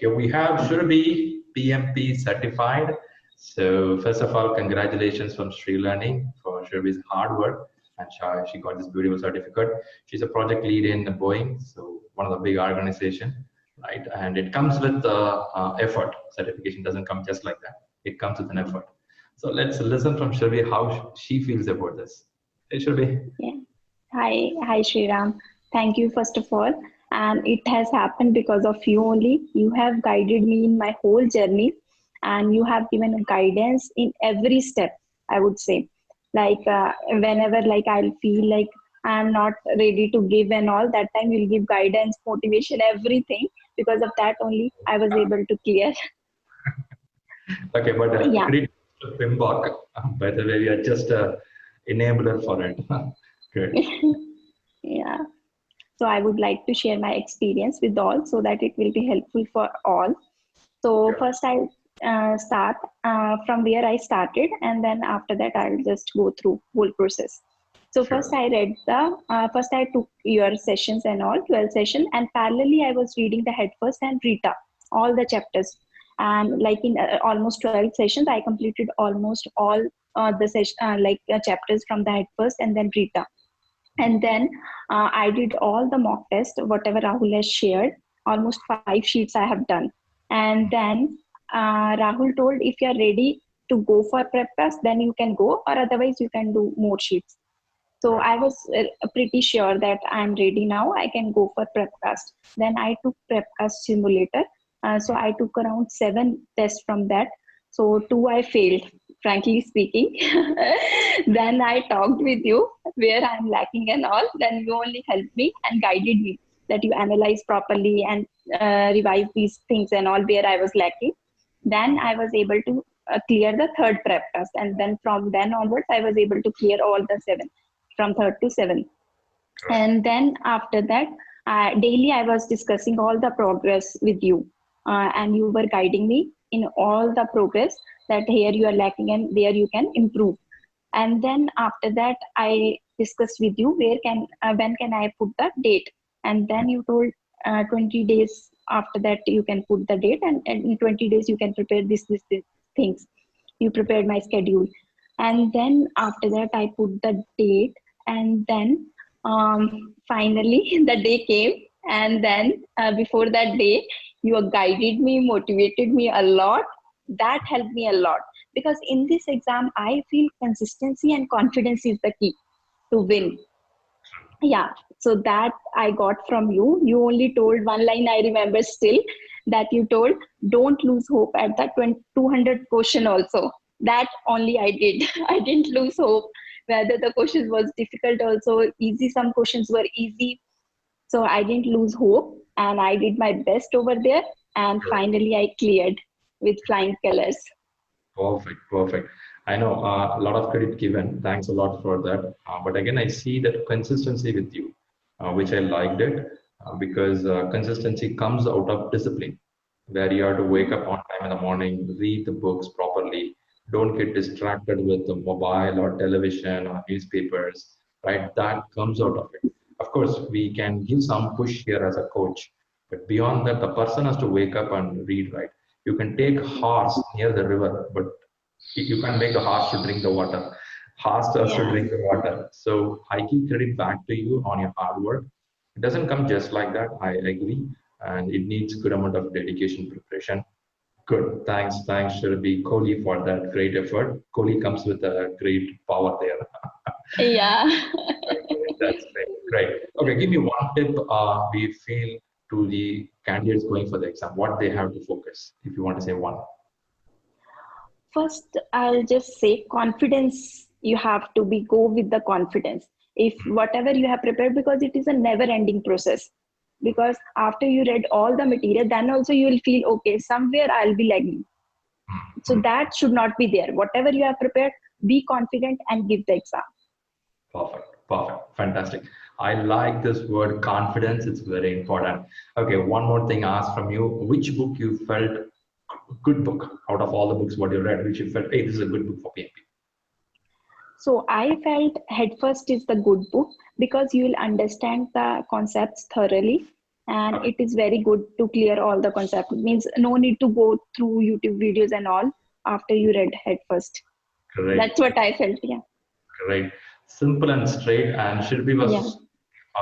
Okay, we have Shribi PMP certified. So first of all, congratulations from ShriLearning for Shribi's hard work, and she got this beautiful certificate. She's a project lead in Boeing, so one of the big organization, right? And it comes with effort. Certification doesn't come just like that. It comes with an effort. So let's listen from Shribi how she feels about this. Hey, Shribi. Yeah. Hi, Shriram. Thank you first of all. And it has happened because of you only. You have guided me in my whole journey, and you have given guidance in every step, I would say. Like whenever like I'll feel like I'm not ready to give and all, that time you'll give guidance, motivation, everything. Because of that only I was able to clear. Okay, but Yeah. credit to Pimbok. By the way, we are just a enabler for it. Good. Yeah. So I would like to share my experience with all so that it will be helpful for all. So Sure. first I'll start from where I started, and then after that I'll just go through whole process. So first Sure. I read first I took your sessions and all, 12 session, and parallelly I was reading the head first and Rita, all the chapters. And like in almost 12 sessions, I completed almost all the session, chapters from the head first and then Rita. And then I did all the mock test, whatever Rahul has shared, almost 5 sheets I have done. And then Rahul told if you're ready to go for prep test, then you can go, or otherwise you can do more sheets. So Right. I was pretty sure that I'm ready now. I can go for prepcast. Then I took prepcast simulator. So I took around 7 tests from that. So 2 I failed, frankly speaking. Then I talked with you where I'm lacking and all. Then you only helped me and guided me that you analyze properly and revise these things and all where I was lacking. Then I was able to clear the third prep test, and then from then onwards I was able to clear all the 7 from third to seventh. Correct. And then after that, daily I was discussing all the progress with you, and you were guiding me in all the progress that here you are lacking and there you can improve. And then after that, I discussed with you when can I put the date, and then you told 20 days after that you can put the date, and in 20 days you can prepare this things. You prepared my schedule, and then after that I put the date, and then finally the day came, and then before that day you guided me, motivated me a lot. That helped me a lot, because in this exam I feel consistency and confidence is the key to win. Yeah, so that I got from you. You only told one line, I remember still, that you told don't lose hope at the 200 question also. That only I did. I didn't lose hope whether the questions was difficult also easy, some questions were easy. So I didn't lose hope, and I did my best over there, and finally I cleared with flying colors. Perfect, perfect. I know a lot of credit given. Thanks a lot for that. But again, I see that consistency with you, which I liked it because consistency comes out of discipline, where you have to wake up on time in the morning, read the books properly, don't get distracted with the mobile or television or newspapers, right? That comes out of it. Of course, we can give some push here as a coach, but beyond that, the person has to wake up and read, right? You can take a horse near the river, but you can't make the horse to drink the water. Horse has to Yeah. drink the water. So I give credit back to you on your hard work. It doesn't come just like that. I agree, and it needs good amount of dedication, preparation. Good. Thanks, Shirbi Kohli for that great effort. Kohli comes with a great power there. Yeah. That's great. Great. Okay, give me one tip we feel to the candidates going for the exam, what they have to focus, if you want to say one. First, I'll just say confidence. You have to be go with the confidence. If whatever you have prepared, because it is a never-ending process. Because after you read all the material, then also you will feel okay. Somewhere I'll be lagging. So that should not be there. Whatever you have prepared, be confident and give the exam. Perfect, perfect, fantastic. I like this word confidence. It's very important. Okay, one more thing I asked from you. Which book you felt good book out of all the books what you read, which you felt, hey, this is a good book for PMP? So I felt Head First is the good book because you will understand the concepts thoroughly, and it is very good to clear all the concept. It means no need to go through YouTube videos and all after you read head first. Correct. That's what I felt. Yeah. Correct. Simple and straight. And Shilpi Yeah. was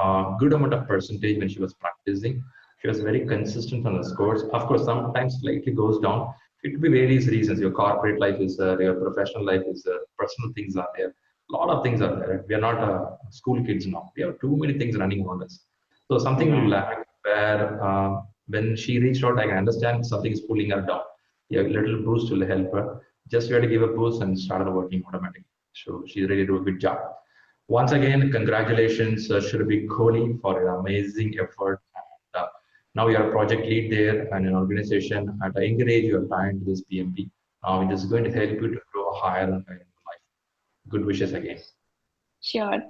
a good amount of percentage when she was practicing. She was very consistent on the scores. Of course, sometimes slightly goes down. It could be various reasons. Your corporate life is there, your professional life is there, personal things are there. A lot of things are there. We are not school kids now. We have too many things running on us. So something will Yeah. lack where when she reached out, I can understand something is pulling her down. Yeah, a little boost will help her. Just you have to give a boost and start working automatically. So she really do a good job. Once again, congratulations, Shirbi Kohli, for your amazing effort. And, now you are a project lead there and an organization. At a younger age, you are trying to this PMP. It is going to help you to grow higher in life. Good wishes again. Sure.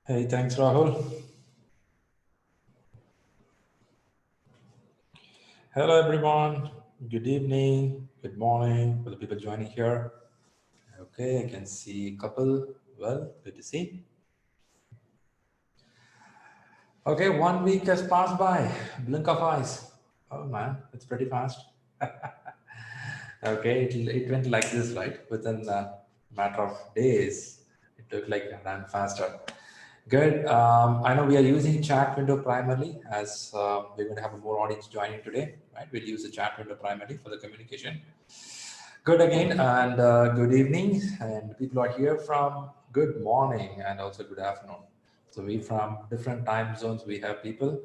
Hey, thanks, Rahul. Hello, everyone. Good evening, good morning for the people joining here. Okay, I can see a couple. Well, good to see. Okay, 1 week has passed by. Blink of eyes. Oh man, it's pretty fast. Okay, it went like this, right? Within a matter of days, it looked like it ran faster. Good. I know we are using chat window primarily as we're going to have more audience joining today, right? We'll use the chat window primarily for the communication. Good again, and good evening. And people are here from good morning and also good afternoon. So we from different time zones, we have people.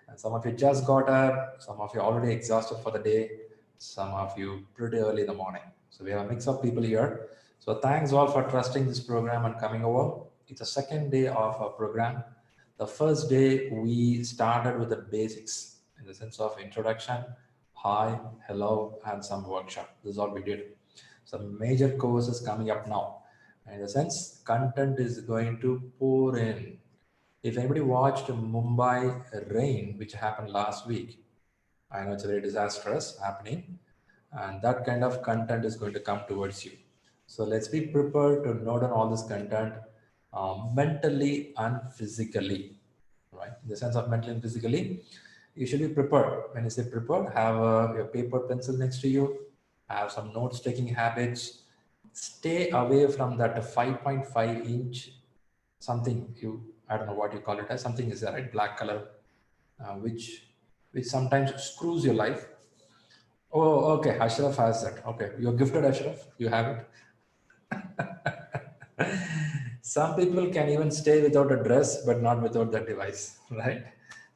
And some of you just got up, some of you already exhausted for the day, some of you pretty early in the morning. So we have a mix of people here. So thanks all for trusting this program and coming over. It's the second day of our program. The first day we started with the basics in the sense of introduction, hi, hello, and some workshop. This is all we did. Some major courses coming up now. In the sense, content is going to pour in. If anybody watched Mumbai rain, which happened last week, I know it's very disastrous happening, and that kind of content is going to come towards you. So let's be prepared to note on all this content mentally and physically, right? In the sense of mentally and physically, you should be prepared. When you say prepared, have your paper, pencil next to you, have some notes taking habits, stay away from that 5.5 inch something I don't know what you call it as, something is there, right? Black color, which sometimes screws your life. Oh, okay. Ashraf has that. Okay, you're gifted, Ashraf. You have it. Some people can even stay without a dress, but not without that device, right?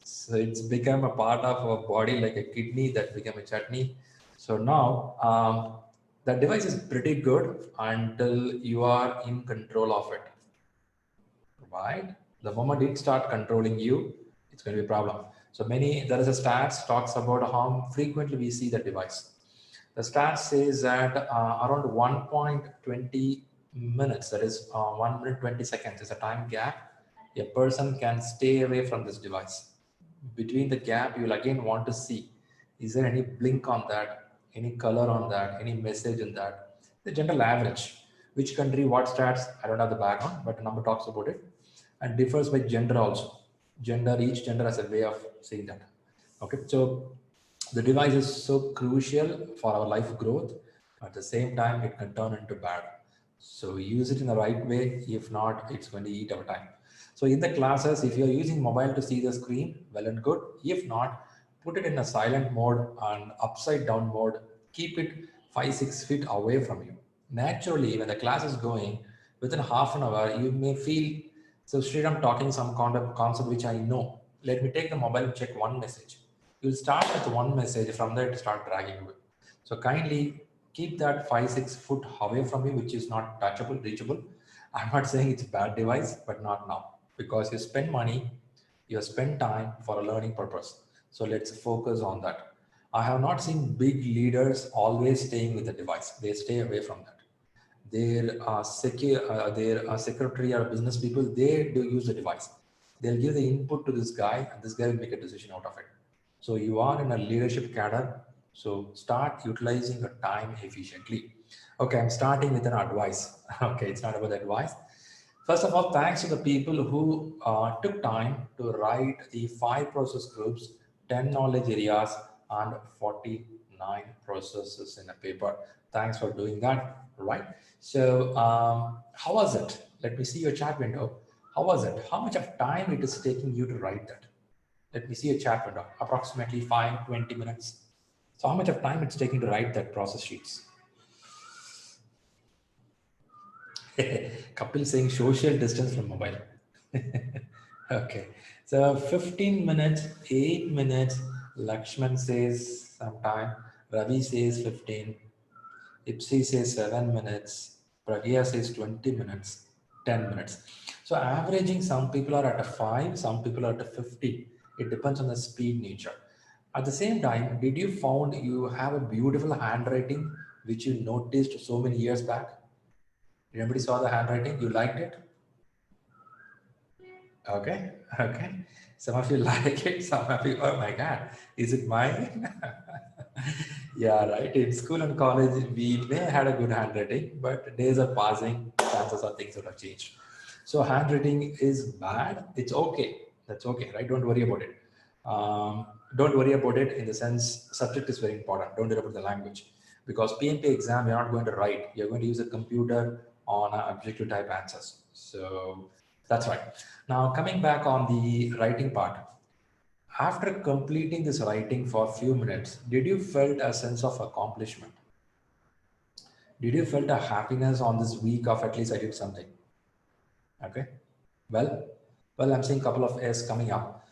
So it's become a part of our body like a kidney that became a chutney. So now that device is pretty good until you are in control of it, right? The moment it start controlling you, it's going to be a problem. So there is a stats talks about how frequently we see the device. The stats says that around 1.20 minutes, that is 1 minute 20 seconds is a time gap. A person can stay away from this device. Between the gap, you will again want to see, is there any blink on that, any color on that, any message in that? The general average. Which country, what stats, I don't have the background, but the number talks about it, and differs by gender also. gender, each gender has a way of saying that. Okay, so the device is so crucial for our life growth. At the same time, it can turn into bad. So use it in the right way. If not, it's going to eat our time. So in the classes, if you're using mobile to see the screen, well and good. If not, put it in a silent mode and upside down mode. Keep it 5-6 feet away from you. Naturally, when the class is going, within half an hour, you may feel, so Sriram talking some kind of concept which I know. Let me take the mobile and check one message. You'll start with one message, from there to start dragging away. So kindly keep that 5-6 foot away from you, which is not touchable, reachable. I'm not saying it's a bad device, but not now, because you spend money, you spend time for a learning purpose. So let's focus on that. I have not seen big leaders always staying with the device. They stay away from that. Their secretary or business people, they do use the device. They'll give the input to this guy, and this guy will make a decision out of it. So you are in a leadership cadre. So start utilizing your time efficiently. Okay, I'm starting with an advice. Okay, it's not about advice. First of all, thanks to the people who took time to write the 5 process groups, 10 knowledge areas, and 49 processes in a paper. Thanks for doing that, right? So how was it? Let me see your chat window. How was it? How much of time it is taking you to write that? Let me see a chat window, approximately 5-20 minutes. So how much of time it's taking to write that process sheets? Kapil saying social distance from mobile. Okay, so 15 minutes, 8 minutes. Lakshman says sometime. Ravi says 15. Ipsi says 7 minutes. Pragya says 20 minutes, 10 minutes. So averaging, some people are at a 5, some people are at a 50. It depends on the speed nature. At the same time, did you found you have a beautiful handwriting which you noticed so many years back? Anybody saw the handwriting? You liked it? Okay, okay. Some of you like it, some of you, oh my God, is it mine? Yeah, right. In school and college, we may have had a good handwriting, but days are passing, chances are things would have changed. So handwriting is bad. It's okay. That's okay, right? Don't worry about it. Don't worry about it in the sense subject is very important. Don't worry about the language, because PMP exam, you're not going to write. You're going to use a computer on objective type answers. So that's right. Now coming back on the writing part, after completing this writing for a few minutes, did you felt a sense of accomplishment? Did you felt a happiness on this week of at least I did something? Okay. Well, I'm seeing a couple of S coming up.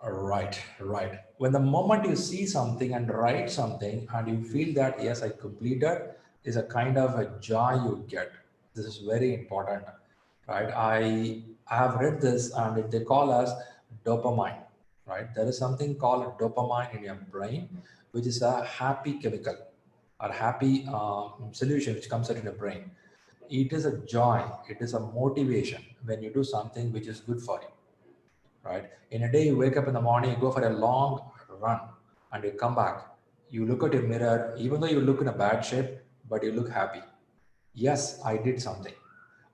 Right, right. When the moment you see something and write something and you feel that yes, I completed, is a kind of a joy you get. This is very important, right? I have read this and they call us dopamine, right? There is something called dopamine in your brain, which is a happy chemical or happy solution which comes out in the brain. It is a joy, it is a motivation when you do something which is good for you, right? In a day, you wake up in the morning, you go for a long run, and you come back. You look at your mirror, even though you look in a bad shape, but you look happy. Yes, I did something.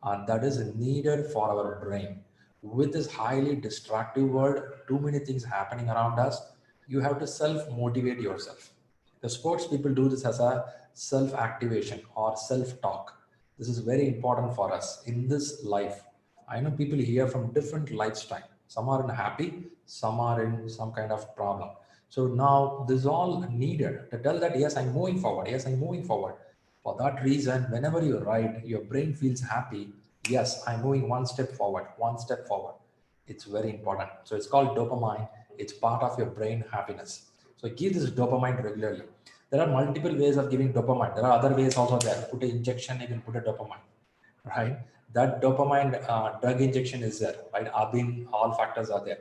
And that is needed for our brain. With this highly distractive world, too many things happening around us, you have to self motivate yourself. The sports people do this as a self activation or self talk. This is very important for us in this life. I know people here from different lifestyle. Some are in happy, some are in some kind of problem. So now this is all needed to tell that yes, I'm moving forward. Yes, I'm moving forward. For that reason, whenever you write, your brain feels happy. Yes, I'm moving one step forward, one step forward. It's very important. So it's called dopamine. It's part of your brain happiness. So give this dopamine regularly. There are multiple ways of giving dopamine. There are other ways also there. Put an injection, you can put a dopamine, right? That dopamine drug injection is there, right? Abin, all factors are there.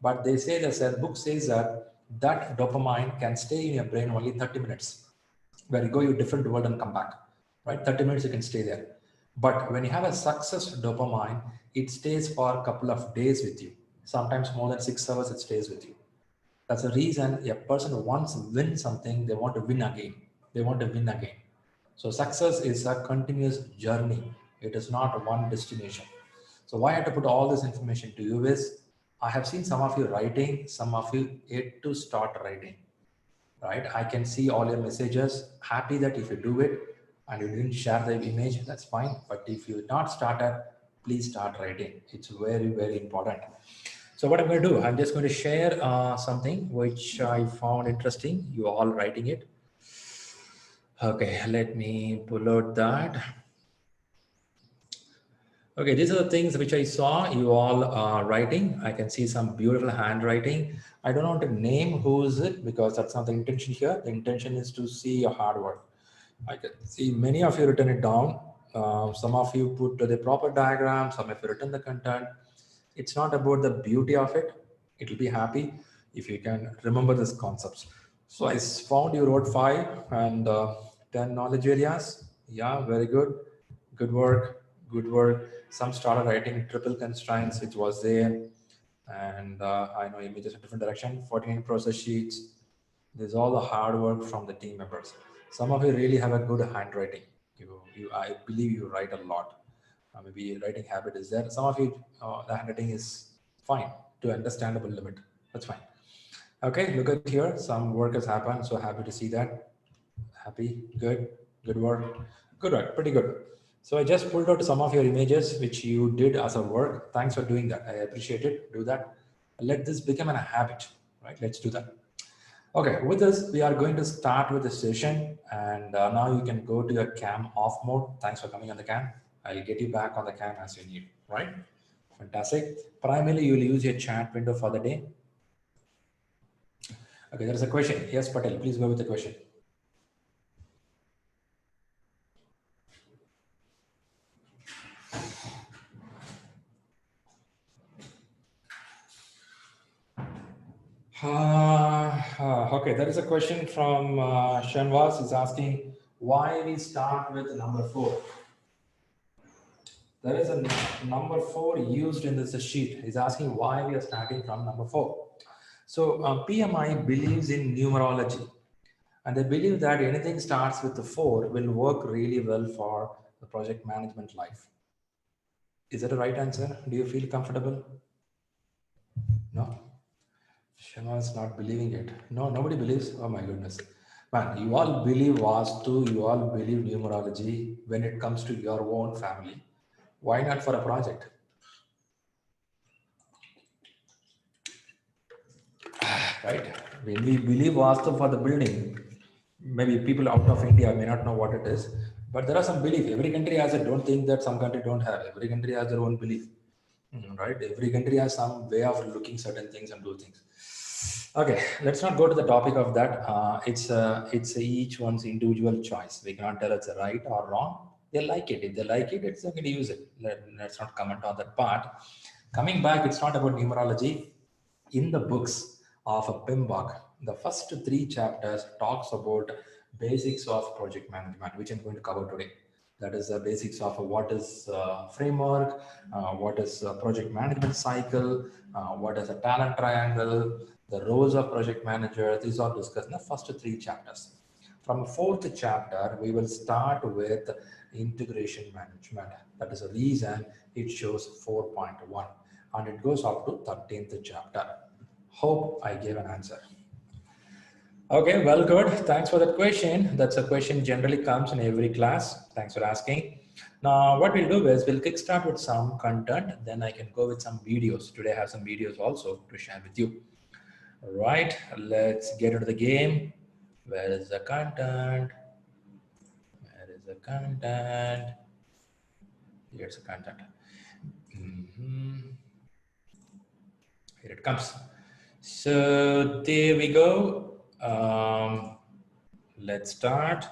But they say that book says that that dopamine can stay in your brain only 30 minutes, where you go to a different world and come back, right? 30 minutes you can stay there. But when you have a success dopamine, it stays for a couple of days with you. Sometimes more than 6 hours it stays with you. That's the reason a person once wins something, they want to win again. They want to win again. So success is a continuous journey. It is not one destination. So why I have to put all this information to you is I have seen some of you writing, some of you yet to start writing, right? I can see all your messages. Happy that if you do it and you didn't share the image, that's fine. But if you not started, please start writing. It's very, very important. So what I'm going to do, I'm just going to share something which I found interesting. You all writing it. Okay, let me pull out that. Okay, these are the things which I saw you all writing. I can see some beautiful handwriting. I don't want to name who is it because that's not the intention here. The intention is to see your hard work. I can see many of you written it down. Some of you put the proper diagram, some of you written the content. It's not about the beauty of it. It will be happy if you can remember these concepts. So I found you wrote 5 and 10 knowledge areas. Yeah, very good. Good work. Good work. Some started writing triple constraints, which was there. And I know images in different direction, 14 process sheets. There's all the hard work from the team members. Some of you really have a good handwriting. I believe you write a lot. Maybe writing habit is there. Some of you, the handwriting is fine to understandable limit. That's fine. Okay, look at here. Some work has happened. So happy to see that. Happy, good, good work, pretty good. So I just pulled out some of your images which you did as a work. Thanks for doing that. I appreciate it. Do that. Let this become a habit, right? Let's do that. Okay, with this, we are going to start with the session, and now you can go to your cam off mode. Thanks for coming on the cam. I'll get you back on the cam as you need, right? Fantastic. Primarily, you will use your chat window for the day. Okay, there is a question. Yes, Patel, please go with the question. Okay, there is a question from Shanvas. He's asking why we start with number 4. There is a number 4 used in this sheet. He's asking why we are starting from number 4. So PMI believes in numerology, and they believe that anything starts with the 4 will work really well for the project management life. Is that a right answer? Do you feel comfortable? No? Shema's not believing it. No, nobody believes. Oh my goodness. Man, you all believe Vastu, you all believe numerology when it comes to your own family. Why not for a project? Right? When we believe Vastu for the building, maybe people out of India may not know what it is, but there are some belief. Every country has it. Don't think that some country don't have. Every country has their own belief. Right? Every country has some way of looking certain things and do things. Okay, let's not go to the topic of that. It's each one's individual choice. We cannot tell it's right or wrong. They like it. If they like it, it's going to use it. Let's not comment on that part. Coming back, it's not about numerology. In the books of a PMBOK, the first 3 chapters talks about basics of project management, which I'm going to cover today. That is the basics of what is framework, what is project management cycle, what is a talent triangle, the roles of project manager. These are discussed in the first 3 chapters. From 4th chapter, we will start with integration management. That is the reason it shows 4.1 and it goes up to 13th chapter. Hope I gave an answer. Okay, well, good. Thanks for that question. That's a question generally comes in every class. Thanks for asking. Now, what we'll do is we'll kickstart with some content. Then I can go with some videos. Today I have some videos also to share with you. All right, let's get into the game. Where is the content? Where is the content? Here's the content. Here it comes. So there we go. Let's start.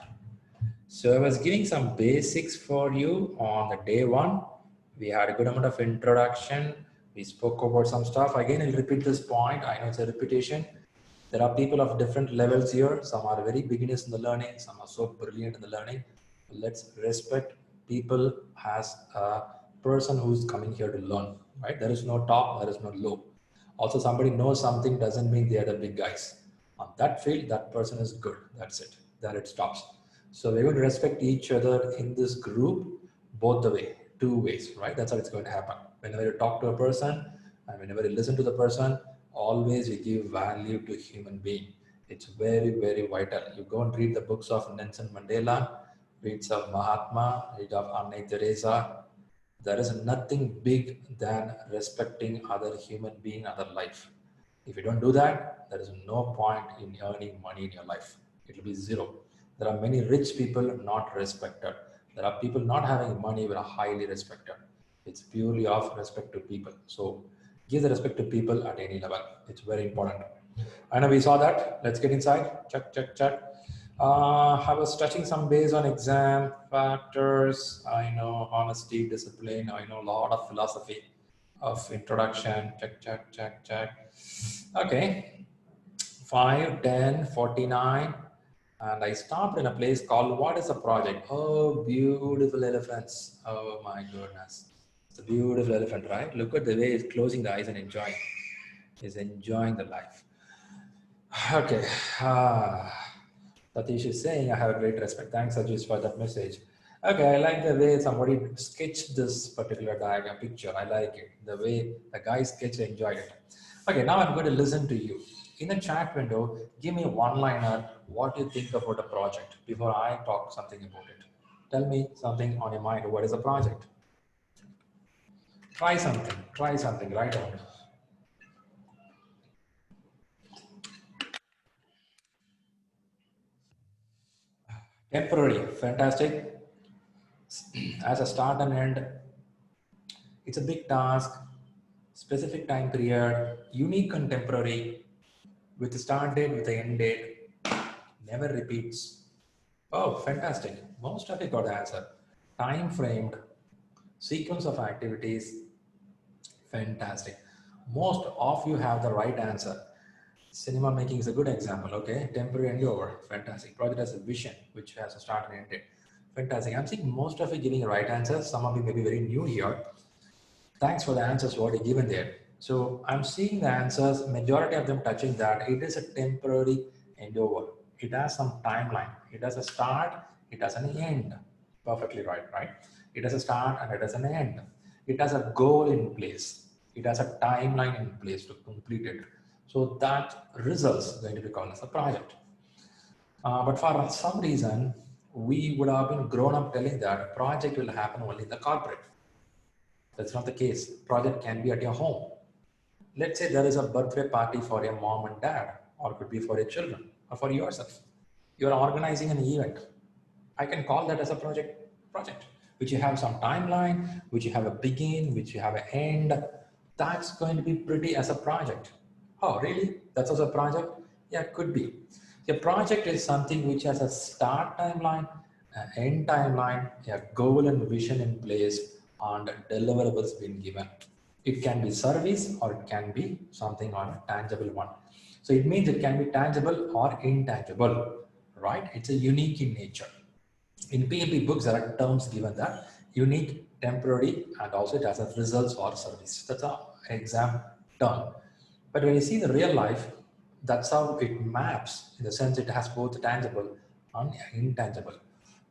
So I was giving some basics for you on the day 1. We had a good amount of introduction. We spoke about some stuff. Again, I'll repeat this point. I know it's a repetition. There are people of different levels here. Some are very beginners in the learning. Some are so brilliant in the learning. Let's respect people as a person who's coming here to learn, right? There is no top, there is no low. Also, somebody knows something doesn't mean they are the big guys. On that field, that person is good. That's it. There it stops. So we're going to respect each other in this group, both the way, 2 ways, right? That's how it's going to happen. Whenever you talk to a person, And whenever you listen to the person, always you give value to human being. It's very, very vital. You go and read the books of Nelson Mandela, read of Mahatma, read of Anna Teresa. There is nothing big than respecting other human being, other life. If you don't do that, there is no point in earning money in your life. It will be zero. There are many rich people not respected. There are people not having money but are highly respected. It's purely of respect to people. So give the respect to people at any level. It's very important. I know we saw that. Let's get inside. Check, check, check. I was touching some base on exam factors. I know honesty, discipline. I know a lot of philosophy of introduction. Check, check, check, check. Okay. 5, 10, 49. And I stopped in a place called What is a Project? Oh, beautiful elephants. Oh my goodness. It's a beautiful elephant, right? Look at the way it's closing the eyes and enjoying. He's enjoying the life. Okay. Satish is saying, I have a great respect. Thanks, Satish, for that message. Okay, I like the way somebody sketched this particular diagram picture. I like it. The way the guy sketched, I enjoyed it. Okay, now I'm going to listen to you. In the chat window, give me a one-liner, what you think about a project before I talk something about it. Tell me something on your mind. What is a project? Try something, write down. Temporary, fantastic. As a start and end, it's a big task, specific time period, unique and temporary, with a start date, with an end date, never repeats. Oh, fantastic. Most of you got the answer. Time framed, sequence of activities, fantastic. Most of you have the right answer. Cinema making is a good example, okay? Temporary and over, fantastic. Project has a vision, which has a start and end date. Fantastic. I'm seeing most of you giving the right answers. Some of you may be very new here. Thanks for the answers what you given there. So I'm seeing the answers, majority of them touching that it is a temporary endeavor. It has some timeline. It has a start, it has an end. Perfectly right, right? It has a start and it has an end. It has a goal in place. It has a timeline in place to complete it. So that results going to be called as a project. But for some reason, we would have been grown up telling that a project will happen only in the corporate. That's not the case. Project can be at your home. Let's say there is a birthday party for your mom and dad, or it could be for your children, or for yourself. You're organizing an event. I can call that as a project, which you have some timeline, which you have a begin, which you have an end. That's going to be pretty as a project. Oh, really? That's also a project? Yeah, it could be. A project is something which has a start timeline, an end timeline, a goal and vision in place, and deliverables being given. It can be service or it can be something on a tangible one. So it means it can be tangible or intangible, right? It's a unique in nature. In PMP books, there are terms given that unique, temporary, and also it has a results or service. That's an exam term. But when you see the real life, that's how it maps, in the sense it has both tangible and intangible.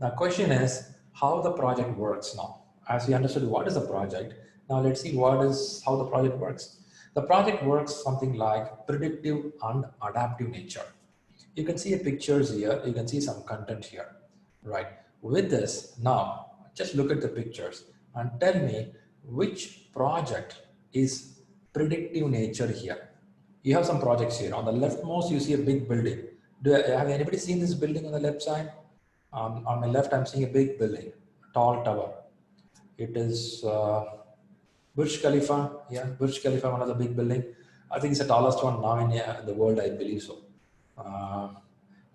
Now, question is how the project works now. As we understood what is a project, now let's see how the project works. The project works something like predictive and adaptive nature. You can see pictures here, you can see some content here, right? With this, now just look at the pictures and tell me which project is predictive nature here. You have some projects here. On the leftmost, you see a big building. Have anybody seen this building on the left side? On my left, I'm seeing a big building, tall tower. It is Burj Khalifa. Yeah, Burj Khalifa, one of the big building. I think it's the tallest one now in the world, I believe so.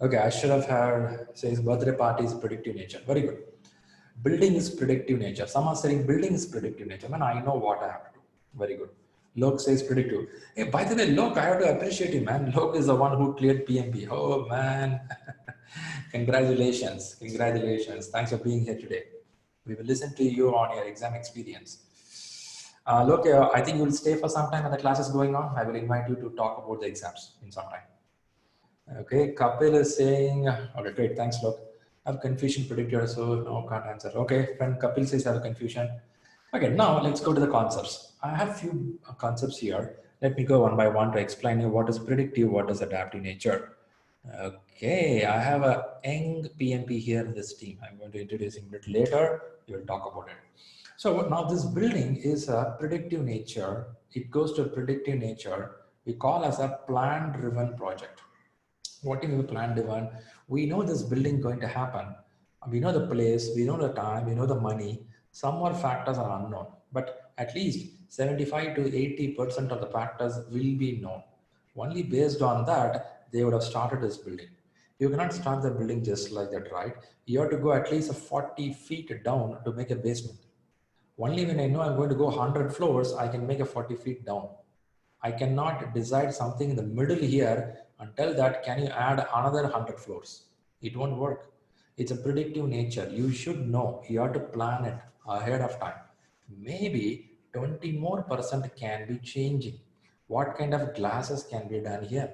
Okay, I should have heard, says birthday party is predictive nature. Very good. Building is predictive nature. Some are saying building is predictive nature. Man, I know what I have to do. Very good. Lok says predictive. Hey, by the way, Lok, I have to appreciate you, man. Lok is the one who cleared PMP. Oh, man. Congratulations. Congratulations. Thanks for being here today. We will listen to you on your exam experience. Lok, I think you will stay for some time when the class is going on. I will invite you to talk about the exams in some time. Okay, Kapil is saying, okay, great. Thanks, Lok. I have confusion predictor, so no, can't answer. Okay, friend Kapil says I have confusion. Okay, now let's go to the concepts. I have few concepts here. Let me go one by one to explain you what is predictive, what is adaptive nature. Okay, I have a young PMP here in this team. I'm going to introduce him a bit later. We will talk about it. So now this building is a predictive nature. It goes to predictive nature. We call as a plan-driven project. What do you mean plan driven? We know this building going to happen. We know the place, we know the time, we know the money. Some more factors are unknown, but at least 75 to 80% of the factors will be known. Only based on that, they would have started this building. You cannot start the building just like that, right? You have to go at least 40 feet down to make a basement. Only when I know I'm going to go 100 floors, I can make a 40 feet down. I cannot decide something in the middle here and tell that, can you add another 100 floors? It won't work. It's a predictive nature. You should know, you have to plan it ahead of time. Maybe 20 more percent can be changing. What kind of glasses can be done here?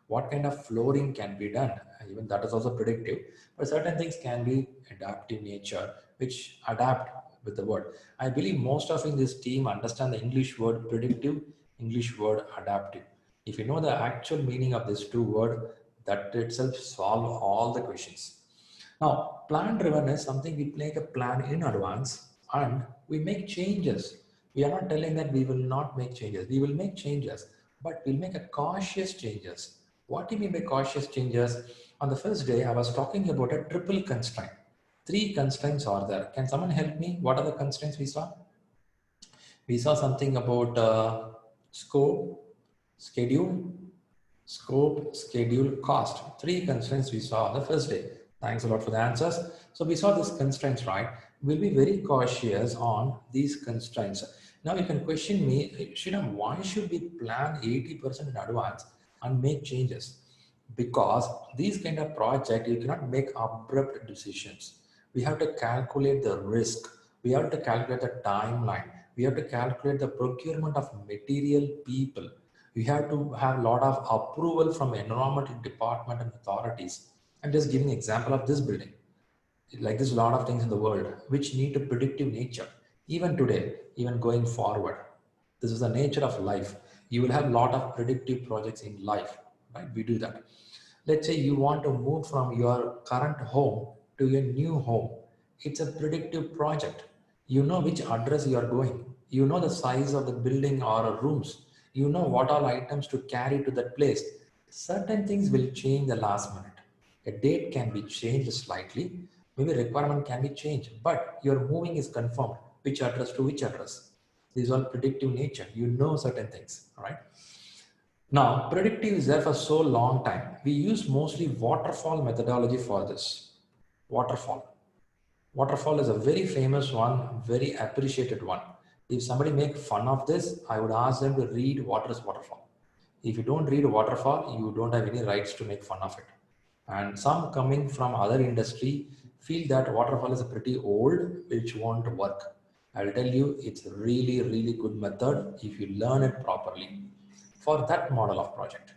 What kind of flooring can be done? Even that is also predictive, but certain things can be adaptive nature, which adapt with the word. I believe most of in this team understand the English word predictive, English word adaptive. If you know the actual meaning of these two words, that itself solve all the questions. Now, plan driven is something we make a plan in advance and we make changes. We are not telling that we will not make changes. We will make changes, but we'll make a cautious changes. What do you mean by cautious changes? On the first day, I was talking about a triple constraint. Three constraints are there. Can someone help me? What are the constraints we saw? We saw something about scope, schedule, cost. Three constraints we saw on the first day. Thanks a lot for the answers. So we saw these constraints, right? We'll be very cautious on these constraints. Now you can question me, Sriram, why should we plan 80% in advance and make changes? Because these kind of project, you cannot make abrupt decisions. We have to calculate the risk. We have to calculate the timeline. We have to calculate the procurement of material, people. We have to have a lot of approval from environmental department and authorities. I'm just giving an example of this building. Like there's a lot of things in the world which need a predictive nature. Even today, even going forward, this is the nature of life. You will have a lot of predictive projects in life, right? We do that. Let's say you want to move from your current home to your new home. It's a predictive project. You know which address you are going. You know the size of the building or rooms. You know what all items to carry to that place. Certain things will change the last minute. A date can be changed slightly. Maybe requirement can be changed, but your moving is confirmed. Which address to which address? These are predictive nature. You know certain things, all right? Now, predictive is there for so long time. We use mostly waterfall methodology for this. Waterfall. Waterfall is a very famous one, very appreciated one. If somebody make fun of this, I would ask them to read what is waterfall. If you don't read waterfall, you don't have any rights to make fun of it. And some coming from other industry feel that waterfall is a pretty old, which won't work. I'll tell you, it's a really, really good method if you learn it properly for that model of project.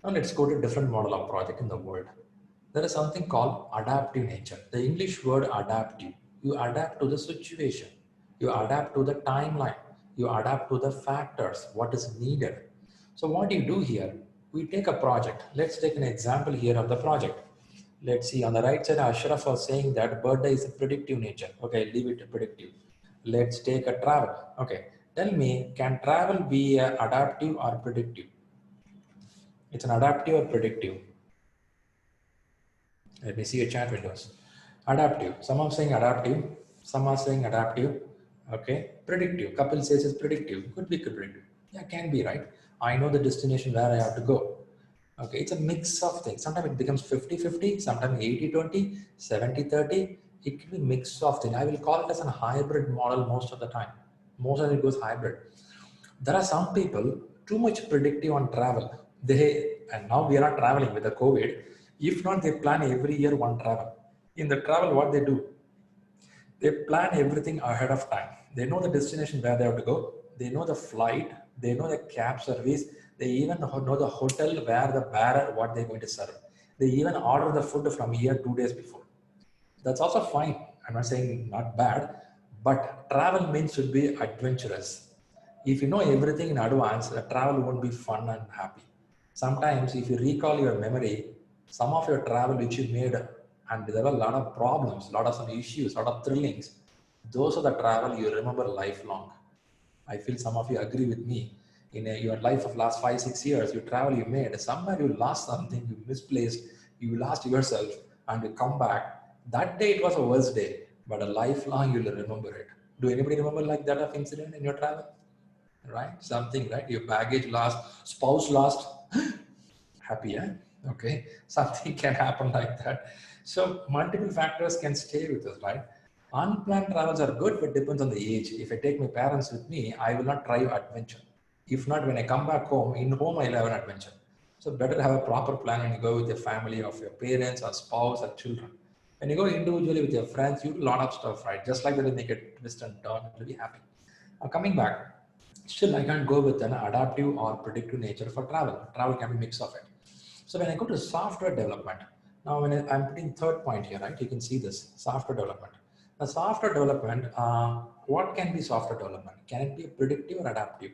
Now let's go to different model of project in the world. There is something called adaptive nature. The English word adaptive. You adapt to the situation. You adapt to the timeline. You adapt to the factors, what is needed. So what do you do here? We take a project. Let's take an example here of the project. Let's see on the right side, Ashraf was saying that birthday is a predictive nature. Okay, leave it predictive. Let's take a travel. Okay, tell me, can travel be adaptive or predictive? It's an adaptive or predictive? Let me see your chat windows. Adaptive. Some are saying adaptive. Some are saying adaptive. Okay. Predictive. Couple says it's predictive. Could be predictive. Yeah, can be, right? I know the destination where I have to go. Okay. It's a mix of things. Sometimes it becomes 50-50. Sometimes 80-20, 70-30. It can be mix of things. I will call it as a hybrid model most of the time. Most of it goes hybrid. There are some people too much predictive on travel. And now we are not traveling with the COVID. If not, they plan every year one travel. In the travel, what they do? They plan everything ahead of time. They know the destination where they have to go. They know the flight. They know the cab service. They even know the hotel where the bearer, what they're going to serve. They even order the food from here 2 days before. That's also fine. I'm not saying not bad, But travel means should be adventurous. If you know everything in advance, the travel won't be fun and happy. Sometimes, if you recall your memory, some of your travel which you made, and there were a lot of problems, a lot of some issues, a lot of thrillings, those are the travel you remember lifelong. I feel some of you agree with me. In your life of last 5, 6 years, you travel you made, somewhere you lost something, you misplaced, you lost yourself, and you come back. That day it was a worst day, but a lifelong you'll remember it. Do anybody remember like that of incident in your travel? Right? Something, right? Your baggage lost, spouse lost. Happy, eh? Okay. Something can happen like that. So multiple factors can stay with us, right? Unplanned travels are good, but depends on the age. If I take my parents with me, I will not try adventure. If not, when I come back home, in home I'll have an adventure. So better to have a proper plan when you go with your family of your parents or spouse or children. When you go individually with your friends, you do a lot of stuff, right? Just like that, you make a twist and turn, you'll be happy. Coming back, still I can't go with an adaptive or predictive nature for travel. Travel can be a mix of it. So when I go to software development, now when I'm putting third point here, right? You can see this software development. The software development, what can be software development? Can it be predictive or adaptive?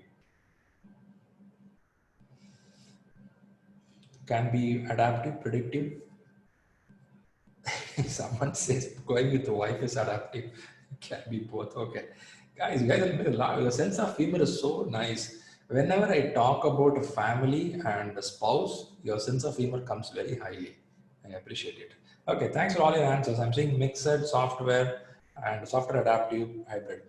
Can be adaptive, predictive? Someone says going with the wife is adaptive. Can be both. Okay, guys, you guys are laugh. Your sense of humor is so nice. Whenever I talk about a family and a spouse, your sense of humor comes very highly. I appreciate it. Okay, thanks for all your answers. I'm saying mixed software and software adaptive hybrid.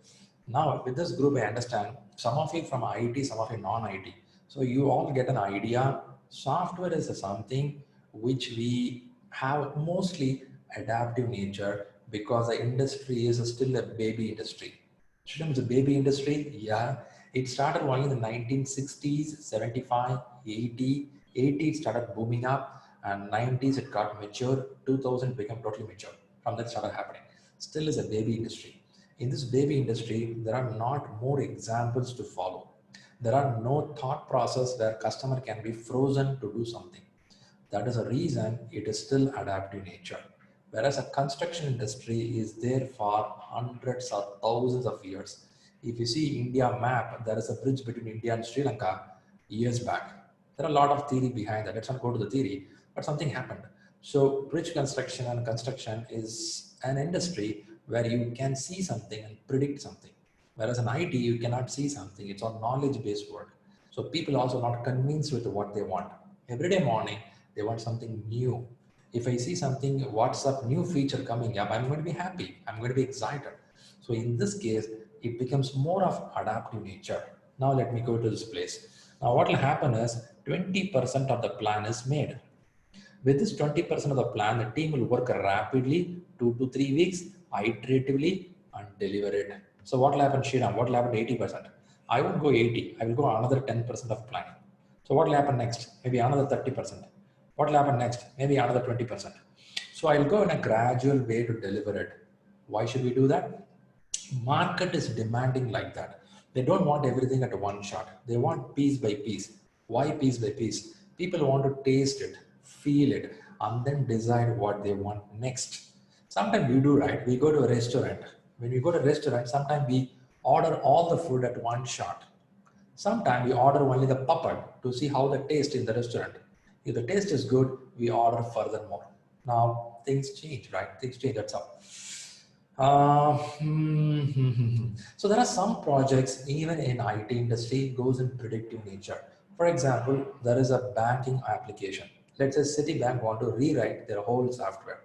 Now with this group, I understand some of you from IT, some of you non-IT. So you all get an idea. Software is something which we have mostly adaptive nature because the industry is still a baby industry. Shouldn't it's a baby industry? Yeah. It started only in the 1960s, 75, 80. 80 it started booming up and 90s it got mature. 2000 became totally mature. From that started happening. Still is a baby industry. In this baby industry, there are not more examples to follow. There are no thought process where customer can be frozen to do something. That is a reason it is still adaptive nature. Whereas a construction industry is there for hundreds or thousands of years. If you see India map, there is a bridge between India and Sri Lanka years back. There are a lot of theory behind that. Let's not go to the theory, but something happened. So bridge construction and construction is an industry where you can see something and predict something. Whereas in IT, you cannot see something. It's all knowledge-based work. So people also not convinced with what they want. Every day morning, they want something new. If I see something, what's up, new feature coming up, I'm going to be happy. I'm going to be excited. So in this case, it becomes more of adaptive nature. Now let me go to this place. Now what will happen is 20% of the plan is made. With this 20% of the plan, the team will work rapidly, 2 to 3 weeks, iteratively, and deliver it. So what will happen, Sriram? What will happen to 80%? I won't go 80. I will go another 10% of planning. So what will happen next? Maybe another 30%. What will happen next? Maybe another 20%. So I'll go in a gradual way to deliver it. Why should we do that? Market is demanding like that. They don't want everything at one shot. They want piece by piece. Why piece by piece? People want to taste it, feel it, and then decide what they want next. Sometimes we do, right? We go to a restaurant. When we go to a restaurant, sometimes we order all the food at one shot. Sometimes we order only the puppet to see how the taste in the restaurant. If the taste is good, we order furthermore. Now things change, right? Things change. That's all. So there are some projects even in IT industry goes in predictive nature. For example, there is a banking application. Let's say Citibank want to rewrite their whole software.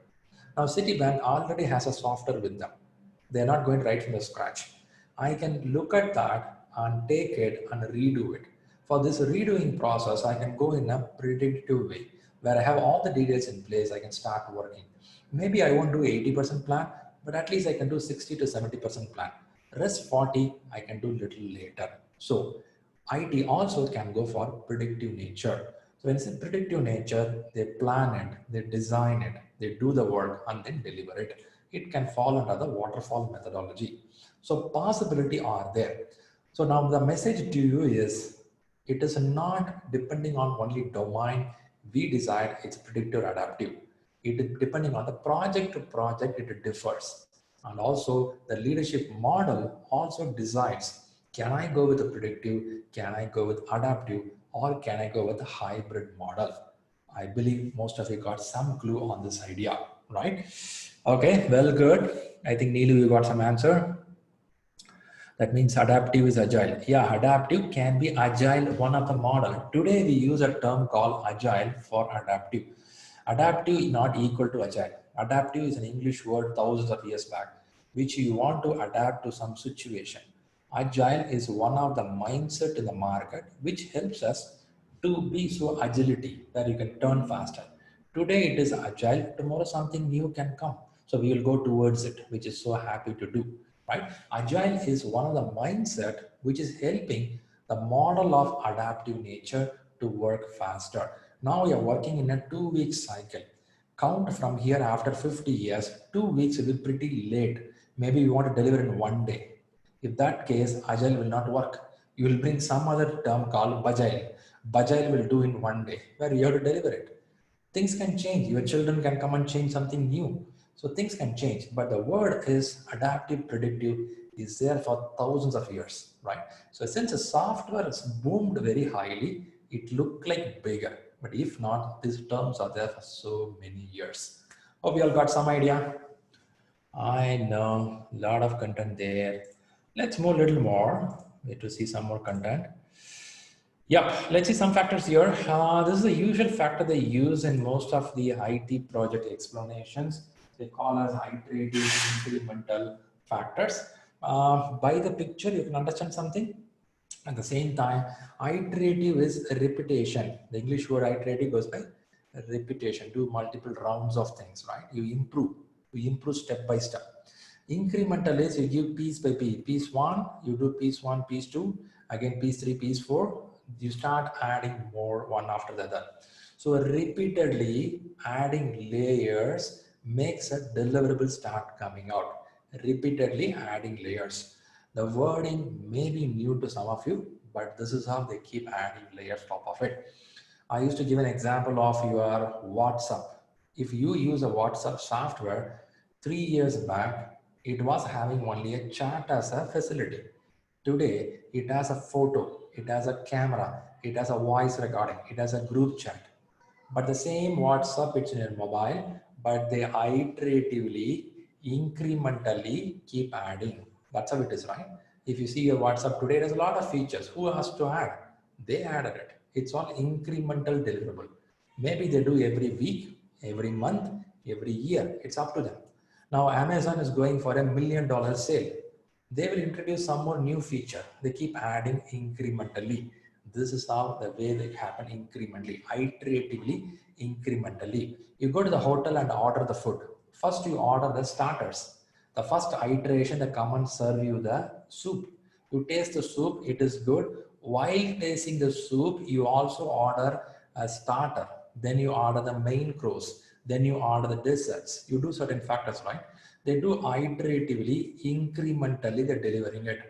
Now Citibank already has a software with them. They're not going right from the scratch. I can look at that and take it and redo it. For this redoing process, I can go in a predictive way where I have all the details in place. I can start working. Maybe I won't do 80% plan, but at least I can do 60 to 70% plan. Rest 40, I can do little later. So IT also can go for predictive nature. So when it's in predictive nature, they plan it, they design it, they do the work and then deliver it. It can fall under the waterfall methodology. So possibility are there. So now the message to you is, it is not depending on only domain we decide it's predictive or adaptive. It is depending on the project to project, it differs. And also the leadership model also decides, can I go with the predictive, can I go with adaptive, or can I go with the hybrid model? I believe most of you got some clue on this idea, right? Okay, well, good. I think Neelu, you got some answer. That means adaptive is agile. Yeah, adaptive can be agile, one of the model. Today we use a term called agile for adaptive. Adaptive is not equal to agile. Adaptive is an English word thousands of years back, which you want to adapt to some situation. Agile is one of the mindset in the market, which helps us to be so agility that you can turn faster. Today it is agile, tomorrow something new can come. So we will go towards it, which is so happy to do, right? Agile is one of the mindset which is helping the model of adaptive nature to work faster. Now we are working in a 2-week cycle. Count from here after 50 years, 2 weeks will be pretty late. Maybe you want to deliver in 1 day. In that case, agile will not work. You will bring some other term called bagile. Bagile will do in 1 day, where you have to deliver it. Things can change. Your children can come and change something new. So things can change. But the word is adaptive predictive is there for thousands of years, right? So since the software has boomed very highly, it looked like bigger. But if not, these terms are there for so many years. Hope you all got some idea. I know, a lot of content there. Let's move a little more. Need to see some more content. Yeah, let's see some factors here. This is the usual factor they use in most of the IT project explanations. They call as iterative incremental factors. By the picture, you can understand something. At the same time, iterative is a repetition. The English word iterative goes by repetition, do multiple rounds of things, right? You improve step by step. Incremental is you give piece by piece. Piece 1, you do piece 1, piece 2, again piece 3, piece 4. You start adding more one after the other. So repeatedly adding layers makes a deliverable start coming out. Repeatedly adding layers. The wording may be new to some of you, but this is how they keep adding layers top of it. I used to give an example of your WhatsApp. If you use a WhatsApp software, 3 years back, it was having only a chat as a facility. Today, it has a photo, it has a camera, it has a voice recording, it has a group chat. But the same WhatsApp, it's in your mobile, but they iteratively, incrementally keep adding. That's how it is, right? If you see your WhatsApp today, there's a lot of features. Who has to add? They added it. It's all incremental deliverable. Maybe they do every week, every month, every year. It's up to them. Now, Amazon is going for $1 million sale. They will introduce some more new feature. They keep adding incrementally. This is how the way they happen incrementally, iteratively, incrementally. You go to the hotel and order the food. First, you order the starters. The first iteration, they come and serve you the soup. You taste the soup, it is good. While tasting the soup, you also order a starter. Then you order the main course. Then you order the desserts. You do certain factors, right? They do iteratively, incrementally, they're delivering it,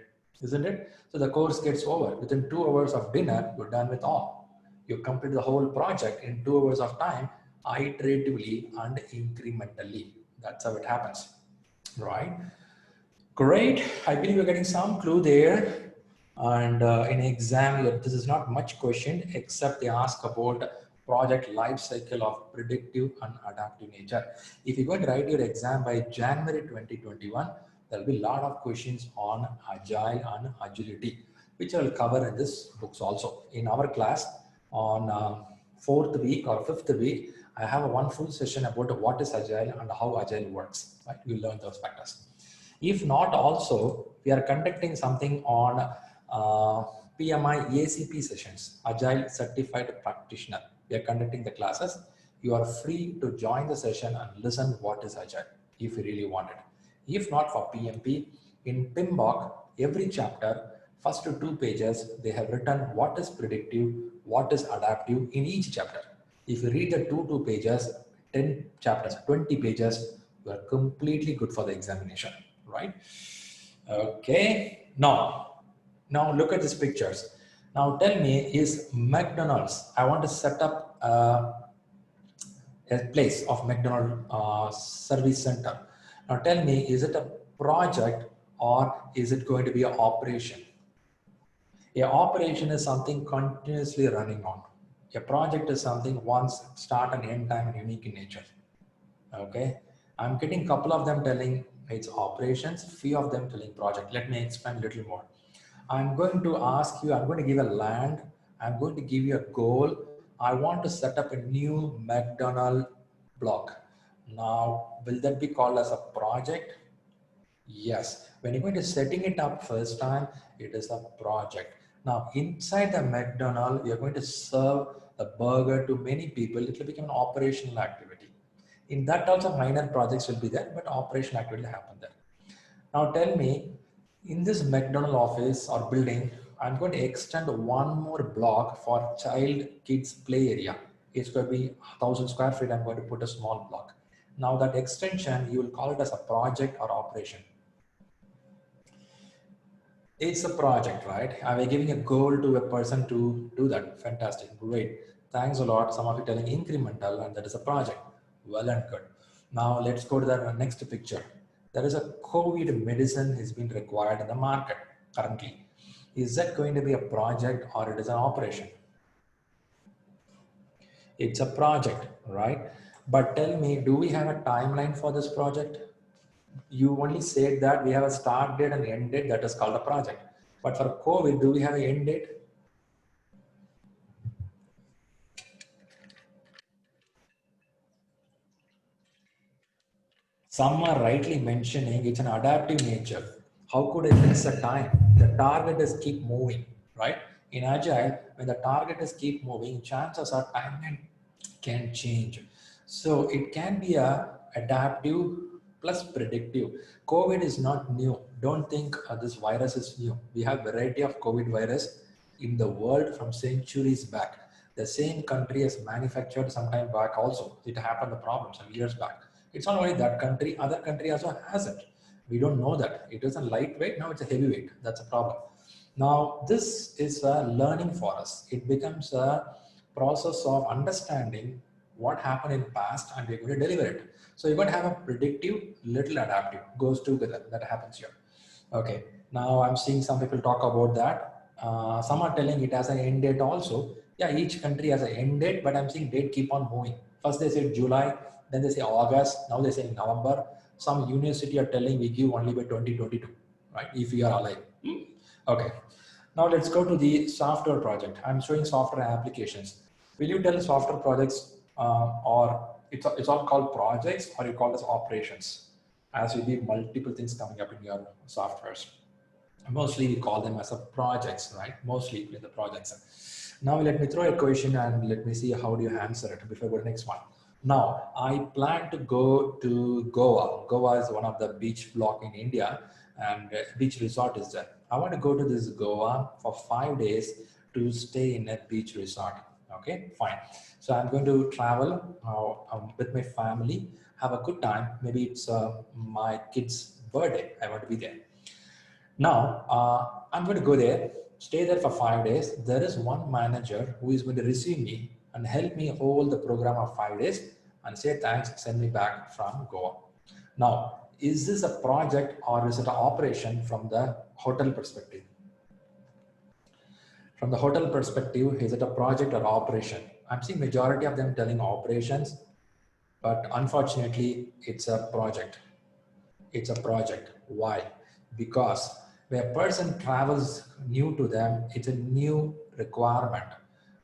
isn't it? So the course gets over. Within 2 hours of dinner, you're done with all. You complete the whole project in 2 hours of time, iteratively and incrementally. That's how it happens, right? Great. I believe you're getting some clue there. And in exam, this is not much question, except they ask about project life cycle of predictive and adaptive nature. If you're going to write your exam by January 2021, there'll be a lot of questions on agile and agility, which I'll cover in this books also. In our class on 4th week or 5th week, I have one full session about what is agile and how agile works, right? You'll learn those factors. If not, also, we are conducting something on PMI-ACP sessions, Agile Certified Practitioner. We are conducting the classes. You are free to join the session and listen what is Agile if you really want it. If not, for PMP, in PMBOK, every chapter, first 2 pages, they have written what is predictive, what is adaptive in each chapter. If you read the 2 pages, 10 chapters, 20 pages, you are completely good for the examination, right? Okay, now look at these pictures. Now tell me, is McDonald's, I want to set up a place of McDonald's service center. Now tell me, is it a project or is it going to be an operation? A operation is something continuously running on. A project is something once start and end time and unique in nature. Okay, I'm getting a couple of them telling it's operations, few of them telling project. Let me explain a little more. I'm going to ask you, I'm going to give a land, I'm going to give you a goal. I want to set up a new McDonald block. Now, will that be called as a project? Yes. When you're going to setting it up first time, it is a project. Now, inside the McDonald, you're going to serve the burger to many people. It will become an operational activity. In that also minor projects will be there, but operational activity will happen there. Now tell me, in this McDonald office or building, I'm going to extend one more block for child kids play area. It's going to be 1,000 square feet. I'm going to put a small block. Now that extension, you will call it as a project or operation. It's a project, right? Am I giving a goal to a person to do that? Fantastic, great. Thanks a lot. Some of you telling incremental, and that is a project. Well and good. Now let's go to the next picture. There is a COVID medicine is being required in the market currently. Is that going to be a project or it is an operation? It's a project, right? But tell me, do we have a timeline for this project? You only said that we have a start date and end date, that is called a project. But for COVID, do we have an end date? Some are rightly mentioning it's an adaptive nature. How could I fix a time? The target is keep moving, right? In Agile, when the target is keep moving, chances are timeline can change. So it can be a adaptive plus predictive. COVID is not new. Don't think this virus is new. We have variety of COVID virus in the world from centuries back. The same country has manufactured some time back also. It happened the problem some years back. It's not only that country, other country also has it. We don't know that. It is a lightweight, now it's a heavyweight. That's a problem. Now, this is a learning for us. It becomes a process of understanding what happened in past and we're going to deliver it. So you're going to have a predictive, little adaptive, goes together. That happens here. Okay, now I'm seeing some people talk about that. Some are telling it has an end date also. Yeah, each country has an end date, but I'm seeing date keep on moving. First they say July, then they say August, now they say November. Some university are telling we give only by 2022, right? If we are alive. Okay, now let's go to the software project. I'm showing software applications. Will you tell software projects or it's all called projects or you call this operations? As will be multiple things coming up in your softwares. Mostly we call them as a projects, right? Mostly in the projects. Now let me throw a question and let me see how do you answer it before I go to the next one. Now I plan to go to Goa. Goa is one of the beach block in India and beach resort is there. I want to go to this Goa for 5 days to stay in a beach resort. Okay, fine. So I'm going to travel with my family, have a good time. Maybe it's my kid's birthday. I want to be there. Now, I'm going to go there, stay there for 5 days. There is one manager who is going to receive me and help me hold the program of 5 days and say thanks, send me back from Goa. Now, is this a project or is it an operation from the hotel perspective? From the hotel perspective, is it a project or operation? I'm seeing majority of them telling operations, but unfortunately, it's a project. It's a project. Why? Because when a person travels new to them, it's a new requirement.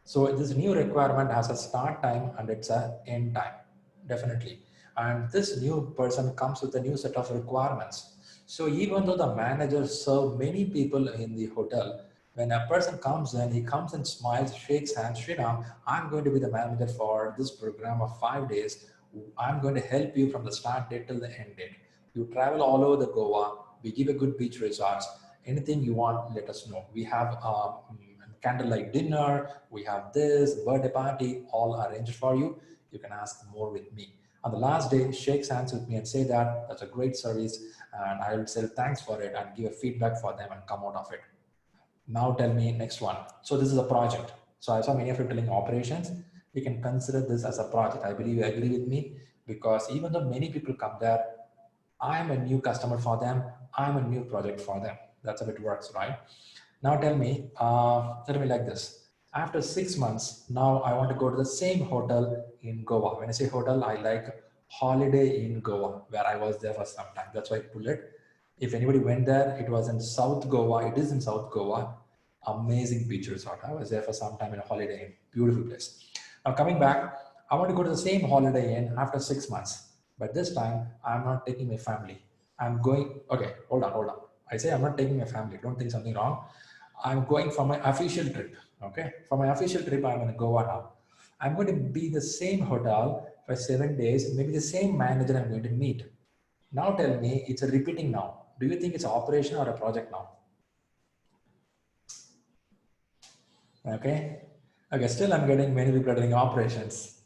So this new requirement has a start time and it's an end time, definitely. And this new person comes with a new set of requirements. So even though the managers serve many people in the hotel, when a person comes in, he comes and smiles, shakes hands, Sriram, I'm going to be the manager for this program of 5 days. I'm going to help you from the start date till the end date. You travel all over the Goa. We give a good beach resorts. Anything you want, let us know. We have candlelight dinner. We have this birthday party, all arranged for you. You can ask more with me. On the last day, shakes hands with me and say that that's a great service. And I will say thanks for it and give a feedback for them and come out of it. Now tell me next one. So this is a project. So I saw many of you telling operations. We can consider this as a project. I believe you agree with me because even though many people come there, I'm a new customer for them. I'm a new project for them. That's how it works, right? Now tell me like this. After 6 months, now I want to go to the same hotel in Goa. When I say hotel, I like holiday in Goa, where I was there for some time. That's why I pull it. If anybody went there, it was in South Goa. It is in South Goa. Amazing beach resort. I was there for some time in a holiday inn. Beautiful place. Now coming back, I want to go to the same holiday inn after 6 months. But this time, I'm not taking my family. I'm going, okay, hold on. I say I'm not taking my family. Don't think something wrong. I'm going for my official trip. Okay, for my official trip, I'm going to Goa now. I'm going to be the same hotel for 7 days, maybe the same manager I'm going to meet. Now tell me, it's a repeating now. Do you think it's an operation or a project now? Okay. Okay, still I'm getting many people are doing operations.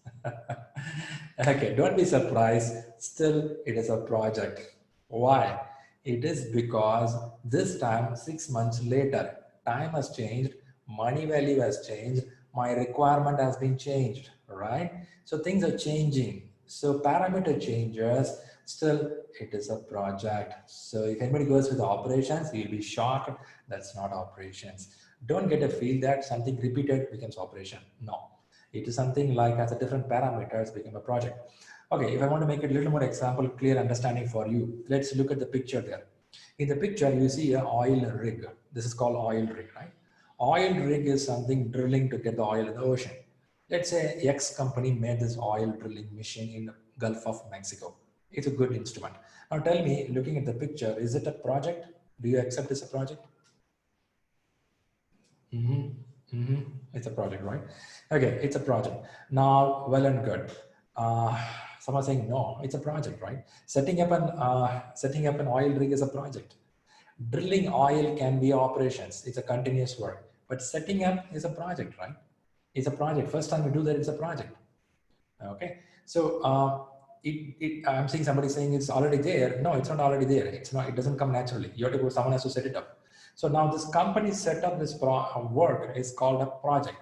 Okay, don't be surprised. Still, it is a project. Why? It is because this time, 6 months later, time has changed, money value has changed, my requirement has been changed, right? So things are changing. So parameter changes, still it is a project. So if anybody goes with operations, you'll be shocked. That's not operations. Don't get a feel that something repeated becomes operation. No, it is something like as a different parameters become a project. Okay, if I want to make it a little more example, clear understanding for you, let's look at the picture there. In the picture, you see an oil rig. This is called oil rig, right? Oil rig is something drilling to get the oil in the ocean. Let's say X company made this oil drilling machine in the Gulf of Mexico. It's a good instrument. Now tell me, looking at the picture, is it a project? Do you accept this a project? It's a project, right? Okay, it's a project. Now, well and good. Someone saying no, it's a project, right? Setting up an oil rig is a project. Drilling oil can be operations. It's a continuous work. But setting up is a project, right? It's a project. First time you do that, it's a project. Okay. So I'm seeing somebody saying it's already there. No, it's not already there. It's not. It doesn't come naturally. You have to go. Someone has to set it up. So now this company set up this work is called a project.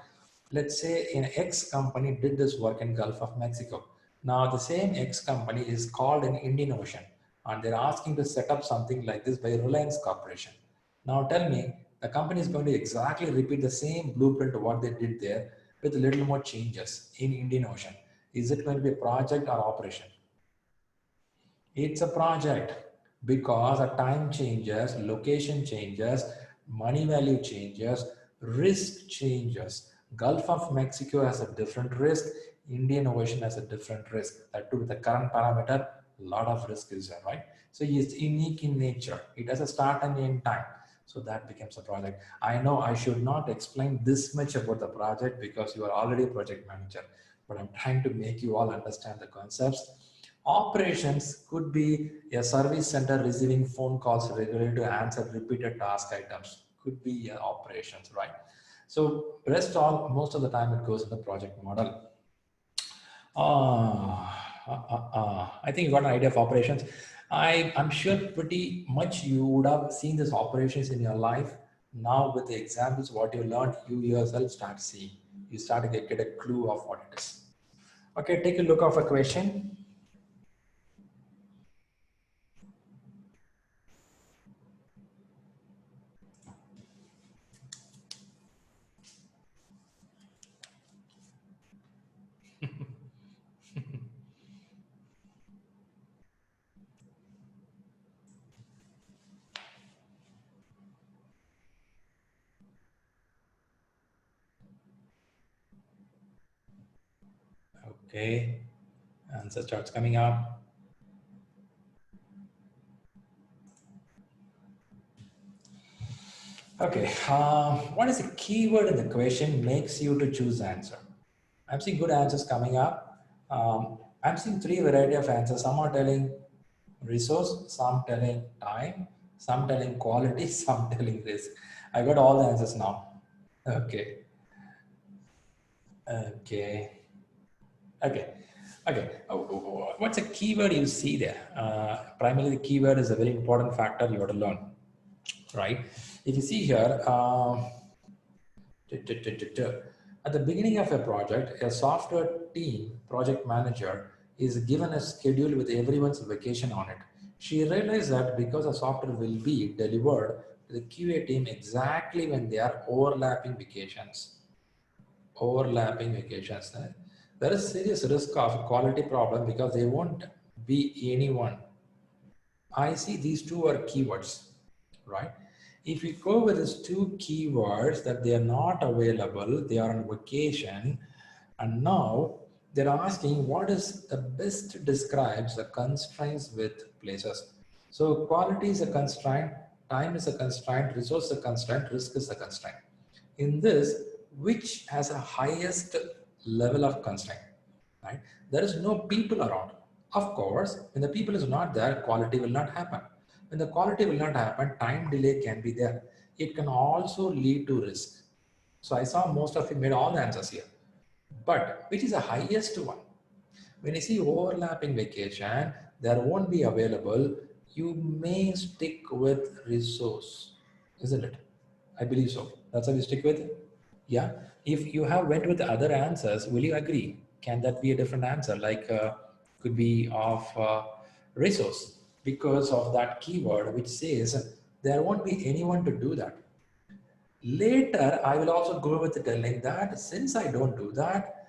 Let's say an X company did this work in Gulf of Mexico. Now the same X company is called in Indian Ocean, and they're asking to set up something like this by Reliance Corporation. Now tell me, the company is going to exactly repeat the same blueprint of what they did there with a little more changes in Indian Ocean. Is it going to be a project or operation? It's a project because our time changes, location changes, money value changes, risk changes. Gulf of Mexico has a different risk. Indian Ocean has a different risk. That too, with the current parameter, a lot of risk is there, right? So it's unique in nature. It has a start and end time. So that becomes a project. I know I should not explain this much about the project because you are already a project manager, but I'm trying to make you all understand the concepts. Operations could be a service center receiving phone calls regularly to answer repeated task items. Could be operations, right? So rest all, most of the time it goes in the project model. I think you got an idea of operations. I'm sure pretty much you would have seen these operations in your life. Now with the examples, what you learned, you yourself start seeing. You start to get a clue of what it is. Okay, take a look of a question. Okay, answer starts coming up. Okay, what is the keyword in the question makes you to choose answer? I'm seeing good answers coming up. I'm seeing three variety of answers. Some are telling resource, some telling time, some telling quality, some telling risk. I got all the answers now. Okay. Okay. Okay. Okay. What's a keyword you see there? Primarily, the keyword is a very important factor you have to learn, right? If you see here, at the beginning of a project, a software team project manager is given a schedule with everyone's vacation on it. She realized that because the software will be delivered to the QA team exactly when they are overlapping vacations. There is serious risk of quality problem because they won't be anyone. I see these two are keywords, right? If we go with these two keywords that they are not available, they are on vacation, and now they're asking what is the best describes the constraints with places. So quality is a constraint, time is a constraint, resource is a constraint, risk is a constraint. In this, which has a highest level of constraint, right? There is no people around. Of course, when the people is not there, quality will not happen. When the quality will not happen, time delay can be there. It can also lead to risk. So I saw most of you made all the answers here. But which is the highest one? When you see overlapping vacation, there won't be available. You may stick with resource, isn't it? I believe so. That's how we stick with. Yeah. If you have went with the other answers, will you agree? Can that be a different answer? Like could be of resource because of that keyword which says there won't be anyone to do that. Later, I will also go with telling that since I don't do that,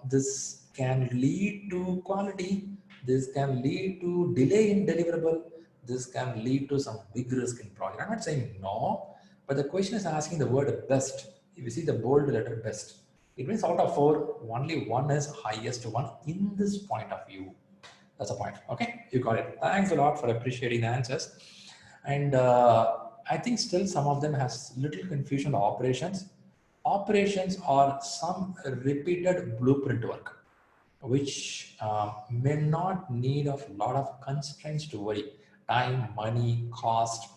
this can lead to quality, this can lead to delay in deliverable, this can lead to some big risk in project. I'm not saying no, but the question is asking the word best. If you see the bold letter best, it means out of 4, only one is highest one in this point of view. That's a point. Okay, you got it. Thanks a lot for appreciating the answers. And I think still some of them has little confusion on operations. Operations are some repeated blueprint work, which may not need a lot of constraints to worry. Time, money, cost,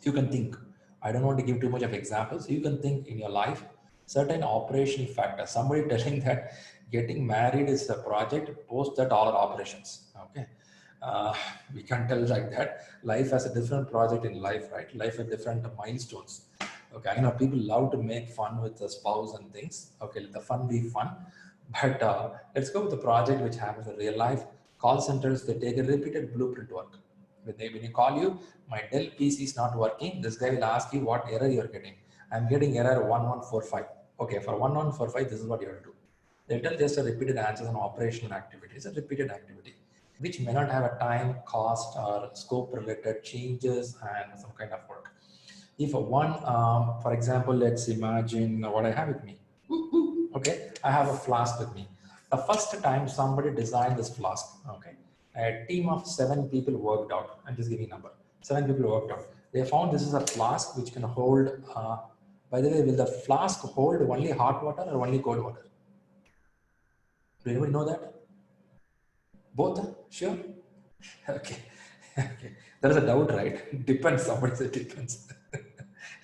you can think. I don't want to give too much of examples. You can think in your life, certain operational factors. Somebody telling that getting married is a project, post that all are operations. Okay. We can't tell like that. Life has a different project in life, right? Life has different milestones. Okay, I know people love to make fun with the spouse and things. Okay, let the fun be fun. But let's go with the project which happens in real life. Call centers, they take a repeated blueprint work. When you call you, my Dell PC is not working. This guy will ask you what error you're getting. I'm getting error 1145. Okay, for 1145, this is what you have to do. They'll tell just a repeated answers on operational activity. It's a repeated activity, which may not have a time, cost, or scope related changes and some kind of work. If one, for example, let's imagine what I have with me. Okay, I have a flask with me. The first time somebody designed this flask, okay, a team of 7 people worked out. I'm just giving a number. 7 people worked out. They found this is a flask which can hold. By the way, will the flask hold only hot water or only cold water? Do anybody know that? Both? Sure. Okay. Okay. There is a doubt, right? Depends. Somebody said depends.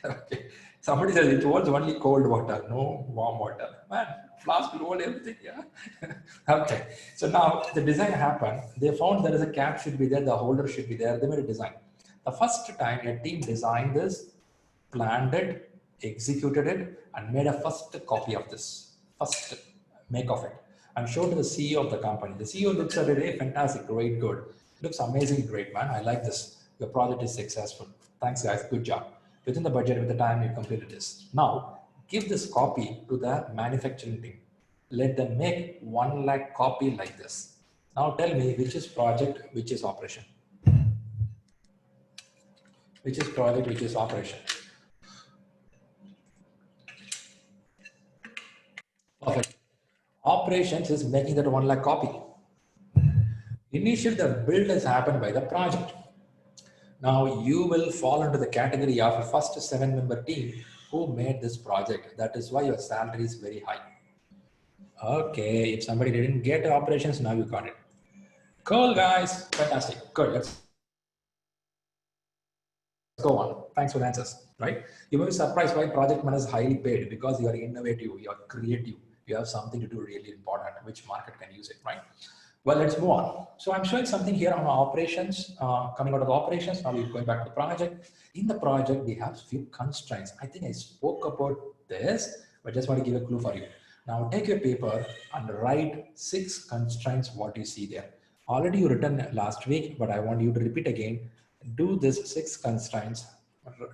Okay. Somebody says it holds only cold water, no warm water. Man, flask will hold everything, yeah. Okay. So now the design happened. They found there is a cap should be there, the holder should be there. They made a design. The first time a team designed this, planned it, executed it, and made a first copy of this. First make of it. And showed to the CEO of the company. The CEO looks at it, hey, fantastic, great, good. Looks amazing, great, man. I like this. Your project is successful. Thanks, guys. Good job. Within the budget, with the time you completed this. Now, give this copy to the manufacturing team. Let them make 1 lakh copy like this. Now tell me which is project, which is operation. Which is project, which is operation. Perfect. Operations is making that 1 lakh copy. Initially, the build has happened by the project. Now you will fall into the category of a first 7-member team who made this project. That is why your salary is very high. Okay, if somebody didn't get operations, now you got it. Cool, guys. Fantastic. Good. Let's go on. Thanks for the answers. Right? You may be surprised why project manager is highly paid because you are innovative, you are creative, you have something to do really important, which market can use it, right? Well, let's move on. So I'm showing something here on operations, coming out of the operations. Now we're going back to the project. In the project, we have few constraints. I think I spoke about this, but just want to give a clue for you. Now take your paper and write 6 constraints, what you see there. Already you written last week, but I want you to repeat again. Do this 6 constraints.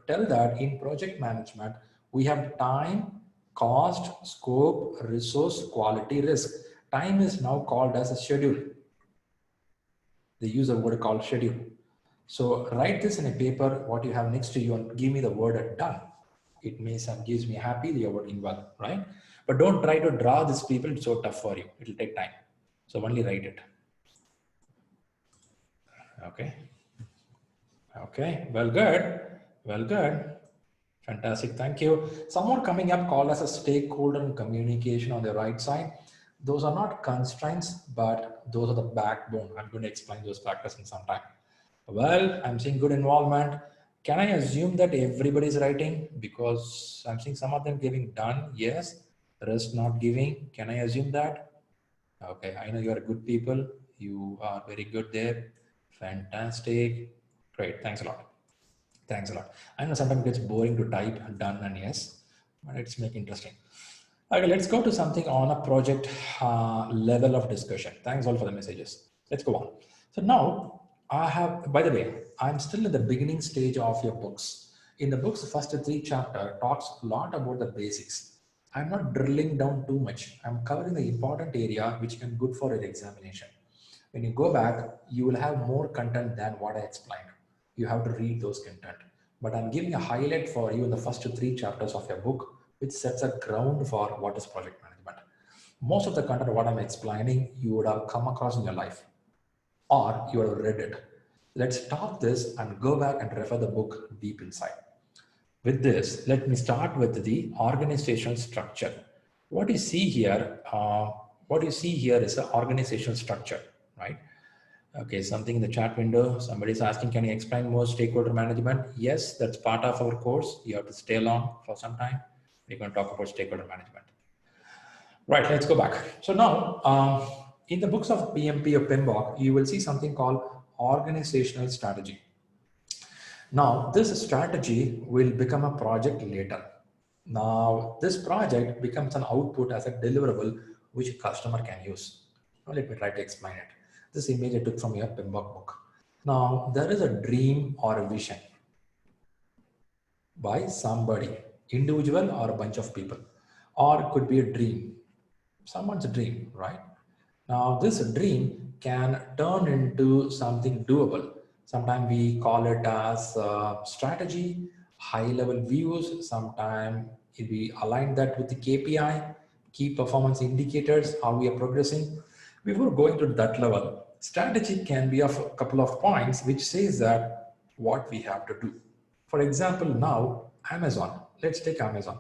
Tell that in project management, we have time, cost, scope, resource, quality, risk. Time is now called as a schedule. They use a word called schedule. So write this in a paper, what you have next to you, and give me the word done. It may some gives me happy, you're working well, right? But don't try to draw these people, it's so tough for you. It'll take time. So only write it. Okay. Okay, well, good. Well, good. Fantastic, thank you. Someone coming up called as a stakeholder and communication on the right side. Those are not constraints, but those are the backbone. I'm going to explain those factors in some time. Well, I'm seeing good involvement. Can I assume that everybody is writing? Because I'm seeing some of them giving done, yes. The rest not giving. Can I assume that? Okay, I know you are good people. You are very good there. Fantastic. Great, thanks a lot. Thanks a lot. I know sometimes it gets boring to type done and yes, but it's make interesting. Okay, let's go to something on a project level of discussion. Thanks all for the messages. Let's go on. So now I have, by the way, I'm still in the beginning stage of your books. In the book's first 3 chapter talks a lot about the basics. I'm not drilling down too much. I'm covering the important area which can good for your examination. When you go back, you will have more content than what I explained. You have to read those content. But I'm giving a highlight for you in the first 3 chapters of your book, which sets a ground for what is project management. Most of the content what I'm explaining, you would have come across in your life or you would have read it. Let's stop this and go back and refer the book deep inside. With this, let me start with the organizational structure. What you see here, is an organizational structure, right? Okay, something in the chat window, somebody's asking, can you explain more stakeholder management? Yes, that's part of our course. You have to stay along for some time. We're going to talk about stakeholder management. Right, let's go back. So now, in the books of PMP or PMBOK, you will see something called organizational strategy. Now, this strategy will become a project later. Now, this project becomes an output as a deliverable which a customer can use. Now, let me try to explain it. This image I took from your PMBOK book. Now, there is a dream or a vision by somebody, individual or a bunch of people, or it could be a dream, someone's dream, right? Now, this dream can turn into something doable. Sometimes we call it as strategy, high-level views. Sometimes we align that with the KPI, key performance indicators, how we are progressing. Before going to that level, strategy can be of a couple of points which says that what we have to do. For example, now Amazon, let's take Amazon.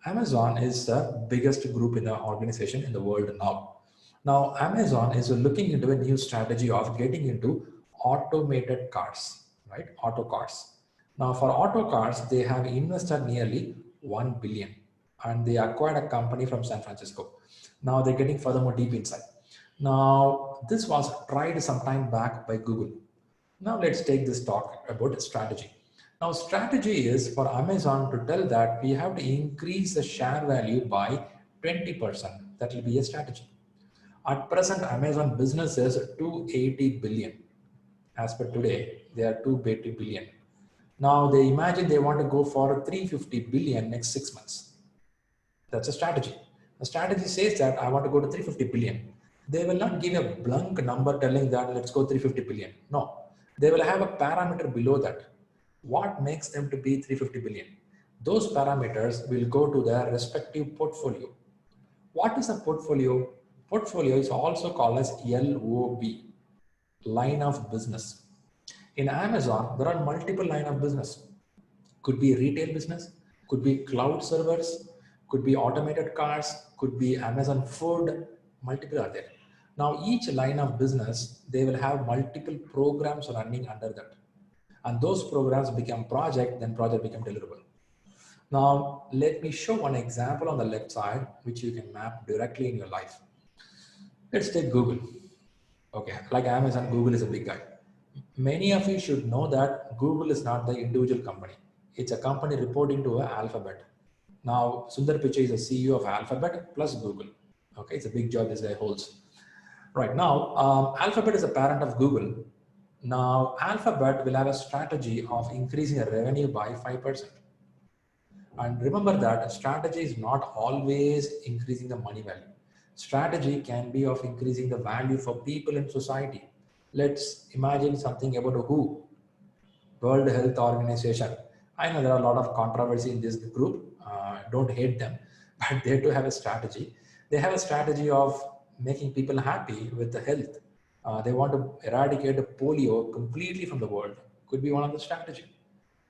Amazon is the biggest group in the organization in the world now. Now, Amazon is looking into a new strategy of getting into automated cars, right? Auto cars. Now, for auto cars, they have invested nearly 1 billion and they acquired a company from San Francisco. Now they're getting furthermore deep inside. Now, this was tried some time back by Google. Now let's take this talk about strategy. Now, strategy is for Amazon to tell that we have to increase the share value by 20%. That will be a strategy. At present, Amazon business is 280 billion. As per today, they are 280 billion. Now they imagine they want to go for 350 billion next 6 months. That's a strategy. The strategy says that I want to go to 350 billion. They will not give a blank number telling that let's go 350 billion. No, they will have a parameter below that. What makes them to be 350 billion? Those parameters will go to their respective portfolio. What is a portfolio? Portfolio is also called as LOB, line of business. In Amazon, there are multiple line of business. Could be retail business, could be cloud servers, could be automated cars, could be Amazon food, multiple are there. Now each line of business, they will have multiple programs running under that. And those programs become project, then project become deliverable. Now, let me show one example on the left side, which you can map directly in your life. Let's take Google. Okay, like Amazon, Google is a big guy. Many of you should know that Google is not the individual company. It's a company reporting to Alphabet. Now, Sundar Pichai is the CEO of Alphabet plus Google. Okay, it's a big job this guy holds. Right now, Alphabet is a parent of Google. Now, Alphabet will have a strategy of increasing the revenue by 5%. And remember that strategy is not always increasing the money value. Strategy can be of increasing the value for people in society. Let's imagine something about WHO, World Health Organization. I know there are a lot of controversy in this group. Don't hate them, but they do have a strategy. They have a strategy of making people happy with the health. They want to eradicate polio completely from the world. Could be one of the strategy,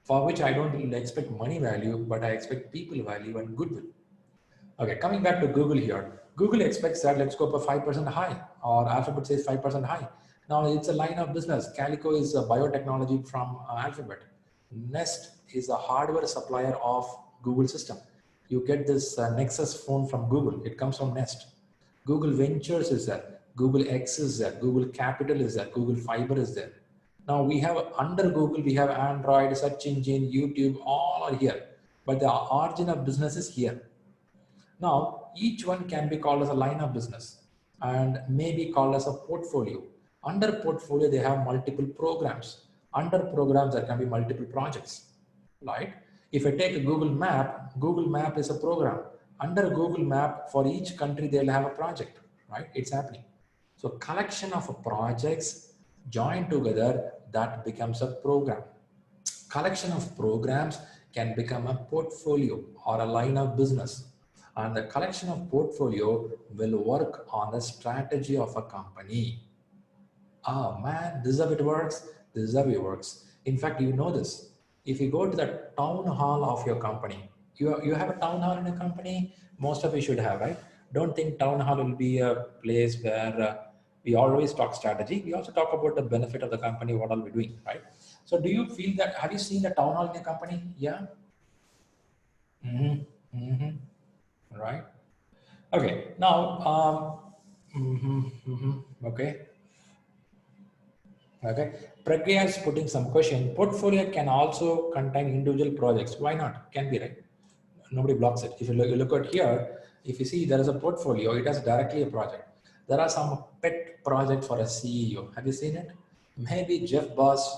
for which I don't really expect money value, but I expect people value and goodwill. Okay, coming back to Google here. Google expects that let's go for 5% high, or Alphabet says 5% high. Now it's a line of business. Calico is a biotechnology from Alphabet. Nest is a hardware supplier of Google system. You get this Nexus phone from Google. It comes from Nest. Google Ventures is there. Google X is there. Google Capital is there. Google Fiber is there. Now we have under Google, we have Android, search engine, YouTube, all are here. But the origin of business is here. Now, each one can be called as a line of business and may be called as a portfolio. Under portfolio, they have multiple programs. Under programs, there can be multiple projects, right? If I take a Google Map is a program. Under Google Map, for each country, they'll have a project, right? It's happening. So collection of projects joined together, that becomes a program. Collection of programs can become a portfolio or a line of business. And the collection of portfolio will work on the strategy of a company. Oh man, this is how it works. This is how it works. In fact, you know this. If you go to the town hall of your company, you have a town hall in a company, most of you should have, right? Don't think town hall will be a place where we always talk strategy. We also talk about the benefit of the company, what are we doing, right? So do you feel that, have you seen the town hall in a company? Yeah. Right. Okay. Now, okay. Okay. Pragya is putting some question. Portfolio can also contain individual projects. Why not? Can be, right? Nobody blocks it. If you look at here, if you see there is a portfolio, it has directly a project. There are some pet projects for a CEO. Have you seen it? Maybe Jeff Boss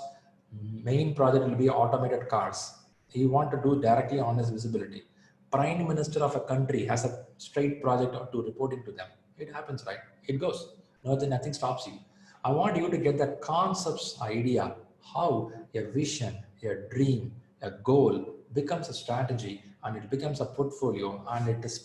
main project will be automated cars. He want to do directly on his visibility. Prime Minister of a country has a straight project to reporting to them. It happens, right? It goes. Nothing stops you. I want you to get that concepts idea, how a vision, a dream, a goal becomes a strategy, and it becomes a portfolio, and it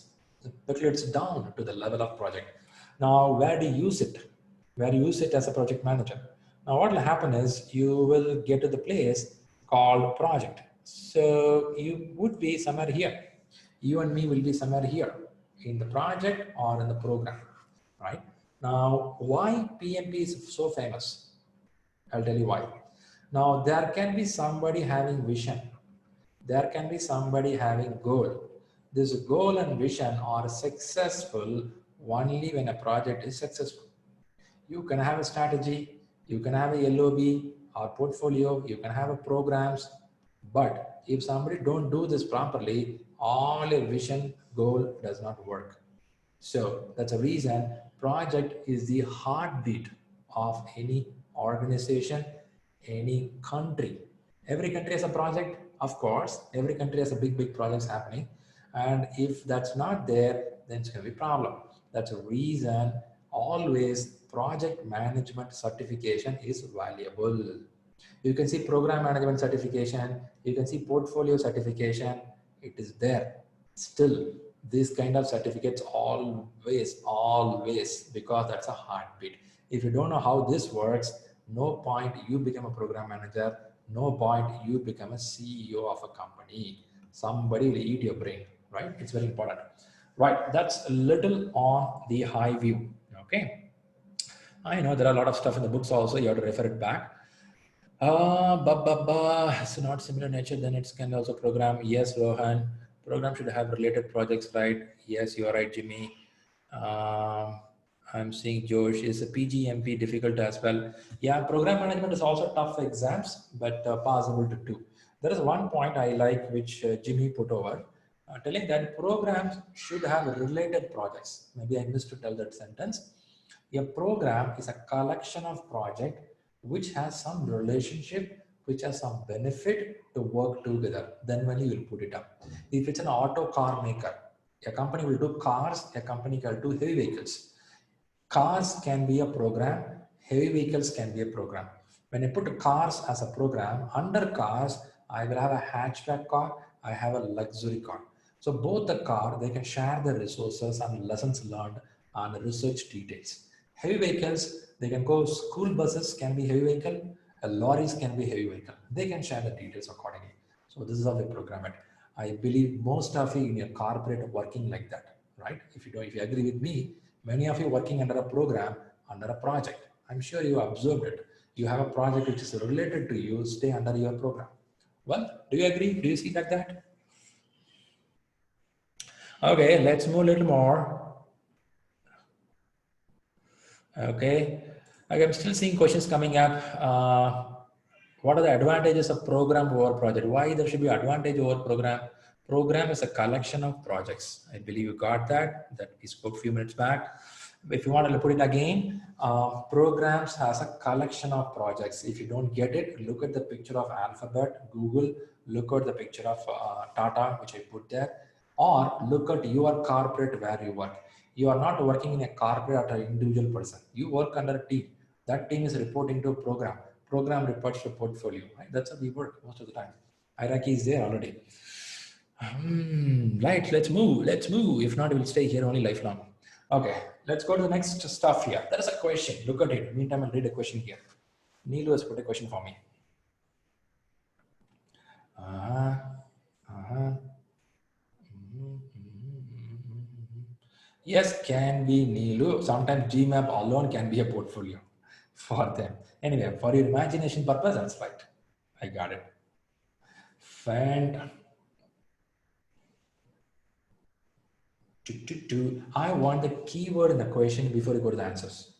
percolates down to the level of project. Now, where do you use it? Where you use it as a project manager? Now, what will happen is you will get to the place called project. So you would be somewhere here. You and me will be somewhere here in the project or in the program, right? Now, why PMP is so famous? I'll tell you why. Now, there can be somebody having vision. There can be somebody having goal. This goal and vision are successful only when a project is successful. You can have a strategy, you can have a LOB or portfolio, you can have a programs, but if somebody don't do this properly, all your vision goal does not work. So that's a reason project is the heartbeat of any organization, any country. Every country has a project, of course. Every country has a big projects happening. And if that's not there, then it's going to be a problem. That's a reason always project management certification is valuable. You can see program management certification, you can see portfolio certification, it is there. Still, this kind of certificates always, because that's a heartbeat. If you don't know how this works, no point you become a program manager, no point you become a CEO of a company. Somebody will eat your brain, right? It's very important. Right, that's a little on the high view, okay? I know there are a lot of stuff in the books also, you have to refer it back. So not similar nature, then it can also program. Yes, Rohan, program should have related projects, right? Yes, you are right, Jimmy. I'm seeing Josh, is a PGMP difficult as well? Yeah, program management is also tough for exams, but possible to do. There is one point I like which Jimmy put over, telling that programs should have related projects. Maybe I missed to tell that sentence. A program is a collection of projects which has some relationship, which has some benefit to work together. Then when you will put it up. If it's an auto car maker, a company will do cars, a company can do heavy vehicles. Cars can be a program, heavy vehicles can be a program. When I put cars as a program, under cars, I will have a hatchback car, I have a luxury car. So both the car, they can share the resources and lessons learned and research details. Heavy vehicles, they can go, school buses can be heavy vehicle, lorries can be heavy vehicle. They can share the details accordingly. So this is how they program it. I believe most of you in your corporate are working like that, right? If you agree with me, many of you working under a program, under a project. I'm sure you observed it. You have a project which is related to you, stay under your program. Well, do you agree? Do you see like that? Okay, let's move a little more. Okay, I'm still seeing questions coming up. What are the advantages of program over project? Why there should be advantage over program? Program is a collection of projects. I believe you got that. That we spoke a few minutes back. If you want to put it again, programs has a collection of projects. If you don't get it, look at the picture of Alphabet, Google, look at the picture of Tata, which I put there, or look at your corporate where you work. You are not working in a corporate or an individual person. You work under a team. That team is reporting to a program. Program reports to portfolio. Right? That's how we work most of the time. Hierarchy is there already. Right, let's move. Let's move. If not, we'll stay here only lifelong. Okay, let's go to the next stuff here. There is a question. Look at it. Meantime, I'll read a question here. Neelu has put a question for me. Yes, can be Neelu. Sometimes GMAP alone can be a portfolio for them. Anyway, for your imagination purpose, that's right. I got it. I want the keyword in the question before you go to the answers.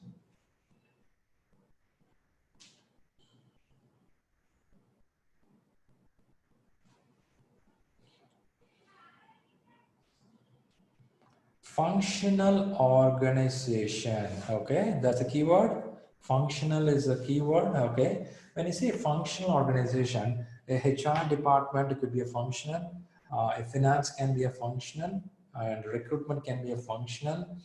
Functional organization. Okay, that's a keyword. Functional is a keyword. Okay, when you say functional organization, a HR department could be a functional, a finance can be a functional, and recruitment can be a functional,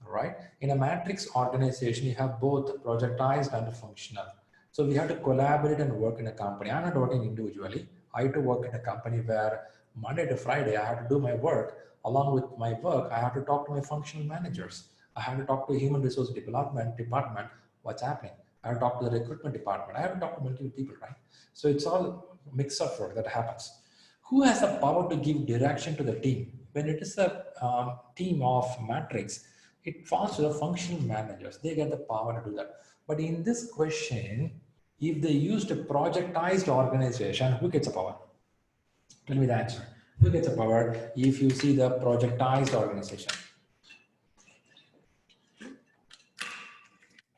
right? In a matrix organization, you have both projectized and functional. So we have to collaborate and work in a company. I'm not working individually. I have to work in a company where Monday to Friday, I have to do my work. Along with my work, I have to talk to my functional managers. I have to talk to human resource development department, what's happening. I have to talk to the recruitment department. I have to talk to multiple people, right? So it's all mix of work that happens. Who has the power to give direction to the team? When it is a team of matrix, it falls to the functional managers. They get the power to do that. But in this question, if they used a projectized organization, who gets the power? Tell me the answer. Who gets the power if you see the projectized organization?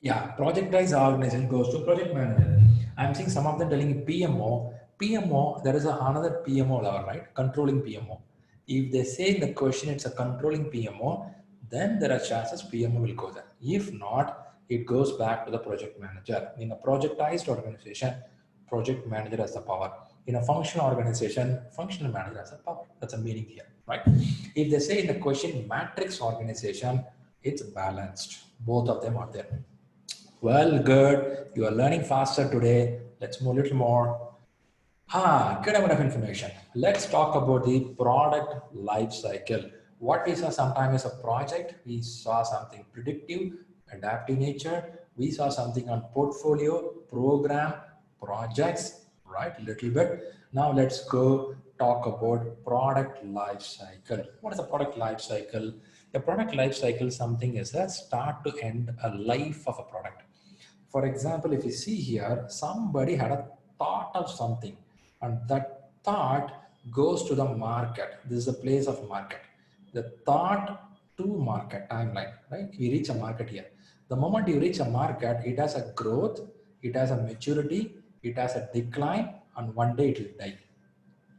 Yeah, projectized organization goes to project manager. I'm seeing some of them telling PMO. PMO, there is another PMO level, right? Controlling PMO. If they say in the question it's a controlling PMO, then there are chances PMO will go there. If not, it goes back to the project manager. In a projectized organization, project manager has the power. In a functional organization, functional manager has the power. That's a meaning here, right? If they say in the question matrix organization, it's balanced. Both of them are there. Well, good. You are learning faster today. Let's move a little more. Good amount of information. Let's talk about the product life cycle. What we saw sometimes is a project. We saw something predictive, adaptive nature. We saw something on portfolio, program, projects, right? A little bit. Now let's go talk about product life cycle. What is a product life cycle? The product life cycle, something is a start to end a life of a product. For example, if you see here, somebody had a thought of something and that thought goes to the market. This is a place of market. The thought to market timeline, right? We reach a market here. The moment you reach a market, it has a growth, it has a maturity, it has a decline, and one day it will die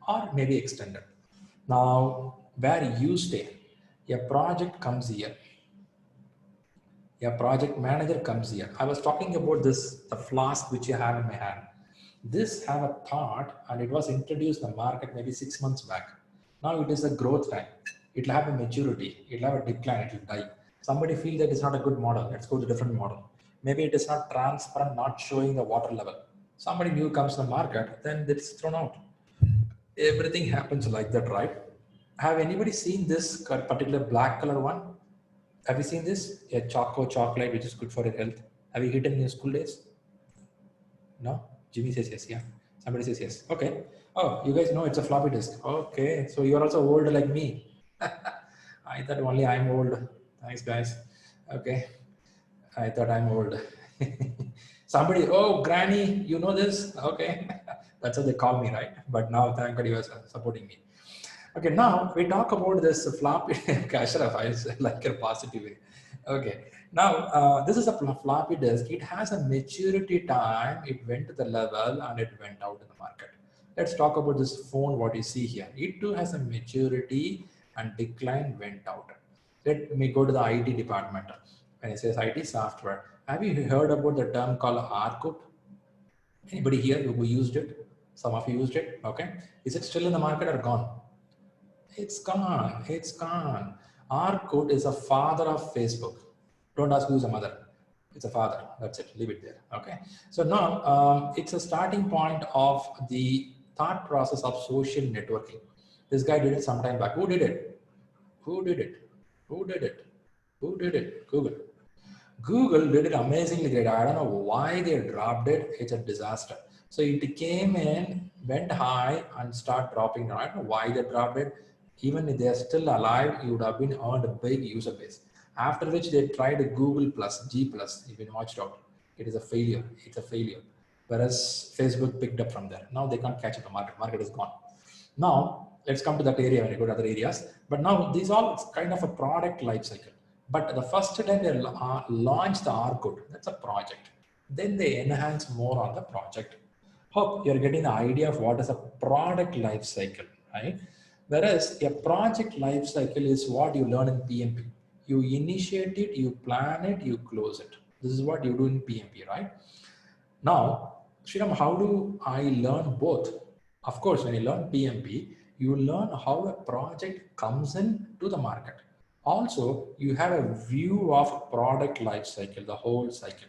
or maybe extended. Now, where you stay, a project comes here. A project manager comes here. I was talking about this, the flask which you have in my hand. This have a thought, and it was introduced in the market maybe 6 months back. Now it is a growth time. It will have a maturity. It will have a decline. It will die. Somebody feel that it's not a good model. Let's go to a different model. Maybe it is not transparent, not showing the water level. Somebody new comes to the market, then it's thrown out. Everything happens like that, right? Have anybody seen this particular black color one? Have you seen this? A chocolate, which is good for your health. Have you eaten in your school days? No? Jimmy says yes, yeah. Somebody says yes. Okay. Oh, you guys know it's a floppy disk. Okay. So you're also old like me. I thought only I'm old. Thanks, guys. Okay. I thought I'm old. Somebody, oh, granny, you know this? Okay. That's what they call me, right? But now, thank God you are supporting me. Okay, now we talk about this floppy. Ashraf, I like your positive way. Okay, now this is a floppy disk. It has a maturity time. It went to the level and it went out in the market. Let's talk about this phone, what you see here. It too has a maturity and decline went out. Let me go to the IT department. When it says IT software, have you heard about the term called ARCUT? Anybody here who used it? Some of you used it, okay? Is it still in the market or gone? It's gone. It's gone. ARCUT is a father of Facebook. Don't ask who's a mother. It's a father. That's it. Leave it there. Okay. So now it's a starting point of the thought process of social networking. This guy did it some time back. Who did it? Who did it? Who did it? Who did it? Google. Google did it amazingly great. I don't know why they dropped it. It's a disaster. So it came in, went high and start dropping down. I don't know why they dropped it. Even if they're still alive, you would have been earned a big user base. After which they tried Google Plus, G Plus, you've been watched out. It is a failure. It's a failure. Whereas Facebook picked up from there. Now they can't catch up the market. Market is gone. Now let's come to that area when you go to other areas. But now these all kind of a product life cycle. But the first time they launched the ARCUT, that's a project. Then they enhance more on the project. Hope you're getting the idea of what is a product life cycle, right? Whereas a project life cycle is what you learn in PMP. You initiate it, you plan it, you close it. This is what you do in PMP, right? Now, Sriram, how do I learn both? Of course, when you learn PMP, you learn how a project comes in to the market. Also, you have a view of product life cycle, the whole cycle.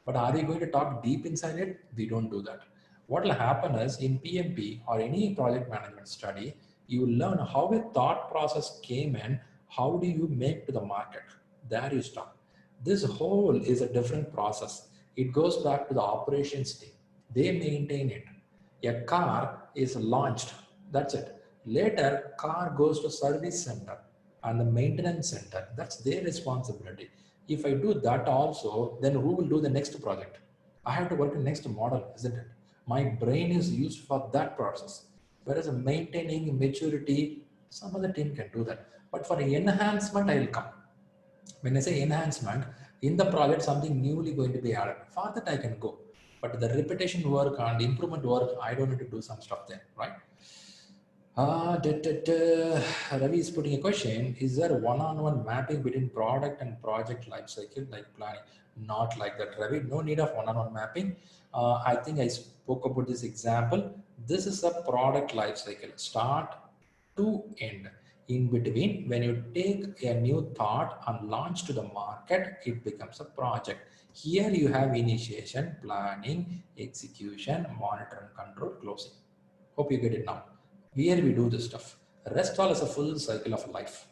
But are you going to talk deep inside it? We don't do that. What will happen is in PMP or any project management study, you learn how a thought process came in, how do you make to the market? There you stop. This whole is a different process. It goes back to the operations team. They maintain it. A car is launched. That's it. Later, car goes to service center and the maintenance center. That's their responsibility. If I do that also, then who will do the next project? I have to work in next model, isn't it? My brain is used for that process. Whereas maintaining maturity, some other team can do that. But for enhancement, I will come. When I say enhancement, in the project, something newly going to be added. For that, I can go. But the repetition work and improvement work, I don't need to do some stuff there, right? Ravi is putting a question. Is there one-on-one mapping between product and project lifecycle, like planning? Not like that, Ravi. No need of one-on-one mapping. I think I spoke about this example. This is a product lifecycle, start to end. In between, when you take a new thought and launch to the market, it becomes a project. Here you have initiation, planning, execution, monitor and control, closing. Hope you get it now. Here we do this stuff. Rest all is a full cycle of life.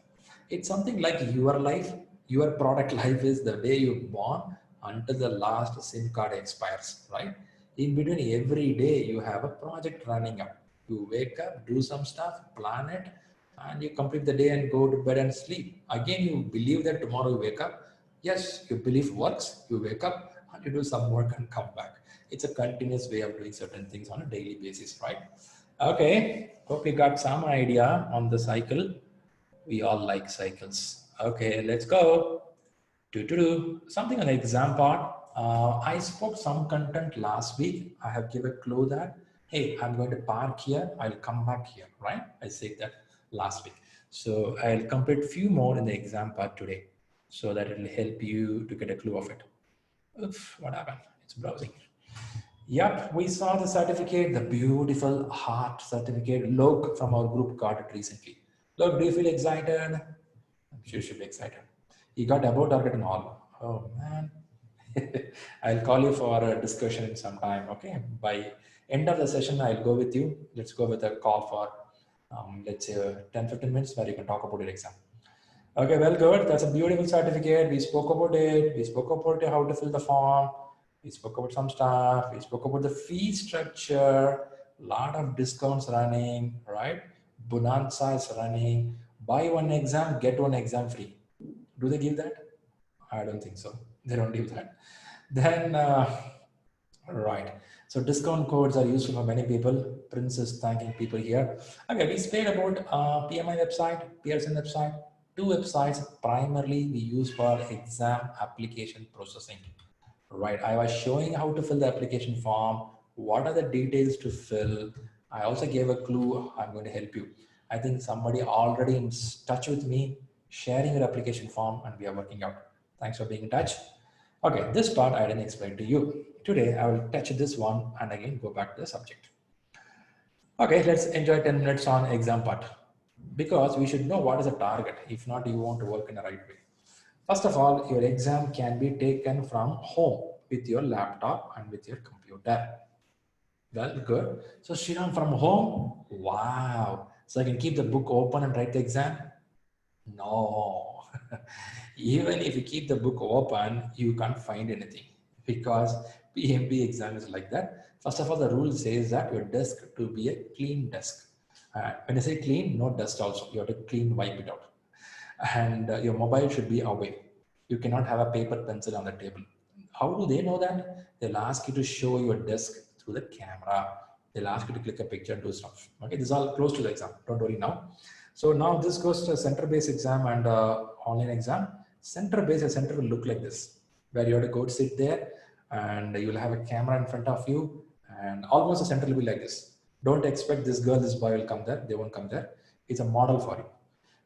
It's something like your life, your product life is the day you're born until the last SIM card expires, right? In between, every day you have a project running up. You wake up, do some stuff, plan it, and you complete the day and go to bed and sleep. Again, you believe that tomorrow you wake up. Yes, your belief works. You wake up and you do some work and come back. It's a continuous way of doing certain things on a daily basis, right? Okay, hope you got some idea on the cycle. We all like cycles. Okay, let's go. Something on the exam part. I spoke some content last week. I have given a clue that, hey, I'm going to park here. I'll come back here, right? I said that last week. So I'll complete few more in the exam part today. so that it will help you to get a clue of it. Oof, what happened? It's browsing. Yep, we saw the certificate, the beautiful heart certificate. Lok from our group got it recently. Lok, do you feel excited? I'm sure you should be excited. He got above target and all. Oh man. I'll call you for a discussion in some time. Okay. By end of the session, I'll go with you. Let's go with a call for let's say 10-15 minutes where you can talk about your exam. Okay, well, good. That's a beautiful certificate. We spoke about it. We spoke about how to fill the form. We spoke about some stuff. We spoke about the fee structure. Lot of discounts running, right? Bonanza is running. Buy one exam, get one exam free. Do they give that? I don't think so. They don't give that. Then, right. So discount codes are useful for many people. Prince is thanking people here. Okay, we spoke about PMI website, Pearson website. Two websites primarily we use for exam application processing. Right, I was showing how to fill the application form. What are the details to fill? I also gave a clue. I'm going to help you. I think somebody already in touch with me, sharing your application form, and we are working out. Thanks for being in touch. Okay, this part I didn't explain to you. Today, I will touch this one and again go back to the subject. Okay, let's enjoy 10 minutes on exam part, because we should know what is the target. If not, you won't work in the right way. First of all, your exam can be taken from home with your laptop and with your computer. Well, good. So Shriram, from home, wow. So I can keep the book open and write the exam? No. Even if you keep the book open, you can't find anything, because PMP exam is like that. First of all, the rule says that your desk to be a clean desk. When I say clean, no dust also. You have to clean, wipe it out. And your mobile should be away. You cannot have a paper pencil on the table. How do they know that? They'll ask you to show your desk through the camera. They'll ask you to click a picture and do stuff. Okay, this is all close to the exam. Don't worry now. So now this goes to a center-based exam and online exam. Center-based center will look like this, where you have to go sit there and you'll have a camera in front of you, and almost the center will be like this. Don't expect this girl, this boy will come there. They won't come there. It's a model for you,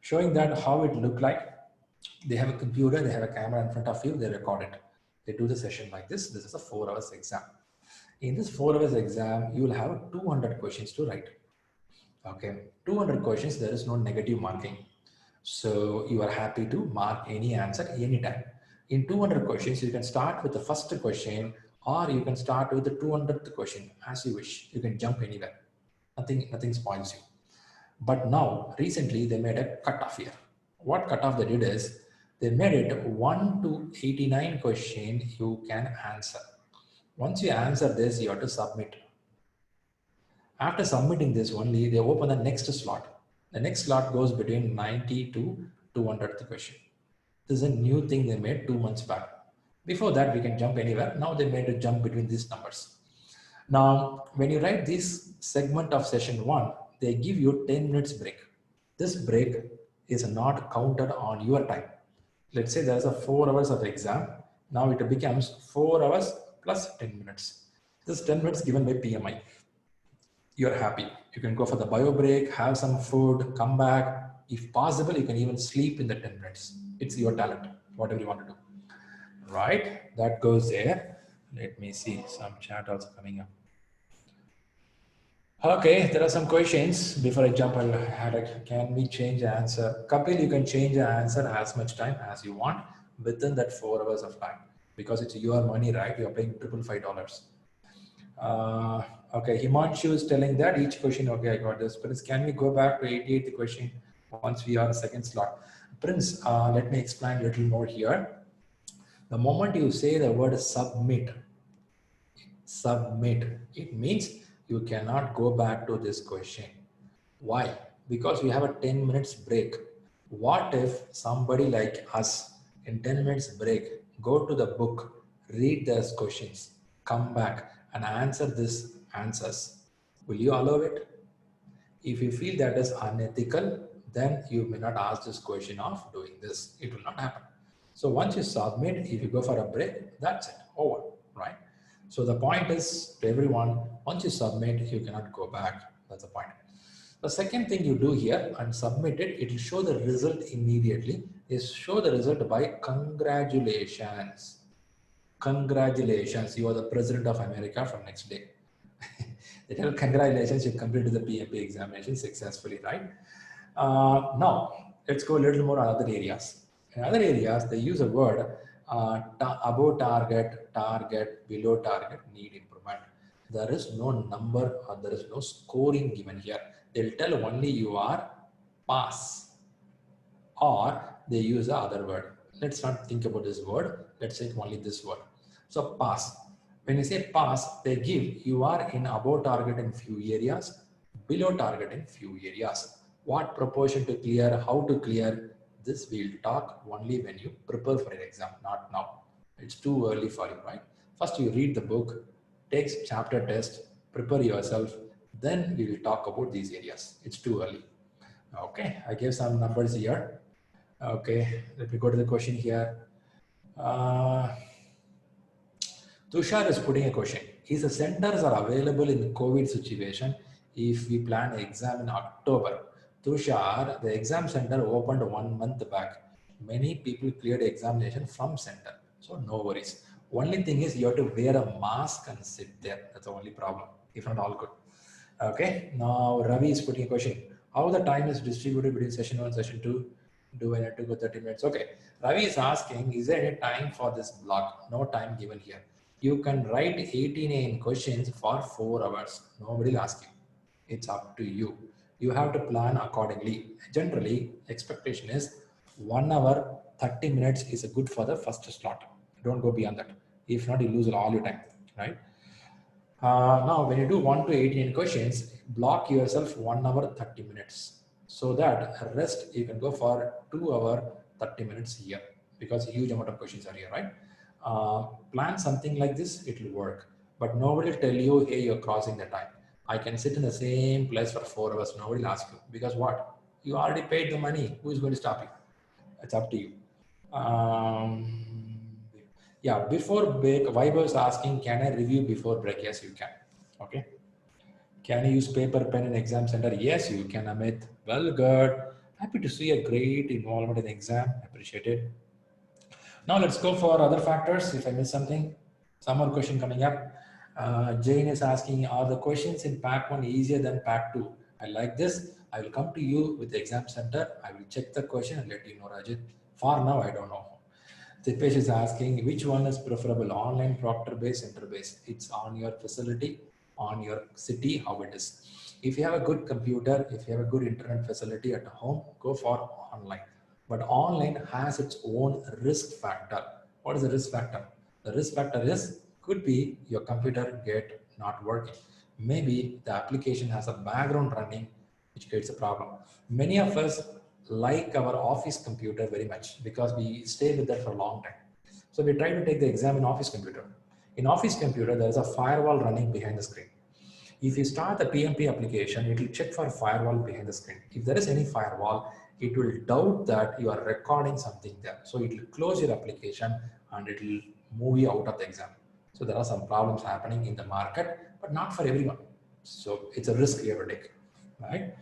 showing that how it looked like. They have a computer, they have a camera in front of you, they record it. They do the session like this. This is a 4 hours exam. In this 4 hours exam, you will have 200 questions to write. Okay, 200 questions, there is no negative marking. So you are happy to mark any answer anytime. In 200 questions, you can start with the first question, or you can start with the 200th question, as you wish. You can jump anywhere. Nothing spoils you. But now, recently, they made a cutoff here. What cutoff they did is, they made it 1 to 89 question you can answer. Once you answer this, you have to submit. After submitting this only, they open the next slot. The next slot goes between 90 to 200th question. This is a new thing they made 2 months back. Before that, we can jump anywhere. Now they made a jump between these numbers. Now, when you write this segment of session 1, they give you 10 minutes break. This break is not counted on your time. Let's say there's a 4 hours of exam. Now it becomes 4 hours plus 10 minutes. This 10 minutes given by PMI. You're happy. You can go for the bio break, have some food, come back. If possible, you can even sleep in the 10 minutes. It's your talent, whatever you want to do. Right? That goes there. Let me see some chat also coming up. Okay, there are some questions. Before I jump, I'll add it. Can we change the answer? Kapil, you can change the answer as much time as you want within that 4 hours of time, because it's your money, right? You're paying $555. Okay, Himanshu is telling that each question, okay, I got this. Prince, can we go back to 88th question once we are in second slot? Prince, let me explain a little more here. The moment you say the word submit, it means you cannot go back to this question. Why? Because we have a 10 minutes break. What if somebody like us in 10 minutes break, go to the book, read those questions, come back and answer these answers? Will you allow it? If you feel that is unethical, then you may not ask this question of doing this. It will not happen. So once you submit, if you go for a break, that's it, over, right? So the point is to everyone, once you submit, you cannot go back. That's the point. The second thing you do here and submit it, it will show the result immediately. is show the result by congratulations. Congratulations, you are the president of America from next day. They tell congratulations, you completed the PMP examination successfully, right? Now, let's go a little more on other areas. In other areas, they use a word above target, target, below target, need improvement. There is no number or there is no scoring given here. They'll tell only you are pass, or they use the other word. Let's not think about this word. Let's say only this word. So pass. When you say pass, they give you are in above target in few areas, below target in few areas. What proportion to clear, how to clear, this we'll talk only when you prepare for an exam, not now. It's too early for you, right? First you read the book, take chapter test, prepare yourself, then we will talk about these areas. It's too early. Okay, I gave some numbers here. Okay, let me go to the question here. Tushar is putting a question. Is the centers are available in COVID situation if we plan exam in October? Tushar, the exam center opened 1 month back. Many people cleared examination from center. So no worries. Only thing is you have to wear a mask and sit there. That's the only problem. If not, all good. Okay, now Ravi is putting a question. How the time is distributed between session 1 and session 2? Do I need to go 30 minutes? Okay, Ravi is asking, is there any time for this block? No time given here. You can write 18 questions for 4 hours. Nobody will ask you. It's up to you. You have to plan accordingly. Generally, expectation is 1 hour, 30 minutes is good for the first slot. Don't go beyond that. If not, you lose all your time, right? Now, when you do 1 to 18 questions, block yourself 1 hour, 30 minutes. So that rest, you can go for 2 hour, 30 minutes here, because a huge amount of questions are here, right? Plan something like this, it will work. But nobody will tell you, hey, you're crossing the time. I can sit in the same place for 4 hours. Nobody will ask you. Because what? You already paid the money. Who is going to stop you? It's up to you. Yeah, before break, Viber is asking, can I review before break? Yes, you can. Okay. Can you use paper, pen in exam center? Yes, you can, Amit. Well, good. Happy to see a great involvement in the exam. Appreciate it. Now let's go for other factors. If I miss something, some more question coming up. Jane is asking, are the questions in pack 1 easier than pack 2? I like this. I will come to you with the exam center. I will check the question and let you know, Rajit. For now, I don't know. Dipesh is asking, which one is preferable, online, proctor based, center based? It's on your facility, on your city, how it is. If you have a good computer, if you have a good internet facility at home, go for online. But online has its own risk factor. What is the risk factor? The risk factor is, could be your computer get not working. Maybe the application has a background running, which creates a problem. Many of us like our office computer very much because we stay with that for a long time. So we try to take the exam in office computer. In office computer, there is a firewall running behind the screen. If you start the PMP application, it will check for firewall behind the screen. If there is any firewall, it will doubt that you are recording something there. So it will close your application and it will move you out of the exam. So there are some problems happening in the market, but not for everyone. So it's a risk you have to take, right?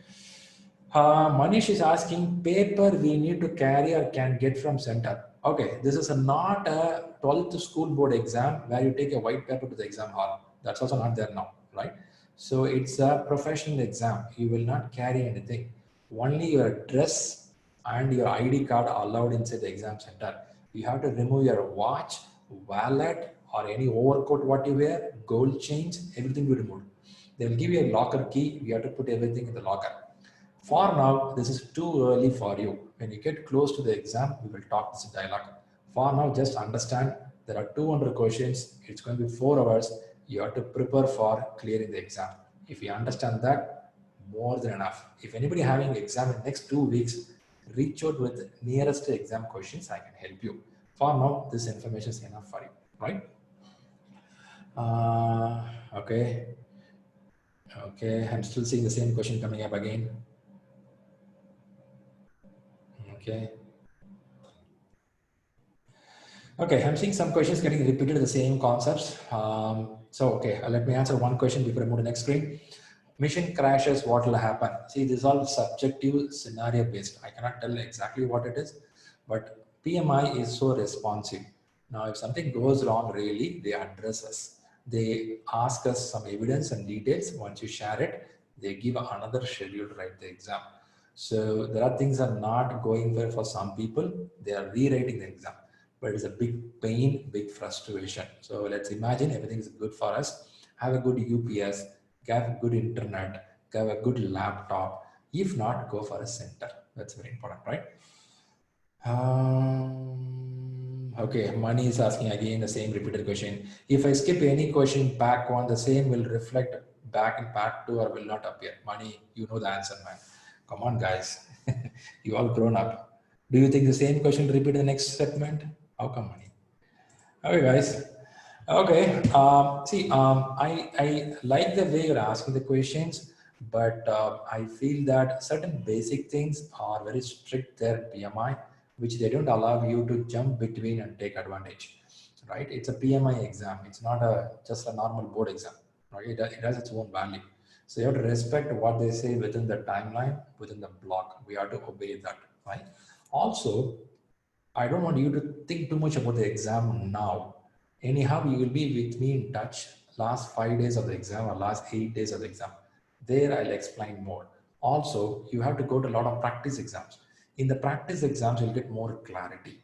Manish is asking, paper we need to carry or can get from center. Okay, this is not a 12th school board exam where you take a white paper to the exam hall. That's also not there now, right? So it's a professional exam. You will not carry anything. Only your dress and your ID card are allowed inside the exam center. You have to remove your watch, wallet, or any overcoat what you wear, gold chains, everything you remove. They will give you a locker key. You have to put everything in the locker. For now, this is too early for you. When you get close to the exam, we will talk this dialogue. For now, just understand there are 200 questions. It's going to be 4 hours. You have to prepare for clearing the exam. If you understand that, more than enough. If anybody having exam in next 2 weeks, reach out with nearest exam questions. I can help you. For now, this information is enough for you, right? Okay. Okay, I'm still seeing the same question coming up again. Okay. Okay, I'm seeing some questions getting repeated, the same concepts. Okay, let me answer one question before I move to the next screen. Mission crashes, what will happen? See, this is all subjective, scenario based. I cannot tell exactly what it is, but PMI is so responsive. Now, if something goes wrong, really, they address us. They ask us some evidence and details. Once you share it, they give another schedule to write the exam. So there are things that are not going well for some people. They are rewriting the exam, but it's a big pain, big frustration. So let's imagine everything is good for us. Have a good UPS, have good internet, have a good laptop. If not, go for a center. That's very important, right? Okay, Money is asking again the same repeated question. If I skip any question back one, the same will reflect back in part two or will not appear. Money, you know the answer, man. Come on, guys. You all grown up. Do you think the same question will repeat in the next segment? How come, Money? Okay, guys. Okay. I like the way you're asking the questions, but I feel that certain basic things are very strict there in PMI, which they don't allow you to jump between and take advantage, right? It's a PMI exam. It's not just a normal board exam, right? It has its own value. So you have to respect what they say within the timeline, within the block. We have to obey that, right? Also, I don't want you to think too much about the exam now. Anyhow, you will be with me in touch last 5 days of the exam or last 8 days of the exam. There I'll explain more. Also, you have to go to a lot of practice exams. In the practice exams, you'll get more clarity.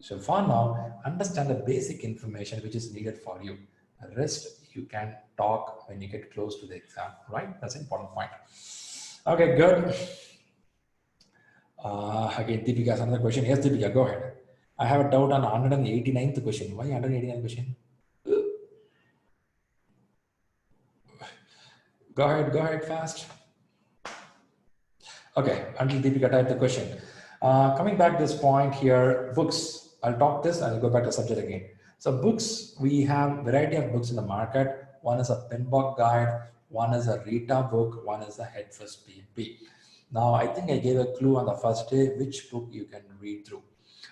So for now, understand the basic information which is needed for you. The rest you can talk when you get close to the exam, right? That's an important point. Okay, good. Again, Deepika has another question. Yes, Deepika, go ahead. I have a doubt on 189th question. Why 189th question? Go ahead fast. Okay, until Deepika typed the question. Coming back to this point here, books. I'll talk this and I'll go back to the subject again. So books, we have variety of books in the market. One is a PMBOK guide, one is a Rita book, one is a Head First PMP. Now, I think I gave a clue on the first day which book you can read through.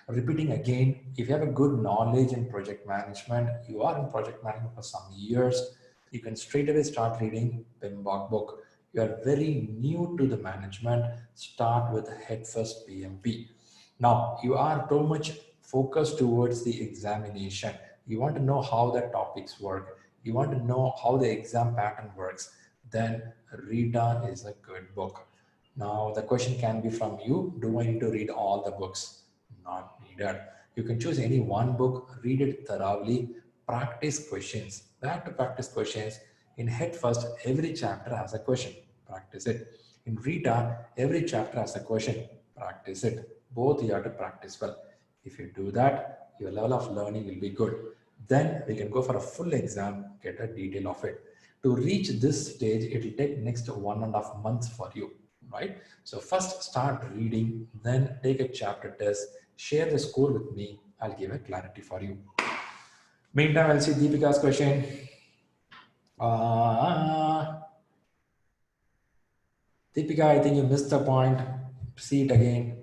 Repeating again, if you have a good knowledge in project management, you are in project management for some years, you can straight away start reading PMBOK book. You are very new to the management, start with Head First PMP. Now, you are too much focused towards the examination. You want to know how the topics work. You want to know how the exam pattern works. Then Rita is a good book. Now, the question can be from you, do I need to read all the books? Not needed. You can choose any one book, read it thoroughly, practice questions. Back to practice questions. In Head First, every chapter has a question. Practice it. In Rita, every chapter has a question. Practice it. Both you have to practice well. If you do that, your level of learning will be good. Then we can go for a full exam, get a detail of it. To reach this stage, it will take next 1.5 months for you, right? So first start reading, then take a chapter test, share the score with me. I'll give a clarity for you. Meantime, I'll see Deepika's question. Deepika, I think you missed the point. See it again.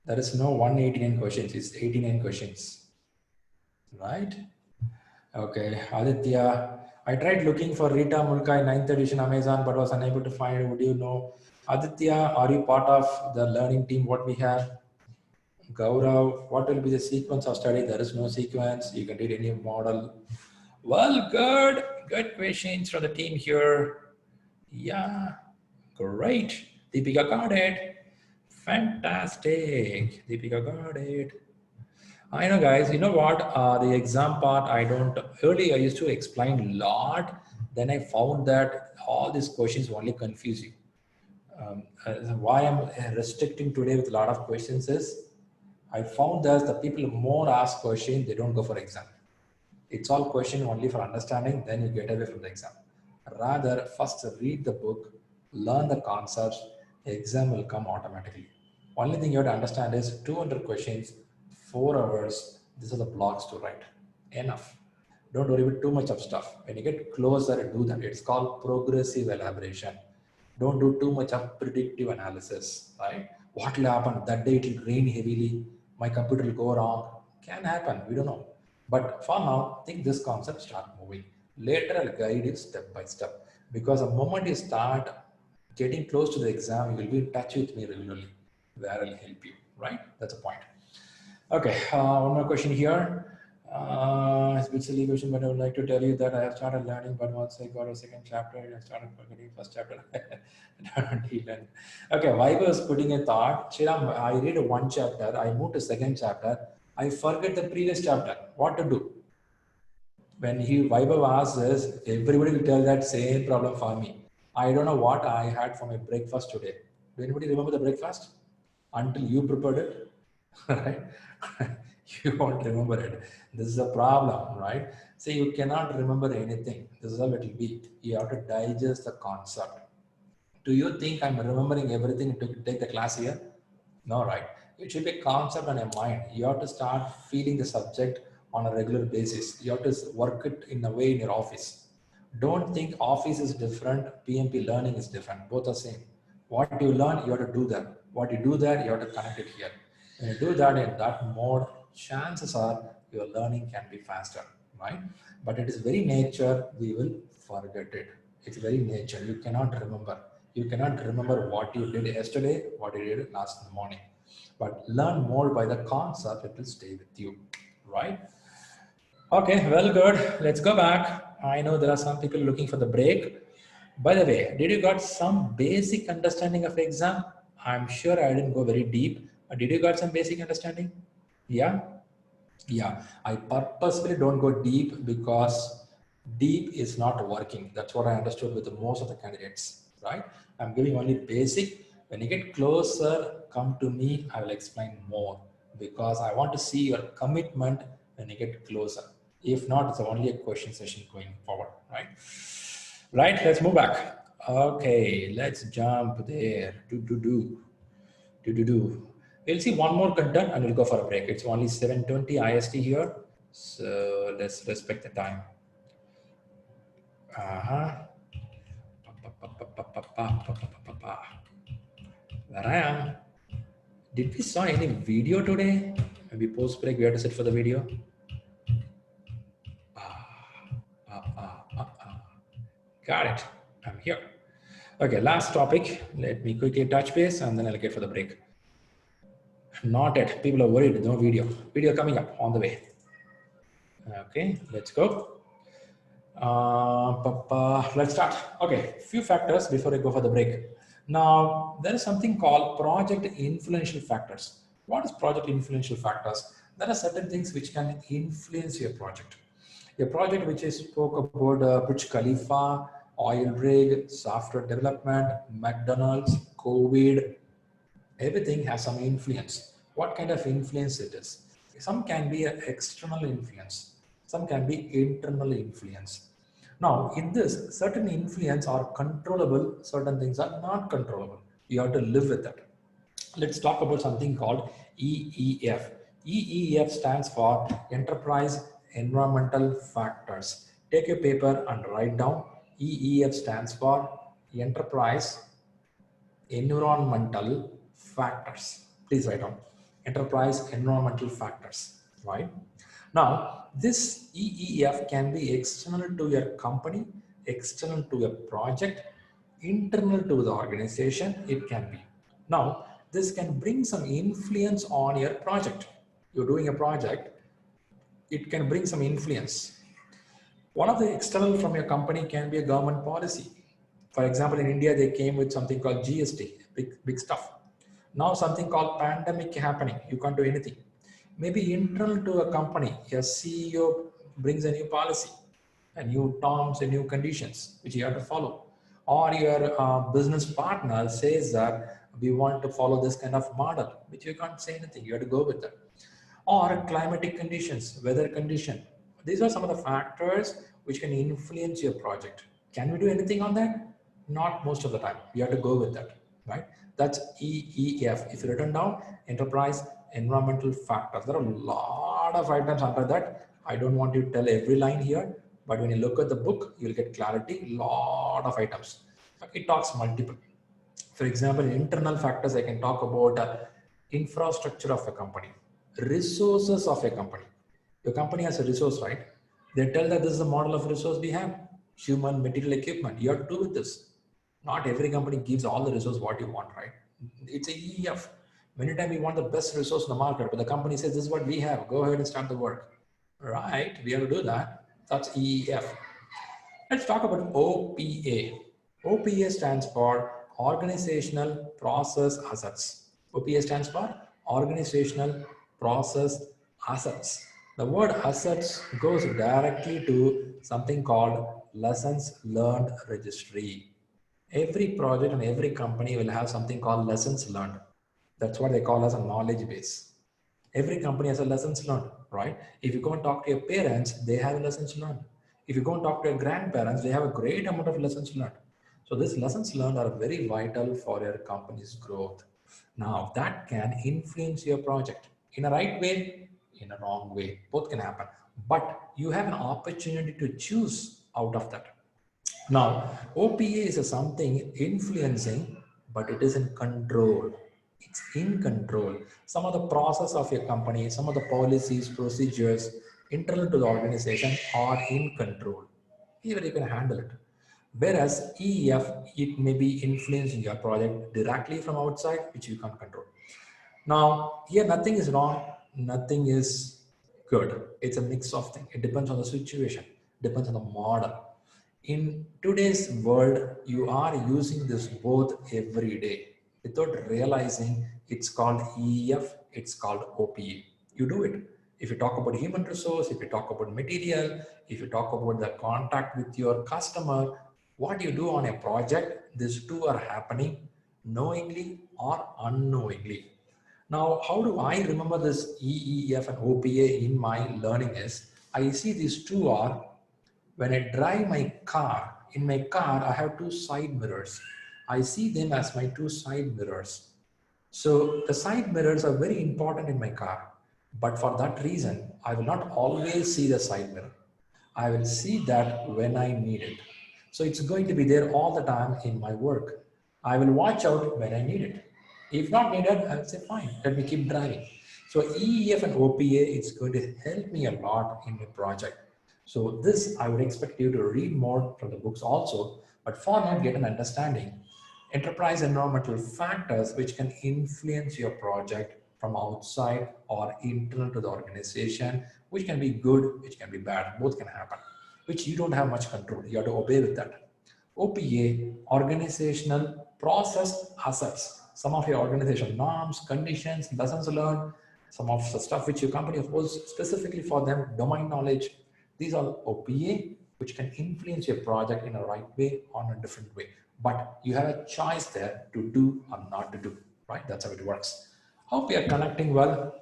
There is no 189 questions. It's 89 questions, right? Okay, Aditya. I tried looking for Rita Mulkai 9th edition Amazon, but was unable to find it. Would you know? Aditya, are you part of the learning team? What we have? Gaurav, what will be the sequence of study? There is no sequence. You can read any model. Well, good questions from the team here. Yeah, great. Deepika got it. Fantastic. Deepika got it. I know, guys, you know what? The exam part, earlier I used to explain a lot. Then I found that all these questions only confuse you. Why I'm restricting today with a lot of questions is, I found that the people who more ask questions, they don't go for exam. It's all question only for understanding, then you get away from the exam. Rather, first read the book, learn the concepts, the exam will come automatically. Only thing you have to understand is 200 questions, 4 hours, these are the blocks to write. Enough. Don't worry about too much of stuff. When you get closer, do that. It's called progressive elaboration. Don't do too much of predictive analysis, right? What will happen? That day it will rain heavily, my computer will go wrong. Can happen, we don't know. But for now, think this concept, start moving. Later, I'll guide you step by step. Because the moment you start getting close to the exam, you will be in touch with me regularly, where I'll help you, right? That's a point. Okay, one more question here. It's a bit silly question, but I would like to tell you that I have started learning, but once I got a second chapter, I started forgetting first chapter. Okay, why was putting a thought? Shriram, I read one chapter, I moved to second chapter, I forget the previous chapter. What to do? When Vaibhav asks this, everybody will tell that same problem for me. I don't know what I had for my breakfast today. Do anybody remember the breakfast? Until you prepared it, right? You won't remember it. This is a problem, right? So you cannot remember anything. This is how it will be. You have to digest the concept. Do you think I'm remembering everything to take the class here? No, right? It should be a concept and a mind. You have to start feeling the subject on a regular basis. You have to work it in a way in your office. Don't think office is different, PMP learning is different. Both are same. What you learn, you have to do that. What you do there, you have to connect it here. When you do that in that mode, chances are your learning can be faster, right? But it is very nature, we will forget it. It's very nature. You cannot remember. You cannot remember what you did yesterday, what you did last morning. But learn more by the concept, it will stay with you, right? Okay, well, good. Let's go back. I know there are some people looking for the break. By the way, did you got some basic understanding of exam? I'm sure I didn't go very deep. But did you got some basic understanding? Yeah? Yeah. I purposefully don't go deep because deep is not working. That's what I understood with most of the candidates, right? I'm giving only basic. When you get closer, come to me, I will explain more because I want to see your commitment when you get closer. If not, it's only a question session going forward, right? Right, let's move back. Okay, let's jump there. We'll see one more content and we'll go for a break. It's only 7:20 IST here. So let's respect the time. There I am. Did we saw any video today? Maybe post break we have to sit for the video. Got it. I'm here. Okay, last topic. Let me quickly touch base and then I'll get for the break. Not yet. People are worried. No video. Video coming up on the way. Okay, let's go. Let's start. Okay, few factors before I go for the break. Now, there is something called project influential factors. What is project influential factors? There are certain things which can influence your project. A project which I spoke about Burj Khalifa, oil rig, software development, McDonald's, COVID, everything has some influence. What kind of influence it is? Some can be an external influence, some can be internal influence. Now, in this, certain influence are controllable, certain things are not controllable. You have to live with that. Let's talk about something called EEF. EEF stands for Enterprise Environmental Factors. Take a paper and write down. EEF stands for Enterprise Environmental Factors. Please write down enterprise environmental factors, right? Now, this EEF can be external to your company, external to your project, internal to the organization, it can be. Now, this can bring some influence on your project. You're doing a project, it can bring some influence. One of the external from your company can be a government policy. For example, in India, they came with something called GST, big stuff. Now something called pandemic happening, you can't do anything. Maybe internal to a company, your CEO brings a new policy, a new terms and new conditions, which you have to follow. Or your business partner says that we want to follow this kind of model, which you can't say anything, you have to go with that. Or climatic conditions, weather condition. These are some of the factors which can influence your project. Can we do anything on that? Not most of the time. You have to go with that, right? That's EEF. If you written down, enterprise environmental factors. There are a lot of items under that. I don't want you to tell every line here, but when you look at the book, you'll get clarity. Lot of items. It talks multiple. For example, internal factors, I can talk about infrastructure of a company, resources of a company. Your company has a resource, right? They tell that this is the model of resource we have, human, material, equipment. You have to do with this. Not every company gives all the resource what you want, right? It's a EEF. Many times we want the best resource in the market, but the company says, this is what we have. Go ahead and start the work. Right, we have to do that. That's EEF. Let's talk about OPA. OPA stands for Organizational Process Assets. OPA stands for Organizational Process Assets. The word assets goes directly to something called Lessons Learned Registry. Every project and every company will have something called lessons learned. That's what they call as a knowledge base. Every company has a lessons learned, right? If you go and talk to your parents, they have lessons learned. If you go and talk to your grandparents, they have a great amount of lessons learned. So these lessons learned are very vital for your company's growth. Now that can influence your project in a right way, in a wrong way. Both can happen, but you have an opportunity to choose out of that. Now, OPA is something influencing, but it is in control. It's in control. Some of the process of your company, some of the policies, procedures, internal to the organization are in control. Even you can handle it. Whereas EEF, it may be influencing your project directly from outside, which you can't control. Now, here nothing is wrong, nothing is good. It's a mix of things. It depends on the situation, depends on the model. In today's world, you are using this both every day without realizing it's called EF, it's called OPE. You do it. If you talk about human resource, if you talk about material, if you talk about the contact with your customer, what you do on a project, these two are happening knowingly or unknowingly. Now, how do I remember this EEF and OPA in my learning is, I see these two are when I drive my car, in my car, I have two side mirrors. I see them as my two side mirrors. So the side mirrors are very important in my car. But for that reason, I will not always see the side mirror. I will see that when I need it. So it's going to be there all the time in my work. I will watch out when I need it. If not needed, I will say, fine, let me keep driving. So EEF and OPA is going to help me a lot in my project. So this, I would expect you to read more from the books also, but for now, get an understanding. Enterprise environmental factors which can influence your project from outside or internal to the organization, which can be good, which can be bad, both can happen, which you don't have much control. You have to obey with that. OPA, organizational process assets, some of your organizational norms, conditions, lessons learned, some of the stuff which your company holds specifically for them, domain knowledge. These are OPA, which can influence your project in a right way or in a different way. But you have a choice there to do or not to do, right? That's how it works. Hope you are connecting well.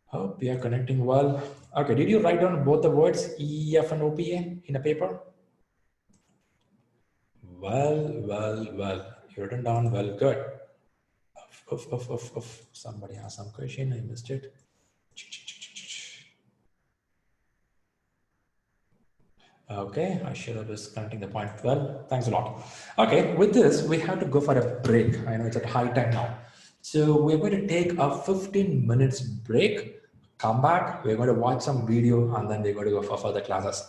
Hope you are connecting well. Okay, did you write down both the words EEF and OPA in a paper? Well. You written down well, good. Somebody has some question, I missed it. Okay, I should have been connecting the point well. Thanks a lot. Okay, with this, we have to go for a break. I know it's at high time now. So we're going to take a 15 minutes break, come back, we're going to watch some video, and then we're going to go for further classes.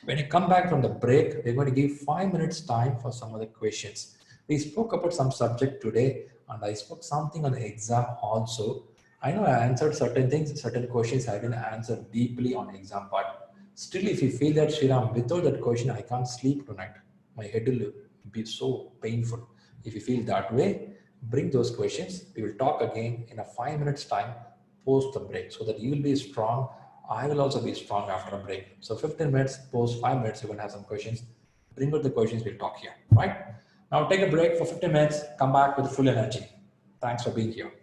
When you come back from the break, we're going to give 5 minutes time for some of the questions. We spoke about some subject today, and I spoke something on the exam also. I know I answered certain things, certain questions I didn't answer deeply on the exam part. Still, if you feel that, Shriram, without that question, I can't sleep tonight. My head will be so painful. If you feel that way, bring those questions. We will talk again in a 5 minutes time post the break so that you will be strong. I will also be strong after a break. So 15 minutes, post 5 minutes, you're going to have some questions. Bring out the questions, we'll talk here, right? Now take a break for 15 minutes, come back with full energy. Thanks for being here.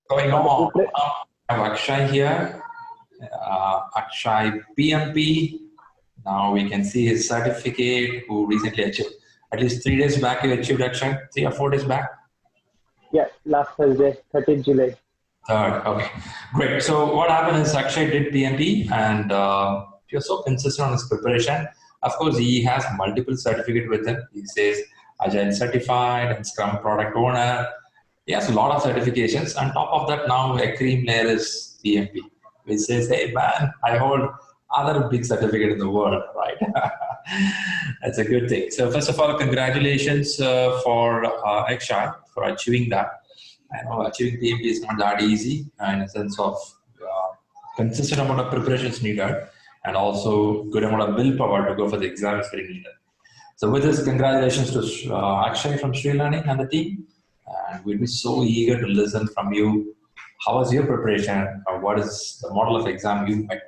Going On the on, I have Akshay here. Akshay PMP. Now we can see his certificate, who recently achieved. At least 3 days back, he achieved Akshay. 3 or 4 days back. Yeah, last Thursday, 13th July. Third, okay, great. So what happened is Akshay did PMP, and he was so consistent on his preparation. Of course, he has multiple certificates with him. He says Agile Certified and Scrum Product Owner. He has a lot of certifications. On top of that, now a cream layer is PMP, which says, hey man, I hold other big certificate in the world, right? That's a good thing. So first of all, congratulations for Akshay for achieving that. I know achieving PMP is not that easy in a sense of consistent amount of preparation is needed, and also good amount of willpower to go for the exam is very needed. So with this, congratulations to Akshay from ShriLearning and the team. And we'll be so eager to listen from you. How was your preparation? Or what is the model of exam you met?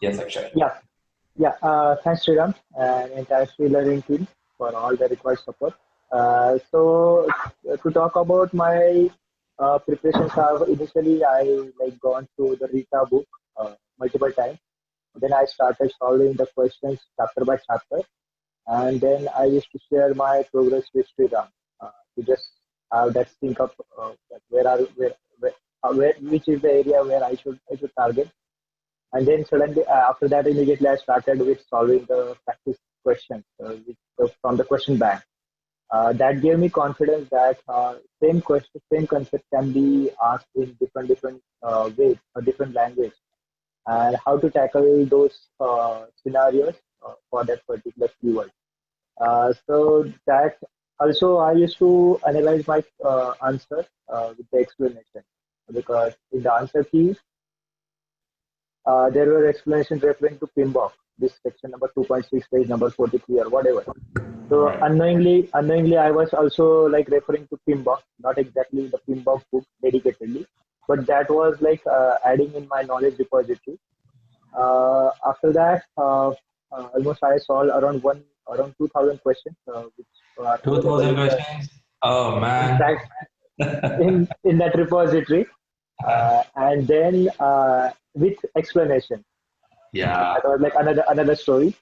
Yes, Akshay. Thanks, Sriram, and entire ShriLearning team for all the required support. To talk about my preparations, initially I gone through the Rita book multiple times. Then I started solving the questions chapter by chapter, and then I used to share my progress with Sriram to just have that sync up which is the area where I should target. And then suddenly, after that, immediately I started with solving the practice questions from the question bank. That gave me confidence that same concept can be asked in different ways or different language, and how to tackle those scenarios for that particular keyword. So that also I used to analyze my answer with the explanation, because in the answer keys, there were explanations referring to PMBOK, this section number 2.6, page number 43 or whatever. So Right. unknowingly, I was also referring to PMBOK, not exactly the PMBOK book dedicatedly, but that was adding in my knowledge repository. After that, almost I solved around 2,000 questions, which are 2,000 questions? Oh in man. fact in that repository, and then with explanation. Yeah. That was another story.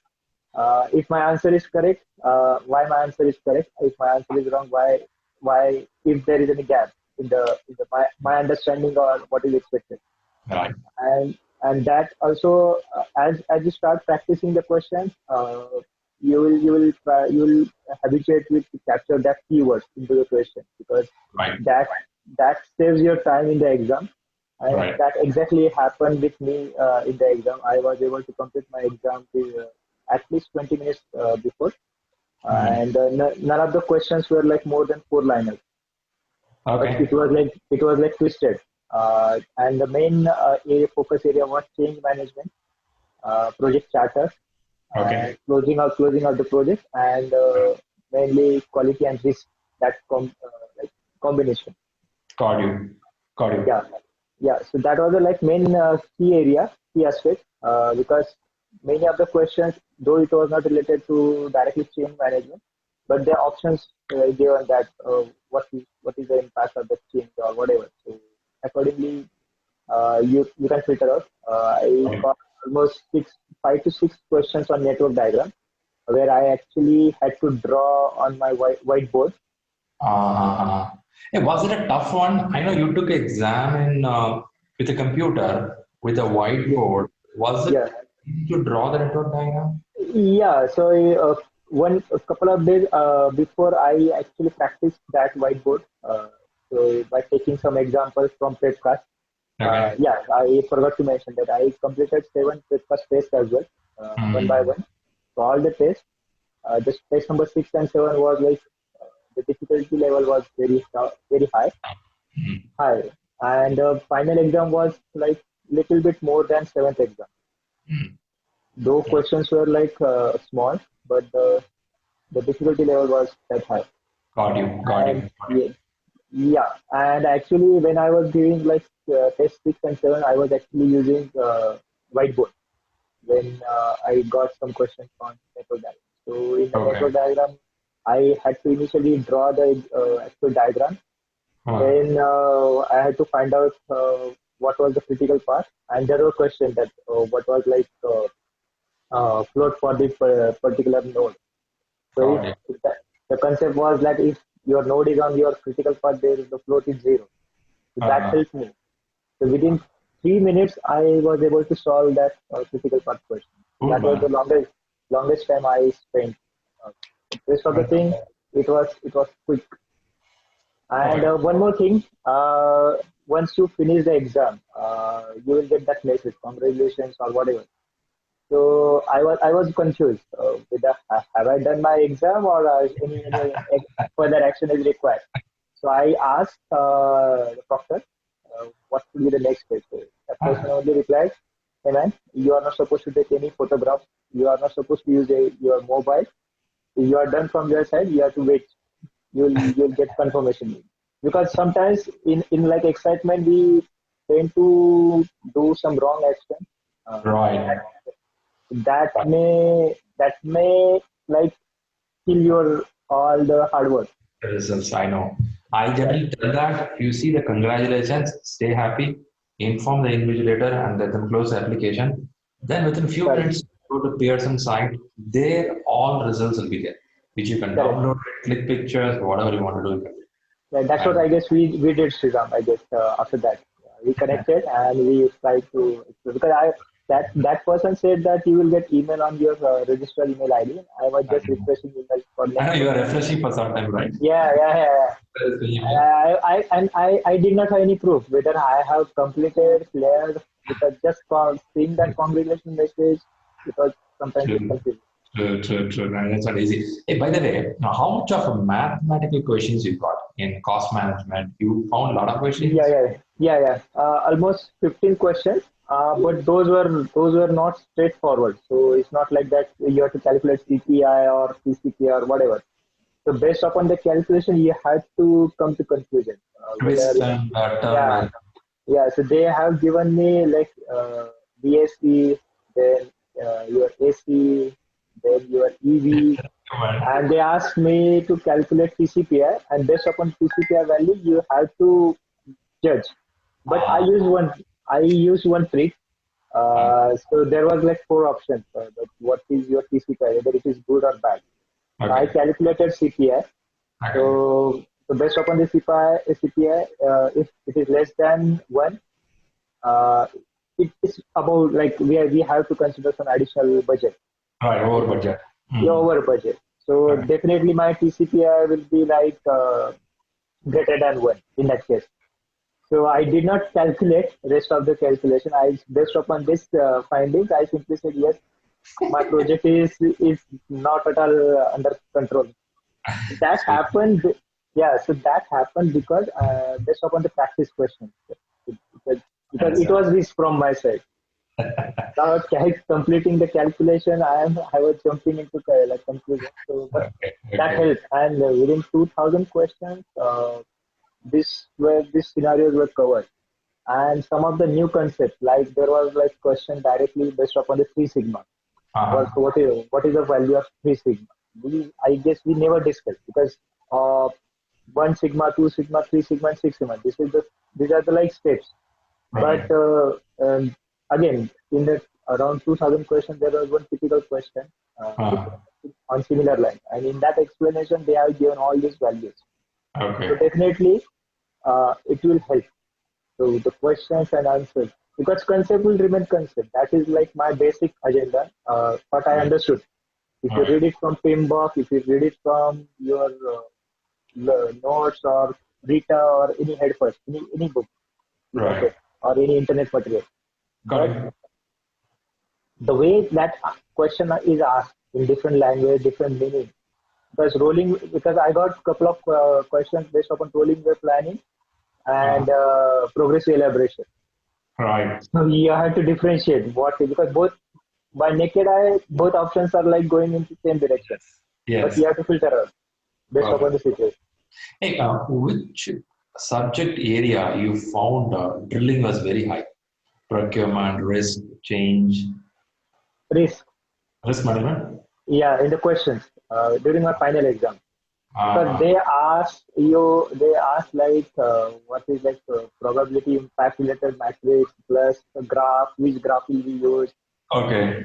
If my answer is correct, why my answer is correct. If my answer is wrong, why if there is any gap in my understanding or what is expected. Right. And that also, as you start practicing the questions, you will habituate with to capture that keyword into the question, because Right. that saves your time in the exam. And Right. that exactly happened with me in the exam. I was able to complete my exam at least 20 minutes before, and none of the questions were more than 4-liners. Okay. But it was twisted, and the main focus area was change management, project charter, Okay. closing out the project, and mainly quality and risk, that combination. Got you. Got you. Yeah. So that was the main key aspect, because many of the questions, though it was not related to directly change management, but the options given that what is the impact of the change or whatever. So accordingly, you can filter out. I got almost 5 to 6 questions on network diagram, where I actually had to draw on my whiteboard. Hey, was it a tough one? I know you took exam in with a computer with a whiteboard. Was it easy to draw the network diagram? Yeah. So a couple of days before, I actually practiced that whiteboard. So by taking some examples from Predcast. Okay. I forgot to mention that I completed 7 Predcast tests as well, one by one. So all the tests, the test number 6 and 7 was the difficulty level was very high, and the final exam was little bit more than 7th exam. Though questions were small, but the difficulty level was that high. Got you. Yeah, and actually when I was giving test 6 and 7, I was actually using whiteboard when I got some questions on network diagram. So in the network diagram, I had to initially draw the actual diagram. Then had to find out what was the critical part, and there were questions that what was like float for this particular node. So Got it. if the concept was like if your node is on your critical path, there the float is 0. So that Uh-huh. helped me. So within 3 minutes, I was able to solve that critical path question. Cool, That was the man. longest time I spent. Uh, the rest of the Right. thing, it was quick. And Perfect. one more thing, once you finish the exam, you will get that message, congratulations or whatever. So I was confused. Whether have I done my exam or any further action is required. So I asked the proctor what should be the next step. So that person Ah, only replied, "Hey man, you are not supposed to take any photographs. You are not supposed to use your mobile. If you are done from your side, you have to wait. You'll get confirmation." Because sometimes in like excitement we tend to do some wrong action. right. That may like kill your all the hard work. Results, I know. I Yeah, generally tell that if you see the congratulations, stay happy, inform the invigilator and let them close the application. Then within few correct, minutes, go to Pearson site, there all results will be there, which you can correct. download, click pictures, whatever you want to do. You can do. Yeah, that's what And I guess we did, Sriram. I guess after that we connected and we tried to because that person said that you will get email on your registered email ID. I was I just know, refreshing email for I know next you one. are refreshing for some time, right? Yeah, yeah, yeah, yeah. Where is the email? I did not have any proof whether I have completed, cleared, because just for seeing that congratulation message, because sometimes it's True, confusing. true. No, that's not easy. Hey, by the way, now how much of a mathematical questions you got in cost management? You found a lot of Yeah, questions? yeah, yeah, yeah. Almost 15 questions, but those were not straightforward. So it's not like that you have to calculate CPI or CCP or whatever. So based upon the calculation, you had to come to conclusion whether Twist and turn yeah. and Yeah, so they have given me like BSc, then your AC, then your EV, command. and they asked me to calculate TCPI, and based upon TCPI value, you have to judge. But Ah, I used one trick. ah, So there was like four options. That what is your TCPI, whether it is good or bad. So I okay. calculated CPI. Okay. So based upon the CPI, if it is less than 1, uh, it is about like we have to consider some additional budget. All right, over So budget. over budget. So Okay. definitely my TCPI will be like greater than 1 in that case. So I did not calculate rest of the calculation. I based upon this findings, I simply said yes. My project is not at all under control. That So, happened. Yeah, so that happened because based upon the practice question, because, because it understand. was risk from my side. Now completing the calculation, I was jumping into like conclusion. So, but Okay. that Okay. helped, and within 2,000 questions, these scenarios were covered, and some of the new concepts like there was like question directly based upon the three sigma. Uh-huh. What is the value of three sigma? I guess we never discussed because uh, 1 sigma, 2 sigma, 3 sigma, and 6 sigma. These are the like steps. But Right. again, in the around 2,000 questions, there was one typical question which Uh, on similar line, and in that explanation, they have given all these values. So okay. definitely, it will help. So the questions and answers, because concept will remain concept. That is like my basic agenda. What I Right. understood. If you Right. read it from PMBOK, if you read it from your notes or Rita or any head first, any book, you can say, Right. or any internet material. Got But it. the way that question is asked in different language, different meaning, because I got couple of questions based upon rolling wave planning Uh, and progressive elaboration. right. So you have to differentiate what because both by naked eye both options are like going into same direction, but Yes. you have to filter out based upon Perfect. the situation. Hey, which subject area you found drilling was very high? Procurement, risk, change, Risk, risk management? yeah, in the questions during my final exam. Because they ask like what is like probability impact related matrix plus the graph, which graph will be used, Okay.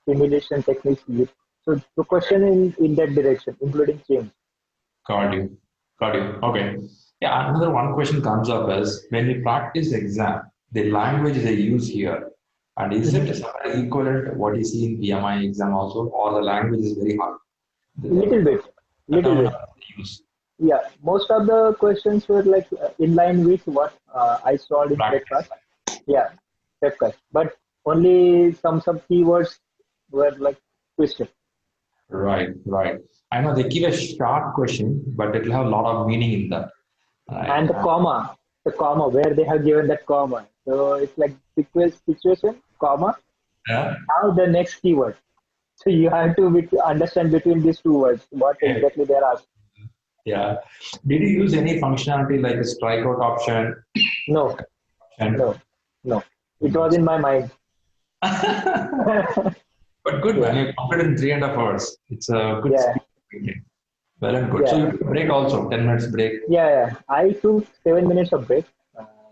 simulation techniques used. So the question in that direction, including change. Got you. Got you. Okay. Yeah, another one question comes up is when we practice exam, the language they use here, and is it Mhm. somewhere equivalent to what you see in PMI exam also, or the language is very hard? Little bit, The little bit. terminology they use. Yeah, most of the questions were like in line with what I saw in Practice. webcast. Yeah, webcast. But only some keywords were like twisted. Right, right. I know they give a short question, but it'll have a lot of meaning in that. Right. And the comma where they have given that comma. So it's like situation, comma, Yeah. now the next keyword. So you have to understand between these two words what Okay. exactly they're asking. Yeah. Did you use any functionality like a strikeout option? No, And no, no. It was in my mind. but good Yeah, man, you completed in 3.5 hours. It's a good yeah, speed. Okay. Well and good. So yeah. you took a break also, 10 minutes break. Yeah. I took 7 minutes of break,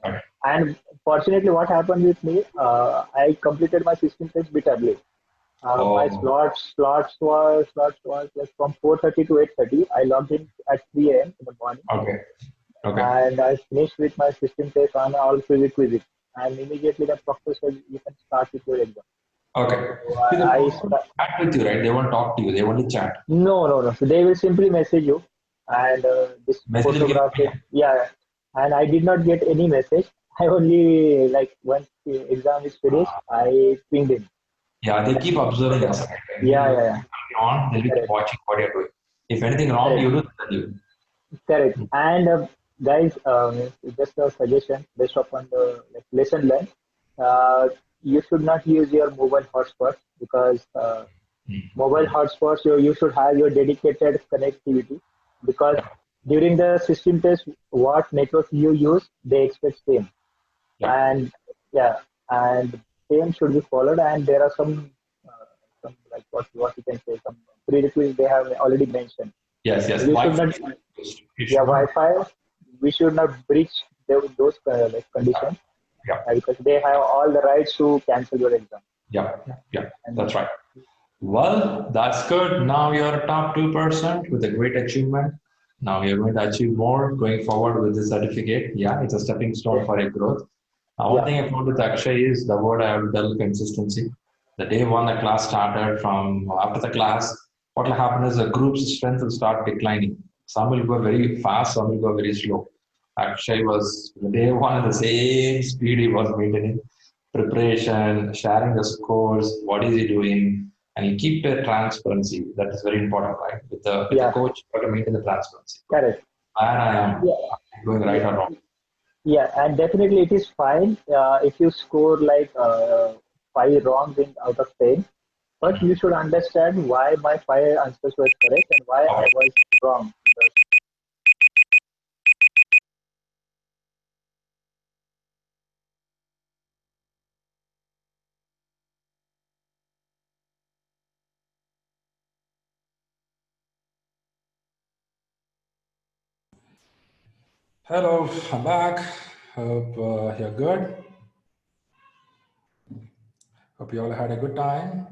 Okay. and fortunately, what happened with me, I completed my system test bit early. My Oh, slots was like from 4:30 to 8:30. I logged in at 3 a.m. in the morning, okay. Okay. and I finished with my system test on all physics. And immediately the professor said, "You can start with your exam." Okay. So See, the I problem start. chat with you, right? They won't talk to you. They only chat. No, no, no. So they will simply message you, and this Message will photograph get is, yeah. And I did not get any message. I only like once the exam is finished, I pinged him. yeah, they keep observing us. Okay. Right? When Yeah, you yeah, yeah. turn on, they'll be Correct, watching what you're doing. If anything wrong you correct, do, they'll tell you. correct. And guys, just a suggestion based upon the like, lesson learned. Uh, you should not use your mobile hotspot because mobile hotspots you should have your dedicated connectivity because Yeah. during the system test what network you use they expect same Yeah. and yeah and same should be followed and there are some like what you can say some prerequisites they have already mentioned Yes, yes. you should Wi-Fi not is used. You yeah should not. Wi-Fi we should not breach those like Yeah. conditions Yeah. because they have all the rights to cancel your exam Yeah. Yeah. and That's right. Well, that's good. Now you're a top 2% with a great achievement. Now you're going to achieve more going forward with the certificate. Yeah, it's a stepping stone yeah for a growth. One yeah thing I found with Akshay is the word I have done consistency. The day one the class started from after the class, what will happen is the group's strength will start declining. Some will go very fast, some will go very slow. Akshay was the day one at the same speed he was maintaining preparation, sharing the scores, what is he doing, and you keep the transparency. That is very important, right? With the yeah coach, you have to maintain the transparency. correct And I am yeah going right or wrong. Yeah, and definitely it is fine if you score like 5 wrongs in out of 10. But you should understand why my 5 answers were correct and why I Okay. was wrong. Hello, I'm back. Hope you're good. Hope you all had a good time.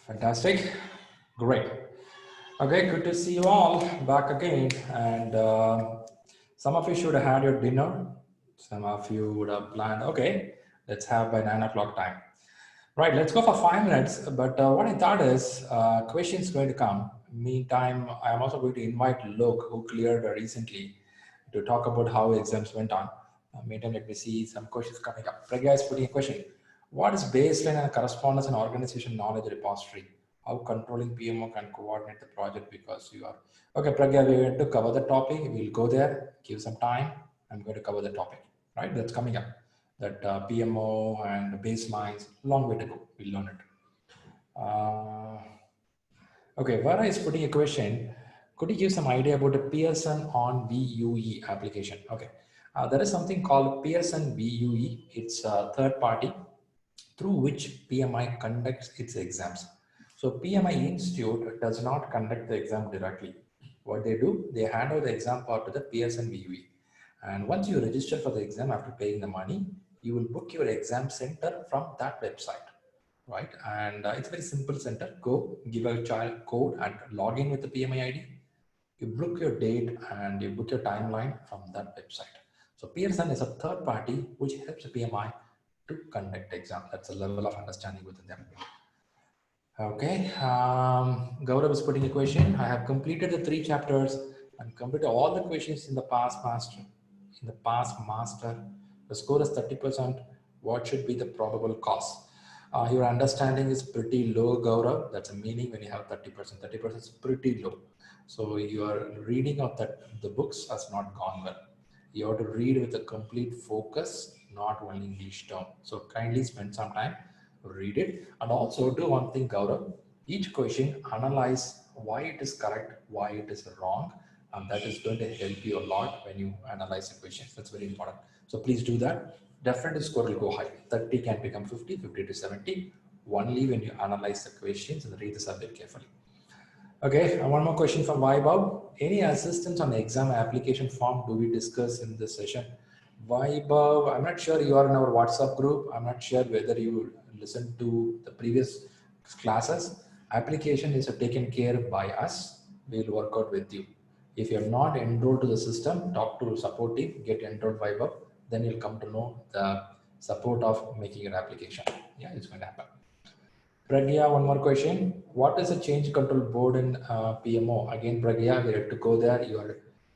Fantastic. Great. Okay, good to see you all back again. And some of you should have had your dinner. Some of you would have planned, okay, let's have by 9 o'clock time. Right, let's go for 5 minutes. But what I thought is questions going to come. Meantime, I'm also going to invite Luke, who cleared recently, to talk about how exams went on. Meantime, let me see some questions coming up. Pragya is putting a question. What is baseline and correspondence and organization knowledge repository? How controlling PMO can coordinate the project because you are... Okay, Pragya, we're going to cover the topic. We'll go there, give some time. I'm going to cover the topic, right? That's coming up. That PMO and baselines, long way to go. We'll learn it. Okay, Vara is putting a question. Could you give some idea about the Pearson on VUE application? Okay, there is something called Pearson VUE. It's a third party. through which PMI conducts its exams. So PMI Institute does not conduct the exam directly. What they do, they hand over the exam part to the peers and VUE. And once you register for the exam after paying the money, you will book your exam center from that website, right? And it's a very simple center. Go, give a child code and log in with the PMI ID. You book your date and you book your timeline from that website. So Pearson is a third party which helps the PMI to conduct exam. That's a level of understanding within them. Okay, Gaurav is putting a question. I have completed the 3 chapters and completed all the questions in the past master. In the past master, the score is 30%. What should be the probable cost? Your understanding is pretty low, Gaurav. That's a meaning when you have 30%. 30% is pretty low. So your reading of the books has not gone well. You have to read with a complete focus, not only English term. So kindly spend some time, read it, and also do one thing, Gaurav. Each question, analyze why it is correct, why it is wrong, and that is going to help you a lot when you analyze the questions. That's very important. So please do that. Definitely score will go high. 30 can become 50, 50 to 70, only when you analyze the questions and read the subject carefully. Okay, one more question from Vaibhav. Any assistance on the exam application form do we discuss in this session? Vaibhav, I'm not sure you are in our WhatsApp group. I'm not sure whether you listen to the previous classes. Application is taken care by us. We'll work out with you. If you're not enrolled to the system, talk to support team, get enrolled Vaibhav. Then you'll come to know the support of making your application. Yeah, it's going to happen. Pragya, one more question. What is a change control board in PMO? Again, Pragya, we have to go there.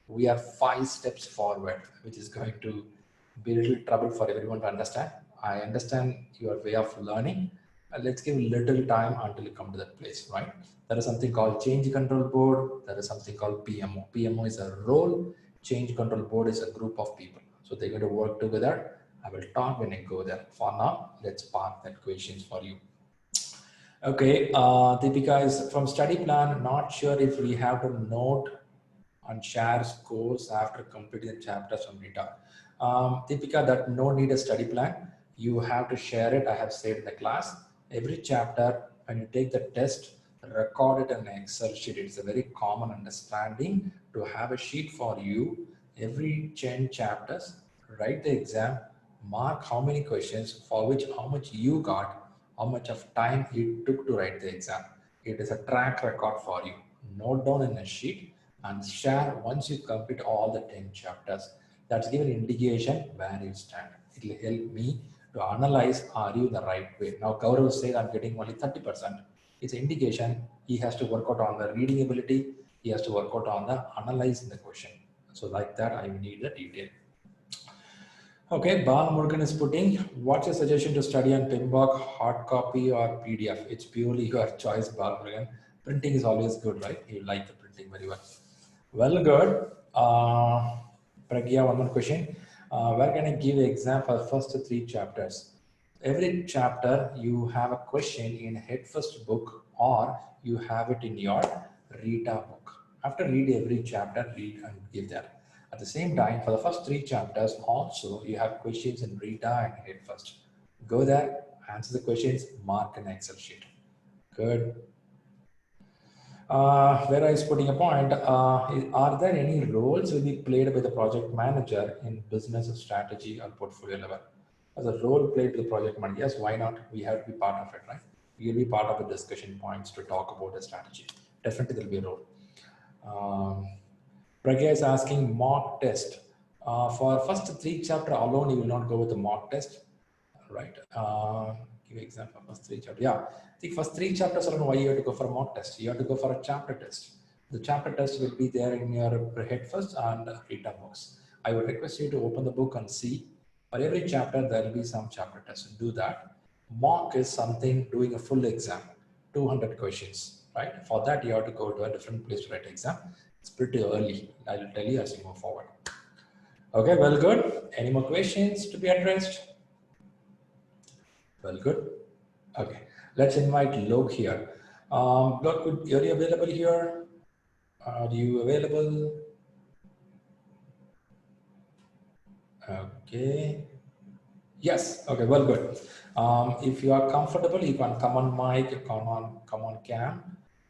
We are 5 steps forward, which is going to be a little trouble for everyone to understand. I understand your way of learning. Let's give a little time until you come to that place, right? There is something called change control board. There is something called PMO. PMO is a role. Change control board is a group of people. So they're going to work together. I will talk when I go there. For now, let's park that questions for you. Okay, Deepika is from study plan, not sure if we have to note and share scores after completing the chapters from Rita. Deepika, that no need a study plan. You have to share it. I have said in the class, every chapter, when you take the test, record it in an Excel sheet. It's a very common understanding to have a sheet for you. Every 10 chapters, write the exam, mark how many questions, for which how much you got, how much of time it took to write the exam. It is a track record for you. Note down in a sheet and share once you complete all the 10 chapters. That's given indication where you stand. It will help me to analyze, are you the right way? Now Gaurav said I'm getting only 30%. It's an indication he has to work out on the reading ability. He has to work out on the analyzing the question. So like that, I need the detail. Okay, Bal Morgan is putting, what's your suggestion to study on PMBOK, hard copy or PDF? It's purely your choice, Bal Morgan. Printing is always good, right? You like the printing very well. Well, good. Pragya, one more question. Where can I give an exam for the first 3 chapters? Every chapter, you have a question in Head First book or you have it in your Rita book. After read every chapter, read and give that. At the same time, for the first 3 chapters, also you have questions in Rita and Head First. Go there, answer the questions, mark an Excel sheet. Good. Where I was putting a point, are there any roles will be played by the project manager in business strategy or portfolio level? As a role played to the project manager, yes, why not? We have to be part of it, right? We will be part of the discussion points to talk about the strategy. Definitely there will be a role. Pragya is asking mock test. For first 3 chapter alone, you will not go with the mock test, right? Give example first 3 chapters. Yeah, the first 3 chapters alone, why you have to go for a mock test? You have to go for a chapter test. The chapter test will be there in your Head First and Rita books. I would request you to open the book and see. For every chapter, there will be some chapter test. Do that. Mock is something doing a full exam, 200 questions, right? For that, you have to go to a different place to write exam. It's pretty early. I will tell you as we move forward. Okay, well, good. Any more questions to be addressed? Well, good. Okay, let's invite Lok here. Lok, are you available here? Are you available? Okay. Yes. Okay. Well, good. If you are comfortable, you can come on mic, come on cam.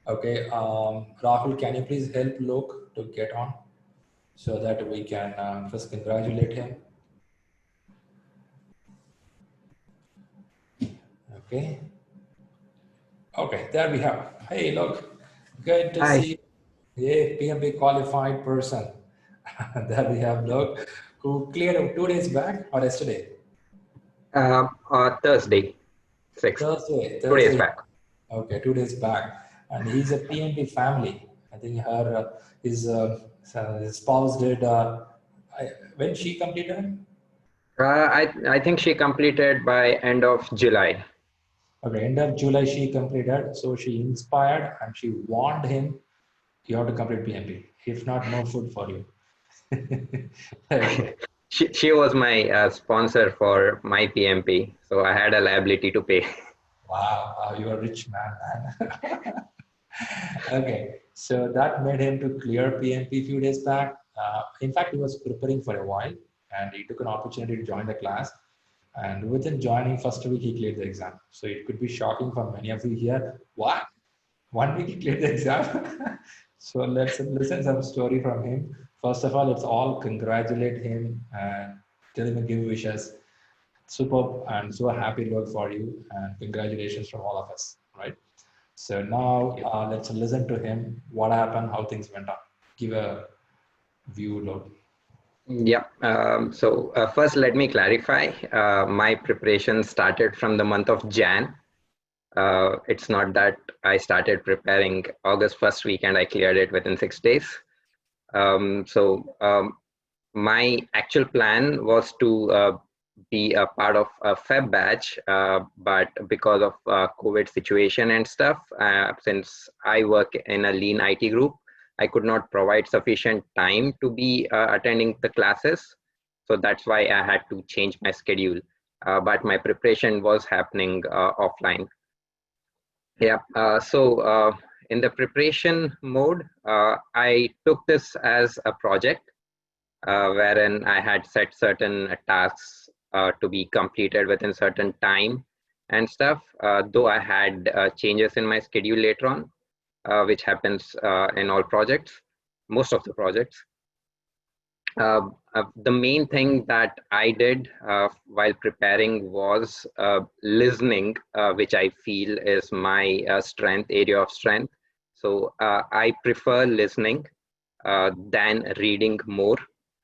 Okay. Rahul, can you please help Lok to get on so that we can first congratulate him? Okay. Okay. There we have. Hey, look. Good to Hi. see you. Yeah, PMP qualified person. There we have Lok, who cleared 2 days back or yesterday. Thursday, 6th, Thursday. 2 days Thursday. back. Okay, 2 days back, and he's a PMP family. I think his spouse did. When she completed? I think she completed by end of July. Okay, end of July she completed. So she inspired and she warned him, "You have to complete PMP. If not, no food for you." Okay. She was my sponsor for my PMP, so I had a liability to pay. Wow, you're a rich man. Okay, so that made him to clear PMP few days back. In fact, he was preparing for a while and he took an opportunity to join the class. And within joining first week, he cleared the exam. So it could be shocking for many of you here. What? 1 week he cleared the exam? So let's listen some story from him. First of all, let's all congratulate him and tell him a give wishes. Superb and so happy Lord for you and congratulations from all of us, right? So now let's listen to him. What happened? How things went on? Give a view, Lord. Yeah. So first, let me clarify. My preparation started from the month of Jan. It's not that I started preparing August first week and I cleared it within 6 days. My actual plan was to be a part of a Feb batch, but because of COVID situation and stuff, since I work in a lean IT group, I could not provide sufficient time to be attending the classes. So that's why I had to change my schedule. But my preparation was happening offline. Yeah, in the preparation mode, I took this as a project wherein I had set certain tasks to be completed within certain time and stuff, though I had changes in my schedule later on, which happens in all projects, most of the projects. The main thing that I did while preparing was listening, which I feel is my area of strength. So I prefer listening than reading more.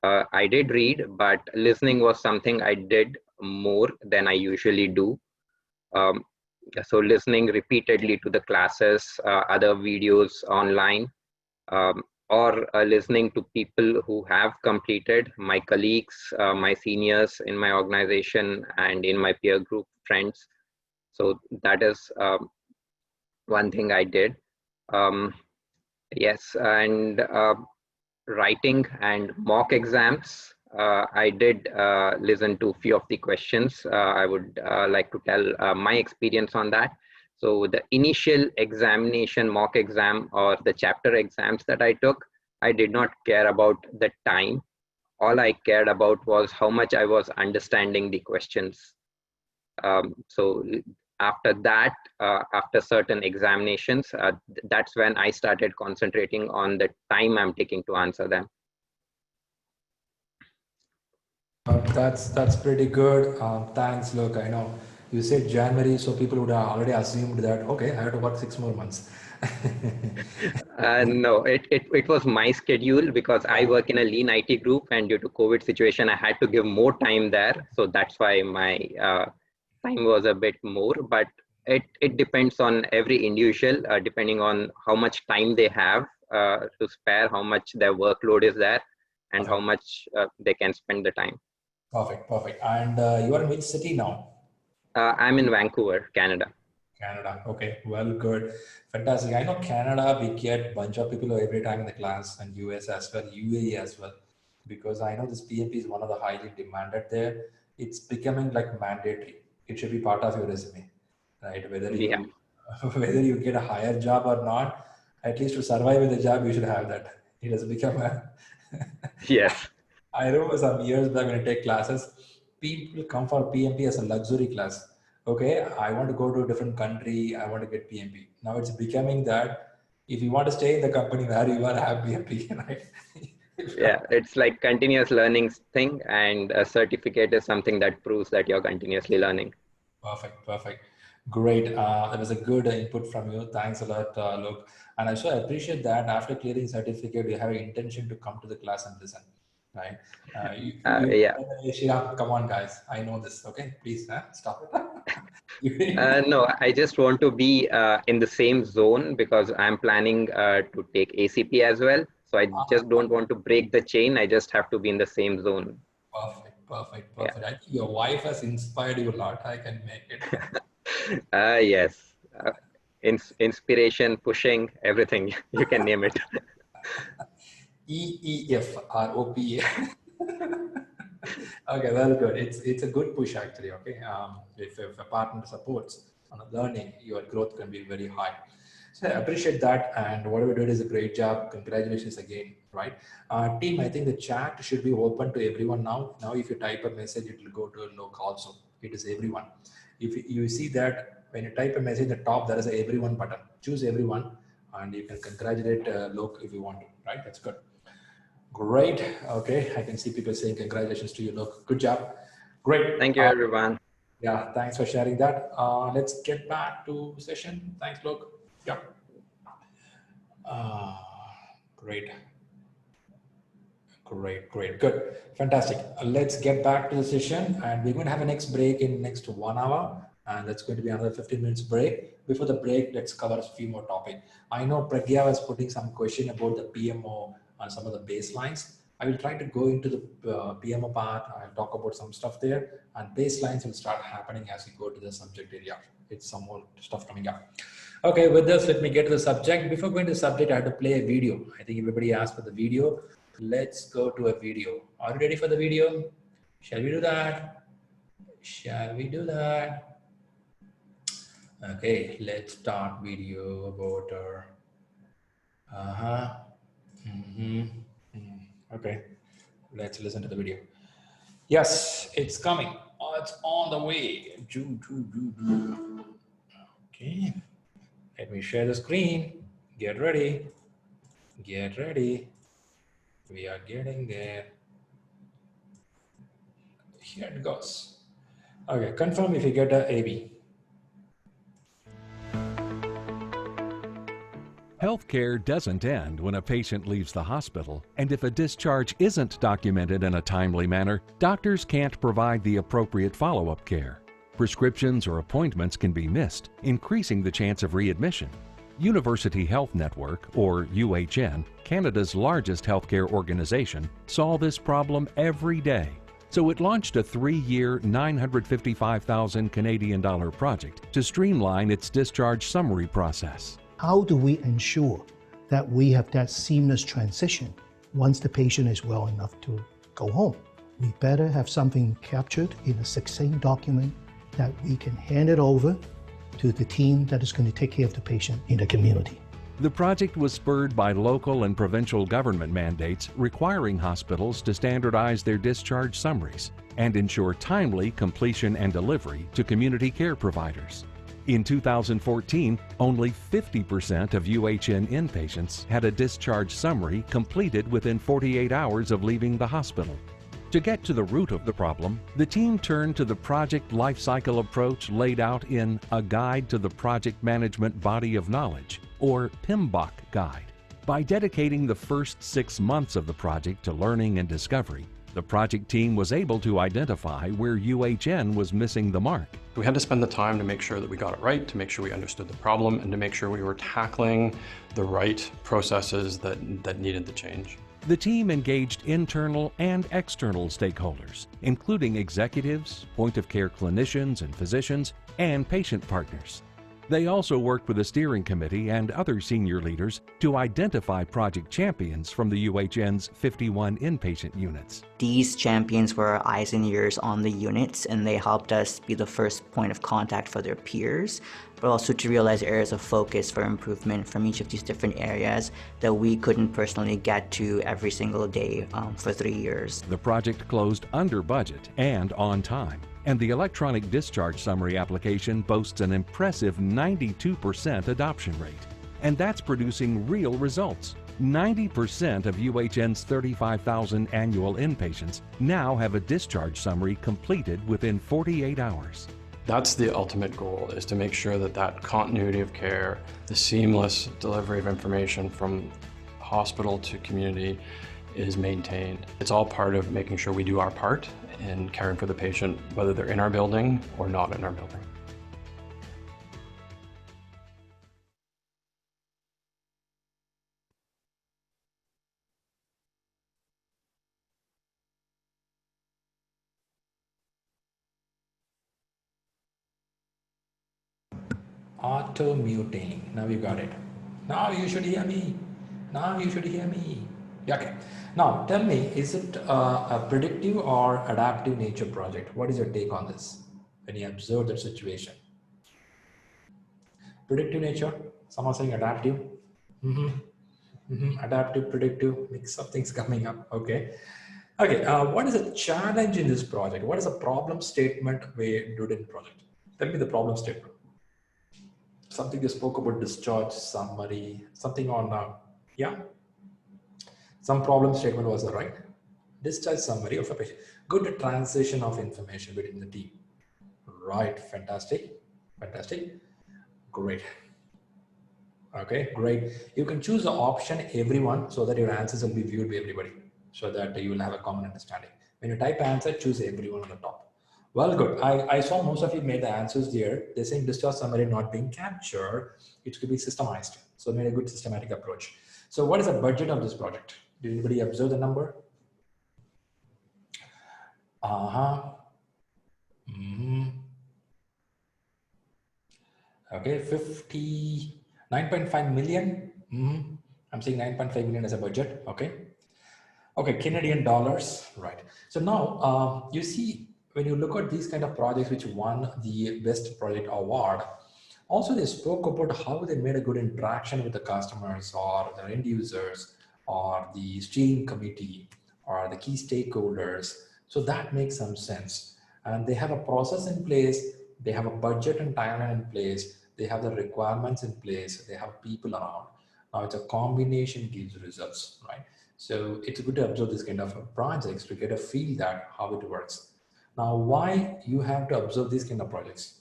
I did read, but listening was something I did more than I usually do. So listening repeatedly to the classes, other videos online, or listening to people who have completed, my colleagues, my seniors in my organization and in my peer group friends. So that is one thing I did. Yes, and writing and mock exams. I did listen to a few of the questions. I would like to tell my experience on that. So the initial examination, mock exam or the chapter exams that I took, I did not care about the time. All I cared about was how much I was understanding the questions. So after that, after certain examinations, that's when I started concentrating on the time I'm taking to answer them. That's pretty good. Thanks. Look, I know you said January, so people would have already assumed that, okay, I have to work 6 more months. No, it was my schedule because I work in a lean IT group, and due to COVID situation, I had to give more time there. So that's why my time was a bit more, but it depends on every individual, depending on how much time they have to spare, how much their workload is there, and how much they can spend the time. Perfect, perfect. And you are in which city now? I'm in Vancouver, Canada. Canada. Okay, well, good. Fantastic. I know Canada, we get bunch of people every time in the class, and US as well, UAE as well, because I know this PMP is one of the highly demanded there. It's becoming like mandatory. It should be part of your resume, right? Whether you whether you get a higher job or not, at least to survive in the job, you should have that. It has become a Yes. I remember some years back when I take classes, people come for PMP as a luxury class. Okay, I want to go to a different country, I want to get PMP. Now it's becoming that if you want to stay in the company where you are, have PMP, right? Yeah, it's like continuous learning thing, and a certificate is something that proves that you're continuously learning. Perfect, perfect. Great. That was a good input from you. Thanks a lot, Luke. And also, I appreciate that after clearing certificate, you have an intention to come to the class and listen, right? Yeah. Shriram, come on, guys. I know this. Okay, please stop it. No, I just want to be in the same zone because I'm planning to take ACP as well. So I just don't want to break the chain. I just have to be in the same zone. Perfect, perfect, perfect. I think your wife has inspired you a lot. I can make it. Yes. Inspiration, pushing, everything. You can name it. EEFROPA. Okay, well, good. It's a good push actually. Okay, if a partner supports on learning, your growth can be very high. So I appreciate that, and whatever you did is a great job. Congratulations again, right? Team, I think the chat should be open to everyone now. Now, if you type a message, it will go to a Loc also. It is everyone. If you see that when you type a message, at the top there is a everyone button. Choose everyone, and you can congratulate Loc if you want to. Right? That's good. Great. Okay, I can see people saying congratulations to you. Look, good job. Great. Thank you, everyone. Yeah, thanks for sharing that. Let's get back to session. Thanks, Look. Yeah. Great. Great, great, good, fantastic. Let's get back to the session, and we're going to have a next break in next 1 hour, and that's going to be another 15 minutes break. Before the break, let's cover a few more topics. I know Pragya was putting some question about the PMO and some of the baselines. I will try to go into the PMO part. I'll talk about some stuff there, and baselines will start happening as we go to the subject area. It's some more stuff coming up. Okay, with this, let me get to the subject. Before going to the subject, I have to play a video. I think everybody asked for the video. Let's go to a video. Are you ready for the video? Shall we do that? Shall we do that? Okay, let's start video about our, okay, let's listen to the video. Yes, it's coming. Oh, it's on the way. Okay, let me share the screen. Get ready. Get ready. We are getting there. Here it goes. Okay, confirm if you get a AB. Healthcare doesn't end when a patient leaves the hospital, and if a discharge isn't documented in a timely manner, doctors can't provide the appropriate follow-up care. Prescriptions or appointments can be missed, increasing the chance of readmission. University Health Network, or UHN, Canada's largest healthcare organization, saw this problem every day. So it launched a 3-year, $955,000 Canadian project to streamline its discharge summary process. How do we ensure that we have that seamless transition once the patient is well enough to go home? We better have something captured in a succinct document that we can hand it over to the team that is going to take care of the patient in the community. The project was spurred by local and provincial government mandates requiring hospitals to standardize their discharge summaries and ensure timely completion and delivery to community care providers. In 2014, only 50% of UHN inpatients had a discharge summary completed within 48 hours of leaving the hospital. To get to the root of the problem, the team turned to the project lifecycle approach laid out in A Guide to the Project Management Body of Knowledge, or PMBOK Guide. By dedicating the first 6 months of the project to learning and discovery, the project team was able to identify where UHN was missing the mark. We had to spend the time to make sure that we got it right, to make sure we understood the problem, and to make sure we were tackling the right processes that needed the change. The team engaged internal and external stakeholders, including executives, point-of-care clinicians and physicians, and patient partners. They also worked with the steering committee and other senior leaders to identify project champions from the UHN's 51 inpatient units. These champions were our eyes and ears on the units, and they helped us be the first point of contact for their peers, but also to realize areas of focus for improvement from each of these different areas that we couldn't personally get to every single day for 3 years. The project closed under budget and on time, and the electronic discharge summary application boasts an impressive 92% adoption rate. And that's producing real results. 90% of UHN's 35,000 annual inpatients now have a discharge summary completed within 48 hours. That's the ultimate goal, is to make sure that that continuity of care, the seamless delivery of information from hospital to community is maintained. It's all part of making sure we do our part in caring for the patient, whether they're in our building or not in our building. Auto-mutating. Now you got it. Now you should hear me. Now you should hear me. Okay. Now tell me, is it a predictive or adaptive nature project? What is your take on this when you observe that situation? Predictive nature? Someone saying adaptive? Adaptive, predictive, mix of things coming up. Okay. Okay. What is a challenge in this project? What is a problem statement we do in project? Tell me the problem statement. Something you spoke about, discharge summary, something on, yeah. Some problem statement was there, right? Discharge summary of a patient. Good transition of information within the team. Right, fantastic, fantastic, great. Okay, great. You can choose the option everyone so that your answers will be viewed by everybody, so that you will have a common understanding. When you type answer, choose everyone on the top. Well, good. I saw most of you made the answers there. They're saying discharge summary not being captured. It could be systemized. So made a good systematic approach. So what is the budget of this project? Did anybody observe the number? Okay, 59.5 million. I'm saying 9.5 million as a budget. Okay. Okay, Canadian dollars. Right. So now you see, when you look at these kind of projects which won the best project award, also they spoke about how they made a good interaction with the customers or the end users or the steering committee or the key stakeholders. So that makes some sense. And they have a process in place, they have a budget and timeline in place, they have the requirements in place, they have people around. Now it's a combination gives results, right? So it's good to observe this kind of projects to get a feel that how it works. Now, why you have to observe these kind of projects?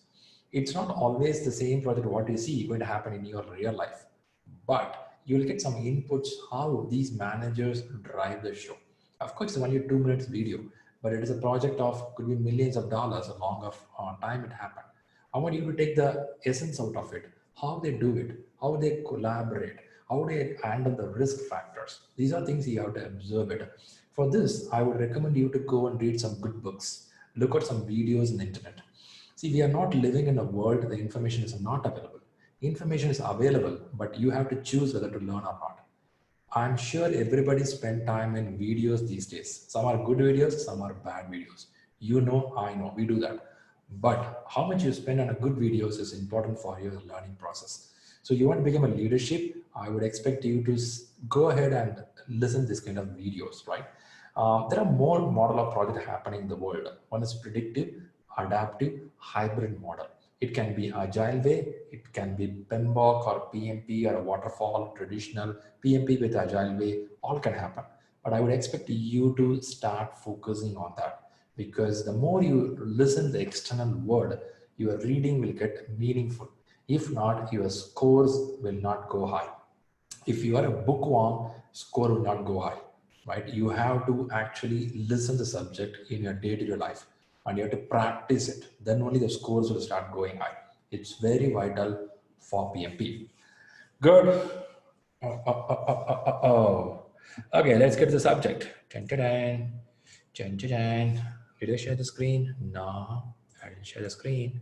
It's not always the same project what you see going to happen in your real life, but you will get some inputs how these managers drive the show. Of course, it's only a 2 minutes video, but it is a project of could be millions of dollars along of time it happened. I want you to take the essence out of it, how they do it, how they collaborate, how they handle the risk factors. These are things you have to observe it. For this, I would recommend you to go and read some good books. Look at some videos on the internet. See, we are not living in a world where the information is not available. Information is available, but you have to choose whether to learn or not. I'm sure everybody spend time in videos these days. Some are good videos, some are bad videos. You know, I know, we do that. But how much you spend on a good videos is important for your learning process. So you want to become a leadership, I would expect you to go ahead and listen to this kind of videos, right? There are more model of project happening in the world. One is predictive, adaptive, hybrid model. It can be agile way, it can be PMBOK or PMP or a waterfall, traditional PMP with agile way, all can happen. But I would expect you to start focusing on that, because the more you listen to the external word, your reading will get meaningful. If not, your scores will not go high. If you are a bookworm, score will not go high, right? You have to actually listen to the subject in your day-to-day life, and you have to practice it. Then only the scores will start going high. It's very vital for PMP. Good. Okay, let's get to the subject. Did I share the screen? No, I didn't share the screen.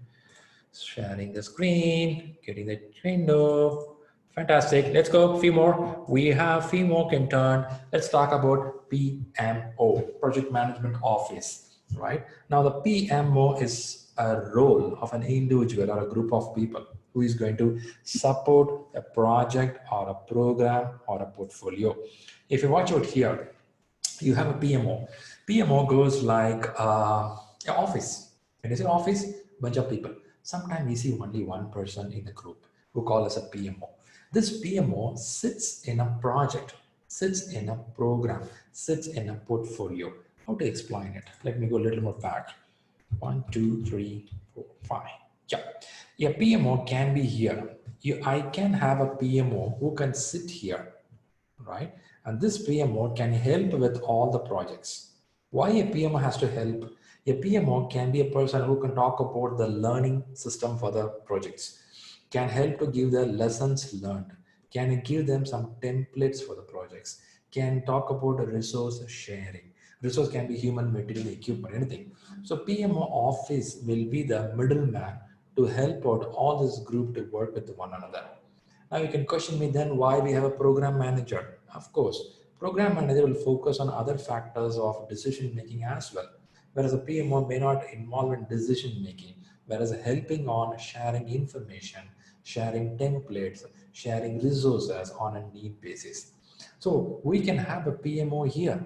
Sharing the screen, getting the window. Fantastic. Let's go. Few more. We have few more can turn. Let's talk about PMO, Project Management Office, right? Now the PMO is a role of an individual or a group of people who is going to support a project or a program or a portfolio. If you watch out here, you have a PMO. PMO goes like an office. When you say office, bunch of people. Sometimes we see only one person in the group who call us a PMO. This PMO sits in a project, sits in a program, sits in a portfolio. How to explain it? Let me go a little more back. 1, 2, 3, 4, 5. Yeah, a PMO can be here. I can have a PMO who can sit here, right? And this PMO can help with all the projects. Why a PMO has to help? A PMO can be a person who can talk about the learning system for the projects, can help to give the lessons learned, can give them some templates for the projects, can talk about the resource sharing. Resource can be human, material, equipment, anything. So PMO office will be the middleman to help out all this group to work with one another. Now you can question me then why we have a program manager. Of course, program manager will focus on other factors of decision making as well, whereas a PMO may not involve in decision making, whereas helping on sharing information, sharing templates, sharing resources on a need basis. So we can have a PMO here,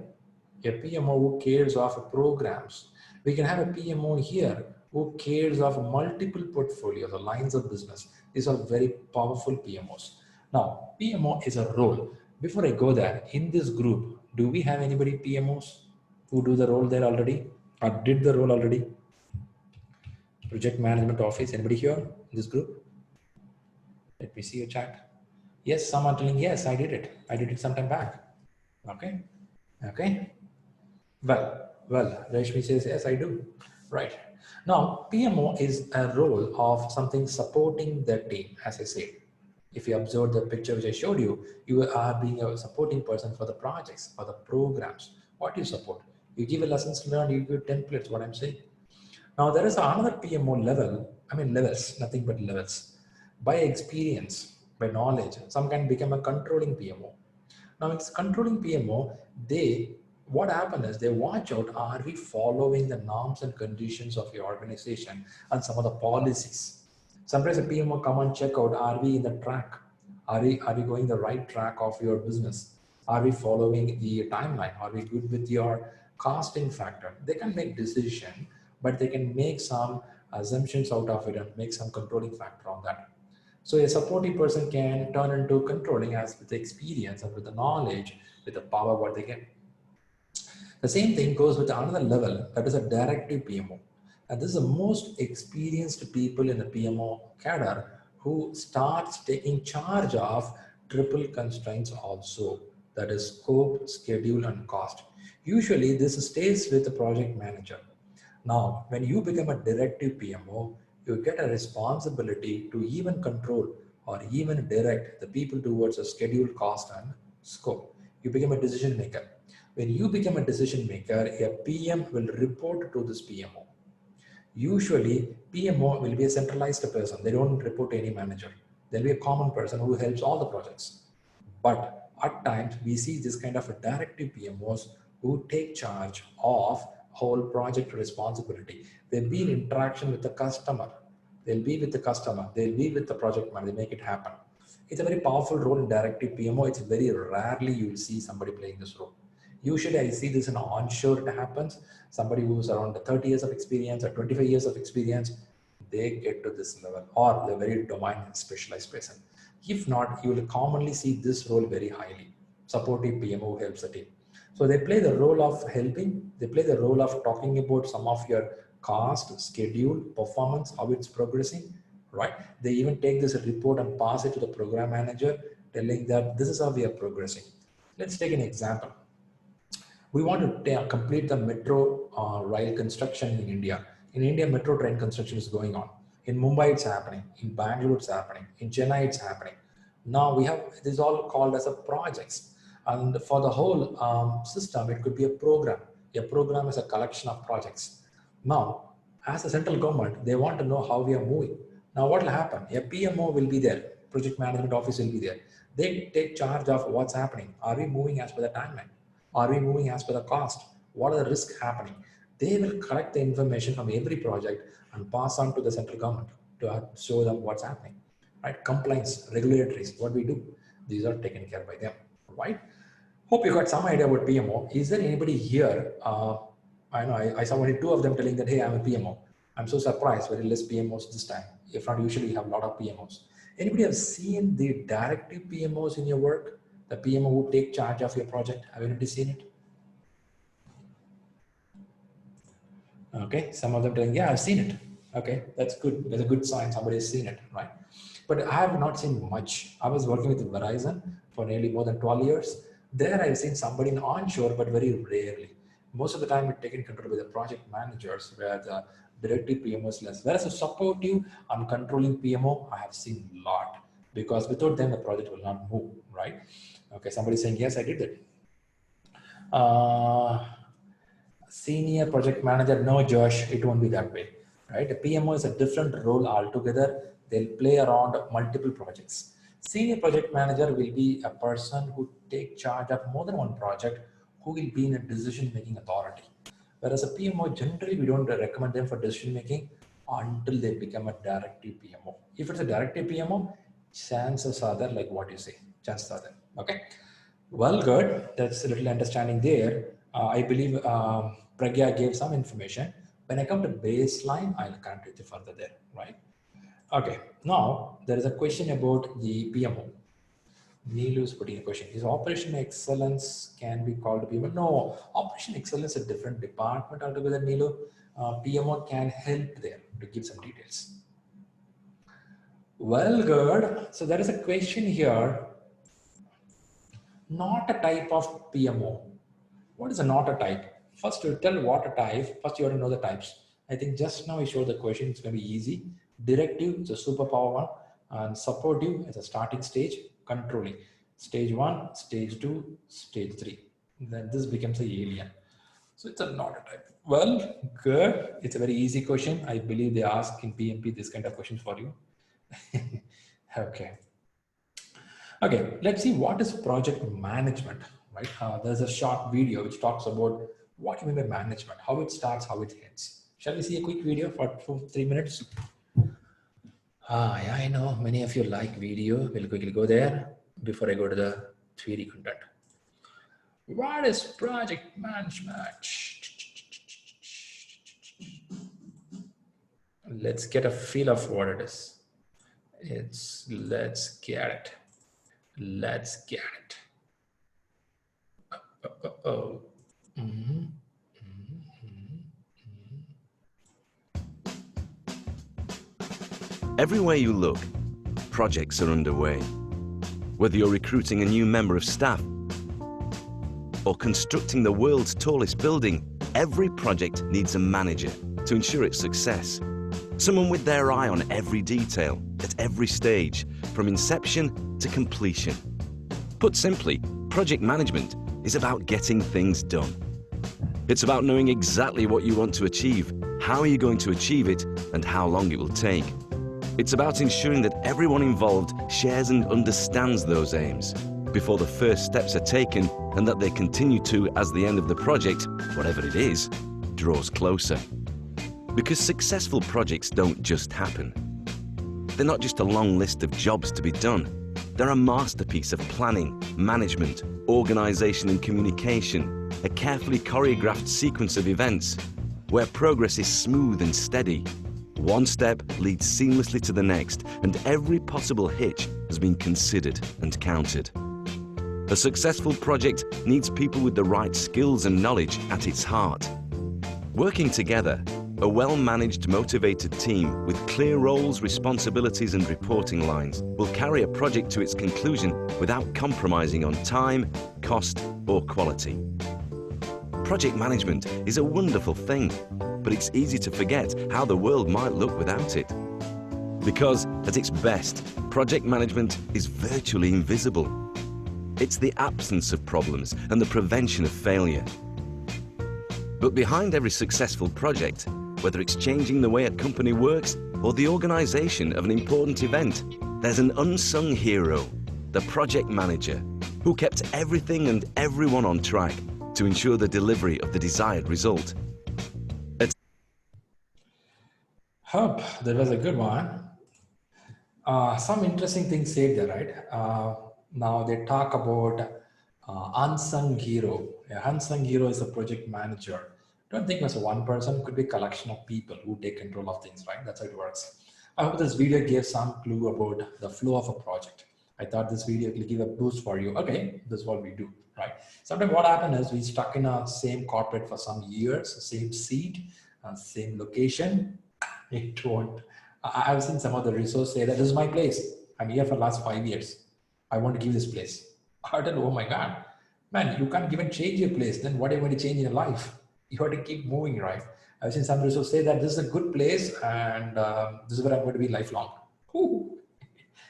a PMO who cares of programs. We can have a PMO here who cares of multiple portfolios or lines of business. These are very powerful PMOs. Now, PMO is a role. Before I go there, in this group, do we have anybody PMOs who do the role there already or did the role already? Project Management Office, anybody here in this group? Let me see your chat. Yes, some are telling, yes, I did it. I did it some time back. Okay. Okay. Well, Rashmi says, yes, I do. Right. Now, PMO is a role of something supporting the team, as I said. If you observe the picture which I showed you, you are being a supporting person for the projects, for the programs. What do you support? You give a lessons learned, you give templates, what I'm saying. Now, there is another PMO level, levels, nothing but levels. By experience, by knowledge, some can become a controlling PMO. Now, it's controlling PMO, what happens is they watch out, are we following the norms and conditions of your organization and some of the policies? Sometimes a PMO come and check out, are we in the track? Are we going the right track of your business? Are we following the timeline? Are we good with your costing factor? They can make decision, but they can make some assumptions out of it and make some controlling factor on that. So a supportive person can turn into controlling as with the experience and with the knowledge, with the power what they get. The same thing goes with another level, that is a directive PMO. And this is the most experienced people in the PMO cadre who starts taking charge of triple constraints also, that is scope, schedule, and cost. Usually this stays with the project manager. Now, when you become a directive PMO, you get a responsibility to even control or even direct the people towards a schedule, cost, and scope. You become a decision maker. When you become a decision maker, a PM will report to this PMO. Usually, PMO will be a centralized person. They don't report to any manager. There'll be a common person who helps all the projects. But at times, we see this kind of a directive PMOs who take charge of whole project responsibility. They'll be in interaction with the customer. They'll be with the customer. They'll be with the project manager. They make it happen. It's a very powerful role in directive PMO. It's very rarely you will see somebody playing this role. Usually I see this in onshore, it happens. Somebody who's around 30 years of experience or 25 years of experience, they get to this level, or they're very domain specialized person. If not, you will commonly see this role very highly. Supportive PMO helps the team. So they play the role of helping, they play the role of talking about some of your cost, schedule, performance, how it's progressing, right? They even take this report and pass it to the program manager, telling that this is how we are progressing. Let's take an example. We want to complete the metro rail construction in India. In India, metro train construction is going on. In Mumbai, it's happening. In Bangalore, it's happening. In Chennai, it's happening. Now we have, this is all called as a projects. And for the whole system, it could be a program. A program is a collection of projects. Now, as a central government, they want to know how we are moving. Now what will happen? A PMO will be there, project management office will be there. They take charge of what's happening. Are we moving as per the timeline? Are we moving as per the cost? What are the risks happening? They will collect the information from every project and pass on to the central government to show them what's happening, right? Compliance, regulatories, what we do. These are taken care by them, right? Hope you got some idea about PMO. Is there anybody here? I know I saw only 2 of them telling that, hey, I'm a PMO. I'm so surprised, very less PMOs this time. If not, usually you have a lot of PMOs. Anybody have seen the directive PMOs in your work? The PMO who take charge of your project. Have anybody seen it? Okay, some of them telling, yeah, I've seen it. Okay, that's good. That's a good sign. Somebody has seen it, right? But I have not seen much. I was working with Verizon for nearly more than 12 years. There I've seen somebody in onshore, but very rarely. Most of the time it's taken control by the project managers, where the directive PMO is less. Whereas a supportive and controlling PMO, I have seen a lot, because without them, the project will not move, right? Okay, somebody saying, yes, I did that. Senior project manager, no, Josh, it won't be that way, right? A PMO is a different role altogether. They'll play around multiple projects. Senior project manager will be a person who take charge of more than one project, who will be in a decision-making authority. Whereas a PMO, generally, we don't recommend them for decision-making until they become a directive PMO. If it's a directive PMO, chances are there, like what you say, chances are there, okay? Well, good, that's a little understanding there. I believe Pragya gave some information. When I come to baseline, I'll connect with you further there, right? Okay, now there is a question about the PMO. Neelu is putting a question. Is operation excellence can be called PMO? No, operation excellence is a different department altogether, Neelu. PMO can help there to give some details. Well, good. So there is a question here. Not a type of PMO. What is a not a type? First, to tell what a type, first you have to know the types. I think just now I showed the question, it's going to be easy. Directive is a superpower one, and supportive is a starting stage, controlling. Stage 1, stage 2, stage 3. Then this becomes a alien. So it's a not a type. Well, good. It's a very easy question. I believe they ask in PMP this kind of questions for you. Okay. Okay, let's see what is project management, right? There's a short video which talks about what you mean by management, how it starts, how it ends. Shall we see a quick video for 3 minutes? Yeah, I know many of you like video. We'll quickly go there before I go to the theory content. What is project management? Let's get a feel of what it is. Let's get it. Let's get it. Everywhere you look, projects are underway. Whether you're recruiting a new member of staff or constructing the world's tallest building, every project needs a manager to ensure its success. Someone with their eye on every detail at every stage, from inception to completion. Put simply, project management is about getting things done. It's about knowing exactly what you want to achieve, how you're going to achieve it, and how long it will take. It's about ensuring that everyone involved shares and understands those aims before the first steps are taken, and that they continue to as the end of the project, whatever it is, draws closer. Because successful projects don't just happen. They're not just a long list of jobs to be done. They're a masterpiece of planning, management, organization and communication, a carefully choreographed sequence of events where progress is smooth and steady. One step leads seamlessly to the next, and every possible hitch has been considered and counted. A successful project needs people with the right skills and knowledge at its heart. Working together, a well-managed, motivated team with clear roles, responsibilities and reporting lines will carry a project to its conclusion without compromising on time, cost or quality. Project management is a wonderful thing, but it's easy to forget how the world might look without it. Because at its best, project management is virtually invisible. It's the absence of problems and the prevention of failure. But behind every successful project, whether it's changing the way a company works, or the organization of an important event, there's an unsung hero, the project manager, who kept everything and everyone on track to ensure the delivery of the desired result. Hope that was a good one. Some interesting things said there, right? Now they talk about unsung hero. A unsung hero is a project manager. Don't think as one person, could be a collection of people who take control of things, right? That's how it works. I hope this video gave some clue about the flow of a project. I thought this video will give a boost for you. Okay, this is what we do, right? Sometimes what happens is we stuck in a same corporate for some years, same seat, same location. It won't. I've seen some of the resources say that this is my place. I'm here for the last 5 years. I want to give this place. I tell, oh my God, man, you can't even change your place. Then what are you going to change in your life? You have to keep moving, right? I've seen some resources say that this is a good place and this is where I'm going to be lifelong. Ooh,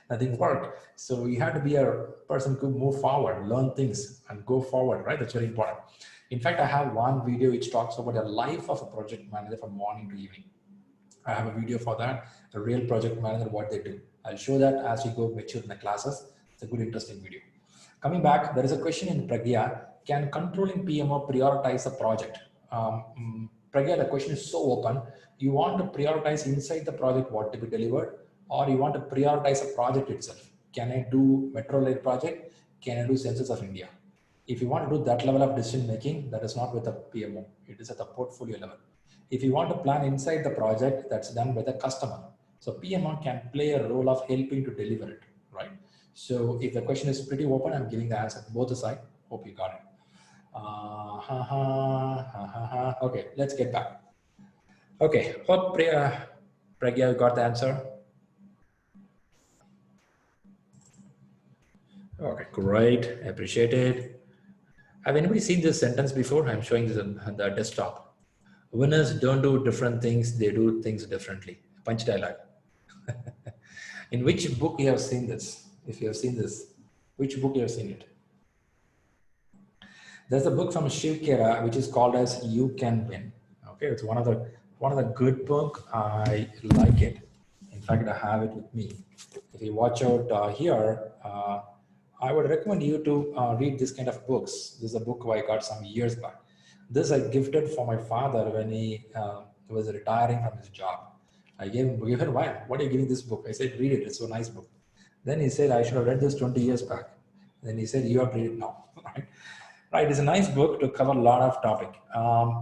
nothing worked. So you have to be a person who move forward, learn things and go forward, right? That's very important. In fact, I have one video which talks about the life of a project manager from morning to evening. I have a video for that, a real project manager, what they do. I'll show that as we go mature in the classes. It's a good, interesting video. Coming back, there is a question in Pragya. Can controlling PMO prioritize a project? Pragya, the question is so open. You want to prioritize inside the project what to be delivered, or you want to prioritize a project itself? Can I do metro rail project? Can I do Census of India? If you want to do that level of decision making, that is not with a PMO. It is at the portfolio level. If you want to plan inside the project, that's done by the customer. So PMO can play a role of helping to deliver it, right? So if the question is pretty open, I'm giving the answer both sides. Hope you got it. Okay, let's get back. Okay, hope Pragya got the answer. Okay, great, appreciate it. Have anybody seen this sentence before? I'm showing this on the desktop. Winners don't do different things, they do things differently. Punch dialogue. In which book you have seen this? If you have seen this, which book you have seen it? There's a book from Shiv Khera which is called as You Can Win. Okay, it's one of the good book. I like it. In fact, I have it with me. If you watch out here, I would recommend you to read this kind of books. This is a book I got some years back. This I gifted for my father when he was retiring from his job. I gave him, why? What are you giving this book? I said, read it. It's a nice book. Then he said, I should have read this 20 years back. Then he said, you have to read it now. Right? Right. It's a nice book to cover a lot of topic.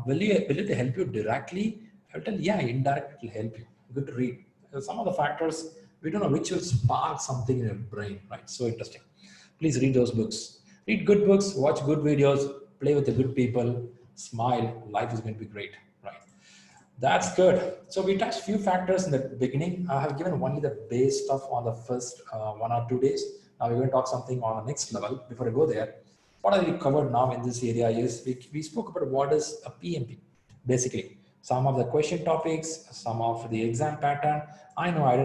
Will it help you directly? I will tell you, yeah, indirectly it will help you. Good to read. Some of the factors, we don't know which will spark something in your brain, right? So interesting. Please read those books. Read good books, watch good videos, play with the good people, smile, life is going to be great, right? That's good. So we touched few factors in the beginning. I have given only the base stuff on the first 1 or 2 days. Now we're going to talk something on the next level. Before I go there, what have we covered now in this area is we spoke about what is a PMP. Basically, some of the question topics, some of the exam pattern. I know I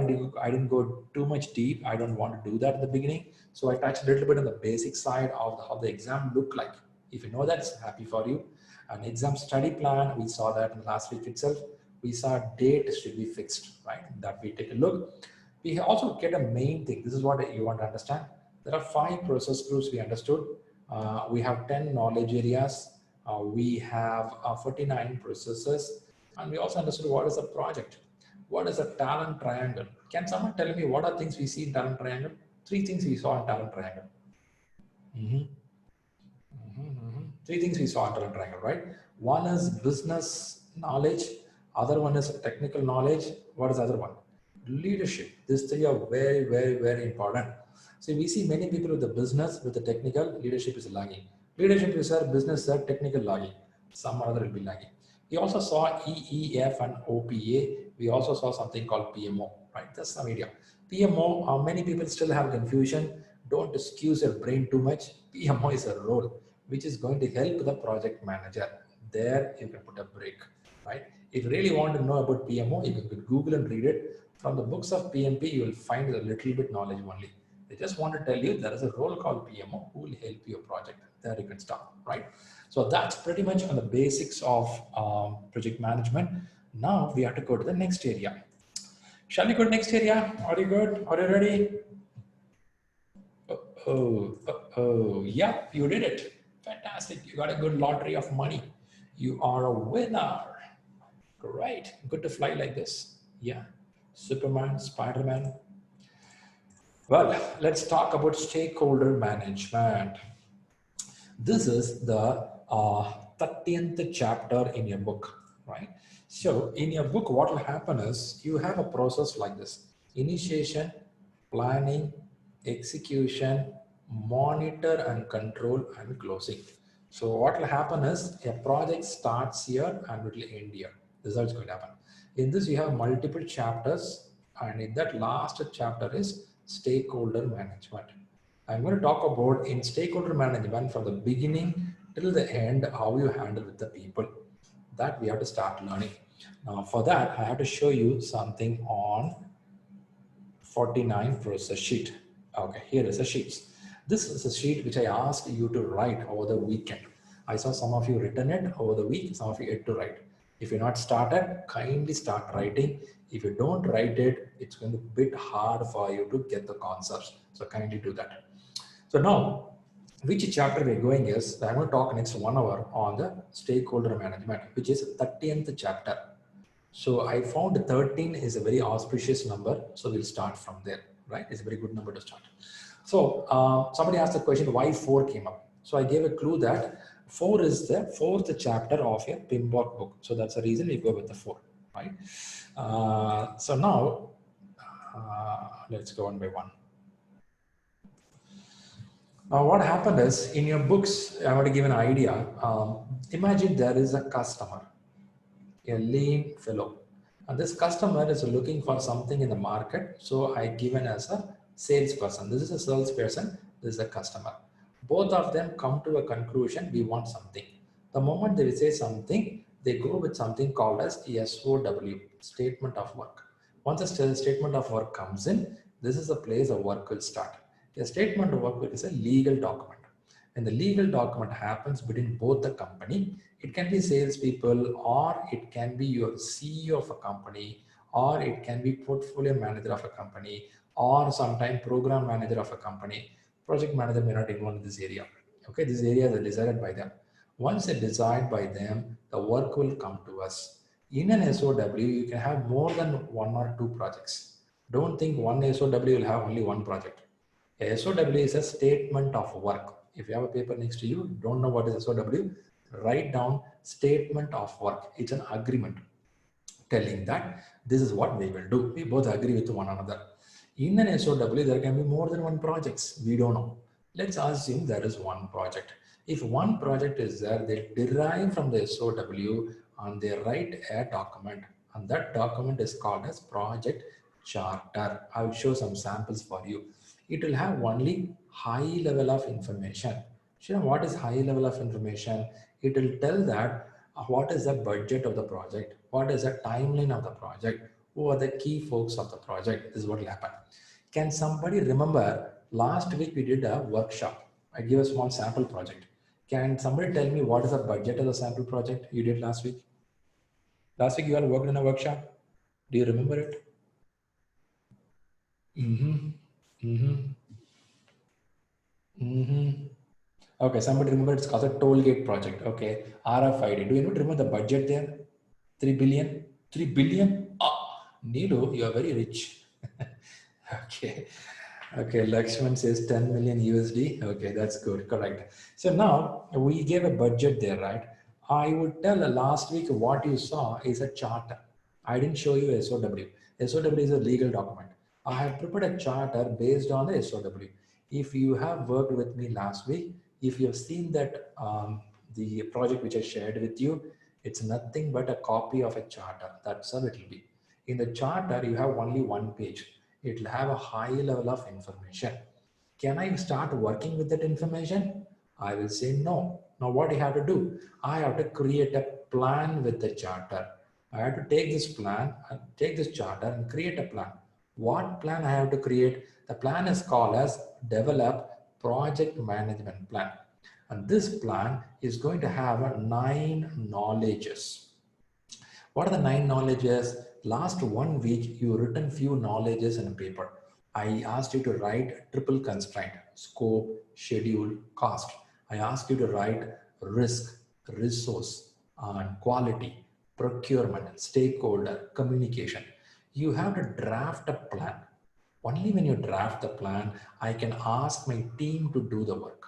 didn't go too much deep. I don't want to do that at the beginning. So I touched a little bit on the basic side of how the exam look like. If you know that, it's happy for you. An exam study plan, we saw that in last week itself. We saw date should be fixed, right? That we take a look. We also get a main thing. This is what you want to understand. There are 5 process groups we understood. We have 10 knowledge areas. We have 49 processes. And we also understood what is a project. What is a talent triangle? Can someone tell me what are things we see in talent triangle? 3 things we saw in talent triangle. 3 things we saw in talent triangle, right? One is business knowledge. Other one is technical knowledge. What is the other one? Leadership. These 3 are very, very, very important. So we see many people with the business, with the technical, leadership is lagging. Leadership is our business, our technical lagging. Some or other will be lagging. We also saw EEF and OPA. We also saw something called PMO, right? That's some area. PMO, many people still have confusion. Don't excuse your brain too much. PMO is a role which is going to help the project manager. There you can put a break, right? If you really want to know about PMO, you can Google and read it. From the books of PMP, you will find a little bit knowledge only. They just want to tell you there is a role called PMO who will help your project. There you can stop, right? So that's pretty much on the basics of project management. Now we have to go to the next area. Shall we go next area? Are you good? Are you ready? Yeah, you did it. Fantastic. You got a good lottery of money. You are a winner. Great. Good to fly like this. Yeah. Superman, Spider-Man. Well, let's talk about stakeholder management. This is the 30th chapter in your book, right? So in your book, what will happen is you have a process like this: initiation, planning, execution, monitor and control, and closing. So what will happen is a project starts here and it will end here. This is how it's going to happen. In this, you have multiple chapters, and in that last chapter is stakeholder management. I'm going to talk about in stakeholder management from the beginning till the end, how you handle with the people. That we have to start learning. Now for that, I have to show you something on 49 process sheet. Okay, here is a sheet. This is a sheet which I asked you to write over the weekend. I saw some of you written it over the week, some of you had to write. If you're not started, kindly start writing. If you don't write it, it's going to be a bit hard for you to get the concepts. So kindly do that. So now, which chapter we're going is, I'm going to talk next 1 hour on the stakeholder management, which is 30th chapter. So I found 13 is a very auspicious number. So we'll start from there, right? It's a very good number to start. So somebody asked the question, why 4 came up? So I gave a clue that 4 is the 4th chapter of your PMP book. So that's the reason we go with the 4, right? So now let's go one by one. Now what happened is, in your books, I want to give an idea. Imagine there is a customer, a lean fellow, and this customer is looking for something in the market. So I given as a salesperson. This is a salesperson, this is a customer. Both of them come to a conclusion, we want something. The moment they say something, they go with something called as SOW, statement of work. Once a statement of work comes in, this is the place the work will start. A statement of work is a legal document. And the legal document happens between both the company. It can be salespeople, or it can be your CEO of a company, or it can be portfolio manager of a company, or sometimes program manager of a company. Project manager may not involve in this area. Okay, this area is decided by them. Once it's decided by them, the work will come to us. In an SOW, you can have more than 1 or 2 projects. Don't think one SOW will have only 1 project. A SOW is a statement of work. If you have a paper next to you, don't know what is SOW, write down statement of work. It's an agreement telling that this is what we will do. We both agree with one another. In an SOW, there can be more than 1 projects. We don't know. Let's assume there is 1 project. If 1 project is there, they derive from the SOW and they write a document. And that document is called as project charter. I will show some samples for you. It will have only high level of information. You know what is high level of information? It will tell that what is the budget of the project, what is the timeline of the project, who are the key folks of the project. This is what will happen. Can somebody remember last week we did a workshop? I give a small sample project. Can somebody tell me what is the budget of the sample project you did last week? Last week you all worked in a workshop. Do you remember it? Okay, somebody remember it's called a toll gate project. Okay, RFID. Do you remember the budget there? 3 billion? 3 billion? Ah, Neelu, you are very rich. Okay. Okay, Lakshman says 10 million USD. Okay, that's good, correct. So now we gave a budget there, right? I would tell last week what you saw is a charter. I didn't show you a SOW. SOW is a legal document. I have prepared a charter based on the SOW. If you have worked with me last week, if you have seen that the project which I shared with you, it's nothing but a copy of a charter. That's how it will be. In the charter, you have only 1 page. It will have a high level of information. Can I start working with that information? I will say no. Now what do you have to do? I have to create a plan with the charter. I have to take this plan and take this charter and create a plan. What plan I have to create? The plan is called as develop project management plan. And this plan is going to have 9 knowledges. What are the 9 knowledges? Last 1 week, you written few knowledges in a paper. I asked you to write triple constraint, scope, schedule, cost. I asked you to write risk, resource, and quality, procurement, stakeholder, communication. You have to draft a plan. Only when you draft the plan, I can ask my team to do the work.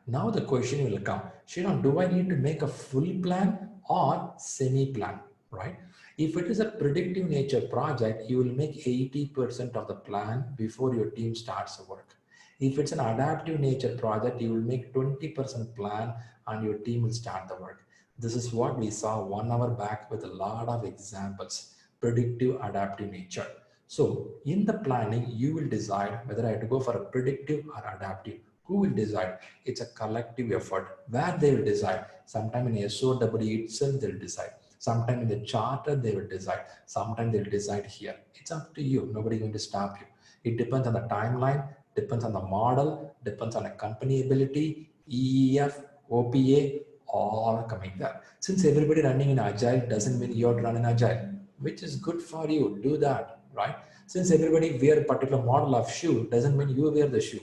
Now the question will come, Shriram, do I need to make a full plan or semi-plan, right? If it is a predictive nature project, you will make 80% of the plan before your team starts the work. If it's an adaptive nature project, you will make 20% plan and your team will start the work. This is what we saw 1 hour back with a lot of examples, predictive, adaptive nature. So in the planning, you will decide whether I have to go for a predictive or adaptive. Who will decide? It's a collective effort where they will decide. Sometime in SOW itself, they'll decide. Sometime in the charter, they will decide. Sometime they'll decide here. It's up to you. Nobody going to stop you. It depends on the timeline, depends on the model, depends on the company ability, EEF, OPA, all coming there. Since everybody running in Agile doesn't mean you're running Agile, which is good for you. Do that, right? Since everybody wear a particular model of shoe doesn't mean you wear the shoe.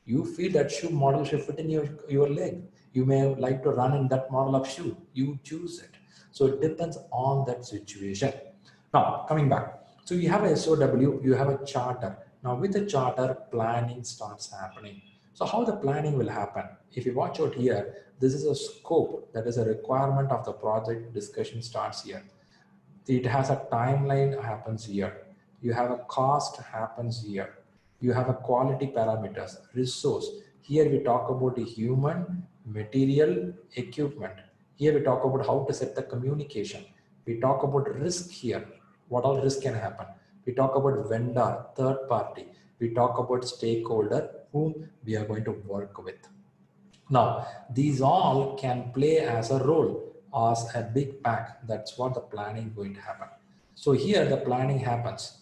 You feel that shoe model should fit in your leg. You may like to run in that model of shoe. You choose it. So it depends on that situation. Now, coming back. So you have a SOW, you have a charter. Now with the charter, planning starts happening. So how the planning will happen? If you watch out here, this is a scope, that is a requirement of the project. Discussion starts here. It has a timeline happens here. You have a cost happens here. You have a quality parameters, resource. Here we talk about the human, material, equipment. Here we talk about how to set the communication. We talk about risk here. What all risk can happen? We talk about vendor, third party. We talk about stakeholder, whom we are going to work with. Now, these all can play as a role as a big pack. That's what the planning going to happen. So here the planning happens.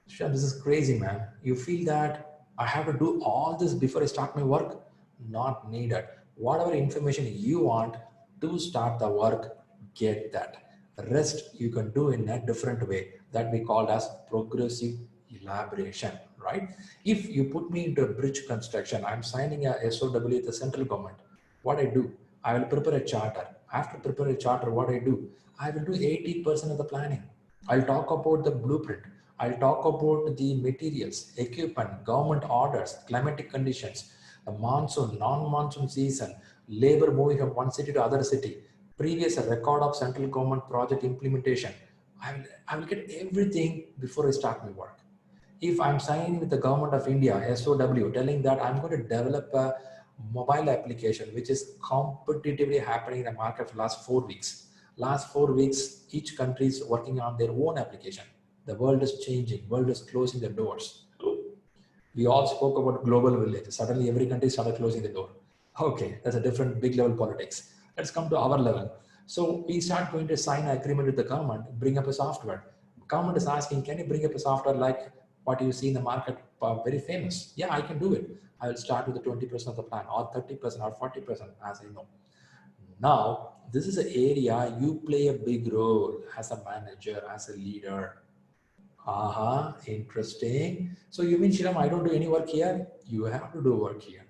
Sure, this is crazy, man. You feel that I have to do all this before I start my work? Not needed. Whatever information you want to start the work, get that. Rest you can do in a different way that we call as progressive elaboration, right? If you put me into a bridge construction, I'm signing a SOW with the central government. What I do? I will prepare a charter. After prepare a charter, what I do? I will do 80% of the planning. I'll talk about the blueprint. I'll talk about the materials, equipment, government orders, climatic conditions, the monsoon, non-monsoon season, labor moving from one city to other city, previous record of central government project implementation. I will get everything before I start my work. If I'm signing with the government of India, SOW, telling that I'm going to develop a mobile application, which is competitively happening in the market for the last 4 weeks. Last 4 weeks, each country is working on their own application. The world is changing, world is closing the doors. We all spoke about global village. Suddenly every country started closing the door. Okay, that's a different big level politics. Let's come to our level. So we start going to sign an agreement with the government, bring up a software. Government is asking, can you bring up a software like what you see in the market, very famous? Yeah, I can do it. I will start with the 20% of the plan or 30% or 40% as I know. Now, this is an area you play a big role as a manager, as a leader. Interesting. So you mean, Shriram, I don't do any work here? You have to do work here,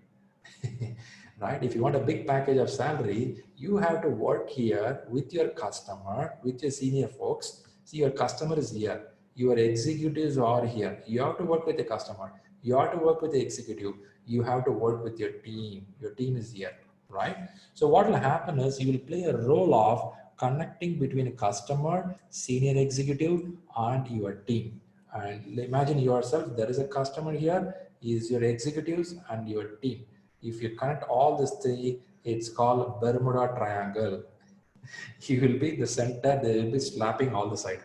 right? If you want a big package of salary, you have to work here with your customer, with your senior folks. See, your customer is here. Your executives are here. You have to work with the customer. You have to work with the executive. You have to work with your team. Your team is here, right? So what will happen is you will play a role of connecting between a customer, senior executive, and your team. And imagine yourself, there is a customer here, is your executives and your team. If you connect all these three, it's called Bermuda Triangle. You will be the center, they will be slapping all the side.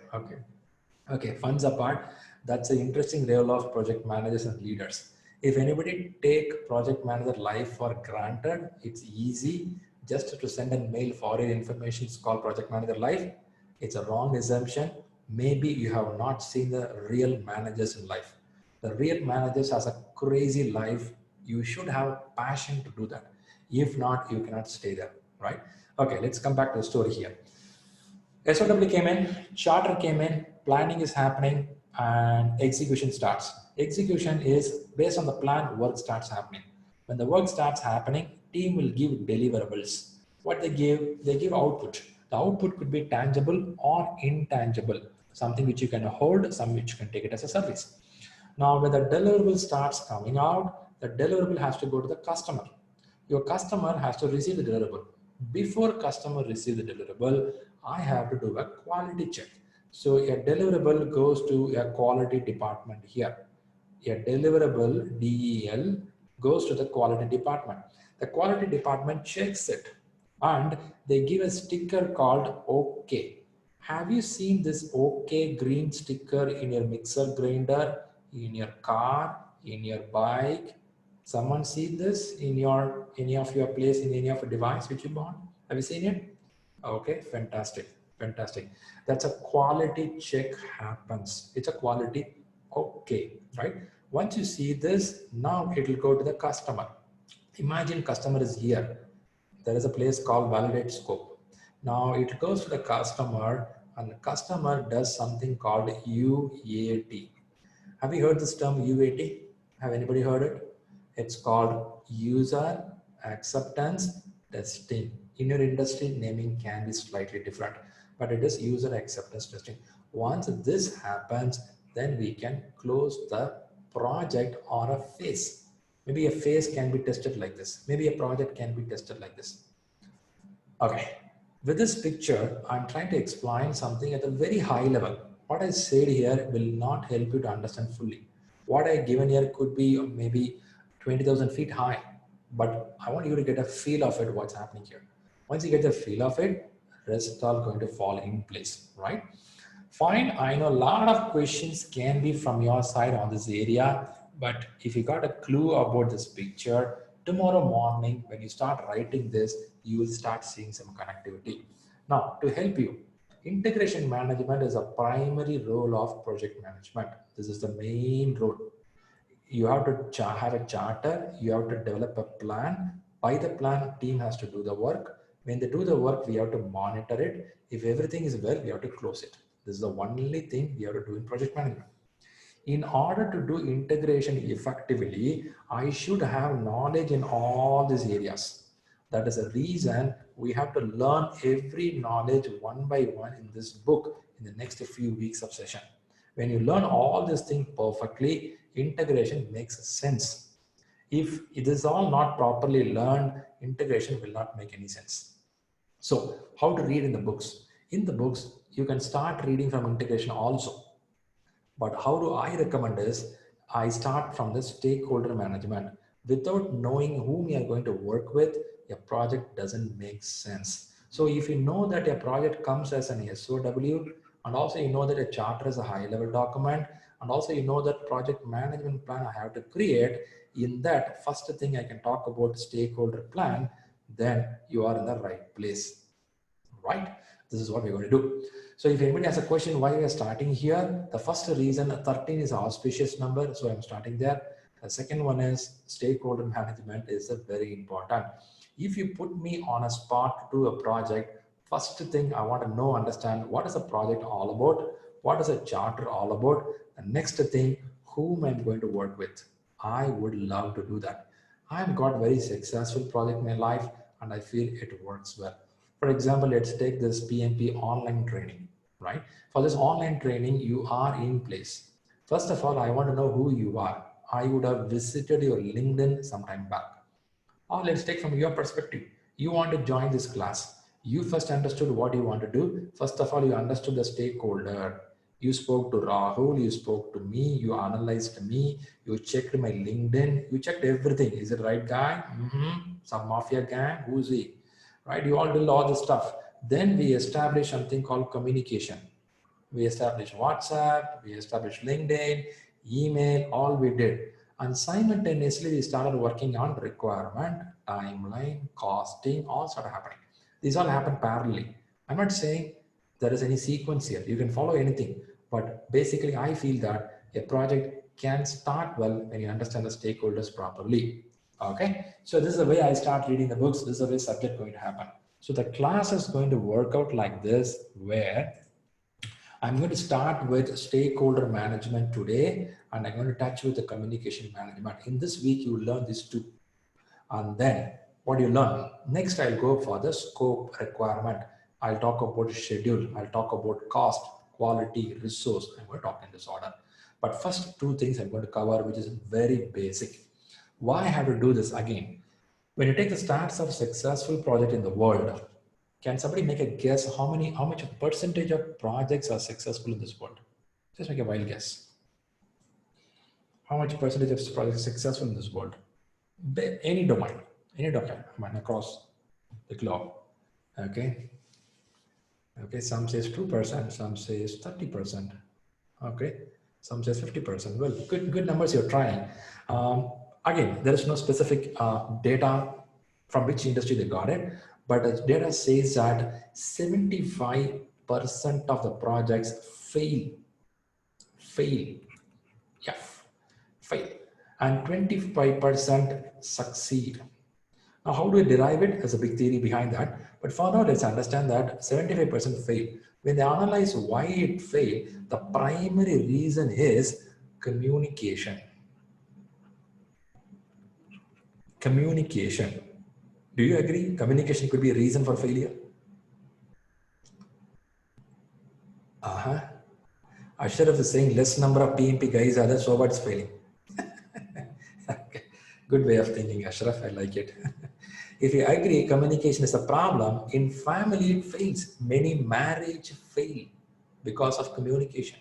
Okay, funds apart. That's an interesting role of project managers and leaders. If anybody take project manager life for granted, it's easy just to send a mail for your information. It's called project manager life. It's a wrong assumption. Maybe you have not seen the real managers in life. The real managers has a crazy life. You should have passion to do that. If not, you cannot stay there, right? Okay, let's come back to the story here. SOW came in, charter came in, planning is happening, and execution starts. Execution is based on the plan, work starts happening. When the work starts happening, team will give deliverables. What they give output. The output could be tangible or intangible, something which you can hold, some which you can take it as a service. Now, when the deliverable starts coming out, the deliverable has to go to the customer. Your customer has to receive the deliverable. Before customer receives the deliverable, I have to do a quality check. So a deliverable goes to a quality department here. A deliverable DEL goes to the quality department. The quality department checks it and they give a sticker called OK. Have you seen this OK green sticker in your mixer grinder, in your car, in your bike? Someone see this in your any of your place, in any of your device which you bought? Have you seen it? Okay, fantastic, fantastic. That's a quality check happens. It's a quality okay, right? Once you see this, now it will go to the customer. Imagine customer is here. There is a place called validate scope. Now it goes to the customer and the customer does something called UAT. Have you heard this term UAT? Have anybody heard it? It's called user acceptance testing. In your industry, naming can be slightly different, but it is user acceptance testing. Once this happens, then we can close the project or a phase. Maybe a phase can be tested like this. Maybe a project can be tested like this. Okay, with this picture, I'm trying to explain something at a very high level. What I said here will not help you to understand fully. What I given here could be maybe 20,000 feet high, but I want you to get a feel of it, what's happening here. Once you get the feel of it, rest is all going to fall in place, right? Fine, I know a lot of questions can be from your side on this area, but if you got a clue about this picture, tomorrow morning when you start writing this, you will start seeing some connectivity. Now, to help you, integration management is a primary role of project management. This is the main role. You have to have a charter, you have to develop a plan. By the plan, team has to do the work. When they do the work, we have to monitor it. If everything is well, we have to close it. This is the only thing we have to do in project management. In order to do integration effectively, I should have knowledge in all these areas. That is the reason we have to learn every knowledge one by one in this book in the next few weeks of session. When you learn all these things perfectly, integration makes sense. If it is all not properly learned, integration will not make any sense. So how to read in the books? In the books, you can start reading from integration also. But how do I recommend is, I start from the stakeholder management. Without knowing whom you are going to work with, your project doesn't make sense. So if you know that your project comes as an SOW, and also you know that a charter is a high level document, and also you know that project management plan I have to create, in that first thing I can talk about stakeholder plan, then you are in the right place, right? This is what we're going to do. So if anybody has a question why we are starting here, the first reason 13 is an auspicious number, so I'm starting there. The second one is stakeholder management is very important. If you put me on a spot to do a project, first thing I want to know, understand what is the project all about, what is a charter all about, the next thing, whom I'm going to work with. I would love to do that. I've got very successful project in my life and I feel it works well. For example, let's take this PMP online training, right? For this online training, you are in place. First of all, I want to know who you are. I would have visited your LinkedIn sometime back. Or let's take from your perspective. You want to join this class. You first understood what you want to do. First of all, you understood the stakeholder. You spoke to Rahul, you spoke to me, you analyzed me, you checked my LinkedIn, you checked everything. Is it the right guy? Some mafia gang, who's he? Right? You all did all this stuff. Then we established something called communication. We established WhatsApp, we established LinkedIn, email, all we did. And simultaneously, we started working on requirement, timeline, costing, all started happening. These all happen parallelly. I'm not saying there is any sequence here. You can follow anything. But basically, I feel that a project can start well when you understand the stakeholders properly. Okay, so this is the way I start reading the books. This is the way subject going to happen. So the class is going to work out like this, where I'm going to start with stakeholder management today, and I'm going to touch with the communication management. In this week, you will learn these two. And then what do you learn? Next, I'll go for the scope requirement. I'll talk about schedule. I'll talk about cost, quality, resource. I'm going to talk in this order. But first, two things I'm going to cover, which is very basic. Why I have to do this again? When you take the stats of successful project in the world, can somebody make a guess how much percentage of projects are successful in this world? Just make a wild guess. How much percentage of projects are successful in this world? Any domain, across the globe. Okay. Okay, some says 2%, some says 30%. Okay, some says 50%. Well, good numbers you're trying. Again, there is no specific data from which industry they got it, but the data says that 75% of the projects fail, and 25% succeed. Now, how do we derive it? There's a big theory behind that. But for now, let's understand that 75% fail. When they analyze why it failed, the primary reason is communication. Communication. Do you agree? Communication could be a reason for failure. Ashraf is saying less number of PMP guys are there, so what's failing? Okay. Good way of thinking, Ashraf. I like it. If you agree communication is a problem, in family it fails. Many marriages fail because of communication.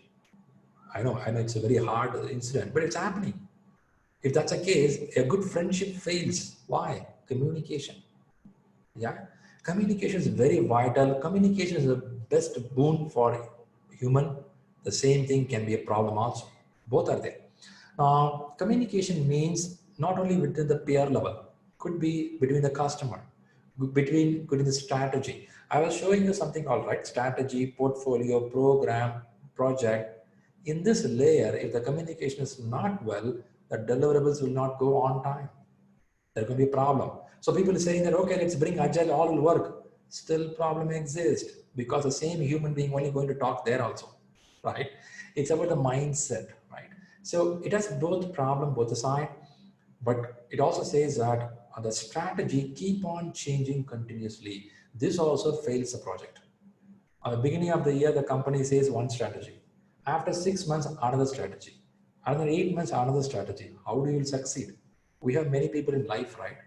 I know it's a very hard incident, but it's happening. If that's the case, a good friendship fails. Why? Communication. Yeah, communication is very vital. Communication is the best boon for human. The same thing can be a problem also. Both are there. Now, communication means not only within the peer level, could be between the customer, between the strategy. I was showing you something called strategy, portfolio, program, project. In this layer, if the communication is not well, the deliverables will not go on time. There can be a problem. So people are saying that, okay, let's bring Agile, all will work. Still problem exists because the same human being only going to talk there also, right? It's about the mindset, right? So it has both problem, both the side, but it also says that the strategy keep on changing continuously. This also fails the project. At the beginning of the year, the company says one strategy. After 6 months, another strategy. Another 8 months, another strategy. How do you succeed? We have many people in life, right?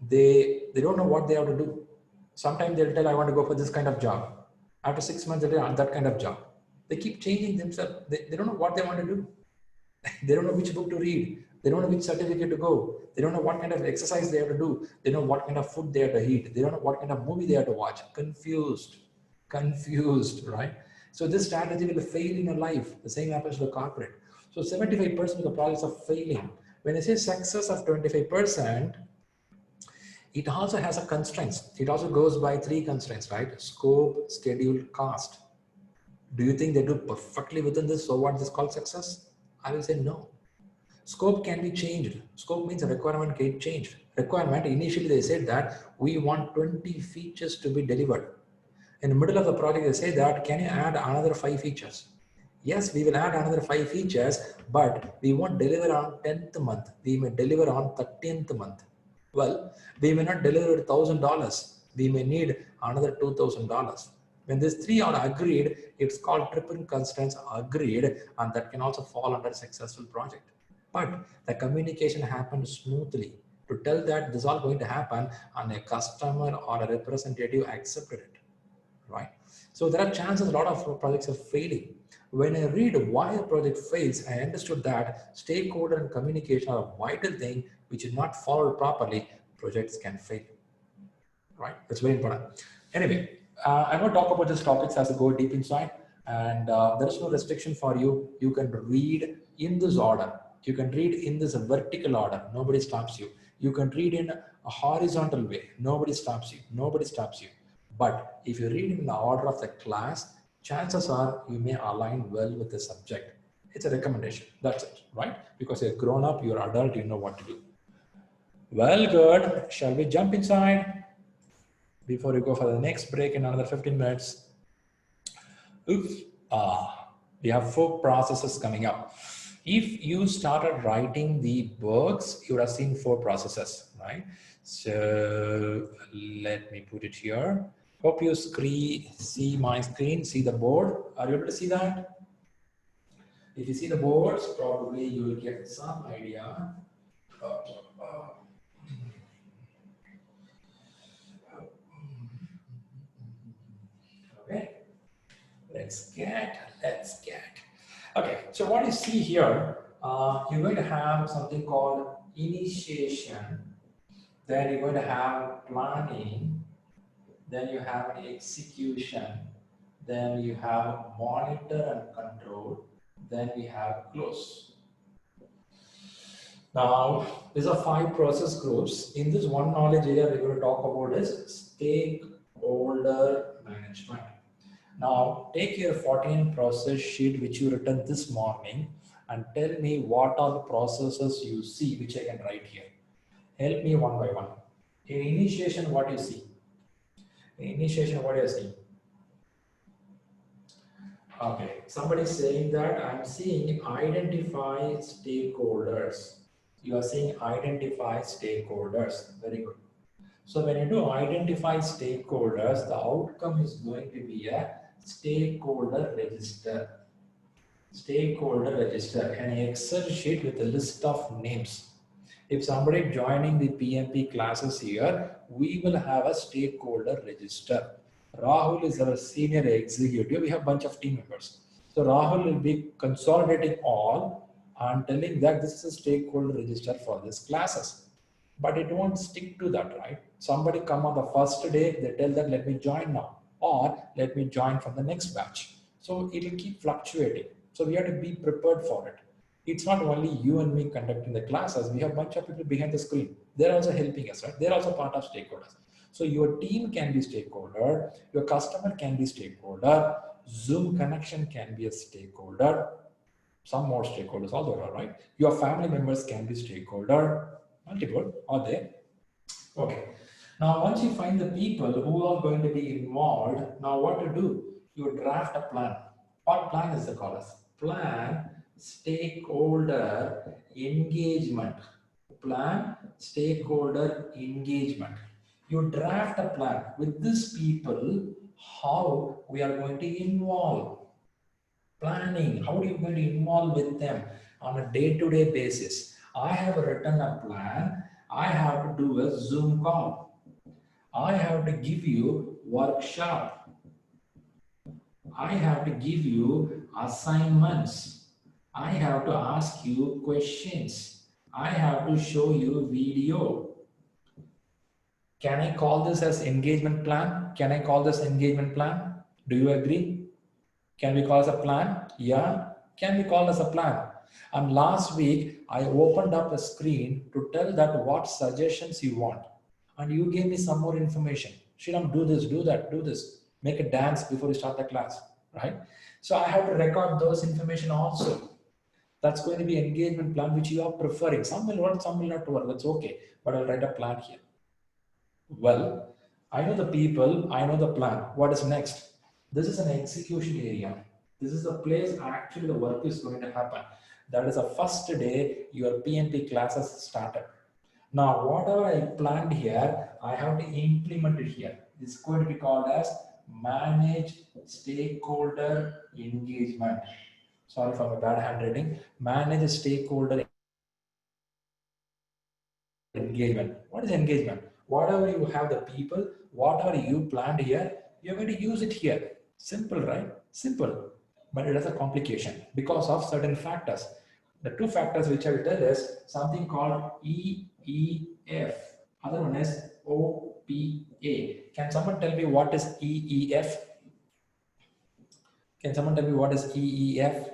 They don't know what they have to do. Sometimes they'll tell, I want to go for this kind of job. After 6 months, they'll tell that kind of job. They keep changing themselves. They don't know what they want to do. They don't know which book to read. They don't know which certificate to go. They don't know what kind of exercise they have to do. They don't know what kind of food they have to eat. They don't know what kind of movie they have to watch. Confused, right? So this strategy will fail in your life. The same happens to the corporate. So 75% of the projects are failing. When I say success of 25%, it also has a constraints. It also goes by 3 constraints, right? Scope, schedule, cost. Do you think they do perfectly within this? So what is called success? I will say no. Scope can be changed. Scope means a requirement can change. Requirement, initially they said that we want 20 features to be delivered. In the middle of the project, they say that, can you add another 5 features? Yes, we will add another 5 features, but we won't deliver on 10th month. We may deliver on 13th month. Well, we may not deliver $1,000. We may need another $2,000. When these 3 are agreed, it's called triple constraints agreed, and that can also fall under successful project. But the communication happened smoothly to tell that this is all going to happen, and a customer or a representative accepted it, right? So there are chances a lot of projects are failing. When I read why a project fails, I understood that stakeholder and communication are a vital thing which is not followed properly, projects can fail, right? That's very important. Anyway, I'm going to talk about these topics as I go deep inside, and there is no restriction for you. You can read in this order. You can read in this vertical order. Nobody stops you. You can read in a horizontal way. Nobody stops you. Nobody stops you. But if you read in the order of the class, chances are you may align well with the subject. It's a recommendation. That's it, right? Because you're grown up, you're adult, you know what to do. Well, good. Shall we jump inside? before we go for the next break in another 15 minutes. Oops. We have 4 processes coming up. If you started writing the works, you would have seen 4 processes, right? So let me put it here. Hope you see my screen, see the board. Are you able to see that? If you see the boards, probably you will get some idea. Okay, let's get. Okay, so what you see here, you're going to have something called initiation, then you're going to have planning, then you have an execution, then you have monitor and control, then we have close. Now, these are 5 process groups. In this one knowledge area, we're going to talk about is stakeholder management. Now, take your 14 process sheet which you written this morning and tell me what are the processes you see, which I can write here. Help me one by one. In initiation, what you see? In initiation, what do you see? Okay, somebody is saying that I'm seeing identify stakeholders. You are saying identify stakeholders. Very good. So when you do identify stakeholders, the outcome is going to be a stakeholder register. Stakeholder register, an Excel sheet with a list of names. If somebody joining the PMP classes here, we will have a stakeholder register. Rahul is our senior executive. We have a bunch of team members. So Rahul will be consolidating all and telling that this is a stakeholder register for these classes. But it won't stick to that, right? Somebody come on the first day, they tell that let me join now, or let me join from the next batch. So it will keep fluctuating. So we have to be prepared for it. It's not only you and me conducting the classes. We have a bunch of people behind the screen. They're also helping us, right? They're also part of stakeholders. So your team can be stakeholder, your customer can be stakeholder, Zoom connection can be a stakeholder, some more stakeholders also, right? Your family members can be stakeholder, multiple are there. Okay. Now, once you find the people who are going to be involved, now what to do? You draft a plan. What plan is the called as? Plan stakeholder engagement. Plan stakeholder engagement. You draft a plan with these people, how we are going to involve. Planning, how are you going to involve with them on a day-to-day basis? I have written a plan. I have to do a Zoom call. I have to give you workshop. I have to give you assignments. I have to ask you questions. I have to show you video. Can I call this as engagement plan? Can I call this engagement plan? Do you agree? Can we call this a plan? Yeah. Can we call this a plan? And last week, I opened up a screen to tell that what suggestions you want. And you gave me some more information. Shriram, do this, do that, do this. Make a dance before you start the class, right? So I have to record those information also. That's going to be engagement plan, which you are preferring. Some will work, some will not work. That's okay. But I'll write a plan here. Well, I know the people, I know the plan. What is next? This is an execution area. This is the place actually the work is going to happen. That is the first day your PMP classes started. Now, whatever I planned here, I have to implement it here. It's going to be called as manage stakeholder engagement. Sorry for my bad handwriting. Manage stakeholder engagement. What is engagement? Whatever you have the people, whatever you planned here, you're going to use it here. Simple, right? Simple. But it has a complication because of certain factors. The 2 factors which I will tell is something called EEF. Other one is OPA. Can someone tell me what is EEF? Can someone tell me what is EEF?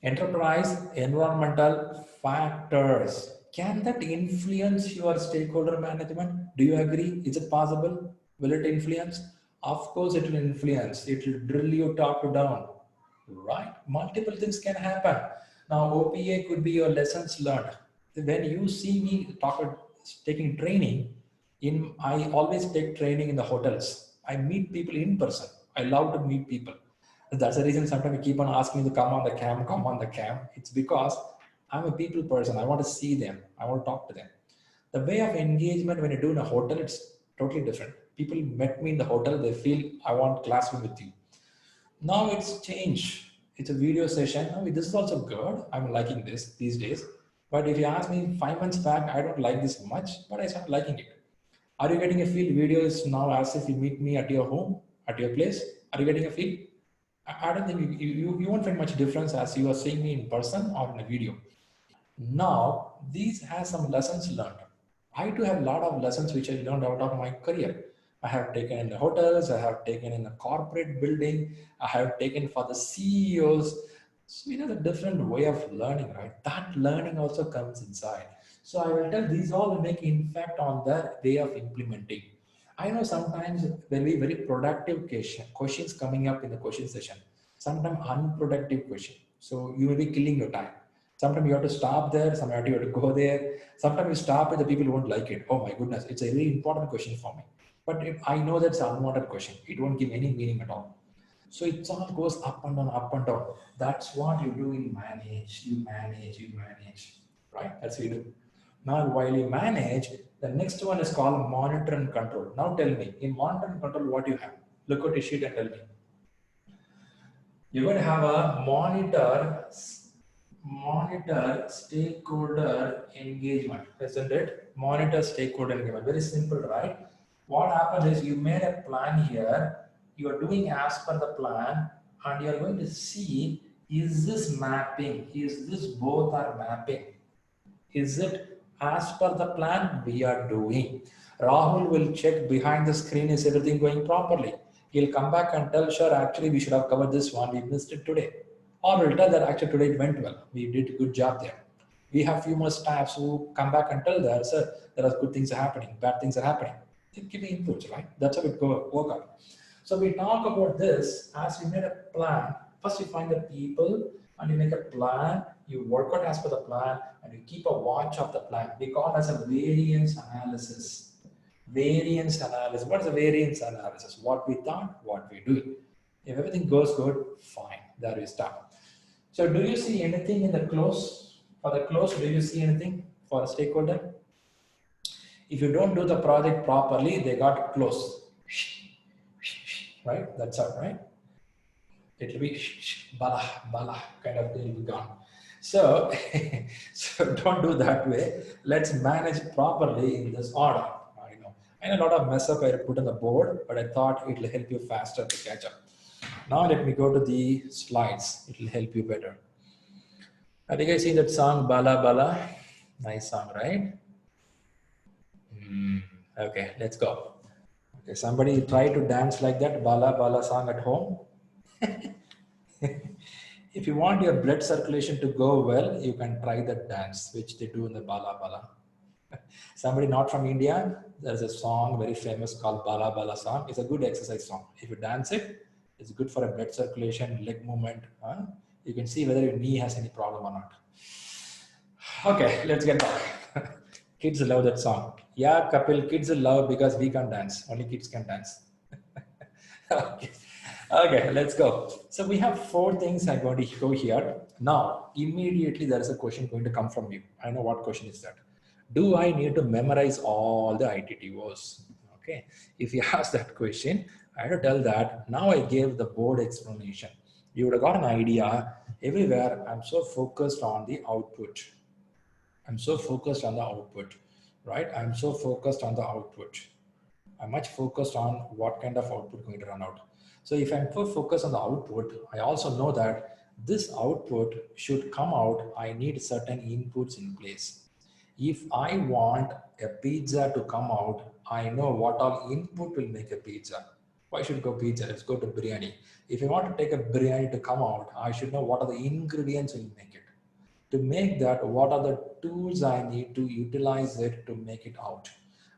Enterprise environmental factors. Can that influence your stakeholder management? Do you agree? Is it possible? Will it influence? Of course it will influence. It will drill you top to down, right? Multiple things can happen. Now OPA could be your lessons learned. When you see me talk taking training, I always take training in the hotels. I meet people in person. I love to meet people. That's the reason sometimes you keep on asking me to come on the cam, come on the cam. It's because I'm a people person. I want to see them. I want to talk to them. The way of engagement when you do in a hotel, it's totally different. People met me in the hotel. They feel I want classroom with you. Now it's changed. It's a video session. I mean, this is also good. I'm liking this these days. But if you ask me 5 months back, I don't like this much, but I started liking it. Are you getting a feel? Video is now as if you meet me at your home, at your place. Are you getting a feel? I don't think you won't find much difference as you are seeing me in person or in a video. Now, these have some lessons learned. I do have a lot of lessons which I learned out of my career. I have taken in the hotels, I have taken in the corporate building, I have taken for the CEOs. So, the different way of learning, right? That learning also comes inside. So I will tell these all will make impact on the way of implementing. I know sometimes there will be very productive questions coming up in the question session, sometimes unproductive question. So you will be killing your time. Sometimes you have to stop there, sometimes you have to go there. Sometimes you stop and the people won't like it. Oh my goodness, it's a really important question for me. But if I know that's an unwanted question, it won't give any meaning at all. So it all goes up and down, up and down. That's what you do in manage. You manage, right? That's what you do. Now, while you manage, the next one is called monitor and control. Now tell me, in monitor and control, what you have? Look at your sheet and tell me. You're going to have a monitor stakeholder engagement, isn't it? Monitor stakeholder engagement. Very simple, right? What happens is you made a plan here. You are doing as per the plan, and you are going to see, is this mapping? Is this both are mapping? Is it as per the plan we are doing? Rahul will check behind the screen, is everything going properly? He'll come back and tell, sure, actually we should have covered this one, we missed it today. Or we'll tell that actually today it went well, we did a good job there. We have few more staffs who come back and tell that, sir, there are good things are happening, bad things are happening. They give me inputs, right? That's how it work out. So we talk about this as we made a plan. First you find the people and you make a plan, you work out as per the plan, and you keep a watch of the plan. We call it as a variance analysis. Variance analysis. What is a variance analysis? What we thought, what we do. If everything goes good, fine. There we start. So do you see anything in the close? For the close, do you see anything for a stakeholder? If you don't do the project properly, they got close. Right? That's all, right? It will be bala, bala, kind of thing will be gone. So, so don't do that way. Let's manage properly in this order. I know a lot of mess up I put on the board, but I thought it will help you faster to catch up. Now let me go to the slides. It will help you better. Have you guys seen that song, Bala Bala? Nice song, right? Okay, let's go. Okay, somebody try to dance like that Bala Bala song at home. If you want your blood circulation to go well, you can try that dance, which they do in the Bala Bala. Somebody not from India, there's a song very famous called Bala Bala song. It's a good exercise song. If you dance it, it's good for a blood circulation, leg movement. You can see whether your knee has any problem or not. Okay, let's get back. Kids love that song. Yeah, Kapil, kids love because we can't dance. Only kids can dance. Okay, let's go. So we have 4 things I'm going to go here. Now, immediately there is a question going to come from you. I know what question is that. Do I need to memorize all the ITTOs? Okay, if you ask that question, I have to tell that now I gave the board explanation. You would have got an idea. Everywhere, I'm so focused on the output. I'm so focused on the output, right? I'm so focused on the output. I'm much focused on what kind of output going to run out. So if I'm so focused on the output, I also know that this output should come out. I need certain inputs in place. If I want a pizza to come out, I know what all input will make a pizza. Why should go pizza? Let's go to biryani. If I want to take a biryani to come out, I should know what are the ingredients will make it. To make that, what are the tools I need to utilize it to make it out?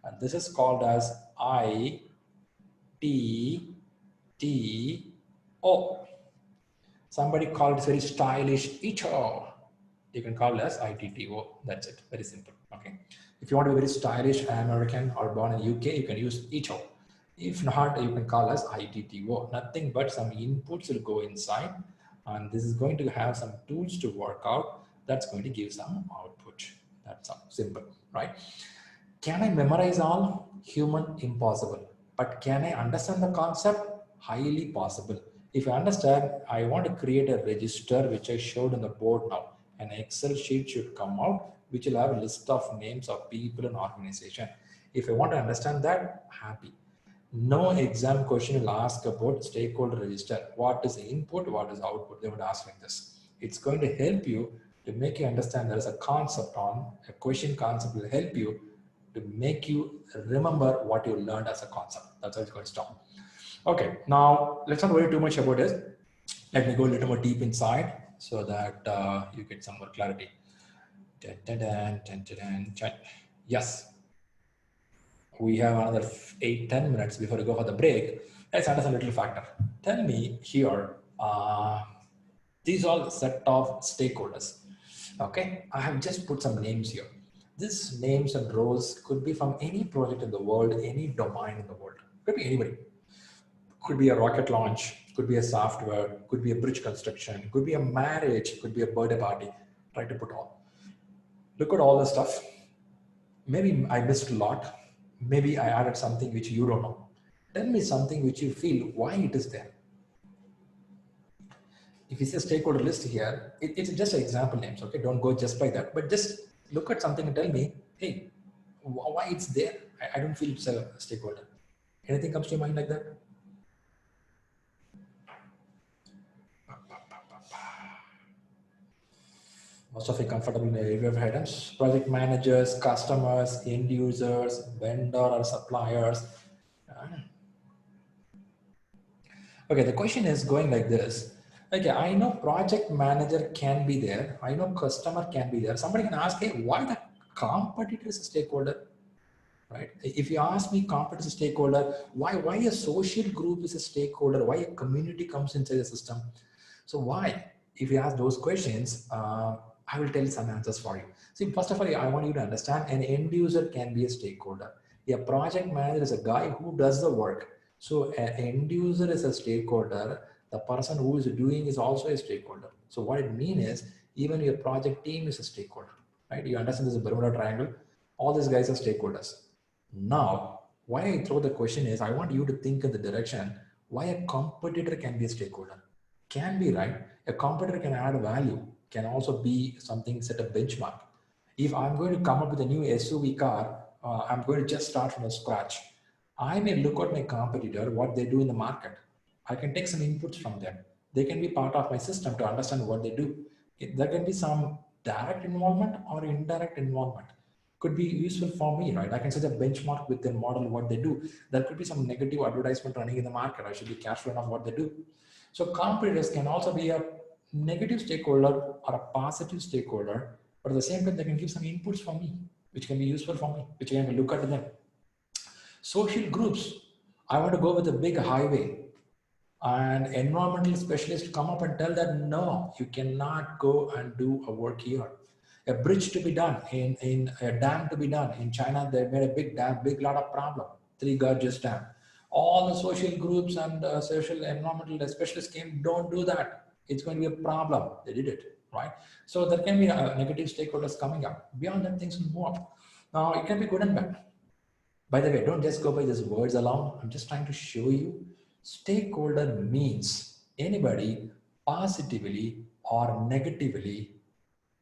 And this is called as ITTO. Somebody called it very stylish ITO. You can call it as ITTO. That's it. Very simple. Okay. If you want to be very stylish American or born in UK, you can use echo. If not, you can call us ITTO. Nothing but some inputs will go inside, and this is going to have some tools to work out. That's going to give some output. That's simple, right? Can I memorize all? Human, impossible. But can I understand the concept? Highly possible. If I understand, I want to create a register, which I showed on the board now. An Excel sheet should come out, which will have a list of names of people and organization. If I want to understand that, happy. No exam question will ask about stakeholder register. What is the input? What is the output? They would ask like this. It's going to help you to make you understand there is a concept on a question concept will help you to make you remember what you learned as a concept. That's how it's going to stop. Okay, now let's not worry too much about it. Let me go a little more deep inside so that you get some more clarity. Yes. We have another 8-10 minutes before we go for the break. Let's understand a little factor. Tell me here, these all set of stakeholders. Okay, I have just put some names here. These names and roles could be from any project in the world, any domain in the world. Could be anybody. Could be a rocket launch, could be a software, could be a bridge construction, could be a marriage, could be a birthday party. Try to put all. Look at all the stuff. Maybe I missed a lot. Maybe I added something which you don't know. Tell me something which you feel why it is there. If you see a stakeholder list here, it's just example names, okay? Don't go just by that, but just look at something and tell me, hey, why it's there? I don't feel it's a stakeholder. Anything comes to your mind like that? Most of you comfortable in the area of items, project managers, customers, end users, vendor or suppliers. Okay, the question is going like this. Okay, I know project manager can be there. I know customer can be there. Somebody can ask, hey, why the competitor is a stakeholder, right? If you ask me competitor is a stakeholder, why a social group is a stakeholder? Why a community comes inside the system? So why? If you ask those questions, I will tell some answers for you. See, first of all, I want you to understand an end user can be a stakeholder. A project manager is a guy who does the work. So an end user is a stakeholder. The person who is doing is also a stakeholder. So what it means is even your project team is a stakeholder, right? You understand this is a Bermuda Triangle. All these guys are stakeholders. Now, why I throw the question is I want you to think in the direction why a competitor can be a stakeholder. Can be, right? A competitor can add value, can also be something, set a benchmark. If I'm going to come up with a new SUV car, I'm going to just start from scratch. I may look at my competitor, what they do in the market. I can take some inputs from them. They can be part of my system to understand what they do. There can be some direct involvement or indirect involvement. Could be useful for me, right? I can set a benchmark with their model, what they do. There could be some negative advertisement running in the market. I should be careful enough what they do. So competitors can also be a negative stakeholder or a positive stakeholder, but at the same time, they can give some inputs for me, which can be useful for me, which I can look at them. Social groups, I want to go with a big highway and environmental specialists come up and tell that, no, you cannot go and do a work here. A bridge to be done, in a dam to be done. In China, they made a big dam, big lot of problem, 3 Gorges Dam. All the social groups and social environmental specialists came, don't do that. It's going to be a problem. They did it, right? So there can be negative stakeholders coming up. Beyond that, things will move up. Now, it can be good and bad. By the way, don't just go by these words alone. I'm just trying to show you stakeholder means anybody positively or negatively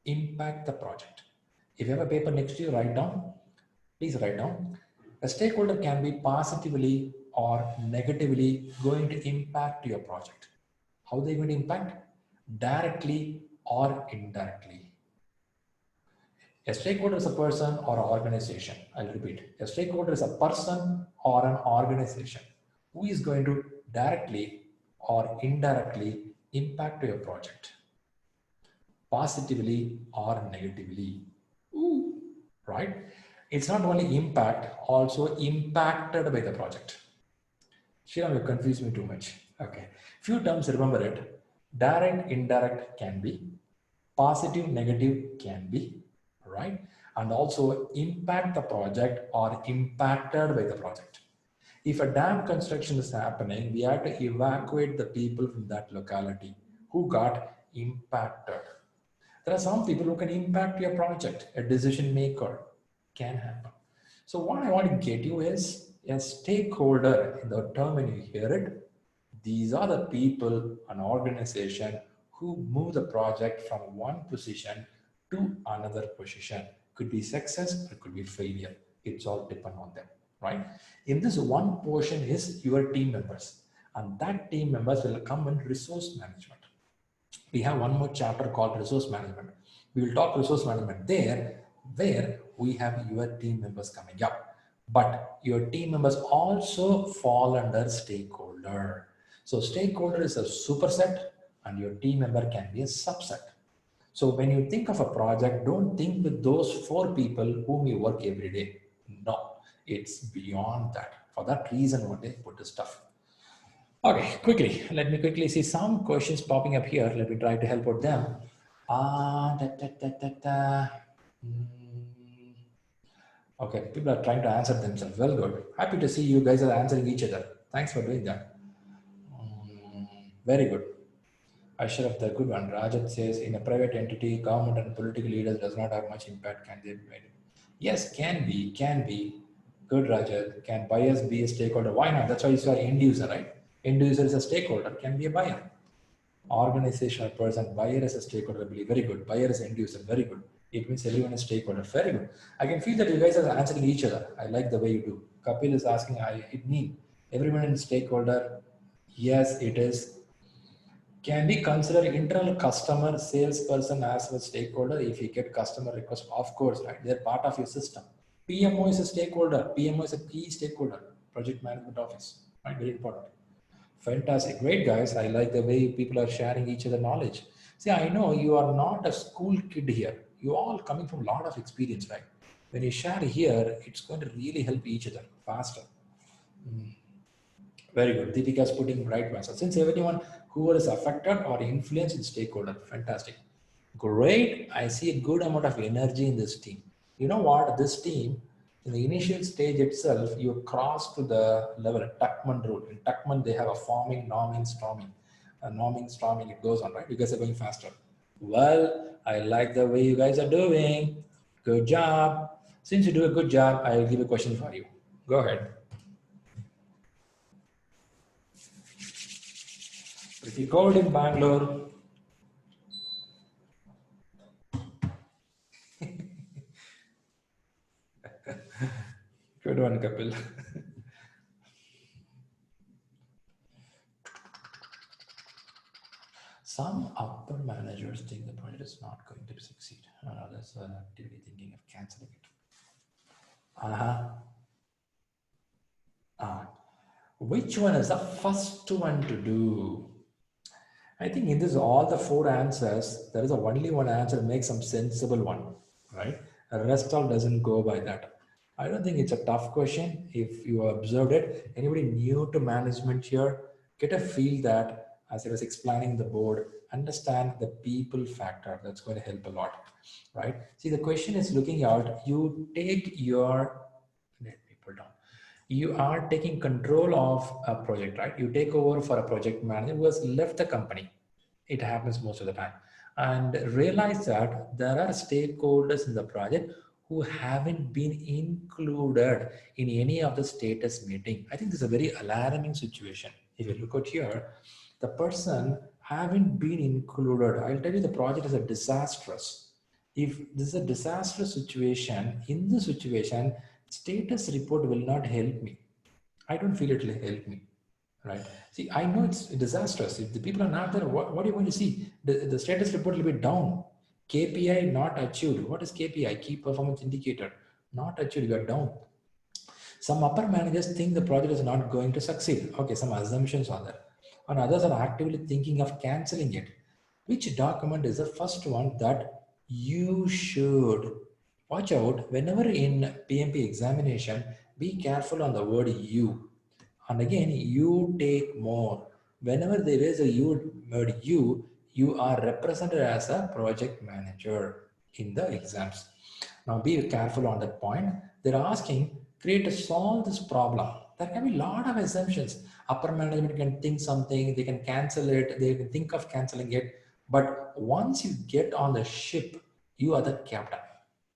impact the project. If you have a paper next to you, write down. Please write down. A stakeholder can be positively or negatively going to impact your project. How are they going to impact? Directly or indirectly. A stakeholder is a person or an organization. I'll repeat. A stakeholder is a person or an organization who is going to directly or indirectly impact your project, positively or negatively. Ooh, right? It's not only impact, also impacted by the project. Shriram, you confused me too much. Okay. Few terms, remember it. Direct, indirect can be. Positive, negative can be. Right? and also impact the project or impacted by the project. If a dam construction is happening, we have to evacuate the people from that locality who got impacted. There are some people who can impact your project. A decision maker can happen. So what I want to get you is a stakeholder. In the term when you hear it, these are the people, an organization who move the project from one position to another position. Could be success, it could be failure. It's all depend on them, right? In this one portion is your team members, and that team members will come in resource management. We have one more chapter called resource management. We will talk resource management there, where we have your team members coming up. But your team members also fall under stakeholder. So stakeholder is a superset and your team member can be a subset. So when you think of a project, don't think with those 4 people whom you work every day. No, it's beyond that. For that reason, what they put this stuff. Okay, quickly, let me quickly see some questions popping up here. Let me try to help out them. Okay, people are trying to answer themselves. Well, good. Happy to see you guys are answering each other. Thanks for doing that. Very good. Ashraf, the good one. Rajat says, in a private entity, government and political leaders does not have much impact. Can they be made? Yes, can be. Good, Rajat. Can buyers be a stakeholder? Why not? That's why you saw end user, right? End user is a stakeholder, can be a buyer. Organizational person, buyer is a stakeholder, I believe. Very good. Buyer is end user, very good. It means everyone is stakeholder, very good. I can feel that you guys are answering each other. I like the way you do. Kapil is asking, it means everyone is stakeholder. Yes, it is. Can we consider internal customer salesperson as a stakeholder if you get customer request? Of course, right? They're part of your system. PMO is a stakeholder. PMO is a key stakeholder. Project Management Office, right? Very important. Fantastic. Great, guys. I like the way people are sharing each other knowledge. See, I know you are not a school kid here. You all coming from a lot of experience, right? When you share here, it's going to really help each other faster. Very good. Deepika is putting right answer. Since everyone who is affected or influenced is stakeholder, fantastic. Great. I see a good amount of energy in this team. You know what? This team, in the initial stage itself, you cross to the level Tuckman rule. In Tuckman, they have a forming, norming, storming. Norming, storming, it goes on, right? You guys are going faster. Well, I like the way you guys are doing. Good job. Since you do a good job, I'll give a question for you. Go ahead. Pretty cold in Bangalore. Good one, Kapil. Some upper managers think the project is not going to succeed. Others are actively thinking of canceling it. Which one is the first one to do? I think in this all the 4 answers, there is only one answer, make some sensible one, right? The rest all doesn't go by that. I don't think it's a tough question. If you observed it, anybody new to management here, get a feel that, as I was explaining the board, understand the people factor. That's going to help a lot, right? See, the question is looking out, you take your, let me pull down. You are taking control of a project, right? You take over for a project manager who has left the company. It happens most of the time. And realize that there are stakeholders in the project who haven't been included in any of the status meeting. I think this is a very alarming situation. If you look at here, the person haven't been included. I'll tell you the project is a disastrous. If this is a disastrous situation, in this situation, status report will not help me. I don't feel it will help me, right? See, I know it's disastrous. If the people are not there, what are you going to see? The status report will be down. KPI not achieved. What is KPI? Key performance indicator. Not achieved, you are down. Some upper managers think the project is not going to succeed. Okay, some assumptions are there. And others are actively thinking of canceling it. Which document is the first one that you should watch out? Whenever in PMP examination, be careful on the word you. And again, you take more. Whenever there is a word you are represented as a project manager in the exams. Now be careful on that point. They're asking, create to solve this problem. There can be a lot of assumptions. Upper management can think something, they can cancel it, they can think of canceling it. But once you get on the ship, you are the captain.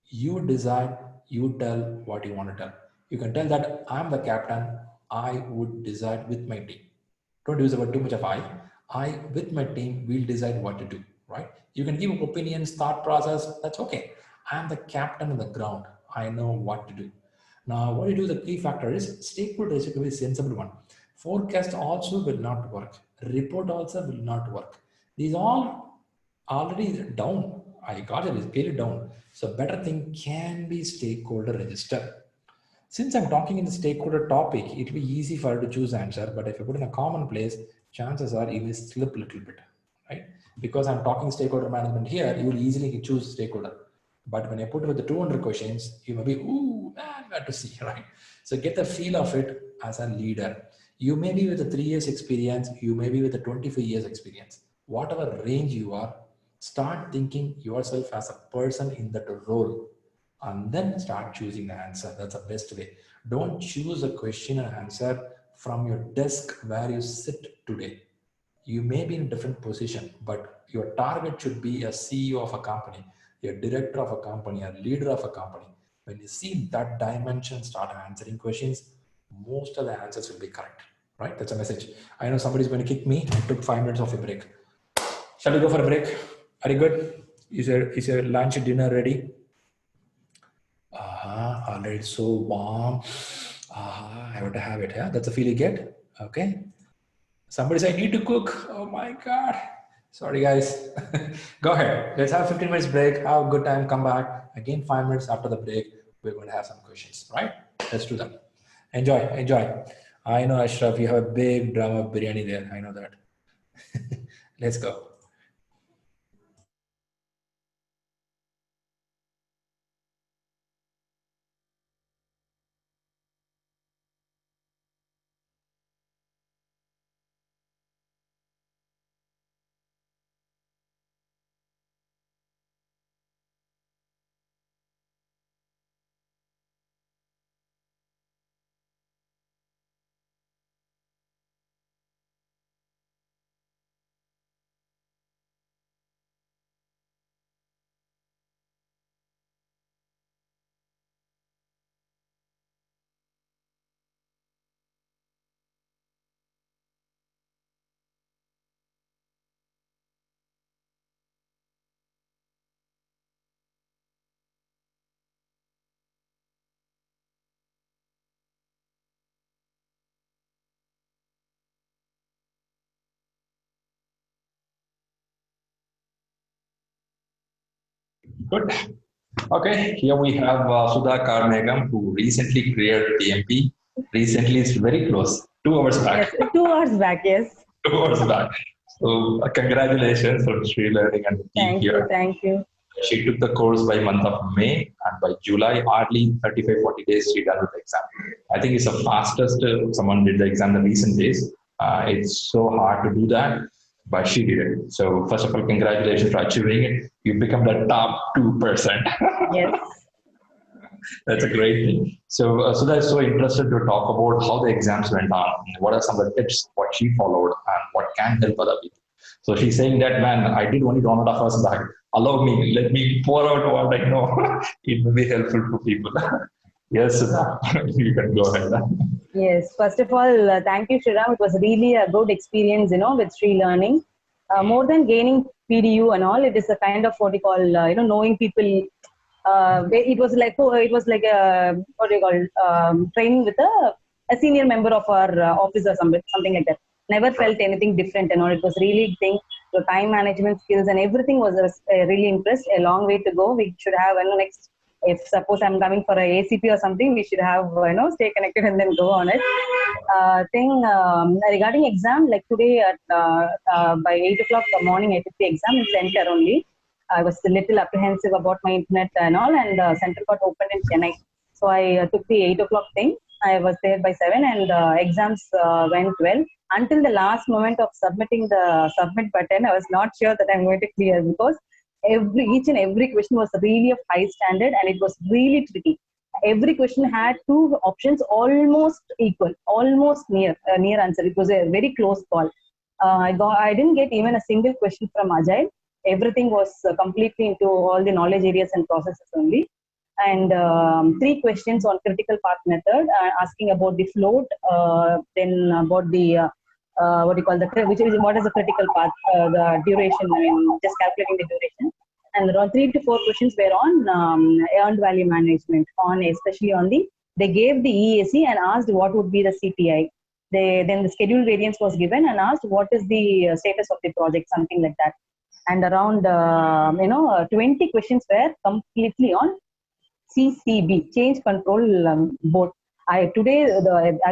You decide, you tell what you want to tell. You can tell that I'm the captain, I would decide with my team. Don't use about too much of I with my team will decide what to do, right? You can give opinions, thought process, that's okay. I'm the captain on the ground. I know what to do. Now, what you do, the key factor is stakeholder is a sensible one. Forecast also will not work. Report also will not work. These all already down. I got it, it's clearly down. So better thing can be stakeholder register. Since I'm talking in the stakeholder topic, it will be easy for you to choose answer, but if you put in a common place, chances are you will slip a little bit, right? Because I'm talking stakeholder management here, you will easily choose stakeholder. But when I put with the 200 questions, you may be, ooh, man, where to see, right? So get the feel of it as a leader. You may be with a 3 years experience, you may be with a 25 years experience. Whatever range you are, start thinking yourself as a person in that role and then start choosing the answer. That's the best way. Don't choose a question and answer from your desk where you sit today. You may be in a different position, but your target should be a CEO of a company, a director of a company, a leader of a company. When you see that dimension, start answering questions, most of the answers will be correct, right? That's a message. I know somebody's going to kick me. I took 5 minutes of a break. Shall we go for a break? Are you good? Is your lunch, dinner ready? Already so warm. I have to have it. Yeah, that's a feel you get. Okay. Somebody say I need to cook. Oh my God. Sorry, guys. Go ahead. Let's have 15 minutes break. Have a good time. Come back again. 5 minutes after the break. We're going to have some questions. Right? Let's do that. Enjoy. Enjoy. I know, Ashraf, you have a big drum of biryani there. I know that. Let's go. Good. Okay, here we have Sudha Karnegam, who recently cleared PMP. Recently, it's very close, 2 hours back. Yes, 2 hours back, yes. 2 hours back. So congratulations from ShriLearning and the team Thank here. you, thank you. She took the course by month of May, and by July, hardly 35-40 days, she done with the exam. I think it's the fastest someone did the exam in the recent days. It's so hard to do that, but she did it. So first of all, congratulations for achieving it. You become the top 2%. Yes. That's a great thing. So, Sudha is so interested to talk about how the exams went on, what are some of the tips, what she followed, and what can help other people. So she's saying that, man, I did only 1.5 hours back. Allow me, let me pour out what I know. It will be helpful to people. Yes, Sudha, you can go ahead. Yes, first of all, thank you, Shriram. It was really a good experience, with ShriLearning. More than gaining PDU and all, it is a kind of what you call, knowing people. It was like a what do you call training with a senior member of our office or something like that. Never felt anything different and all. It was really the time management skills and everything was really impressed. A long way to go. We should have next. If suppose I'm coming for a ACP or something, we should have stay connected and then go on it. Regarding exam, like today at by 8 o'clock in the morning, I took the exam in center only. I was a little apprehensive about my internet and all, and center got opened in Chennai. So I took the 8 o'clock thing. I was there by 7, and exams went well. Until the last moment of submitting the submit button, I was not sure that I'm going to clear because each and every question was really of high standard, and it was really tricky. Every question had two options almost equal, almost near answer. It was a very close call. I didn't get even a single question from Agile. Everything was completely into all the knowledge areas and processes only. And 3 questions on critical path method, asking about the float, then about the what do you call what is the critical path, the duration, just calculating the duration. And around 3 to 4 questions were on earned value management, especially on they gave the EAC and asked what would be the CPI. Then the schedule variance was given and asked what is the status of the project, something like that. And around 20 questions were completely on CCB, Change Control Board. I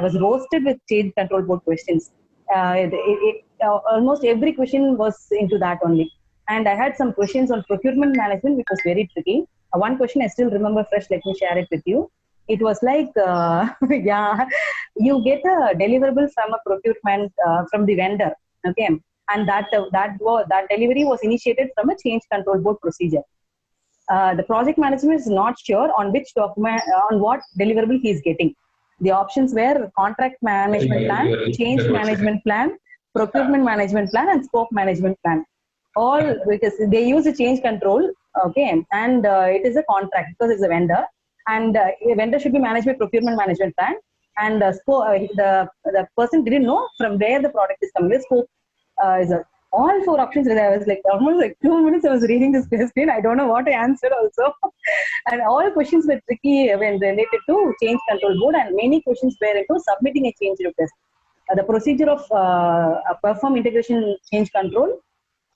was roasted with Change Control Board questions. Almost every question was into that only. And I had some questions on procurement management, which was very tricky. One question I still remember fresh. Let me share it with you. It was like, you get a deliverable from a procurement from the vendor, okay, and that delivery was initiated from a change control board procedure. The project management is not sure on which document, on what deliverable he is getting. The options were contract management plan, change management plan, procurement management plan, and scope management plan. All because they use a change control, okay, and it is a contract because it's a vendor, and a vendor should be managed by procurement management plan. And the person didn't know from where the product is coming. The scope is all 4 options. I was like almost like 2 minutes I was reading this question. I don't know what I answered also. And all questions were tricky when related to change control board, and many questions were into submitting a change request. The procedure of perform integration change control,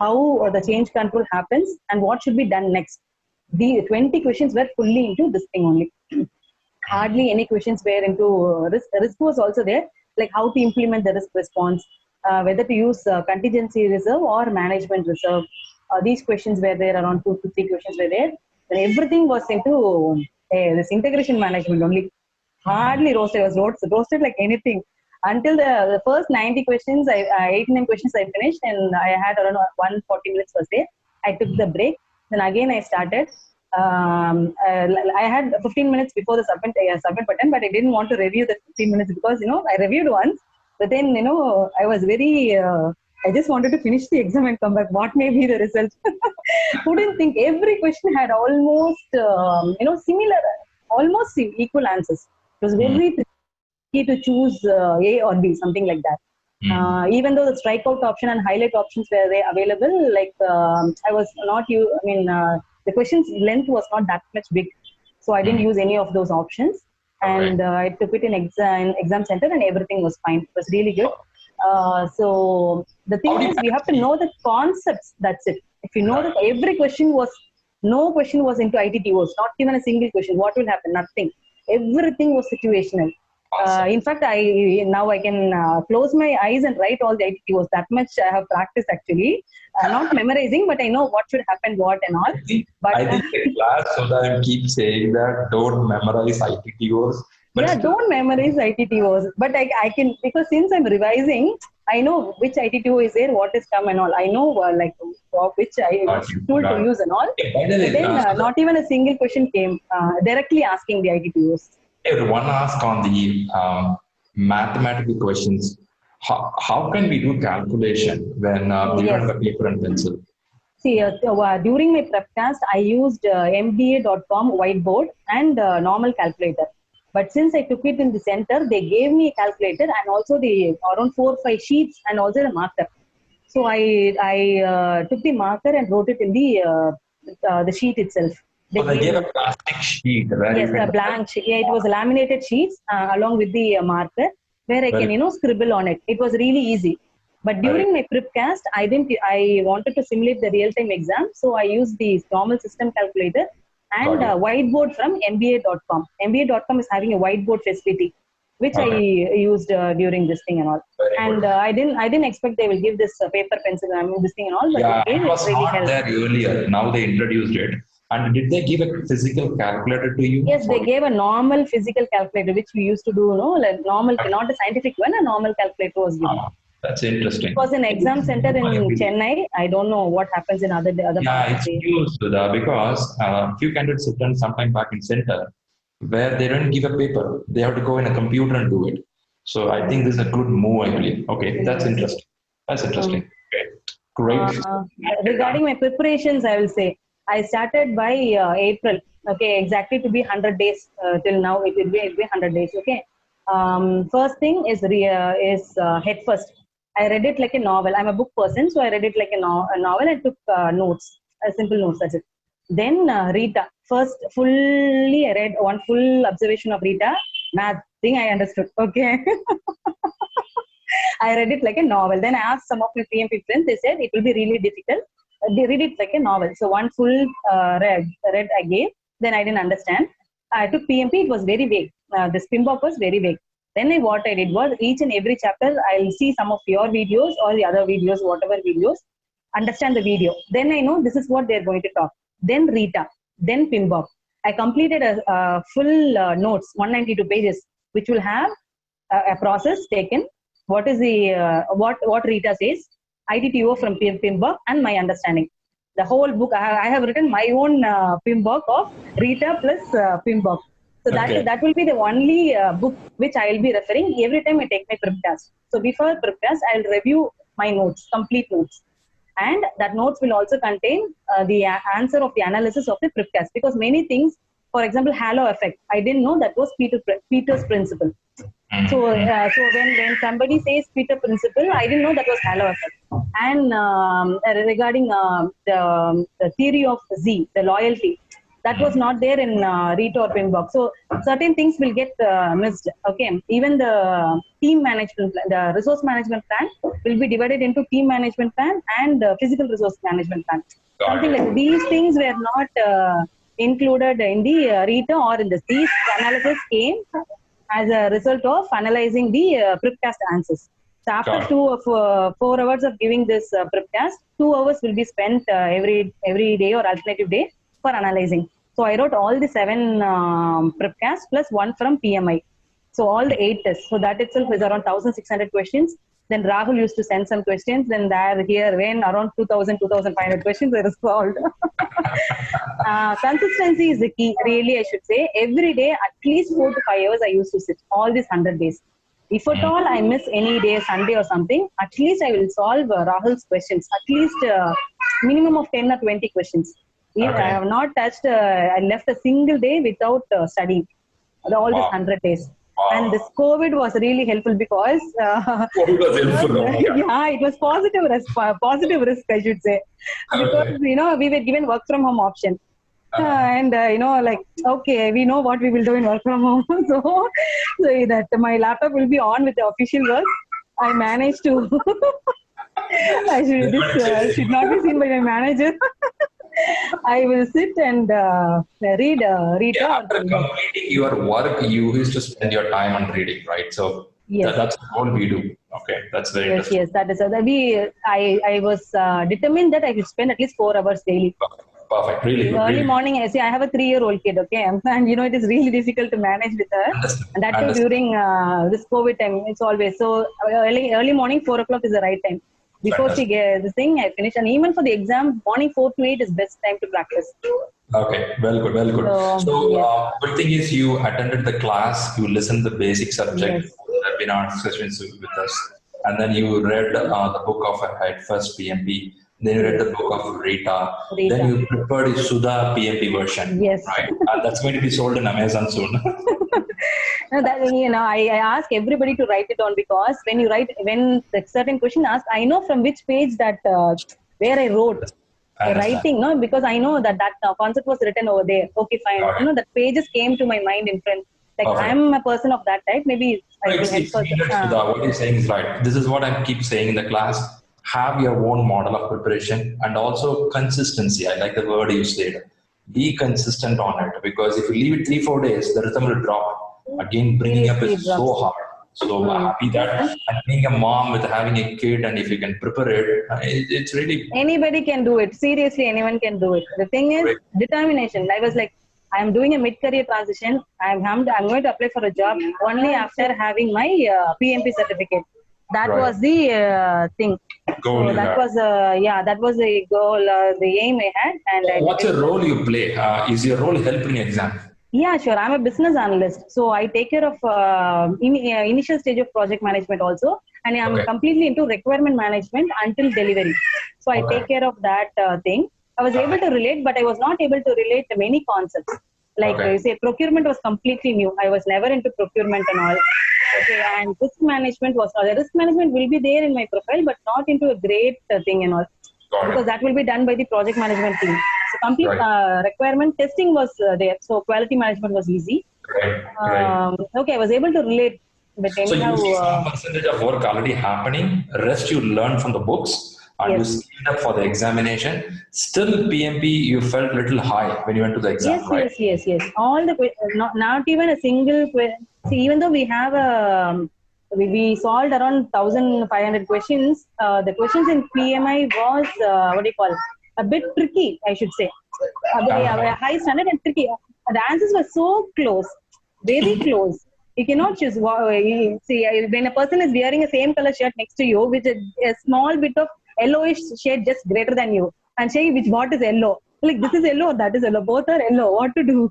how the change control happens, and what should be done next. The 20 questions were fully into this thing only. Hardly any questions were into risk. Risk was also there, like how to implement the risk response, whether to use contingency reserve or management reserve. These questions were there, around 2 to 3 questions were there. And everything was into this integration management only. Hardly roasted. I was roasted like anything. Until the first 90 questions, 89 questions I finished, and I had around 140 minutes was there. I took the break. Then again I started. I had 15 minutes before the submit button, but I didn't want to review the 15 minutes because, I reviewed once. But then, I was very, I just wanted to finish the exam and come back. What may be the result? Couldn't think. Every question had almost, similar, almost equal answers. It was very tricky to choose A or B, something like that. Even though the strikeout option and highlight options were available, like I was not the question's length was not that much big, so I didn't use any of those options. And I took it in exam center, and everything was fine. It was really good. So the thing is, we have to know the concepts. That's it. If you know that no question was into ITTOs, not even a single question. What will happen? Nothing. Everything was situational. In fact, now I can close my eyes and write all the ITTOs. That much I have practiced actually. Not memorizing, but I know what should happen, what and all. But I think in class, so that I keep saying that don't memorize ITTOs. Don't memorize ITTOs. But I can, because since I'm revising, I know which ITTO is there, what is come and all. I know which tool to use and all. But then not even a single question came directly asking the ITTOs. One ask on the mathematical questions. How can we do calculation when we don't have a paper and pencil? See, during my prepcast, I used MBA.com whiteboard and normal calculator. But since I took it in the center, they gave me a calculator and also the around 4 or 5 sheets and also the marker. So I took the marker and wrote it in the sheet itself. They gave a plastic sheet, right? Yes, a blank sheet. Yeah, it was laminated sheets along with the marker, where I can, scribble on it. It was really easy. But during my prepcast, I wanted to simulate the real-time exam. So I used the normal system calculator and whiteboard from MBA.com. MBA.com is having a whiteboard facility, which I used during this thing and all. And I didn't expect they will give this paper, pencil, this thing and all. But it was really not there earlier. Now they introduced it. And did they give a physical calculator to you? Yes, they gave a normal physical calculator, which we used to do, like normal, not a scientific one, a normal calculator was given. That's interesting. It was an exam center in Chennai. I don't know what happens in other Yeah, parts of it's the. new, Sudha, because few candidates have done sometime back in center where they don't give a paper. They have to go in a computer and do it. So I think this is a good move, I believe. Okay, that's interesting. That's interesting. Okay, great. Regarding my preparations, I will say I started by April. Okay, exactly to be 100 days till now. It will be 100 days. Okay. First thing is head first. I read it like a novel. I'm a book person, so I read it like a novel and took notes, simple notes. That's it. Then Rita. First, fully I read one full observation of Rita. Nothing I understood. Okay. I read it like a novel. Then I asked some of my PMP friends. They said it will be really difficult. They read it like a novel. So one full read I gave. Then I didn't understand. I took PMP. It was very vague. The spin-off was very vague. Then what I did was each and every chapter, I'll see some of your videos or the other videos, whatever videos, understand the video. Then I know this is what they're going to talk. Then Rita, then Pimbop. I completed a full notes, 192 pages, which will have a process taken. What is the what Rita says, ITTO from Pimbop, and my understanding. The whole book, I have written my own Pimbop of Rita plus Pimbop. So that will be the only book which I will be referring every time I take my prep test. So before prep test, I will review my notes, complete notes. And that notes will also contain the answer of the analysis of the prep test. Because many things, for example, halo effect, I didn't know that was Peter's principle. So when somebody says Peter principle, I didn't know that was halo effect. And regarding the theory of Z, the loyalty, that was not there in Rita or Pinbox. So certain things will get missed. Okay, even the team management, the resource management plan will be divided into team management plan and physical resource management plan. Something like these things were not included in the Rita or in this. These analysis came as a result of analyzing the prepcast answers. So after 4 hours of giving this prepcast, 2 hours will be spent every day or alternative day for analyzing. So I wrote all the 7 prepcasts plus 1 from PMI. So all the 8 tests. So that itself is around 1,600 questions. Then Rahul used to send some questions. Then when around 2,000, 2,500 questions were solved. Consistency is the key, really, I should say. Every day, at least 4 to 5 hours I used to sit, all these 100 days. If at all I miss any day, Sunday or something, at least I will solve Rahul's questions. At least minimum of 10 or 20 questions. I have not touched, I left a single day without studying all these 100 days. Wow. And this COVID was really helpful because COVID was helpful. Yeah, it was positive risk, I should say, because we were given work from home option. And like, okay, we know what we will do in work from home. so that my laptop will be on with the official work. I managed to this should not be seen by my manager. I will sit and read Rita. After completing your work, you used to spend your time on reading, right? So that's all we do. Okay, that's very interesting. Yes, that is. I was determined that I should spend at least 4 hours daily. Perfect. Really good. Early morning, I have a 3-year-old kid, okay? And it is really difficult to manage with her. And that too during this COVID time, it's always. So early morning, 4 o'clock is the right time. Before she gets the thing, I finish. And even for the exam, morning 4 to 8 is best time to practice. Okay, well good. So good thing is you attended the class, you listened to the basic subject, webinar sessions with us. And then you read the book of Head First PMP. Then you read the book of Rita. Then you prepared the Sudha PMP version. Yes. Right. That's going to be sold in Amazon soon. I ask everybody to write it down because when the certain question asked, I know from which page that where I wrote. Writing, no, because I know that concept was written over there. Okay, fine. The pages came to my mind in front. Like I'm a person of that type. Maybe I will help Sudha, what you're saying is right. This is what I keep saying in the class. Have your own model of preparation and also consistency. I like the word you said. Be consistent on it because if you leave it 3-4 days, the rhythm will drop. Again, bringing up is so hard. So happy that and being a mom with having a kid and if you can prepare it, it's really... Anybody can do it. Seriously, anyone can do it. The thing is determination. I was like, I am doing a mid-career transition. I'm going to apply for a job only after having my PMP certificate. That Right. was the thing. Goal So you that had. was that was the goal, the aim I had, and I What's did your that. role you play? Is your role helping exam? Yeah, sure. I'm a business analyst, so I take care of initial stage of project management also, and I'm Okay. completely into requirement management until delivery. So I Okay. take care of that thing. I was able to relate, but I was not able to relate to many concepts. Like Okay. you say, procurement was completely new. I was never into procurement and all. Okay, and risk management was risk management will be there in my profile, but not into a great thing and all, Got because it. that will be done by the project management team. So complete Right. requirement testing was there. So quality management was easy. Right. Right. Okay, I was able to relate, but So anyhow, you see some percentage of work already happening. Rest you learn from the books and you yes, scaled up for the examination. Still PMP, you felt little high when you went to the exam, yes, right? yes, yes, yes. All the not even a single see, even though we have we solved around 1,500 questions. The questions in PMI was what do you call, a bit tricky, I should say. A high standard and tricky. The answers were so close, very close. You cannot choose. See, when a person is wearing a same color shirt next to you, with a small bit of yellowish shade just greater than you, and say what is yellow. Like, this is yellow or that is yellow. Both are yellow. What to do?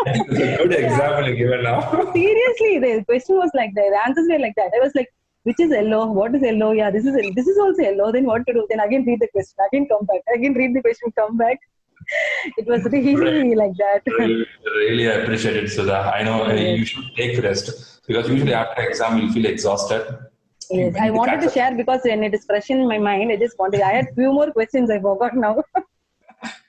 I think it's a good example you given now. Seriously, the question was like that. The answers were like that. I was like, which is yellow? What is yellow? Yeah, this is also yellow. Then what to do? Then again read the question. Again come back. Again read the question. Come back. It was really like that. Really, really appreciate it, Sudha. I know Yes. you should take rest because usually after exam you'll feel exhausted. Yes, We I need to wanted catch to up. share because when it is fresh in my mind, I just wanted. I had few more questions. I forgot now.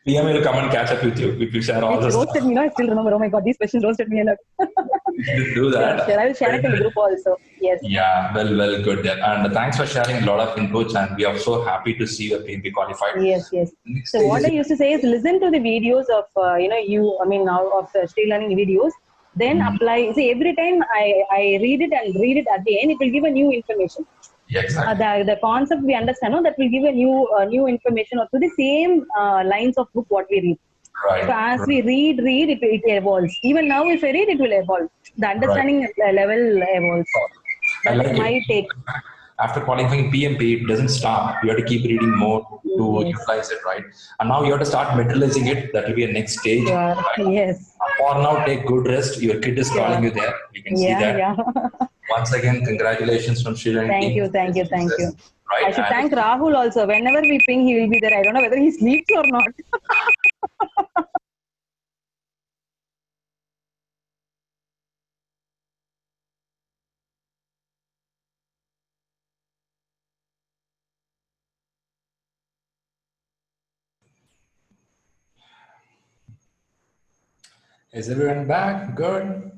PM will come and catch up with you if you share all Which the roasted stuff. me. No, I still remember. Oh my God, these questions roasted me a lot. You should do Sure, that. sure. I will share it in the group also. Yes. Yeah, well, good there. And thanks for sharing a lot of inputs. And we are so happy to see you PMP qualified. Yes, yes. Next So stage what is I used to say is listen to the videos of I mean now of the ShriLearning videos. Then apply. See, every time I read it and read it again, it will give a new information. yeah, exactly. The concept we understand, no, that will give a new information or to the same lines of book what we read. Right, So as right, we read it evolves. Even now, if I read, it will evolve. The right. understanding level evolves. I That's like it. my take. After qualifying PMP, it doesn't stop. You have to keep reading more to Yes. utilize it, right? And now you have to start materializing it. That will be a next stage, Sure. right? Yes. For now, take good rest. Your kid is calling Sure. you there. You can see Yeah. that. Yeah. Once again, congratulations from ShriLearning Thank team you. for Thank this you. Thank you. success, right? I should And thank Rahul also. Whenever we ping, he will be there. I don't know whether he sleeps or not. is everyone back? Good.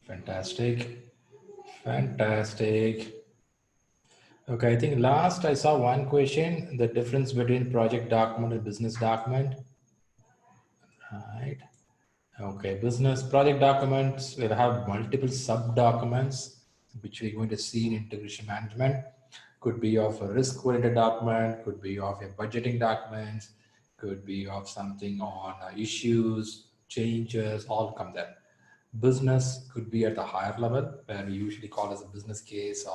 Fantastic. Fantastic. Okay, I think last I saw one question, the difference between project document and business document. Right. Okay, business project documents will have multiple sub-documents, which we're going to see in integration management. Could be of a risk-oriented document, could be of a budgeting document, could be of something on issues, changes, all come there. Business could be at the higher level, where we usually call as a business case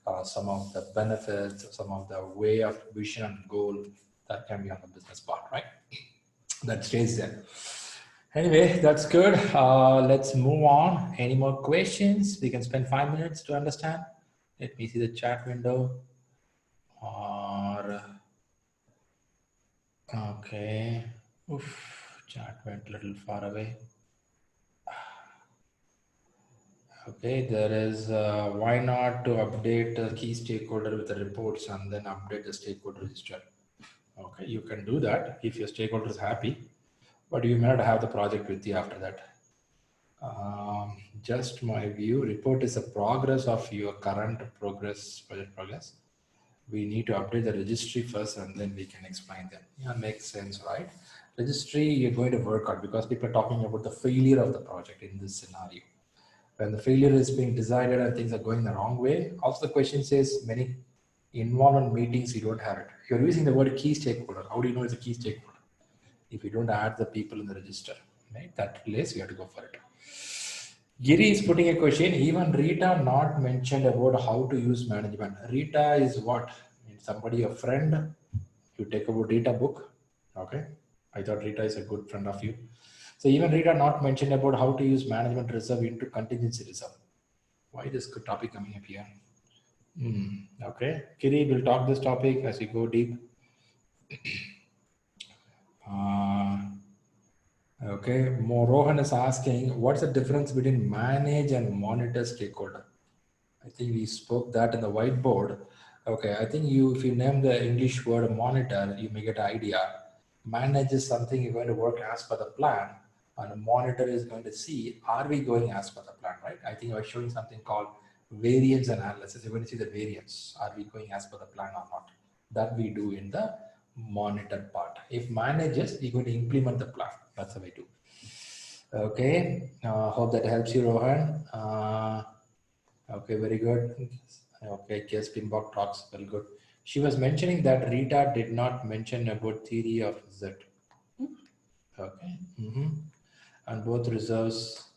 or some of the benefits, or some of the way of vision and goal that can be on the business part, right? That stays there. Anyway, that's good. Let's move on. Any more questions? We can spend 5 minutes to understand. Let me see the chat window. Or okay. Oof, chat went a little far away. Okay, there is why not to update the key stakeholder with the reports and then update the stakeholder register. Okay, you can do that if your stakeholder is happy, but you may not have the project with you after that. Just my view, report is a progress of your current project progress. We need to update the registry first and then we can explain them. Yeah, makes sense, right? Registry, you're going to work out because people are talking about the failure of the project in this scenario. When the failure is being decided and things are going the wrong way. Also the question says many involvement meetings, you don't have it. You're using the word key stakeholder. How do you know it's a key stakeholder? If you don't add the people in the register, right? That place, you have to go for it. Giri is putting a question. Even Rita not mentioned about how to use management. Rita is what? Somebody, a friend. You take about Rita book. Okay. I thought Rita is a good friend of you. So even Rita not mentioned about how to use management reserve into contingency reserve. Why this good topic coming up here? Okay. Giri will talk this topic as we go deep. Okay, Rohan is asking, what's the difference between manage and monitor stakeholder? I think we spoke that in the whiteboard. Okay, I think if you name the English word monitor, you may get an idea. Manage is something you're going to work as per the plan, and monitor is going to see, are we going as per the plan, right? I think I was showing something called variance analysis. You're going to see the variance. Are we going as per the plan or not? That we do in the monitor part. If manages, we're going to implement the plan. That's how we do. Okay, hope that helps you, Rohan. Okay, very good. Okay, K. Spinbock talks, very good. She was mentioning that Rita did not mention about theory of Z. Okay, and both reserves,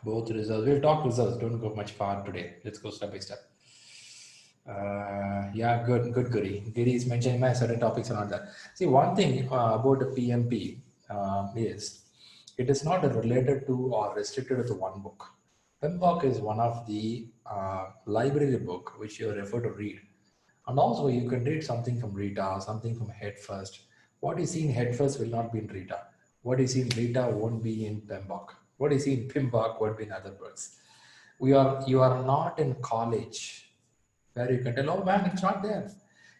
we'll talk reserves, don't go much far today. Let's go step by step. Yeah, good, Guri. Giri is mentioning my certain topics around that. See, one thing about the PMP is it is not related to or restricted to one book. PMBOK is one of the library book which you refer to read. And also you can read something from Rita, something from Head First. What you see in Head First will not be in Rita. What you see in Rita won't be in PMBOK. What you see in PMBOK won't be in other books. You are not in college where you can tell, oh man, it's not there.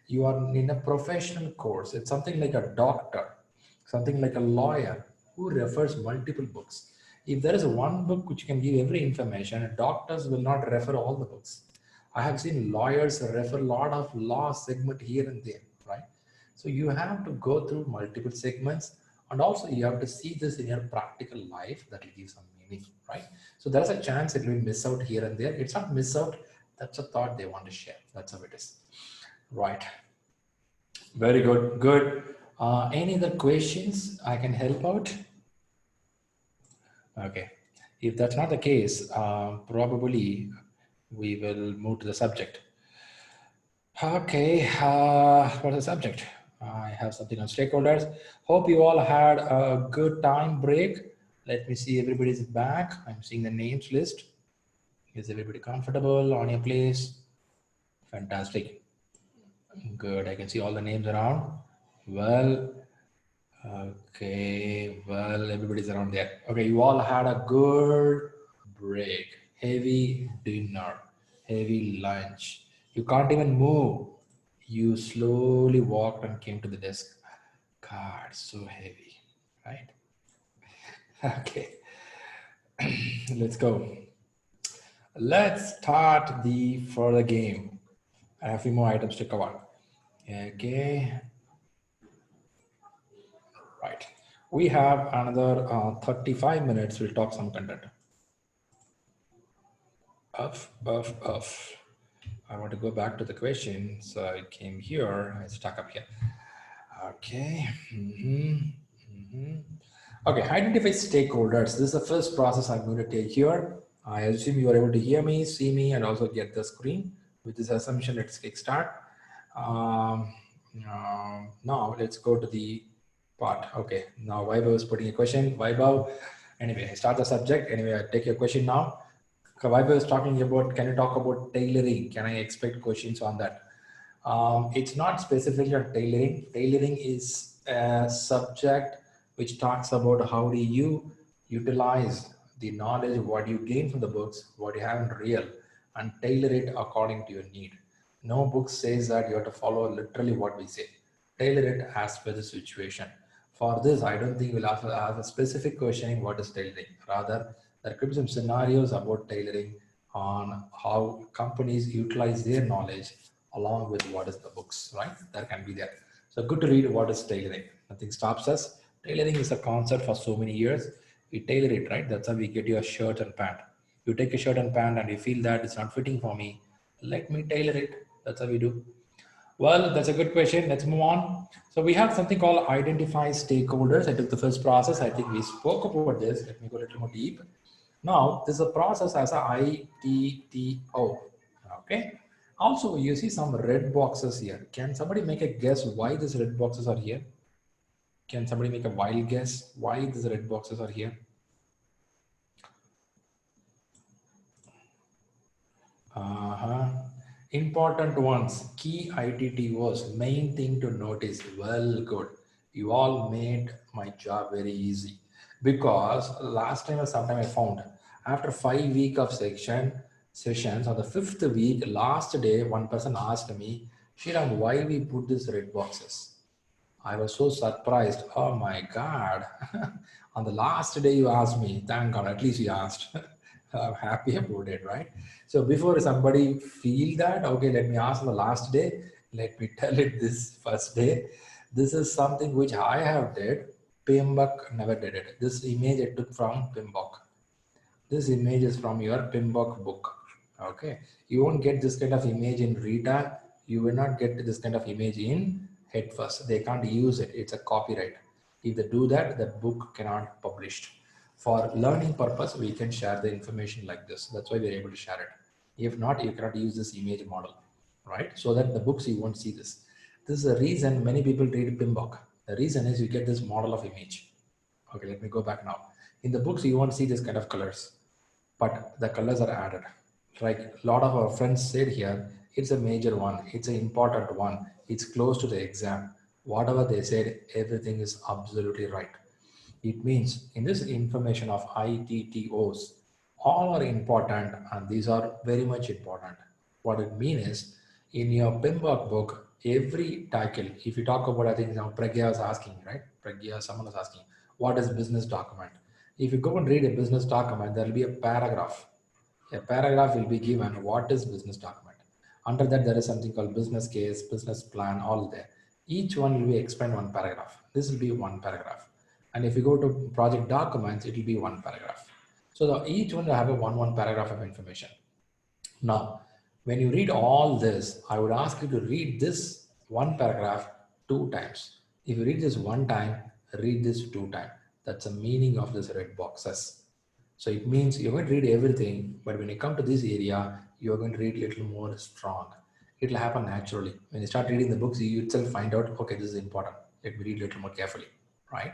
You are in a professional course. It's something like a doctor, something like a lawyer who refers multiple books. If there is one book which can give every information, doctors will not refer all the books. I have seen lawyers refer a lot of law segment here and there, right? So you have to go through multiple segments, and also you have to see this in your practical life. That will give some meaning, right? So there's a chance it will miss out here and there. It's not miss out. That's a thought they want to share. That's how it is, right? Very good, good. Any other questions I can help out? Okay, if that's not the case, probably we will move to the subject. Okay, what's the subject? I have something on stakeholders. Hope you all had a good time break. Let me see, everybody's back. I'm seeing the names list. Is everybody comfortable on your place? Fantastic. Good, I can see all the names around. Well, okay, well, everybody's around there. Okay, you all had a good break, heavy dinner, heavy lunch. You can't even move. You slowly walked and came to the desk. God, so heavy, right? Okay, let's go. Let's start for the game. I have a few more items to cover. Okay. Right. We have another 35 minutes. We'll talk some content. I want to go back to the question. So I came here. I stuck up here. Okay. Okay. Identify stakeholders. This is the first process I'm going to take here. I assume you are able to hear me, see me, and also get the screen. With this assumption, let's kickstart. Now let's go to the part. Okay, now Vaibhav is putting a question. Vaibhav, anyway, start the subject. Anyway, I take your question now. Vaibhav is talking about, can you talk about tailoring? Can I expect questions on that? It's not specifically on tailoring. Tailoring is a subject which talks about how do you utilize the knowledge, what you gain from the books, what you have in real, and tailor it according to your need. No book says that you have to follow literally what we say. Tailor it as per the situation. For this, I don't think we'll ask a specific questioning what is tailoring. Rather, there could be some scenarios about tailoring on how companies utilize their knowledge along with what is the books, right? That can be there. So good to read what is tailoring. Nothing stops us. Tailoring is a concept for so many years. We tailor it, right? That's how we get you a shirt and pant. You take a shirt and pant and you feel that it's not fitting for me. Let me tailor it. That's how we do. Well, that's a good question. Let's move on. So we have something called identify stakeholders. I took the first process. I think we spoke about this. Let me go a little more deep. Now, this is a process as a ITTO. Okay. Also, you see some red boxes here. Can somebody make a guess why these red boxes are here? Can somebody make a wild guess why these red boxes are here? Important ones, key ITTOs, main thing to notice. Well, good. You all made my job very easy, because last time or sometime I found after 5 weeks of sessions, on the 5th week, last day, one person asked me, Shriram, why we put these red boxes? I was so surprised. Oh my God. On the last day you asked me, thank God, at least you asked. I'm happy about it, right? So before somebody feel that, okay, let me ask the last day, let me tell it this first day. This is something which I have did. PMBOK never did it. This image I took from PMBOK. This image is from your PMBOK book. Okay. You won't get this kind of image in Rita. You will not get this kind of image in Head First. They can't use it. It's a copyright. If they do that, the book cannot be published. For learning purpose, we can share the information like this. That's why we're able to share it. If not, you cannot use this image model, right? So that the books, you won't see this. This is the reason many people read PMBOK. The reason is you get this model of image. Okay, let me go back now. In the books, you won't see this kind of colors, but the colors are added. Like a lot of our friends said here, it's a major one, it's an important one, it's close to the exam. Whatever they said, everything is absolutely right. It means in this information of ITTOs, all are important, and these are very much important. What it means is, in your PMBOK book, every title, if you talk about, I think now Pragya is asking, right? Pragya, someone is asking, what is business document? If you go and read a business document, there will be a paragraph. A paragraph will be given what is business document. Under that, there is something called business case, business plan, all there. Each one will be explained one paragraph. This will be one paragraph. And if you go to project documents, it will be one paragraph. So each one will have a one paragraph of information. Now, when you read all this, I would ask you to read this one paragraph 2 times. If you read this one time, read this 2 times. That's the meaning of this red boxes. So it means you're going to read everything, but when you come to this area, you're going to read a little more strong. It'll happen naturally. When you start reading the books, you itself find out, okay, this is important. Let me read a little more carefully, right?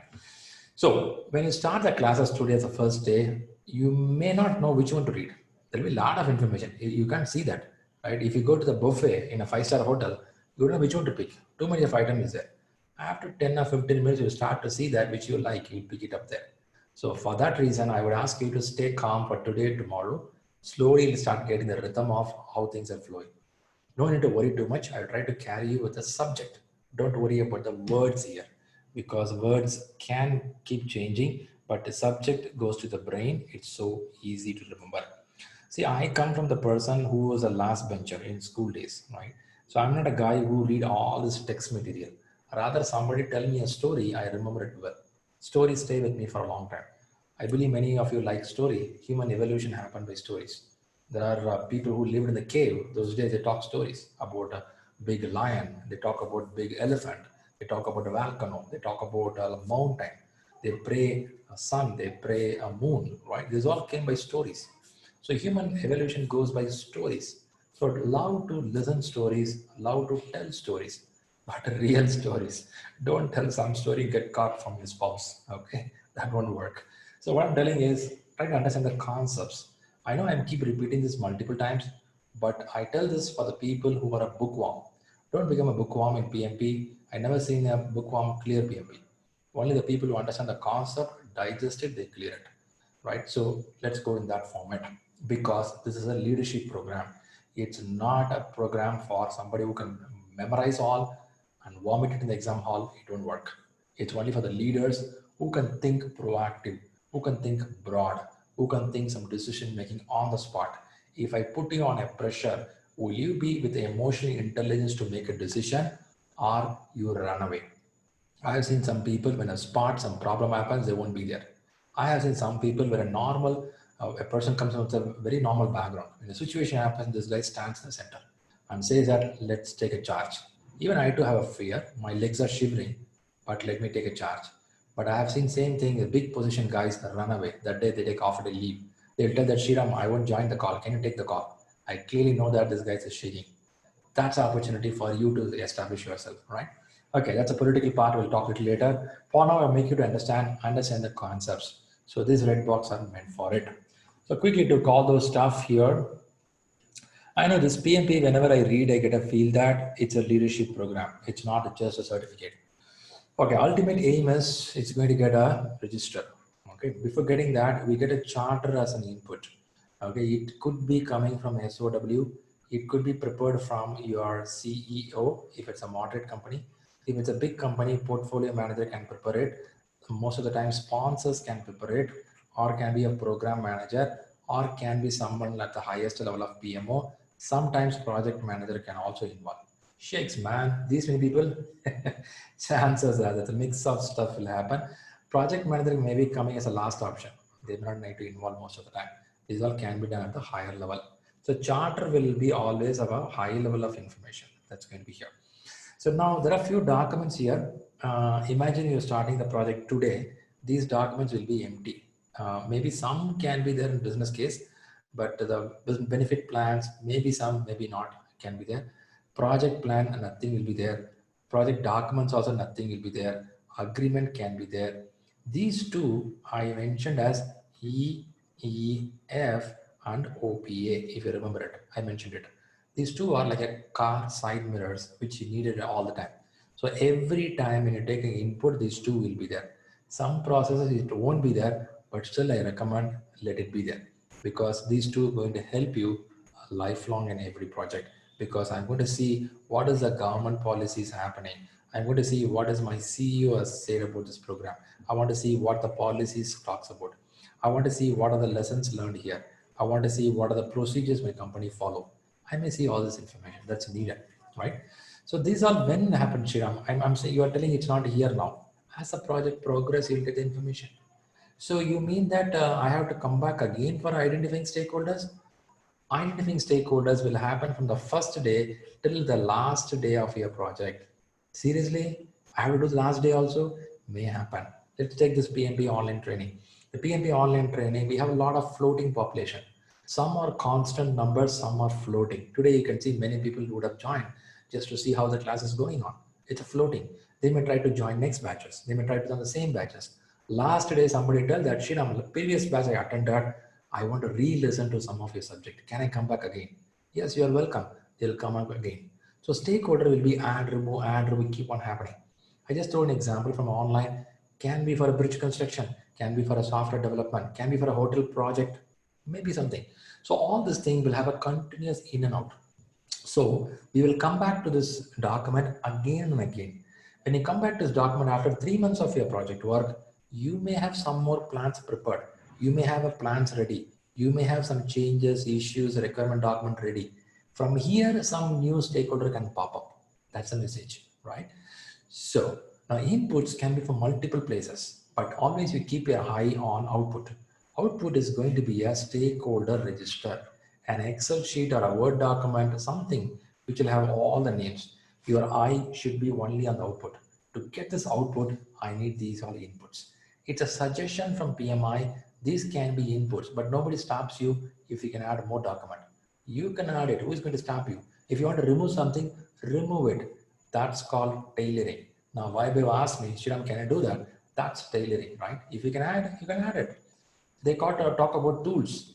So when you start the classes today as the first day, you may not know which one to read. There'll be a lot of information. You can't see that, right? If you go to the buffet in a 5-star hotel, you don't know which one to pick. Too many of items is there. After 10 or 15 minutes, you start to see that which you like, you pick it up there. So for that reason, I would ask you to stay calm for today, tomorrow. Slowly start getting the rhythm of how things are flowing. No need to worry too much. I'll try to carry you with the subject. Don't worry about the words here, because words can keep changing, but the subject goes to the brain. It's so easy to remember. See, I come from the person who was a last bencher in school days, right? So I'm not a guy who read all this text material. Rather, somebody tell me a story, I remember it well. Stories stay with me for a long time. I believe many of you like story. Human evolution happened by stories. There are people who lived in the cave. Those days they talk stories about a big lion. They talk about big elephant. They talk about a volcano. They talk about a mountain. They pray a sun. They pray a moon. Right? This all came by stories. So human evolution goes by stories. So love to listen stories, love to tell stories, but real stories. Don't tell some story get caught from your spouse. Okay, that won't work. So what I'm telling is try to understand the concepts. I know I keep repeating this multiple times, but I tell this for the people who are a bookworm. Don't become a bookworm in PMP. I never seen a bookworm clear PMP. Only the people who understand the concept, digest it, they clear it, right? So let's go in that format, because this is a leadership program. It's not a program for somebody who can memorize all and vomit it in the exam hall. It won't work. It's only for the leaders who can think proactive, who can think broad, who can think some decision making on the spot. If I put you on a pressure, will you be with the emotional intelligence to make a decision, or you run away? I have seen some people when a spot, some problem happens, they won't be there. I have seen some people where a person comes with a very normal background. When the situation happens, this guy stands in the center and says that, let's take a charge. Even I too have a fear. My legs are shivering, but let me take a charge. But I have seen same thing, the big position guys that run away. That day they take off a leave. They'll tell that Shriram, I won't join the call. Can you take the call? I clearly know that this guy is shaking. That's an opportunity for you to establish yourself, right? Okay, that's a political part. We'll talk a little later. For now, I'll make you to understand the concepts. So these red boxes are meant for it. So quickly to call those stuff here. I know this PMP, whenever I read, I get a feel that it's a leadership program. It's not just a certificate. Okay, ultimate aim is it's going to get a register. Okay, before getting that, we get a charter as an input. Okay, it could be coming from SOW. It could be prepared from your CEO if it's a moderate company. If it's a big company, portfolio manager can prepare it. Most of the time, sponsors can prepare it, or can be a program manager, or can be someone at the highest level of PMO. Sometimes project manager can also involve. Shakes, man, these many people, chances are that a mix of stuff will happen. Project manager may be coming as a last option. They may not need to involve most of the time. These all can be done at the higher level. So charter will be always of a high level of information that's going to be here. So now there are a few documents here. Imagine you're starting the project today. These documents will be empty. Maybe some can be there in business case, but the benefit plans, maybe some, maybe not, can be there. Project plan, nothing will be there. Project documents also, nothing will be there. Agreement can be there. These two I mentioned as E, E, F and OPA, if you remember it, I mentioned it. These two are like a car side mirrors, which you needed all the time. So every time when you take an input, these two will be there. Some processes it won't be there, but still I recommend let it be there, because these two are going to help you lifelong in every project. Because I'm going to see what is the government policies happening. I'm going to see what is my CEO has said about this program. I want to see what the policies talks about. I want to see what are the lessons learned here. I want to see what are the procedures my company follow. I may see all this information that's needed, right? So these are when happen, Shriram. I'm saying you are telling it's not here now. As the project progress, you'll get the information. So you mean that I have to come back again for identifying stakeholders? Identifying stakeholders will happen from the first day till the last day of your project. Seriously, I have to do the last day also? May happen. Let's take this PMP online training. The PMP online training, we have a lot of floating population. Some are constant numbers, some are floating. Today you can see many people who would have joined just to see how the class is going on. It's a floating. They may try to join next batches. They may try to join the same batches. Last day somebody tell that, Shriram, the previous batch I attended, I want to re-listen to some of your subject. Can I come back again? Yes, you are welcome. They'll come up again. So stakeholder will be add, remove, keep on happening. I just throw an example from online. Can be for a bridge construction, can be for a software development, can be for a hotel project, maybe something. So all this thing will have a continuous in and out. So we will come back to this document again and again. When you come back to this document after 3 months of your project work, you may have some more plans prepared. You may have a plans ready. You may have some changes, issues, requirement document ready. From here, some new stakeholder can pop up. That's the message, right? So now inputs can be from multiple places, but always you keep your eye on output. Output is going to be a stakeholder register, an Excel sheet or a Word document, something which will have all the names. Your eye should be only on the output. To get this output, I need these all inputs. It's a suggestion from PMI. These can be inputs, but nobody stops you if you can add more document. You can add it. Who is going to stop you? If you want to remove something, remove it. That's called tailoring. Now, Vaibhav asked me, Shriram, can I do that? That's tailoring, right? If you can add, you can add it. They got to talk about tools.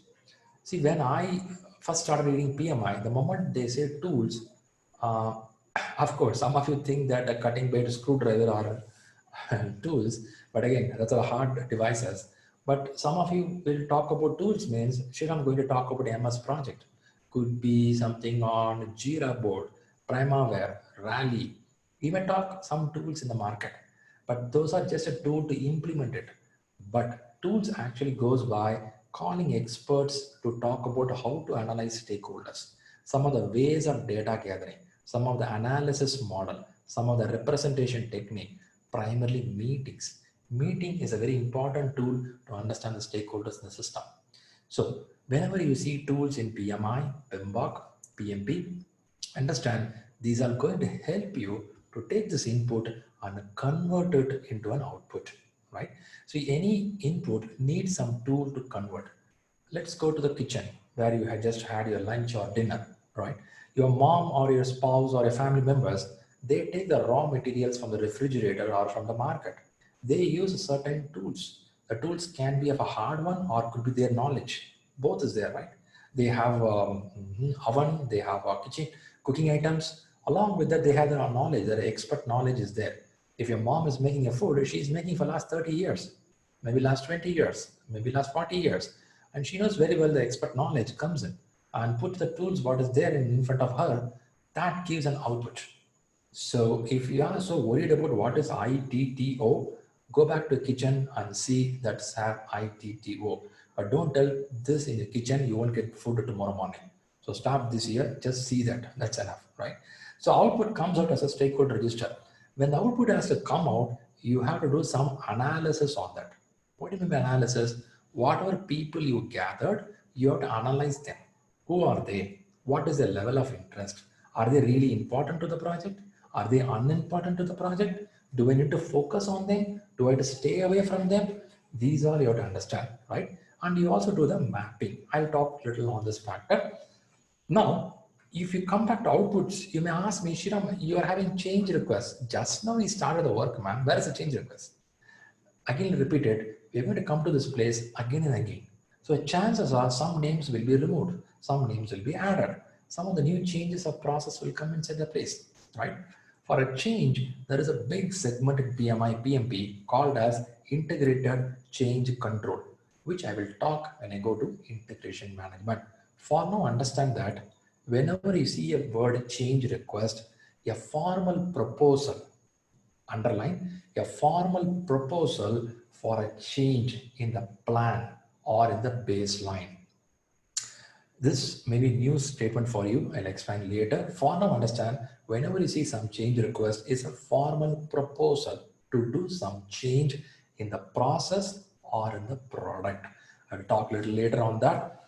See, when I first started reading PMI, the moment they say tools, uh, of course, some of you think that a cutting blade screwdriver are tools, but again, that's a hard devices. But some of you will talk about tools means, Shriram, I'm going to talk about MS project. Could be something on Jira board, Primavera, Rally. We may talk some tools in the market, but those are just a tool to implement it. But tools actually goes by calling experts to talk about how to analyze stakeholders, some of the ways of data gathering, some of the analysis model, some of the representation technique, primarily meetings. Meeting is a very important tool to understand the stakeholders in the system. So whenever you see tools in PMI, PMBOK, PMP, understand these are going to help you to take this input and convert it into an output, right? So any input needs some tool to convert. let's go to the kitchen where you had just had your lunch or dinner, right? Your mom or your spouse or your family members, they take the raw materials from the refrigerator or from the market. They use certain tools. The tools can be of a hard one or could be their knowledge. Both is there, right? They have oven, they have kitchen cooking items. Along with that, they have their knowledge, their expert knowledge is there. If your mom is making a food, she's making for last 30 years, maybe last 20 years, maybe last 40 years. And she knows very well the expert knowledge comes in and put the tools, what is there in front of her, that gives an output. So if you are so worried about what is ITTO, go back to the kitchen and see that's have ITTO. But don't tell this in the kitchen, you won't get food tomorrow morning. So start this year, just see that, that's enough, right? So output comes out as a stakeholder register. When the output has to come out, you have to do some analysis on that. What do you mean by analysis? Whatever people you gathered, you have to analyze them. Who are they? What is their level of interest? Are they really important to the project? Are they unimportant to the project? Do I need to focus on them? Do I have to stay away from them? These all you have to understand, right? And you also do the mapping. I'll talk a little on this factor. Now, if you come back to outputs, you may ask me, Shriram, you are having change requests. Just now we started the work, man. Where is the change request? Again, repeat it. We're going to come to this place again and again. So chances are some names will be removed. Some names will be added. Some of the new changes of process will come inside the place, right? For a change, there is a big segment in PMI, PMP called as integrated change control, which I will talk when I go to integration management. For now, understand that whenever you see a word change request, a formal proposal, underline a formal proposal for a change in the plan or in the baseline. This may be a new statement for you. I'll explain later. For now, understand, whenever you see some change request, it's a formal proposal to do some change in the process or in the product. I'll talk a little later on that.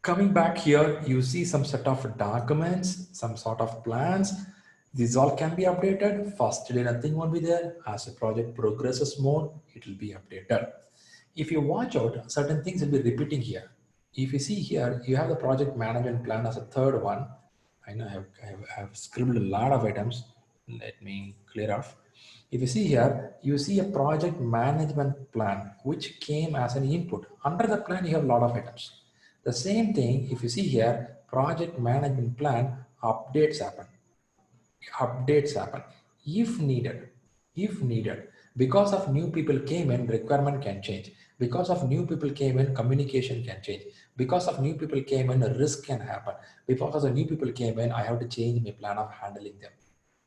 Coming back here, you see some set of documents, some sort of plans. These all can be updated. First day, nothing won't be there. As the project progresses more, it will be updated. If you watch out, certain things will be repeating here. If you see here, you have the project management plan as a third one. I know I have scribbled a lot of items. Let me clear off. If you see here, you see a project management plan, which came as an input. Under the plan, you have a lot of items. The same thing, if you see here, project management plan, updates happen. Updates happen if needed. Because of new people came in, requirement can change. Because of new people came in, communication can change. Because of new people came in, a risk can happen. Because of the new people came in, I have to change my plan of handling them.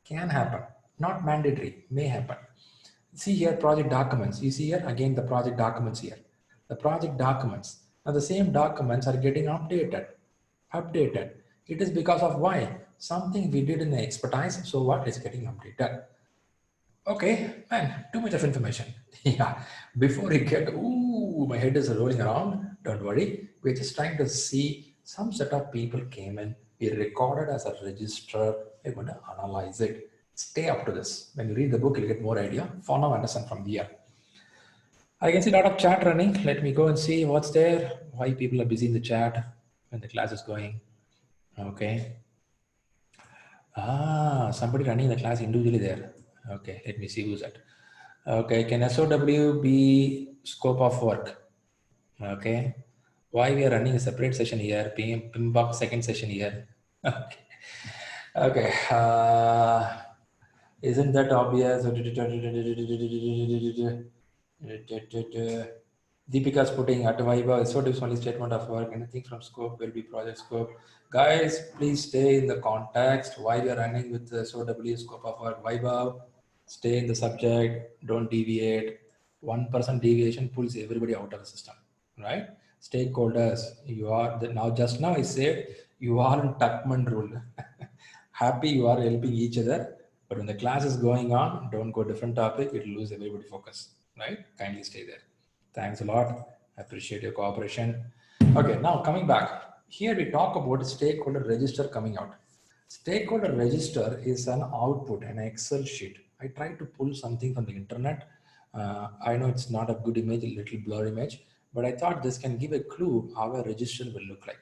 Can happen, not mandatory, may happen. See here, project documents. You see here again the project documents here. The project documents. Now the same documents are getting updated. It is because of why? Something we did in the expertise, so what is getting updated? Okay, man, too much of information. Yeah, before you get, ooh, my head is rolling around, don't worry. We're just trying to see some set of people came in, we recorded as a register, we're going to analyze it. Stay up to this. When you read the book, you'll get more idea. For now, understand from here. I can see a lot of chat running. Let me go and see what's there, why people are busy in the chat when the class is going. Okay. Somebody running the class individually there. Okay, let me see who's that. Okay, can SOW be scope of work? Okay. Why we are running a separate session here, PMP second session here. Okay. Okay. Isn't that obvious? Deepika's putting at Viva, SOW is only statement of work. Anything from scope will be project scope. Guys, please stay in the context. Why we are running with the SOW scope of work. Viva, stay in the subject. Don't deviate. 1% deviation pulls everybody out of the system, right? Stakeholders, you are now. Just now I said you are in Tuckman rule. Happy you are helping each other, but when the class is going on, don't go different topic. It will lose everybody focus, right? Kindly stay there. Thanks a lot. I appreciate your cooperation. Okay, now coming back. Here we talk about stakeholder register coming out. Stakeholder register is an output, an Excel sheet. I tried to pull something from the internet. I know it's not a good image, a little blur image, but I thought this can give a clue how a register will look like.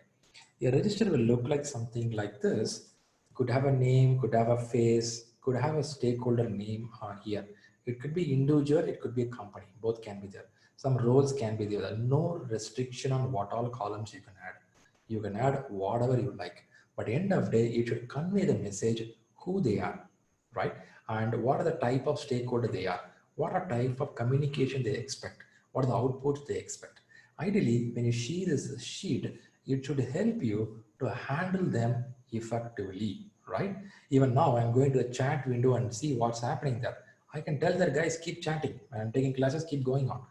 A register will look like something like this. Could have a name, could have a face, could have a stakeholder name here. It could be individual, it could be a company, both can be there. Some roles can be there. No restriction on what all columns you can add. You can add whatever you like, but at the end of the day, it should convey the message who they are, right? And what are the type of stakeholder they are, what are type of communication they expect, what are the outputs they expect. Ideally, when you see this sheet, it should help you to handle them effectively, right? Even now, I'm going to the chat window and see what's happening there. I can tell that guys keep chatting. I'm taking classes, keep going on.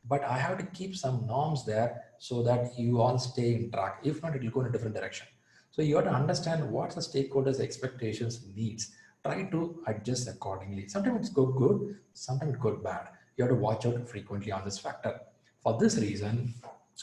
But I have to keep some norms there so that you all stay in track. If not, it will go in a different direction. So you have to understand what the stakeholders' expectations, needs. Try to adjust accordingly. Sometimes it's go good, sometimes it goes bad. You have to watch out frequently on this factor. For this reason,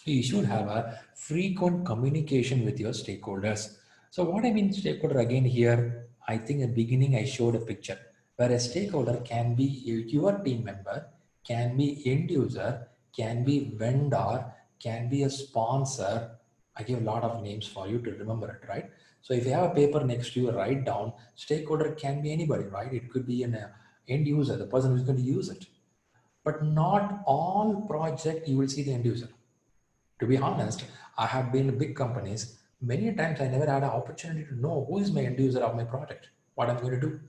you should have a frequent communication with your stakeholders. So what I mean stakeholder again here, I think in the beginning I showed a picture where a stakeholder can be your team member, can be end user, can be vendor, can be a sponsor. I give a lot of names for you to remember it, right? So if you have a paper next to you, write down stakeholder can be anybody, right? It could be an end user, the person who's going to use it. But not all project you will see the end user. To be honest, I have been in big companies. Many times I never had an opportunity to know who is my end user of my project, what I'm going to do.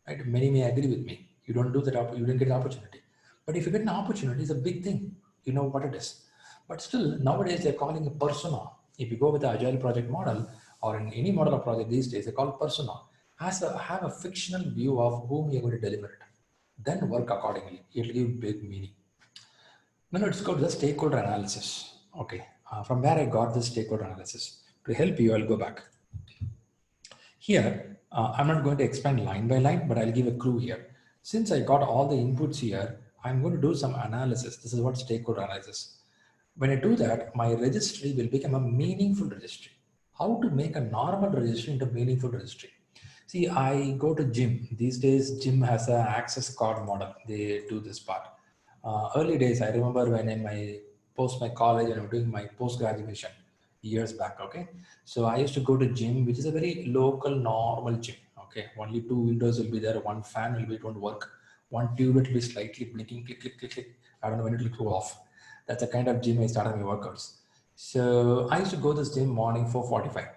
Right? Many may agree with me. You don't do that, you didn't get the opportunity. But if you get an opportunity, it's a big thing. You know what it is. But still, nowadays they're calling a persona. If you go with the agile project model or in any model of project these days, they call persona. Have a fictional view of whom you're going to deliver it. Then work accordingly. It'll give big meaning. Now let's go to the stakeholder analysis. Okay, from where I got this stakeholder analysis. To help you, I'll go back. Here, I'm not going to expand line by line, but I'll give a clue here. Since I got all the inputs here, I'm going to do some analysis. This is what stakeholder analysis. When I do that, my registry will become a meaningful registry. How to make a normal registry into meaningful registry? See, I go to gym. These days, gym has an access card model. They do this part. Early days, I remember when in my college and I'm doing my post graduation years back. Okay, so I used to go to gym, which is a very local, normal gym. Okay, only two windows will be there, one fan will be, it won't work, one tube will be slightly blinking, click, click, click, click. I don't know when it will go off. That's the kind of gym I started my workouts. So I used to go to this gym morning 4:45,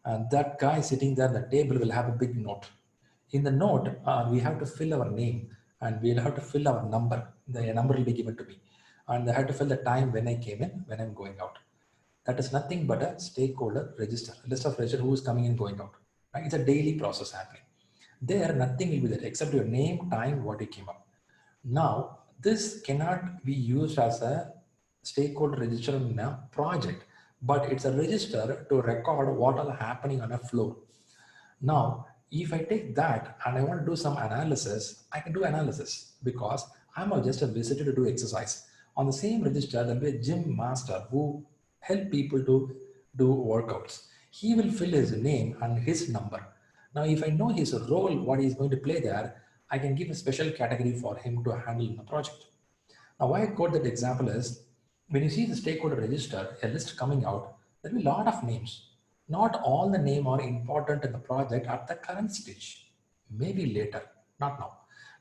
and that guy sitting there at the table will have a big note. In the note, we have to fill our name and we'll have to fill our number. The number will be given to me. And I have to fill the time when I came in, when I'm going out. That is nothing but a stakeholder register, a list of register who is coming in, going out. Right? It's a daily process happening. There, nothing will be there except your name, time, what you came up. Now, this cannot be used as a stakeholder register in a project, but it's a register to record what are happening on a floor. Now, if I take that and I want to do some analysis, I can do analysis because I'm just a visitor to do exercise. On the same register, there'll be a gym master who help people to do workouts. He will fill his name and his number. Now, if I know his role, what he's going to play there, I can give a special category for him to handle in the project. Now, why I quote that example is, when you see the stakeholder register, a list coming out, there'll be a lot of names. Not all the names are important in the project at the current stage. Maybe later, not now.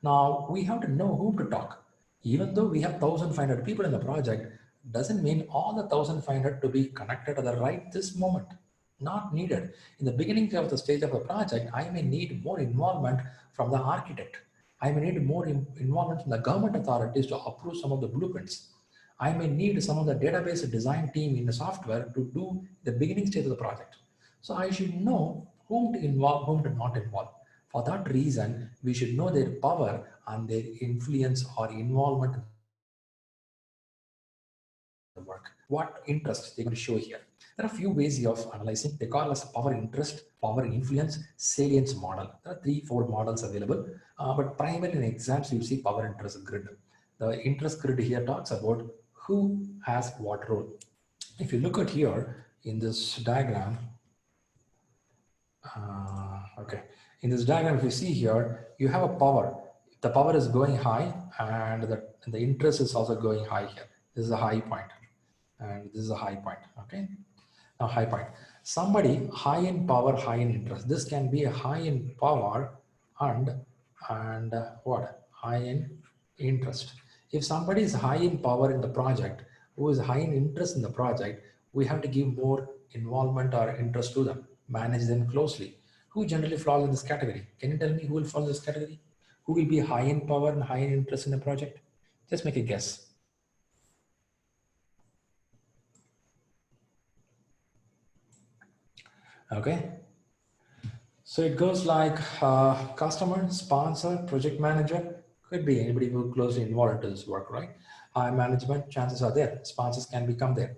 Now, we have to know whom to talk. Even though we have 1,500 people in the project, doesn't mean all the 1,500 to be connected to the right this moment. Not needed. In the beginning of the stage of the project, I may need more involvement from the architect. I may need more involvement from the government authorities to approve some of the blueprints. I may need some of the database design team in the software to do the beginning stage of the project. So I should know whom to involve, whom to not involve. For that reason, we should know their power and their influence or involvement in the work. What interest they're going to show here. There are a few ways of analyzing. They call us power interest, power influence, salience model. There are 3-4 models available, but primarily in exams, you see power interest grid. The interest grid here talks about who has what role. If you look at here in this diagram, okay, in this diagram, if you see here, you have a power. The power is going high and the interest is also going high here. This is a high point. and this is a high point. Okay, now high point. Somebody high in power, high in interest. This can be a high in power and what? High in interest. If somebody is high in power in the project, who is high in interest in the project, we have to give more involvement or interest to them, manage them closely. Who generally falls in this category? Can you tell me who will fall in this category? Who will be high in power and high in interest in a project? Just make a guess. Okay. So it goes like customer, sponsor, project manager, could be anybody who closely involved in this work, right? High management, chances are there. Sponsors can become there.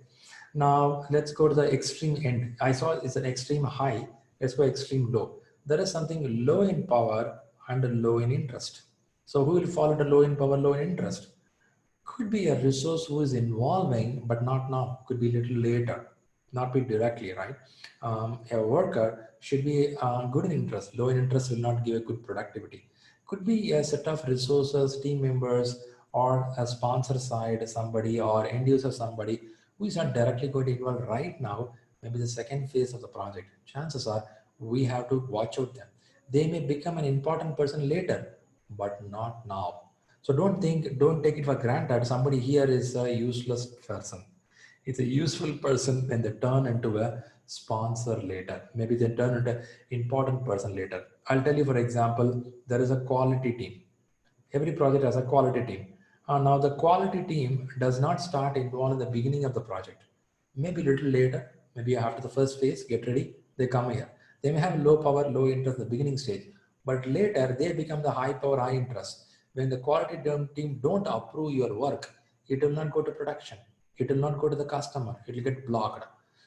Now let's go to the extreme end. I saw it's an extreme high. Let's go extreme low. There is something low in power and low in interest. So who will fall into low in power, low in interest? Could be a resource who is involving, but not now. Could be a little later, not be directly, right? A worker should be good in interest. Low in interest will not give a good productivity. Could be a set of resources, team members, or a sponsor side somebody or end user somebody who is not directly going to involve right now, maybe the second phase of the project. Chances are we have to watch out them. They may become an important person later, but not now. So don't take it for granted. Somebody here is a useless person. It's a useful person when they turn into a sponsor later. Maybe they turn into an important person later. I'll tell you, for example, there is a quality team. Every project has a quality team. Now the quality team does not start involved in the beginning of the project. Maybe a little later, maybe after the first phase, get ready, they come here. They may have low power, low interest at the beginning stage, but later they become the high power, high interest. When the quality team don't approve your work, it will not go to production. It will not go to the customer. It will get blocked.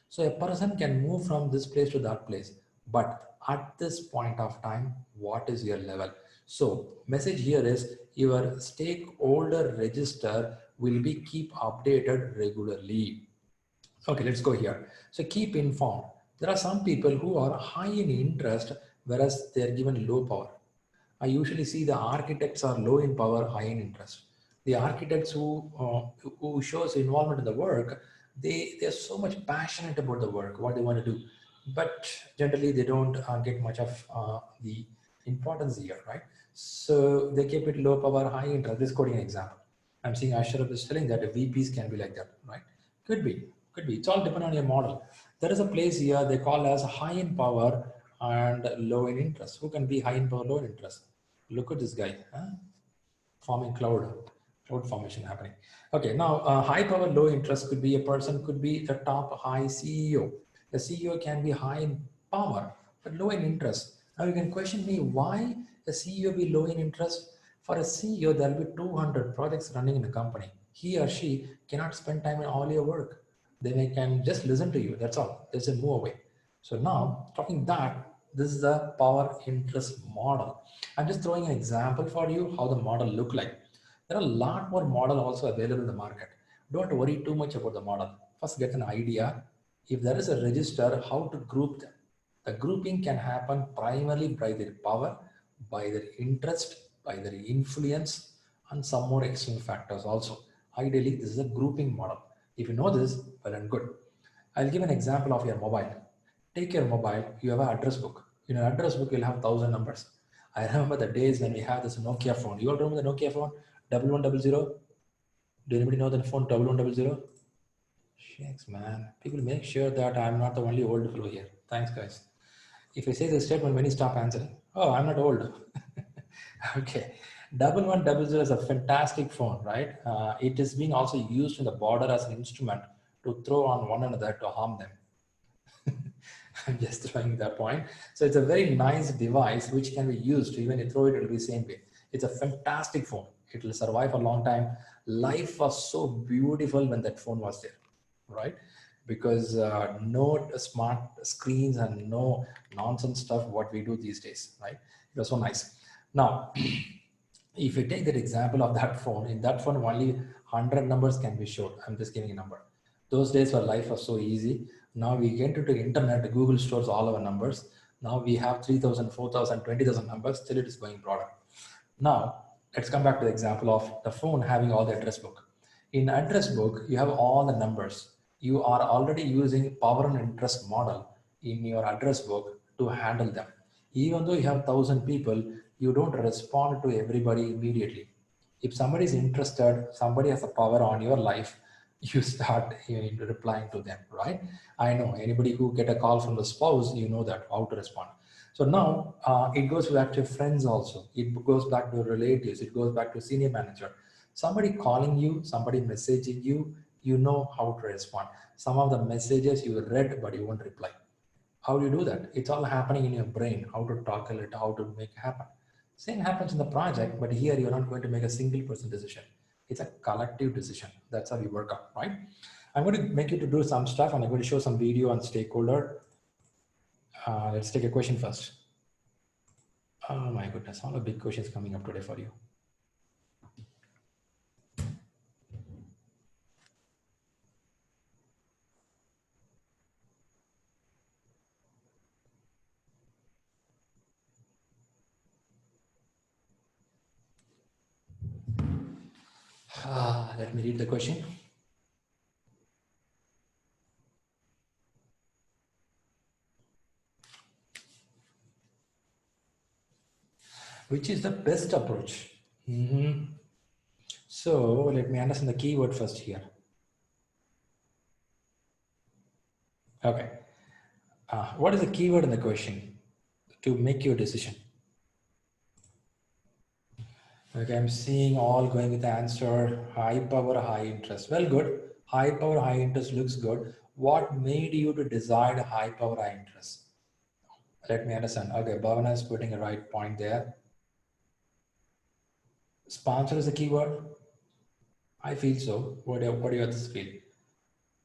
So a person can move from this place to that place. But at this point of time, what is your level? So message here is your stakeholder register will be keep updated regularly. Okay, let's go here. So keep informed. There are some people who are high in interest, whereas they are given low power. I usually see the architects are low in power, high in interest. The architects who shows involvement in the work, they're so much passionate about the work, what they want to do, but generally they don't get much of the importance here, right? So they keep it low power, high interest. This coding example. I'm seeing Ashraf is telling that VPs can be like that, right? Could be. It's all depend on your model. There is a place here they call as high in power and low in interest. Who can be high in power, low in interest? Look at this guy, huh? Forming cloud formation happening. Okay, now high power, low interest could be a person, could be the top high CEO. The CEO can be high in power, but low in interest. Now you can question me why a CEO be low in interest. For a CEO, there will be 200 projects running in a company. He or she cannot spend time in all your work. They can just listen to you. That's all. There's a move away. So now talking that, this is the power interest model. I'm just throwing an example for you how the model look like. There are a lot more model also available in the market. Don't worry too much about the model. First get an idea. If there is a register, how to group them. The grouping can happen primarily by their power, by their interest, by their influence, and some more external factors also. Ideally, this is a grouping model. If you know this, well and good. I'll give an example of your mobile. Take your mobile, you have an address book. In an address book, you'll have 1,000 numbers. I remember the days when we had this Nokia phone. You all remember the Nokia phone? 1100? Do anybody know the phone 1100? Shakes, man. People make sure that I'm not the only old fellow here. Thanks, guys. If I say this statement, many stop answering. Oh, I'm not old. Okay. 1100 is a fantastic phone, right? It is being also used in the border as an instrument to throw on one another to harm them. I'm just throwing that point. So it's a very nice device which can be used. Even if you throw it, it'll be the same way. It's a fantastic phone. It will survive for a long time. Life was so beautiful when that phone was there, right? Because no smart screens and no nonsense stuff what we do these days, right? It was so nice. Now, if you take that example of that phone, in that phone only 100 numbers can be showed. I'm just giving a number. Those days where life was so easy. Now we get into the internet, Google stores all our numbers. Now we have 3,000, 4,000, 20,000 numbers, still it is going broader. Now, let's come back to the example of the phone having all the address book. In address book, you have all the numbers. you are already using power and interest model in your address book to handle them. Even though you have 1,000 people, you don't respond to everybody immediately. If somebody is interested, somebody has a power on your life, you start replying to them, right? I know anybody who get a call from the spouse, you know that how to respond. So now it goes back to friends also. It goes back to relatives. It goes back to senior manager. Somebody calling you, somebody messaging you, you know how to respond. Some of the messages you read, but you won't reply. How do you do that? It's all happening in your brain, how to tackle it, how to make it happen. Same happens in the project, but here you're not going to make a single person decision. It's a collective decision. That's how you work out, right? I'm going to make you to do some stuff and I'm going to show some video on stakeholder. Let's take a question first. Oh my goodness, all the big questions coming up today for you. Let me read the question. Which is the best approach? So let me understand the keyword first here. Okay. What is the keyword in the question to make your decision? Okay, I'm seeing all going with the answer, high power, high interest. Well, good. High power, high interest looks good. What made you to decide high power, high interest? Let me understand. Okay, Bhavana is putting a right point there. Sponsor is a keyword. I feel so. What do you others feel?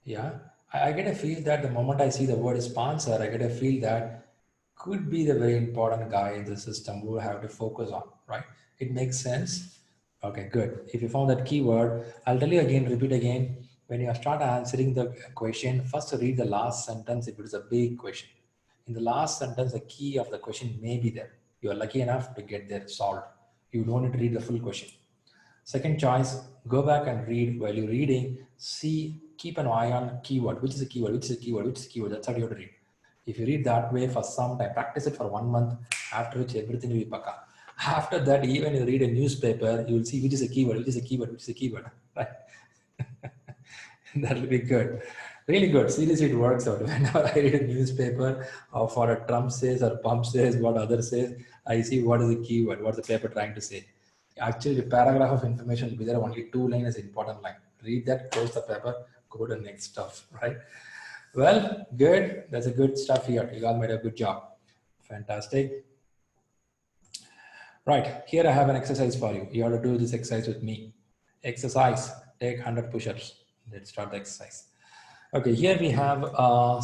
Yeah, I get a feel that the moment I see the word sponsor, I get a feel that could be the very important guy in the system who have to focus on, right? It makes sense. Okay, good. If you found that keyword, I'll tell you again, repeat again. When you start answering the question, first read the last sentence if it is a big question. In the last sentence, the key of the question may be there. You are lucky enough to get there solved. You don't need to read the full question. Second choice, go back and read. While you're reading, keep an eye on keyword. Which is a keyword? Which is a keyword? Which is a keyword? That's how you have to read. If you read that way for some time, practice it for 1 month, after which everything will be paka. After that, even you read a newspaper, you will see which is a keyword, which is a keyword, which is a keyword, right? That will be good. Really good. Seriously, it works out. Whenever I read a newspaper or for a Trump says or Pump says, what others says, I see what is the keyword, what's the paper trying to say. Actually, the paragraph of information will be there, only 2 lines is important line. Read that, close the paper, go to the next stuff, right? Well, good. That's a good stuff here. You all made a good job. Fantastic. Right, here I have an exercise for you. You have to do this exercise with me. Exercise, take 100 push-ups. Let's start the exercise. Okay, here we have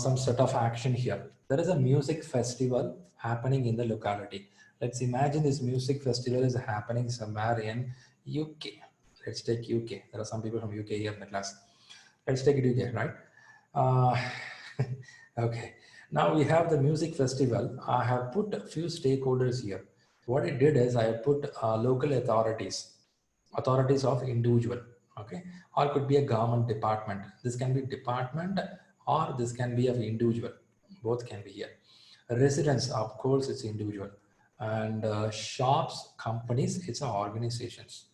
some sort of action here. There is a music festival happening in the locality. Let's imagine this music festival is happening somewhere in UK. Let's take UK. There are some people from UK here in the class. Let's take it UK, right? Okay, now we have the music festival. I have put a few stakeholders here. What I did is I put local authorities of individual, okay, or could be a government department. This can be department or this can be of individual. Both can be here. Residents, of course, it's individual. And shops, companies, it's organizations,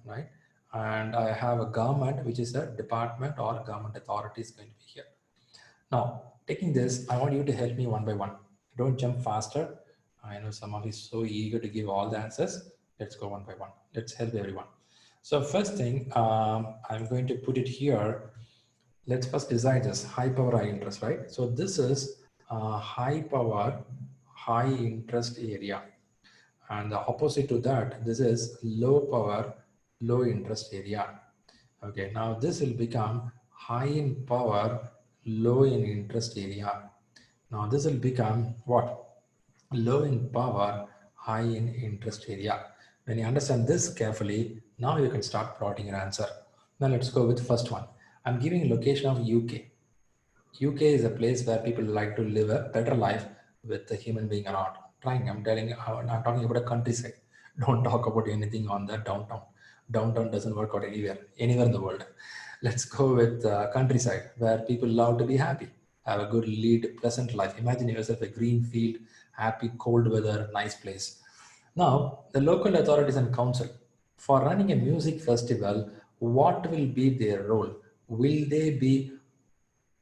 right? And I have a government, which is a department or government authority is going to be here. Now, taking this, I want you to help me one by one. Don't jump faster. I know some of you so eager to give all the answers. Let's go one by one. Let's help everyone. So first thing, I'm going to put it here. Let's first design this high power, high interest, right? So this is high power, high interest area. And the opposite to that, this is low power, low interest area. Okay, now this will become high in power, low in interest area. Now this will become what? Low in power, high in interest area. When you understand this carefully, now you can start plotting your answer. Now let's go with the first one. I'm giving a location of UK. UK is a place where people like to live a better life with the human being around. I'm talking about a countryside. Don't talk about anything on the downtown. Downtown doesn't work out anywhere in the world. Let's go with countryside, where people love to be happy, have a good lead, pleasant life. Imagine yourself a green field, happy, cold weather, nice place. Now, the local authorities and council, for running a music festival, what will be their role? Will they be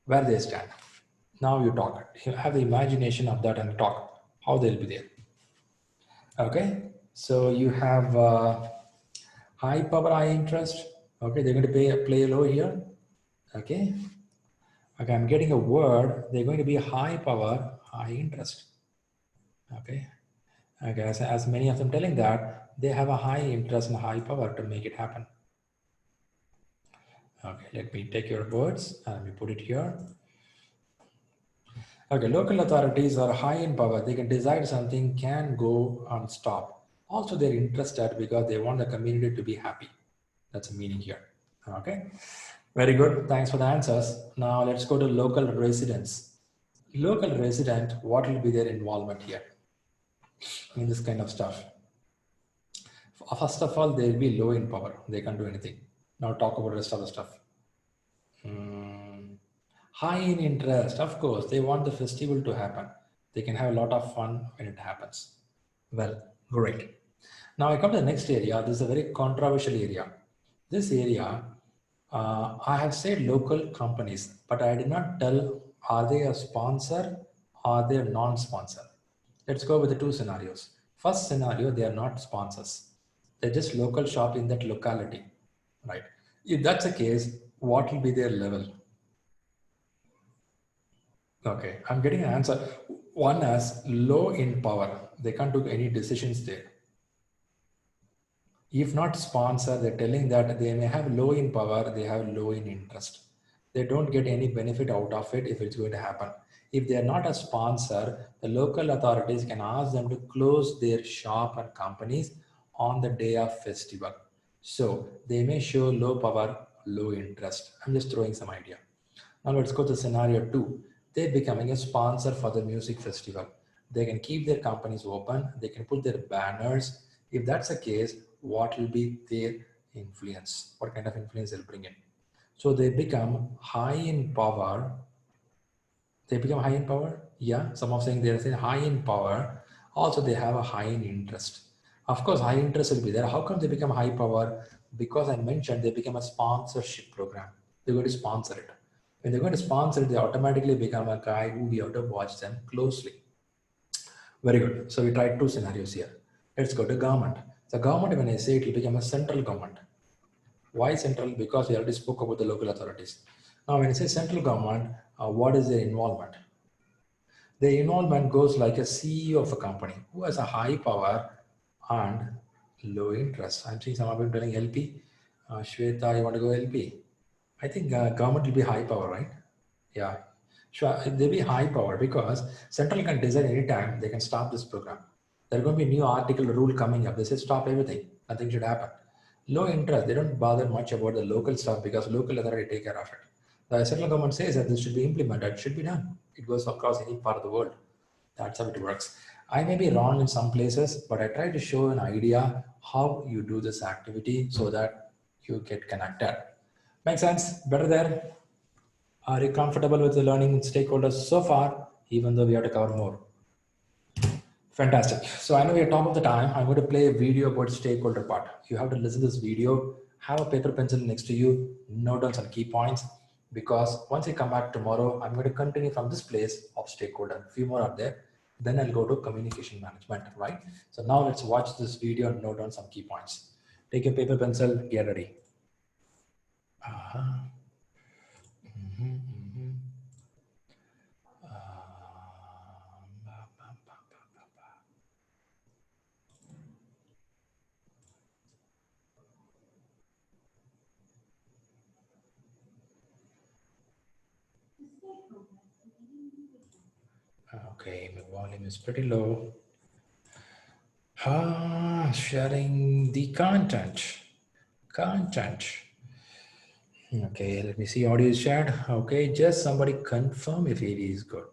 where they stand? Now you talk. You have the imagination of that and talk how they'll be there. Okay, so you have high power, high interest. Okay, they're going to play low here. Okay. Okay, I'm getting a word. They're going to be high power, high interest. Okay. Okay, as many of them telling that they have a high interest and high power to make it happen. Okay, let me take your words and let me put it here. Okay, local authorities are high in power. They can decide something can go and stop. Also, they're interested because they want the community to be happy. That's a meaning here. Okay, very good. Thanks for the answers. Now let's go to local residents. Local resident, what will be their involvement here in this kind of stuff? First of all, they'll be low in power. They can't do anything. Now talk about the rest of the stuff. High in interest, of course, they want the festival to happen. They can have a lot of fun when it happens. Well, great. Now I come to the next area. This is a very controversial area. This area, I have said local companies, but I did not tell are they a sponsor or they are non-sponsor. Let's go with the two scenarios. First scenario, they are not sponsors. They're just local shop in that locality, right? If that's the case, what will be their level? Okay, I'm getting an answer. One is low in power. They can't do any decisions there. If not sponsor, they're telling that they may have low in power, they have low in interest. They don't get any benefit out of it if it's going to happen. If they're not a sponsor, the local authorities can ask them to close their shop and companies on the day of festival. So they may show low power, low interest. I'm just throwing some idea. Now let's go to scenario 2. They're becoming a sponsor for the music festival. They can keep their companies open. They can put their banners. If that's the case, what will be their influence? What kind of influence they'll bring in? So they become high in power. They become high in power. Yeah, some of saying they're saying high in power. Also, they have a high in interest. Of course, high interest will be there. How come they become high power? Because I mentioned they become a sponsorship program. They're going to sponsor it. When they're going to sponsor it, they automatically become a guy who we have to watch them closely. Very good. So we tried two scenarios here. Let's go to government. The government, when I say it will become a central government. Why central? Because we already spoke about the local authorities. Now, when I say central government, what is their involvement? Their involvement goes like a CEO of a company who has a high power and low interest. I'm seeing some of them telling LP. Shweta, you want to go LP? I think government will be high power, right? Yeah, sure. They'll be high power because central can decide anytime they can stop this program. There's going to be a new article rule coming up. They say stop everything. Nothing should happen. Low interest. They don't bother much about the local stuff because local authority take care of it. The central government says that this should be implemented. It should be done. It goes across any part of the world. That's how it works. I may be wrong in some places, but I try to show an idea how you do this activity so that you get connected. Make sense? Better there? Are you comfortable with the learning stakeholders so far, even though we have to cover more? Fantastic. So I know we are top of the time. I'm going to play a video about stakeholder part. You have to listen to this video, have a paper pencil next to you, note down some key points, because once you come back tomorrow, I'm going to continue from this place of stakeholder. A few more are there. Then I'll go to communication management, right? So now let's watch this video and note down some key points. Take your paper pencil, get ready. Okay, my volume is pretty low. Sharing the content. Okay, let me see audio is shared. Okay, just somebody confirm if AV is good.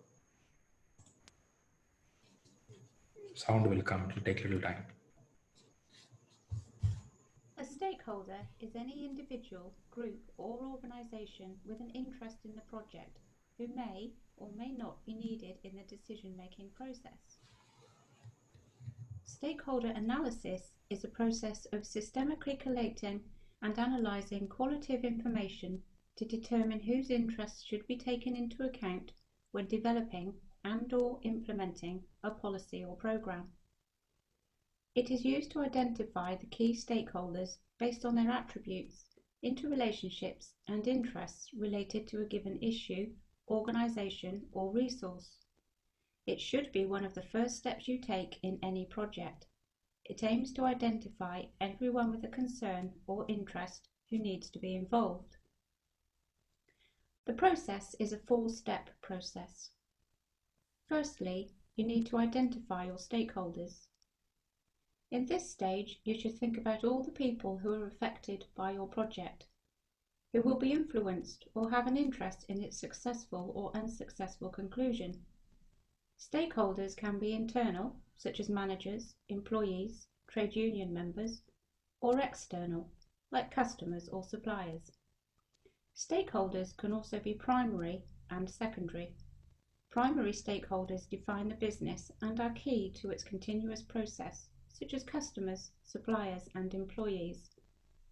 Sound will come, it will take a little time. A stakeholder is any individual, group or organisation with an interest in the project who may or may not be needed in the decision-making process. Stakeholder analysis is a process of systemically collating and analysing qualitative information to determine whose interests should be taken into account when developing and/or implementing a policy or programme. It is used to identify the key stakeholders based on their attributes, interrelationships and interests related to a given issue, organisation or resource. It should be one of the first steps you take in any project. It aims to identify everyone with a concern or interest who needs to be involved. The process is a four-step process. Firstly, you need to identify your stakeholders. In this stage, you should think about all the people who are affected by your project, who will be influenced or have an interest in its successful or unsuccessful conclusion. Stakeholders can be internal, such as managers, employees, trade union members, or external, like customers or suppliers. Stakeholders can also be primary and secondary. Primary stakeholders define the business and are key to its continuous process, such as customers, suppliers and employees,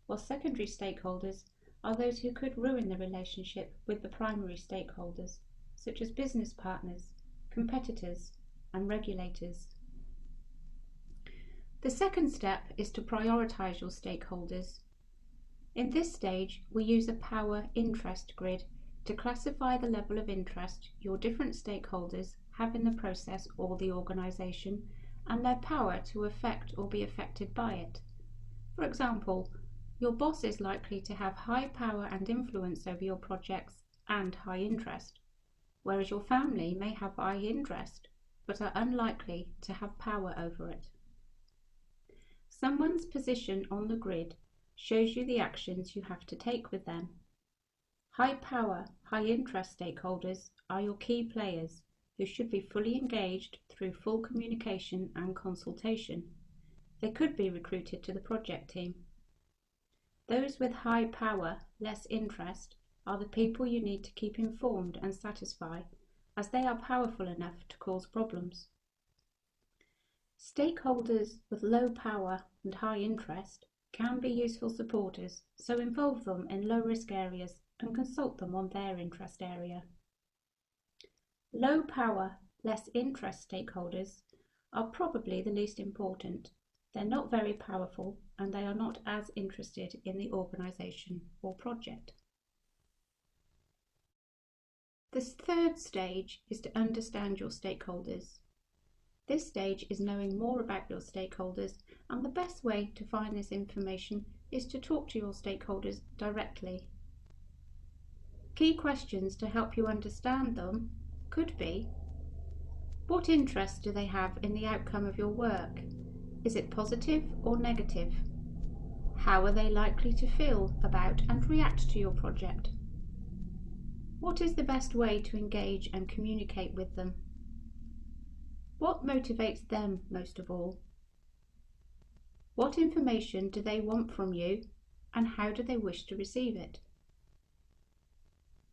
while secondary stakeholders are those who could ruin the relationship with the primary stakeholders, such as business partners, competitors and regulators. The second step is to prioritise your stakeholders. In this stage, we use a power interest grid to classify the level of interest your different stakeholders have in the process or the organisation and their power to affect or be affected by it. For example, your boss is likely to have high power and influence over your projects and high interest, whereas your family may have high interest but are unlikely to have power over it. Someone's position on the grid shows you the actions you have to take with them. High power, high interest stakeholders are your key players who should be fully engaged through full communication and consultation. They could be recruited to the project team. Those with high power, less interest, are the people you need to keep informed and satisfy, as they are powerful enough to cause problems. Stakeholders with low power and high interest can be useful supporters, so involve them in low-risk areas and consult them on their interest area. Low power, less interest stakeholders are probably the least important. They're not very powerful and they are not as interested in the organisation or project. The third stage is to understand your stakeholders. This stage is knowing more about your stakeholders, and the best way to find this information is to talk to your stakeholders directly. Key questions to help you understand them could be: what interest do they have in the outcome of your work? Is it positive or negative? How are they likely to feel about and react to your project? What is the best way to engage and communicate with them? What motivates them most of all? What information do they want from you, and how do they wish to receive it?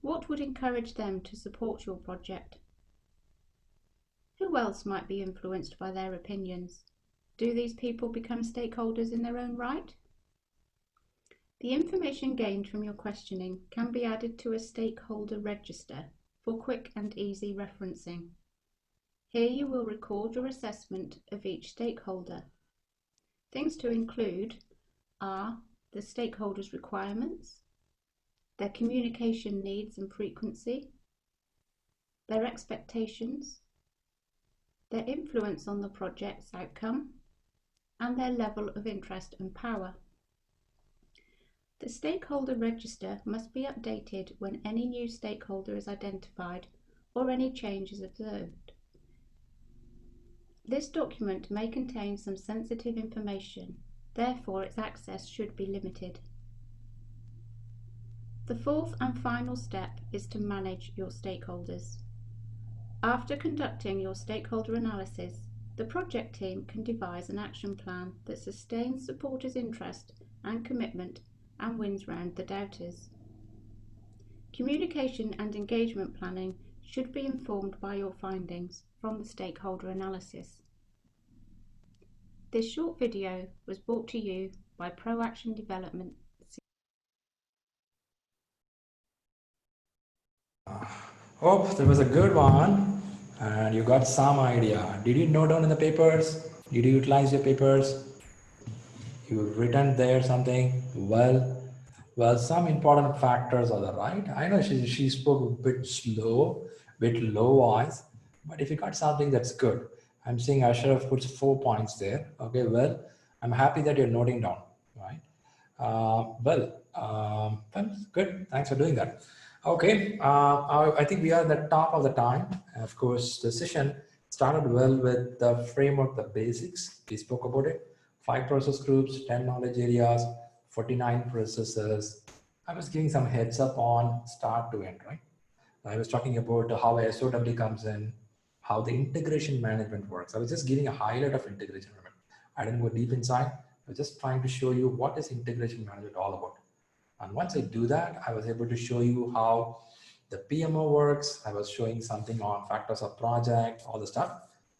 What would encourage them to support your project? Who else might be influenced by their opinions? Do these people become stakeholders in their own right? The information gained from your questioning can be added to a stakeholder register for quick and easy referencing. Here you will record your assessment of each stakeholder. Things to include are the stakeholders' requirements, their communication needs and frequency, their expectations, their influence on the project's outcome, and their level of interest and power. The stakeholder register must be updated when any new stakeholder is identified or any change is observed. This document may contain some sensitive information, therefore its access should be limited. The fourth and final step is to manage your stakeholders. After conducting your stakeholder analysis, the project team can devise an action plan that sustains supporters' interest and commitment and wins round the doubters. Communication and engagement planning should be informed by your findings from the stakeholder analysis. This short video was brought to you by ProAction Development. Hope that was a good one and you got some idea. Did you note down in the papers? Did you utilize your papers? You've written there something? Well, some important factors are there, right? I know she spoke a bit slow, bit low voice, but if you got something, that's good. I'm seeing Ashraf puts 4 points there. Okay, well, I'm happy that you're noting down, right? Well, good. Thanks for doing that. Okay, I think we are at the top of the time. Of course, the session started well with the framework, the basics. We spoke about it. 5 process groups, 10 knowledge areas, 49 processes. I was giving some heads up on start to end, right? I was talking about how a SOW comes in, how the integration management works. I was just giving a highlight of integration management. I didn't go deep inside. I was just trying to show you what is integration management all about. And once I do that, I was able to show you how the PMO works. I was showing something on factors of project, all the stuff.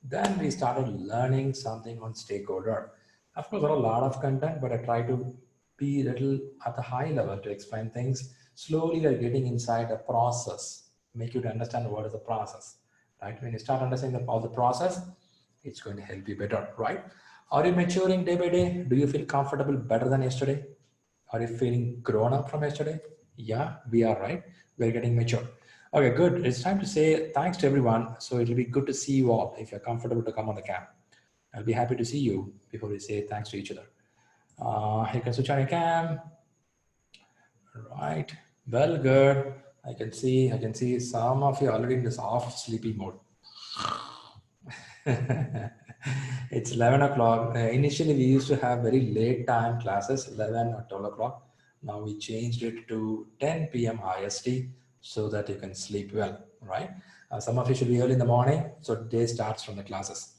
Then we started learning something on stakeholder. Of course, there are a lot of content, but I try to be a little at the high level to explain things. Slowly, we're getting inside a process, make you to understand what is the process, right? When you start understanding all the process, it's going to help you better, right? Are you maturing day by day? Do you feel comfortable better than yesterday? Are you feeling grown up from yesterday? Yeah, we are, right? We're getting mature. Okay, good. It's time to say thanks to everyone. So it'll be good to see you all if you're comfortable to come on the cam. I'll be happy to see you before we say thanks to each other. You can switch on your cam. Right. Well, good. I can see some of you already in this off sleepy mode. It's 11 o'clock. Initially, we used to have very late time classes, 11 or 12 o'clock. Now we changed it to 10 p.m. IST so that you can sleep well, right? Some of you should be early in the morning, so day starts from the classes.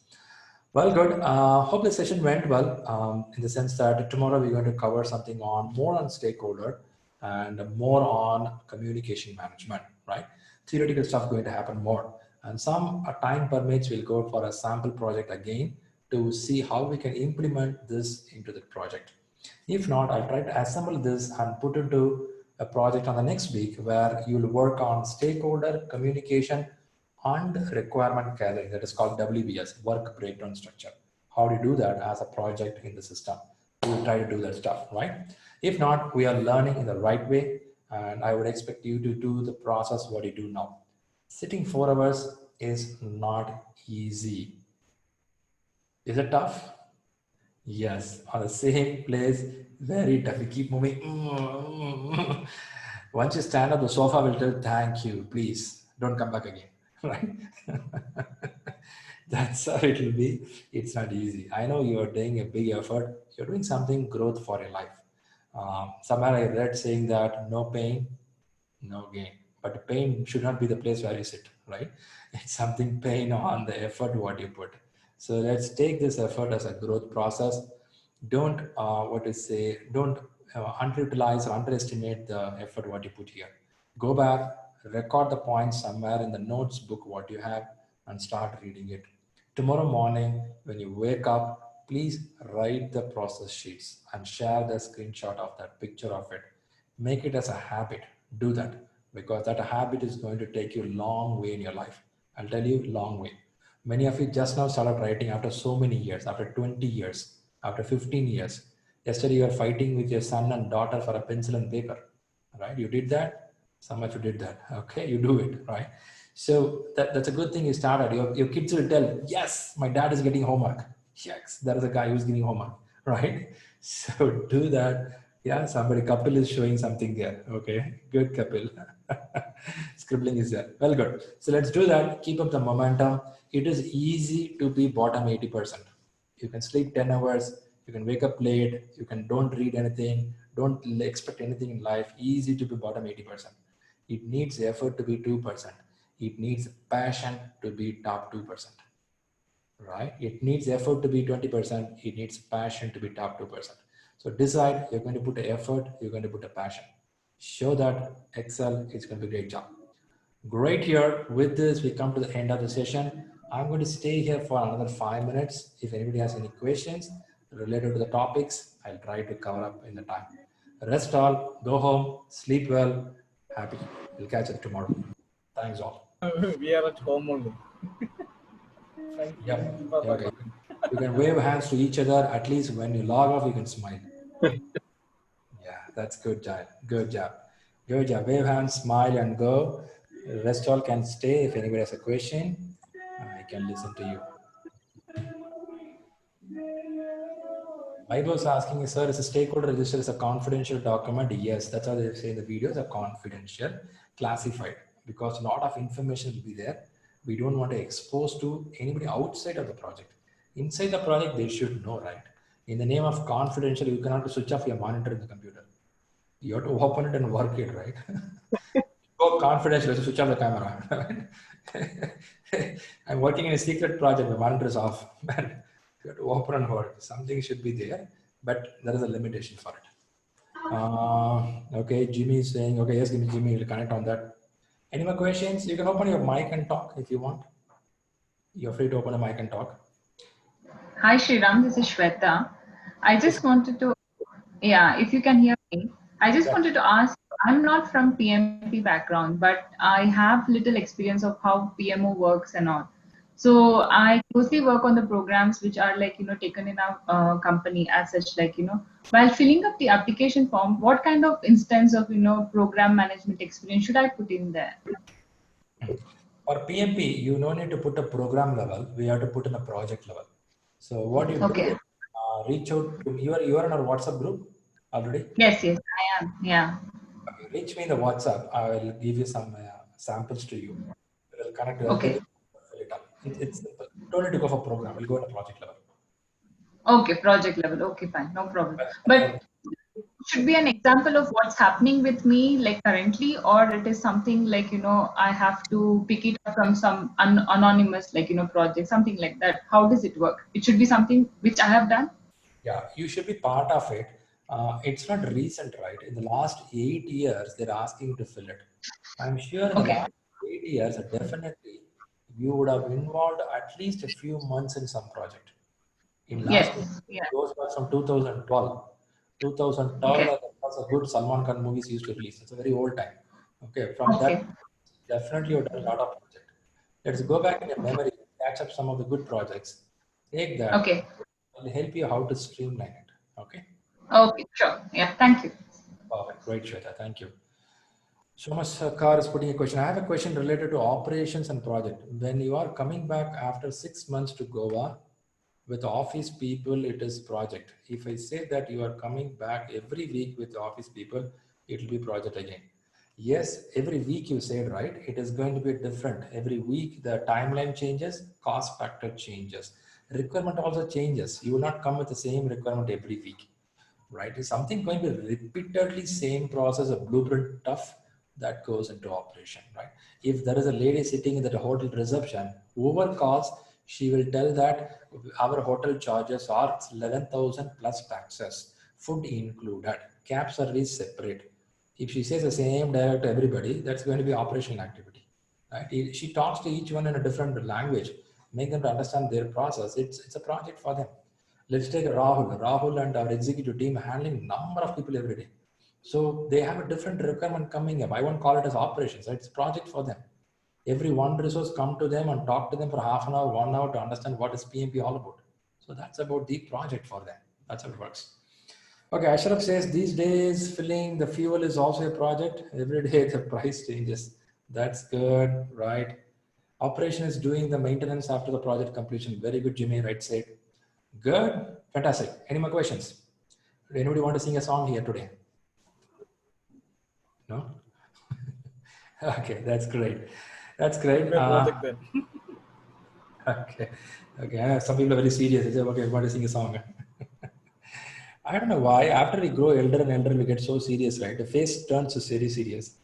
Well, good. Hope the session went well in the sense that tomorrow we're going to cover something more on stakeholder and more on communication management, right? Theoretical stuff going to happen more. And some time permits, we'll go for a sample project again to see how we can implement this into the project. If not, I'll try to assemble this and put into a project on the next week where you'll work on stakeholder communication and requirement gathering. That is called WBS, work breakdown structure. How do you do that as a project in the system? We will try to do that stuff, right? If not, we are learning in the right way. And I would expect you to do the process what you do now. Sitting 4 hours is not easy. Is it tough? Yes, on the same place, very tough. You keep moving. Once you stand up, the sofa will tell, thank you, please, don't come back again, right? That's how it will be. It's not easy. I know you're doing a big effort. You're doing something growth for your life. Somewhere I read saying that no pain, no gain. But pain should not be the place where you sit, right? It's something pain on the effort what you put. So let's take this effort as a growth process. Don't don't underutilize or underestimate the effort what you put here. Go back, record the points somewhere in the notes book what you have and start reading it. Tomorrow morning, when you wake up, please write the process sheets and share the screenshot of that picture of it. Make it as a habit. Do that because that habit is going to take you a long way in your life. I'll tell you, long way. Many of you just now started writing after so many years, after 20 years, after 15 years. Yesterday, you were fighting with your son and daughter for a pencil and paper, right? You did that. Some of you did that. Okay, you do it, right? So that's a good thing you started. Your kids will tell, yes, my dad is getting homework. Yes, there is a guy who's giving homework, right? So do that. Yeah, somebody, Kapil is showing something there. Okay, good, Kapil. Scribbling is there. Well, good. So let's do that. Keep up the momentum. It is easy to be bottom 80%. You can sleep 10 hours. You can wake up late. You can don't read anything. Don't expect anything in life. Easy to be bottom 80%. It needs effort to be 2%. It needs passion to be top 2%. Right? It needs effort to be 20%. It needs passion to be top 2%. So decide, you're going to put the effort, you're going to put the passion. Show that, excel, it's going to be a great job. Great here. With this, we come to the end of the session. I'm going to stay here for another 5 minutes. If anybody has any questions related to the topics, I'll try to cover up in the time. Rest all, go home, sleep well, happy. We'll catch up tomorrow. Thanks all. We are at home only. Thank you. Yep. Bye-bye. Okay. You can wave hands to each other. At least when you log off, you can smile. Yeah, that's good job. Good job. Good job. Wave hands, smile, and go. The rest all can stay. If anybody has a question, I can listen to you. Vaibhav was asking, sir, is a stakeholder register is a confidential document? Yes, that's how they say in the videos, a confidential, classified, because a lot of information will be there. We don't want to expose to anybody outside of the project. Inside the project, they should know, right? In the name of confidential, you cannot switch off your monitor in the computer. You have to open it and work it, right? Go confidential, switch off the camera. I'm working in a secret project, the monitor is off. Man, you have to open and work. Something should be there, but there is a limitation for it. Okay, Jimmy is saying, okay, yes, Jimmy, will connect on that. Any more questions? You can open your mic and talk if you want. You're free to open a mic and talk. Hi, Shriram, this is Shweta. I just wanted to, if you can hear me, I just wanted to ask, I'm not from PMP background, but I have little experience of how PMO works and all. So I mostly work on the programs which are like, taken in our company as such, like, while filling up the application form, what kind of instance of, program management experience should I put in there? For PMP, you don't need to put a program level. We have to put in a project level. So what you do is reach out to me. You are in our WhatsApp group already? Yes, I am. Yeah. Okay, reach me in the WhatsApp. I will give you some samples to you. We'll connect to okay. It's simple. You don't need to go for program. We'll go in a project level. Okay, project level. Okay, fine. No problem. But should be an example of what's happening with me like currently, or it is something like, I have to pick it up from some anonymous, like, project, something like that. How does it work? It should be something which I have done. Yeah, you should be part of it. It's not recent, right? In the last 8 years, they're asking to fill it. I'm sure in the last 8 years, definitely you would have involved at least a few months in some project. In last those were from 2012. 2012 was a good Salman Khan movies used to release. It's a very old time. Okay, from that, definitely you've done a lot of project. Let's go back in your memory, catch up some of the good projects. Take that. Okay. It'll help you how to streamline it. Okay. Okay, sure. Yeah, thank you. Perfect. Great, Shweta. Thank you. Shomas Kar is putting a question. I have a question related to operations and project. When you are coming back after 6 months to Goa, with office people, it is project. If I say that you are coming back every week with office people, it will be project again. Yes, every week you said, right? It is going to be different. Every week the timeline changes, cost factor changes. Requirement also changes. You will not come with the same requirement every week, right? Is something going to be repeatedly same process of blueprint stuff that goes into operation, right? If there is a lady sitting in the hotel reception, whoever calls, she will tell that our hotel charges are 11,000 plus taxes, food included, cab service separate. If she says the same dialect to everybody, that's going to be operational activity, right? She talks to each one in a different language, make them to understand their process. It's a project for them. Let's take Rahul and our executive team handling number of people every day. So they have a different requirement coming up. I won't call it as operations, right? It's a project for them. Every one resource come to them and talk to them for half an hour, 1 hour to understand what is PMP all about. So that's about the project for them. That's how it works. Okay, Ashraf says these days filling the fuel is also a project. Every day the price changes. That's good, right? Operation is doing the maintenance after the project completion. Very good, Jimmy, right side. Good, fantastic. Any more questions? Anybody want to sing a song here today? No? Okay, that's great. That's great. Okay. Some people are very serious. They say, okay, I want to sing a song. I don't know why. After we grow elder and elder, we get so serious, right? The face turns so very serious.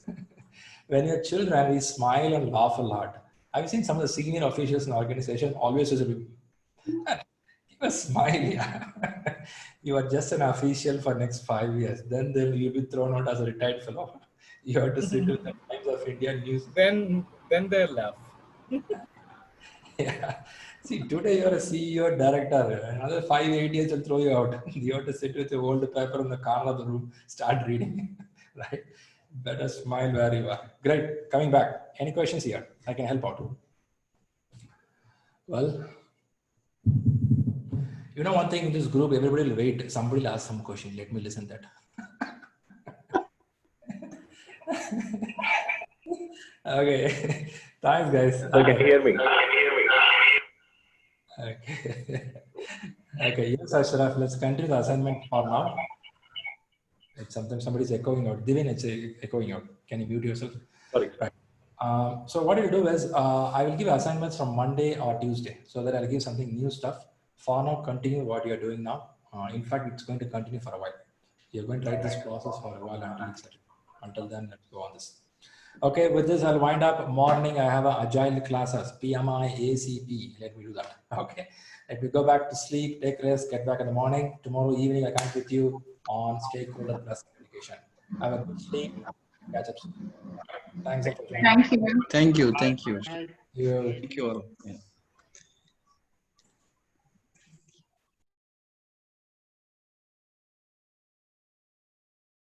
When you're children, we smile and laugh a lot. I've seen some of the senior officials in the organization always Smile, yeah. You are just an official for next 5 years. Then you'll be thrown out as a retired fellow. You have to sit with the Times of India news. Then they laugh. Yeah. See, today you're a CEO, director. Another 5-8 years will throw you out. You have to sit with your old paper in the corner of the room, start reading. Right? Better smile where you are. Great. Coming back. Any questions here? I can help out. Well, you know one thing in this group, everybody will wait. Somebody will ask some question. Let me listen that. Okay. Thanks, guys. So can you hear me? Okay. Okay. Yes, Ashraf. Let's continue the assignment for now. It's sometimes somebody's echoing out. Divin, it's echoing out. Can you mute yourself? Sorry. Right. So what I will do is I will give assignments from Monday or Tuesday so that I'll give something new stuff. For now, continue what you're doing now. In fact, it's going to continue for a while. You're going to write this process for a while until it's settled. Until then, let's go on this. Okay, with this, I'll wind up. Morning, I have an agile classes, PMI-ACP. Let me do that. Okay. Let me go back to sleep, take rest, get back in the morning. Tomorrow evening, I connect with you on stakeholder plus communication. Have a good sleep. Catch up soon. Thanks. Thank you. Thank you. Thank you. You. Thank you all. Yeah.